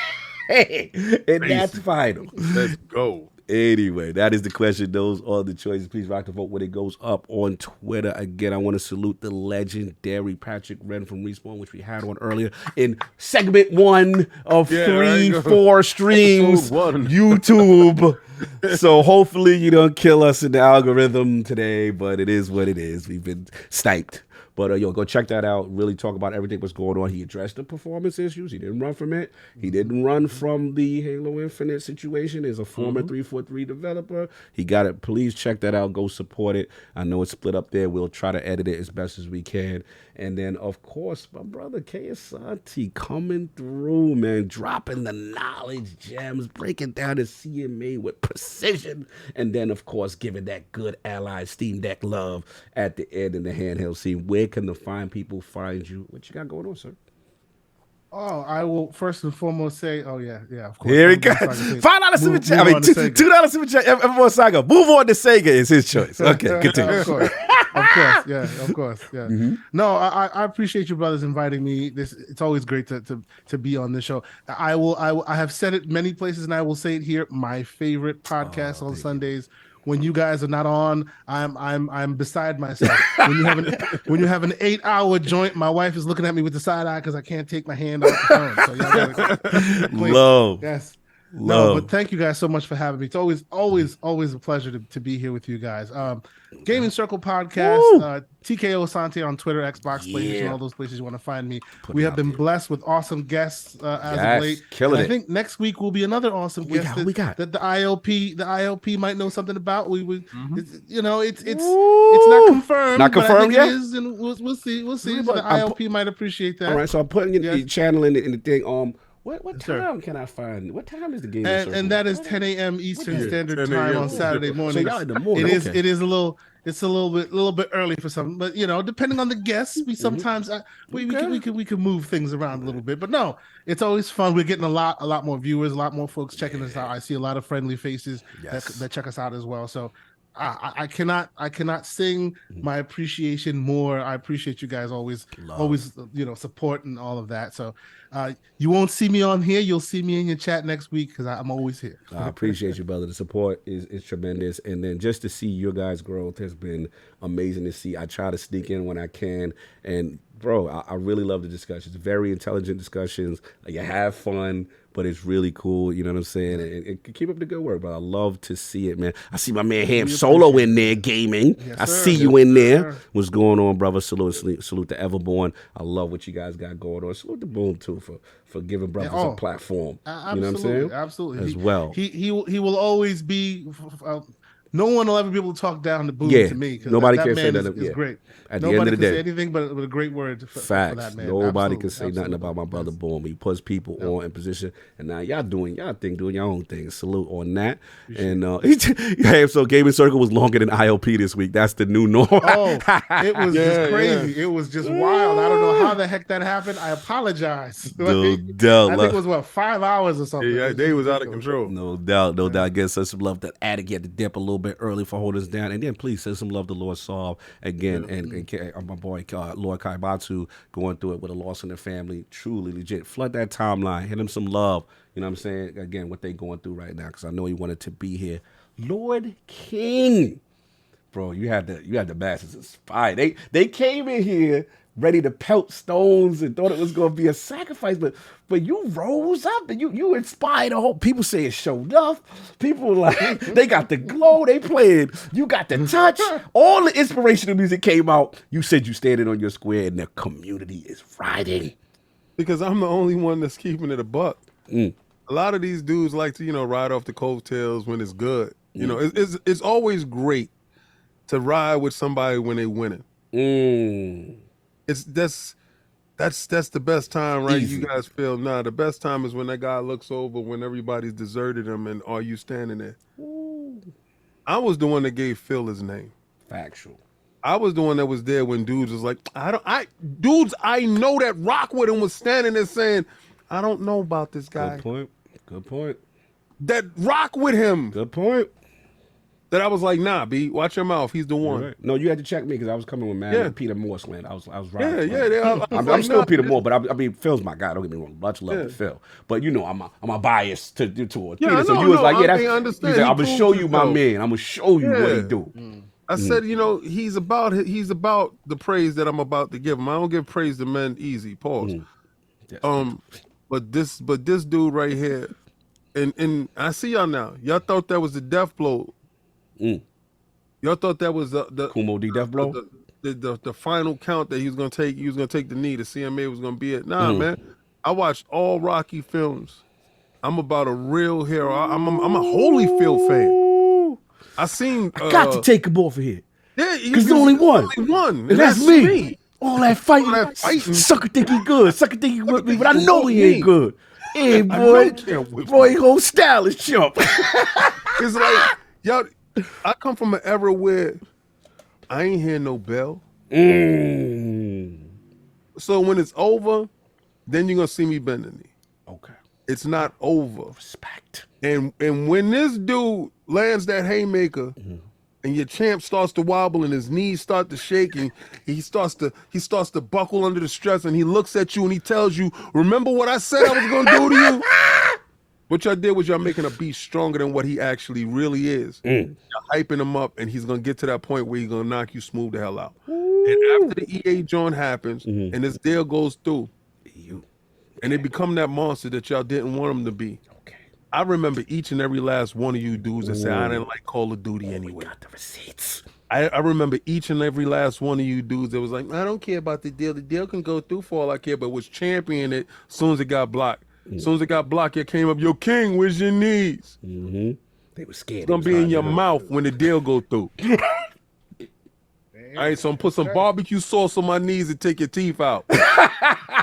And that's final. Let's go. Anyway, that is the question. Those are the choices. Please rock the vote when it goes up on Twitter. Again, I want to salute the legendary Patrick Wren from Respawn, which we had on earlier in segment 1 of 4 streams, YouTube. So hopefully you don't kill us in the algorithm today, but it is what it is. We've been sniped. But go check that out. Really talk about everything that's going on. He addressed the performance issues. He didn't run from it. He didn't run from the Halo Infinite situation. As a former 343 developer, he got it. Please check that out. Go support it. I know it's split up there. We'll try to edit it as best as we can. And then, of course, my brother KSanti coming through, man, dropping the knowledge gems, breaking down the CMA with precision, and then, of course, giving that good Allied Steam Deck love at the end in the handheld scene. Where can the fine people find you? What you got going on, sir? Oh, I will first and foremost say, of course. Here he goes. $5 super chat. I mean, $2 super chat. Everborn Saga. Move on to Sega is his choice. Okay, continue. Of course. No, I appreciate you brothers inviting me. It's always great to be on this show. I have said it many places, and I will say it here. My favorite podcast on Sundays. When you guys are not on, I'm beside myself. When you have an 8-hour joint, my wife is looking at me with the side eye because I can't take my hand off the phone. So y'all gotta love. Yes. No, but thank you guys so much for having me. It's always a pleasure to be here with you guys. Gaming Circle Podcast, TKO Sante on Twitter, Xbox, PlayStation, all those places you want to find me. We have been blessed with awesome guests as of late. Killing it. I think next week will be another awesome guest that the ILP might know something about. It's not confirmed. Not confirmed yet. It is, and we'll see. So the ILP might appreciate that. All right, so I'm putting your channel in the thing. What time can I find? What time is the game? And that is 10 a.m. Eastern Standard Time on Saturday morning. So y'all in the morning. It is a little. it's a little bit early for some, but depending on the guests, we sometimes we can move things around a little bit. But no, it's always fun. We're getting a lot more viewers, a lot more folks checking us out. I see a lot of friendly faces that check us out as well. So I cannot sing my appreciation more. I appreciate you guys always support and all of that. So you won't see me on here. You'll see me in your chat next week because I'm always here. I appreciate you, brother. The support is tremendous. And then just to see your guys' growth has been amazing to see. I try to sneak in when I can. And, bro, I really love the discussions. Very intelligent discussions. You have fun, but it's really cool. You know what I'm saying? And keep up the good work, bro. I love to see it, man. I see my man Ham Solo in there gaming. Yes, I see you in there. Sir. What's going on, brother? Salute to Everborn. I love what you guys got going on. Salute to Boom, too, for giving brothers a platform. Absolutely, you know what I'm saying? Absolutely. As well. He will always be... no one will ever be able to talk down the Boom to me. Nobody that can man say that. is great. At the end of the day, say anything but a great word for that man. Nobody can say nothing about my brother Boom. He puts people on in position, and now y'all doing your own thing. Salute on that. And so Gaming Circle was longer than IOP this week. That's the new norm. It was just crazy. Yeah. It was just wild. I don't know how the heck that happened. I apologize. I think it was 5 hours or something. Yeah, they was out of control. No doubt. Again, send some love to Attic. Had to dip a little bit early for holding us down, and then please send some love to Lord Saul again, and my boy Lord Kaibatu going through it with a loss in their family. Truly legit. Flood that timeline. Hit him some love. You know what I'm saying? Again, what they going through right now, because I know he wanted to be here. Lord King, bro, you had the masses inspired. They came in here ready to pelt stones and thought it was going to be a sacrifice, but you rose up and you inspired a whole. People say it showed up. People like they got the glow. They played. You got the touch. All the inspirational music came out. You said you standing on your square and the community is riding. Because I'm the only one that's keeping it a buck. A lot of these dudes like to ride off the coattails when it's good. It's always great to ride with somebody when they winning. That's the best time, right? Easy. You guys feel the best time is when that guy looks over when everybody's deserted him and are you standing there? Ooh. I was the one that gave Phil his name. Factual. I was the one that was there when dudes was like, dudes I know that rock with him was standing there saying, I don't know about this guy. Good point. That rock with him. Good point. That I was like, nah, B, watch your mouth. He's the one. Right. No, you had to check me because I was coming with Peter Morse land. I was right. I'm still Peter Moore, but I mean, Phil's my guy. Don't get me wrong. Much love to Phil, but I'm a bias to Peter. So you was like, that's. I'm gonna show you my man. I'm gonna show you what he do. I said, he's about the praise that I'm about to give him. I don't give praise to men easy. Pause. But this dude right here, and I see y'all now. Y'all thought that was the death blow. Y'all thought that was the Kumo D death blow, the final count that he was gonna take. He was gonna take the knee. The CMA was gonna be it. Nah, man. I watched all Rocky films. I'm about a real hero. I'm a Holyfield fan. I seen. I got to take him off of here. Yeah, because the only one. And that's me. All that fighting. Sucker think he good. Sucker think he with me, but I know he ain't good. Hey, boy, he gon' style his chump. It's like, y'all. I come from an era where I ain't hear no bell. So when it's over, then you're gonna see me bend the knee. Okay. It's not over. Respect. And when this dude lands that haymaker and your champ starts to wobble and his knees start to shake and he starts to buckle under the stress and he looks at you and he tells you, remember what I said I was gonna do to you? What y'all did was y'all making a beast stronger than what he actually really is. Y'all hyping him up, and he's going to get to that point where he's going to knock you smooth the hell out. And after the EA joint happens, and this deal goes through, and they become that monster that y'all didn't want him to be. Okay. I remember each and every last one of you dudes that said, I didn't like Call of Duty anyway. We got the receipts. I remember each and every last one of you dudes that was like, I don't care about the deal. The deal can go through for all I care, but was championing it as soon as it got blocked. As soon as it got blocked, it came up, yo, King, where's your knees? They were scared. It's going to be in your mouth when the deal go through. All right, so I'm put some barbecue sauce on my knees and take your teeth out.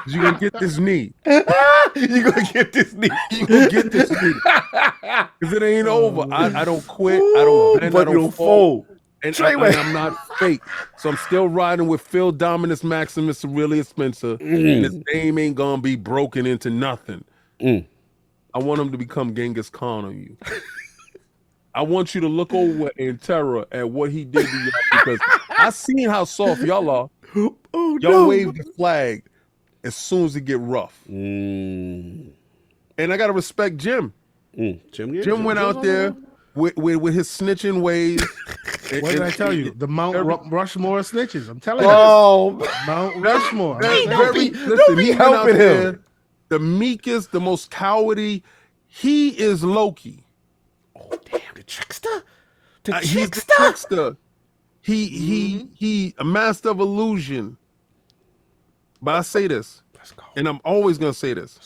You're going to get this knee. You're going to get this knee. You're going to get this knee. Because it ain't over. I don't quit. I don't bend. I don't fold. And I'm not fake. So I'm still riding with Phil Dominus Maximus Aurelius Spencer. And his name ain't gonna be broken into nothing. I want him to become Genghis Khan on you. I want you to look over in terror at what he did to y'all, because I seen how soft y'all are. Y'all wave the flag as soon as it get rough. And I gotta respect Jim. Jim went out there with his snitching ways. What did I tell you? The Mount Rushmore snitches. I'm telling you. Mount Rushmore. Don't be helping him. The meekest, the most cowardly. He is Loki. Oh damn, the trickster. He's the trickster. He a master of illusion. But I say this, and I'm always gonna say this.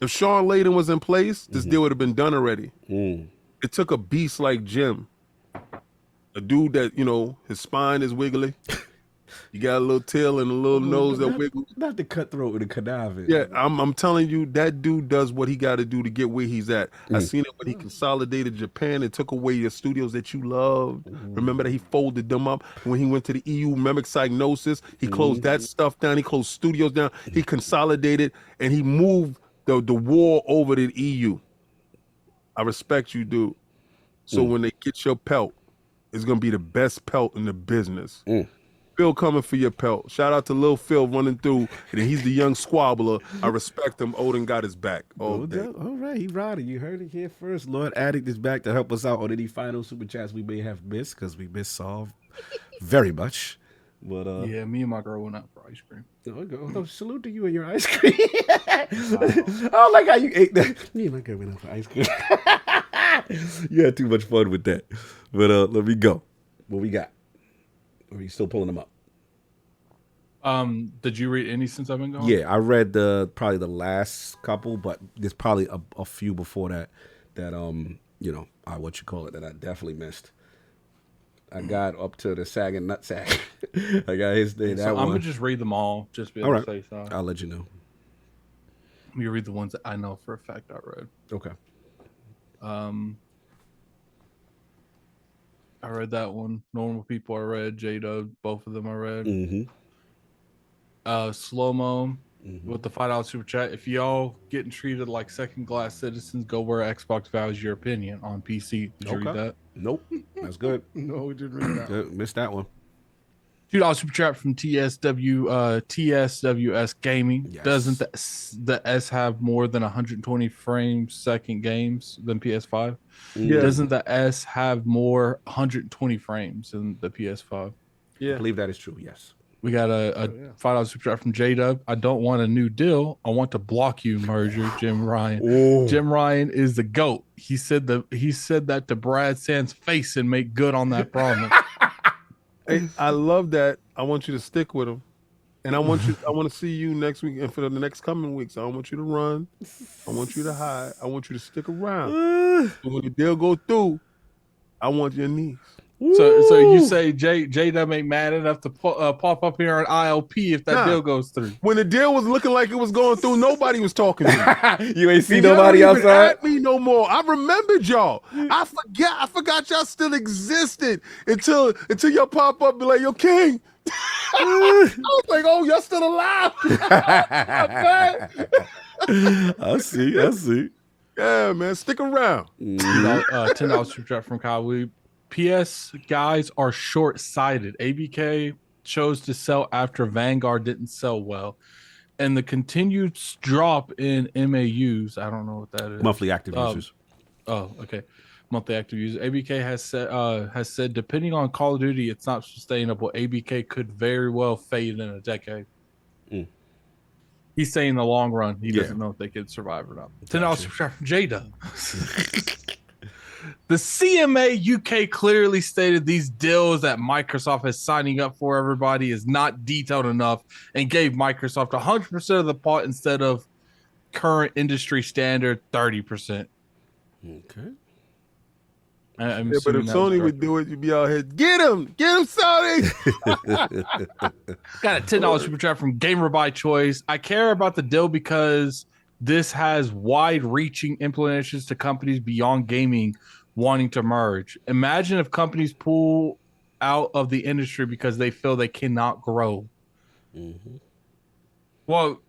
If Sean Layden was in place, this deal would have been done already. It took a beast like Jim, a dude that, you know, his spine is wiggly. You got a little tail and a little nose that wiggles. Not the cutthroat with the cadaver. Yeah, I'm telling you, that dude does what he got to do to get where he's at. I seen it when he consolidated Japan and took away your studios that you loved. Remember that he folded them up when he went to the EU mimic cyanosis. He closed that stuff down. He closed studios down. He consolidated and he moved the war over to the EU. I respect you, dude. So when they get your pelt, it's gonna be the best pelt in the business. Phil coming for your pelt. Shout out to Lil Phil running through, and he's the young squabbler. I respect him. Odin got his back all day. All right, he riding. You heard it here first. Lord Addict is back to help us out on any final super chats we may have missed, because we missed Solve very much. But yeah, me and my girl went out for ice cream. Oh, salute to you and your ice cream. I like how you ate that. Me and my girl went out for ice cream. You had too much fun with that. But let me go. What we got? Or are you still pulling them up? Did you read any since I've been gone? Yeah, I read probably the last couple, but there's probably a few before that you know, what you call it, that I definitely missed. I got up to the sagging nutsack. I got his day. So I'm gonna just read them all, just be able to say so. I'll let you know. Let me read the ones that I know for a fact I read. Okay. I read that one. Normal People I read. J-Dub, both of them I read. Slow-mo with the $5 super chat. If y'all getting treated like second-class citizens, go where Xbox values your opinion on PC. Did you read that? Nope. That's good. No, we didn't read that. Missed that one. $2 super chat from TSWS Gaming. Yes. Doesn't the S have more than 120 frames second games than PS5? Yeah. Doesn't the S have more 120 frames than the PS5? I believe that is true. Yes. We got a $5 super chat from J-Dub. I don't want a new deal. I want to block you, merger, Jim Ryan. Ooh. Jim Ryan is the GOAT. He said that to Brad Sand's face and make good on that promise. Hey, I love that. I want you to stick with him. And I want to see you next week and for the next coming weeks. I don't want you to run. I want you to hide. I want you to stick around. So when the deal go through, I want your knees. So you say J-Dub ain't mad enough to pop up here on ILP if that deal goes through? When the deal was looking like it was going through, nobody was talking to me. You ain't see nobody outside? At me no more. I remembered y'all. I forgot y'all still existed until y'all pop up and be like, yo, King. I was like, oh, y'all still alive. I see. Yeah, man, stick around. $10 super chat from Kyle. PS guys are short-sighted. ABK chose to sell after Vanguard didn't sell well. And the continued drop in MAUs, I don't know what that is. Monthly active users. Oh, okay. Monthly active users. ABK has said depending on Call of Duty, it's not sustainable. ABK could very well fade in a decade. He's saying in the long run, he doesn't know if they could survive or not. $10 from Jada. The CMA UK clearly stated these deals that Microsoft is signing up for everybody is not detailed enough and gave Microsoft 100% of the pot instead of current industry standard 30%. Okay. But if Sony would do it, you'd be out here, get him, Sony. Got a $10 super chat from Gamer by Choice. I care about the deal because this has wide-reaching implications to companies beyond gaming wanting to merge. Imagine if companies pull out of the industry because they feel they cannot grow. Mm-hmm. Well,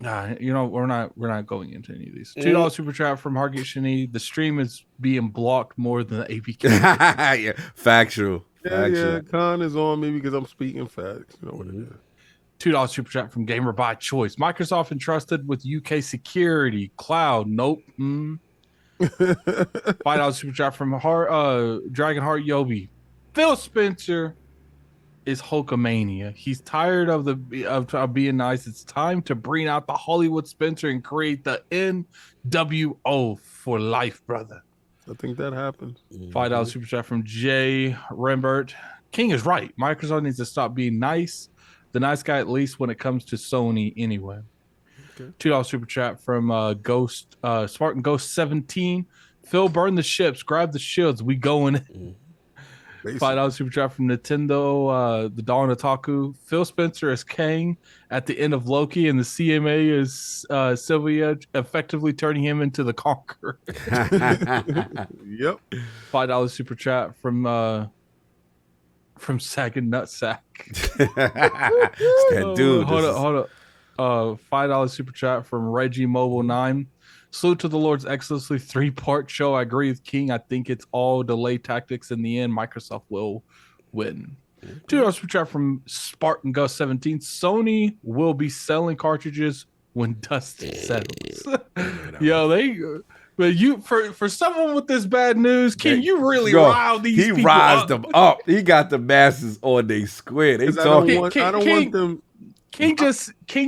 we're not going into any of these. $2 super chat from Hargit Shani. The stream is being blocked more than the ABK. Yeah, factual. Yeah, Khan is on me because I'm speaking facts. You know what it is. $2 super chat from Gamer by Choice. Microsoft entrusted with UK security. Cloud. Nope. $5 super chat from Dragonheart Yobi. Phil Spencer is Hulkamania. He's tired of being nice. It's time to bring out the Hollywood Spencer and create the NWO for life, brother. I think that happens. $5 super chat from Jay Rembert. King is right. Microsoft needs to stop being nice. The nice guy, at least when it comes to Sony, anyway. Okay. $2 super chat from Spartan Ghost 17. Phil, burn the ships, grab the shields. We going. $5 super chat from Nintendo, the Dawn Otaku. Phil Spencer is Kang at the end of Loki, and the CMA is Sylvia, effectively turning him into the Conqueror. Yep. $5 super chat from Sagging Nutsack. That dude. Hold up. $5 super chat from Reggie Mobile 9. Salute to the Lord's Excellency 3-part show. I agree with King. I think it's all delay tactics. In the end, Microsoft will win. $2 super chat from Spartan Ghost 17. Sony will be selling cartridges when dust settles. But for someone with this bad news, King, you really riled these people up. He rised them up. He got the masses on their square. They talking. I don't want them. King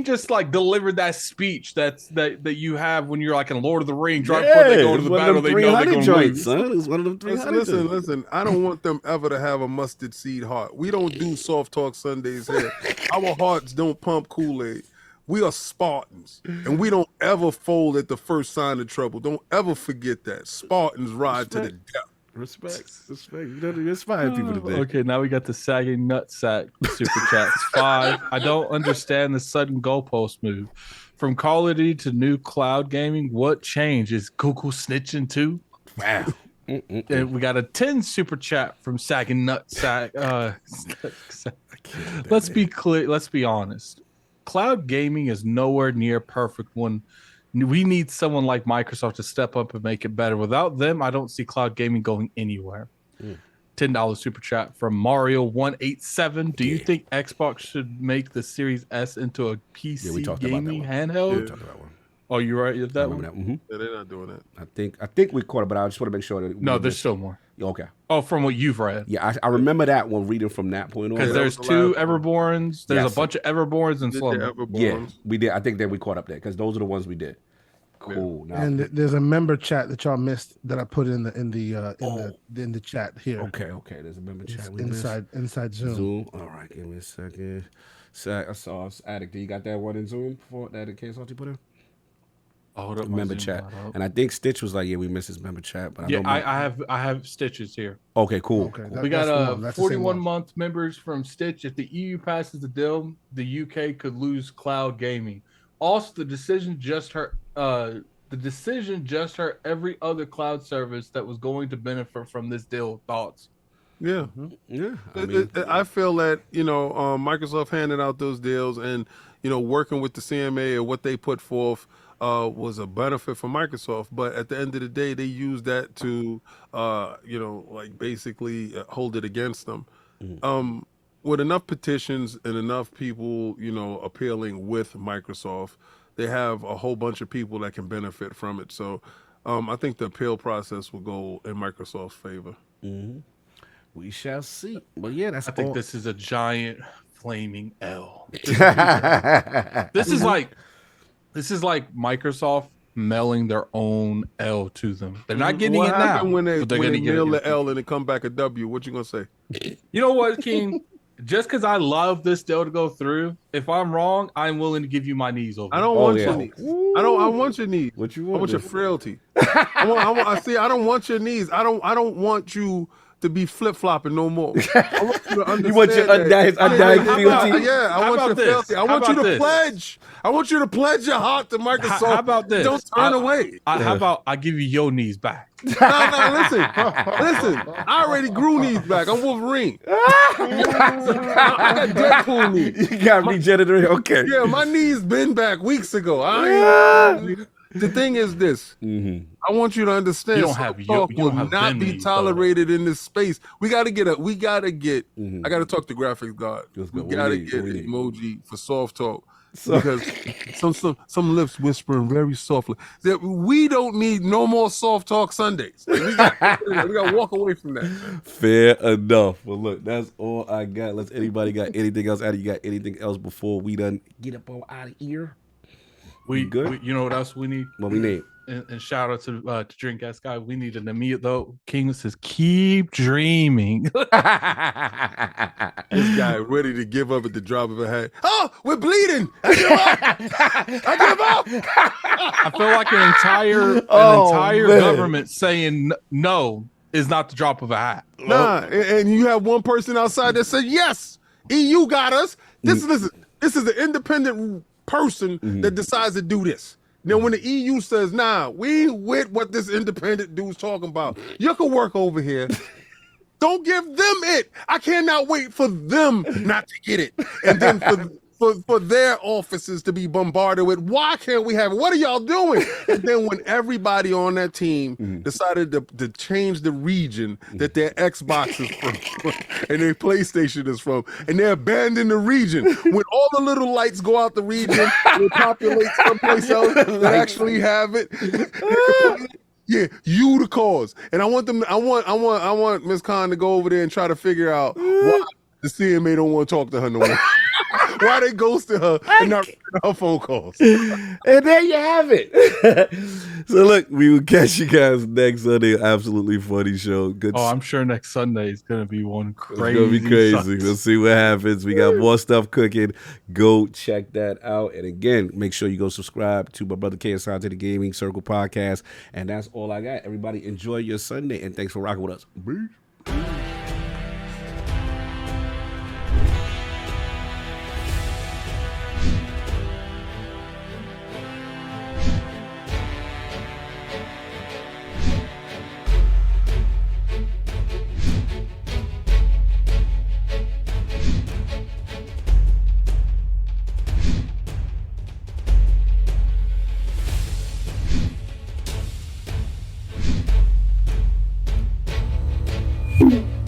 just like delivered that speech that you have when you're like in Lord of the Rings, right before they go to the battle. They know they're going to lose. Son. It's one of them 300. Listen. I don't want them ever to have a mustard seed heart. We don't do soft talk Sundays here. Our hearts don't pump Kool-Aid. We are Spartans, and we don't ever fold at the first sign of trouble. Don't ever forget that. Spartans ride to the death. Respect. You're inspiring people today. Okay, now we got the Sagging Nutsack super chats. 5. I don't understand the sudden goalpost move. From Call of Duty to new cloud gaming, what changed? Is Google snitching too? Wow. And we got a 10 super chat from Sagging Nutsack. Let's be clear. Let's be honest. Cloud gaming is nowhere near perfect when we need someone like Microsoft to step up and make it better. Without them, I don't see cloud gaming going anywhere. $10 super chat from Mario187. Do you think Xbox should make the Series S into a PC gaming handheld? Talked about one. Oh, you're right with that one? Yeah, they're not doing that. I think we caught it, but I just want to make sure that there's still more. Okay. Oh, from what you've read. Yeah, I remember that one reading from that point on. Because there's 2 Everborns. There's a bunch of Everborns and Slumber. Yeah, we did. I think that we caught up there because those are the ones we did. Cool. Now, and there's a member chat that y'all missed that I put in the chat here. Okay. There's a member chat inside Zoom. All right, give me a second. I saw Addict. Do you got that one in Zoom for that case you put in? Hold up, member chat, and I think Stitch was like, "Yeah, we missed his member chat." But I have Stitches here. Okay, cool. Okay, we got 41-month members from Stitch. If the EU passes the deal, the UK could lose cloud gaming. Also, the decision just hurt every other cloud service that was going to benefit from this deal. Thoughts? Yeah. Yeah. I feel that Microsoft handed out those deals, and working with the CMA or what they put forth. Was a benefit for Microsoft, but at the end of the day, they used that to, basically hold it against them. With enough petitions and enough people, appealing with Microsoft, they have a whole bunch of people that can benefit from it. So I think the appeal process will go in Microsoft's favor. We shall see. But yeah, I think this is a giant flaming L. This is like Microsoft mailing their own L to them. They're not getting it now. When they mail the L and it come back a W, what you gonna say? You know what, King? Just because I love this deal to go through, if I'm wrong, I'm willing to give you my knees over. I don't want your knees. I want your knees. What you want? I want your frailty. I don't want your knees. I don't want you to be flip flopping no more. I want you to understand. You want your undying fealty? Yeah, I want your fealty. I want you to pledge. I want you to pledge your heart to Microsoft. How about this? Don't turn away. How about I give you your knees back? No, listen. I already grew knees back. I'm Wolverine. I got Deadpool knees. You got regenerated. Okay. Yeah, my knees been back weeks ago. The thing is this. I want you to understand. Talk will not be tolerated in this space. We got to get. I got to talk to graphics god. We got to get an emoji for soft talk. Because some lips whispering very softly that we don't need no more soft talk Sundays. Like, we got to walk away from that. Fair enough. Well, look, that's all I got. Unless anybody got anything else out of you, got anything else before we done get up on out of here? We good. You know what else we need? What we need? And shout out to Drink Ass Guy. We need an immediate though. King says, "Keep dreaming." This guy ready to give up at the drop of a hat. Oh, we're bleeding. I give up. I feel like an entire government saying no is not the drop of a hat. Nah, and you have one person outside that said yes. EU got us. This is an independent person that decides to do this. Now, when the EU says, nah, we ain't with what this independent dude's talking about. You can work over here. Don't give them it. I cannot wait for them not to get it. And then for their offices to be bombarded with, why can't we have it? What are y'all doing? And then when everybody on that team decided to change the region that their Xbox is from and their PlayStation is from, and they abandon the region, when all the little lights go out the region, they populate someplace else that actually have it. Yeah, you the cause. And I want Ms. Khan to go over there and try to figure out why the CMA don't want to talk to her no more. Why they ghosted her and not her phone calls. And there you have it. So look, we will catch you guys next Sunday. Absolutely funny show. Good. Oh, I'm sure next Sunday is gonna be one crazy. It's gonna be crazy. We'll see what happens. We got more stuff cooking. Go check that out. And again, make sure you go subscribe to my brother KSI to the Gaming Circle podcast. And that's all I got. Everybody enjoy your Sunday and thanks for rocking with us. Peace. you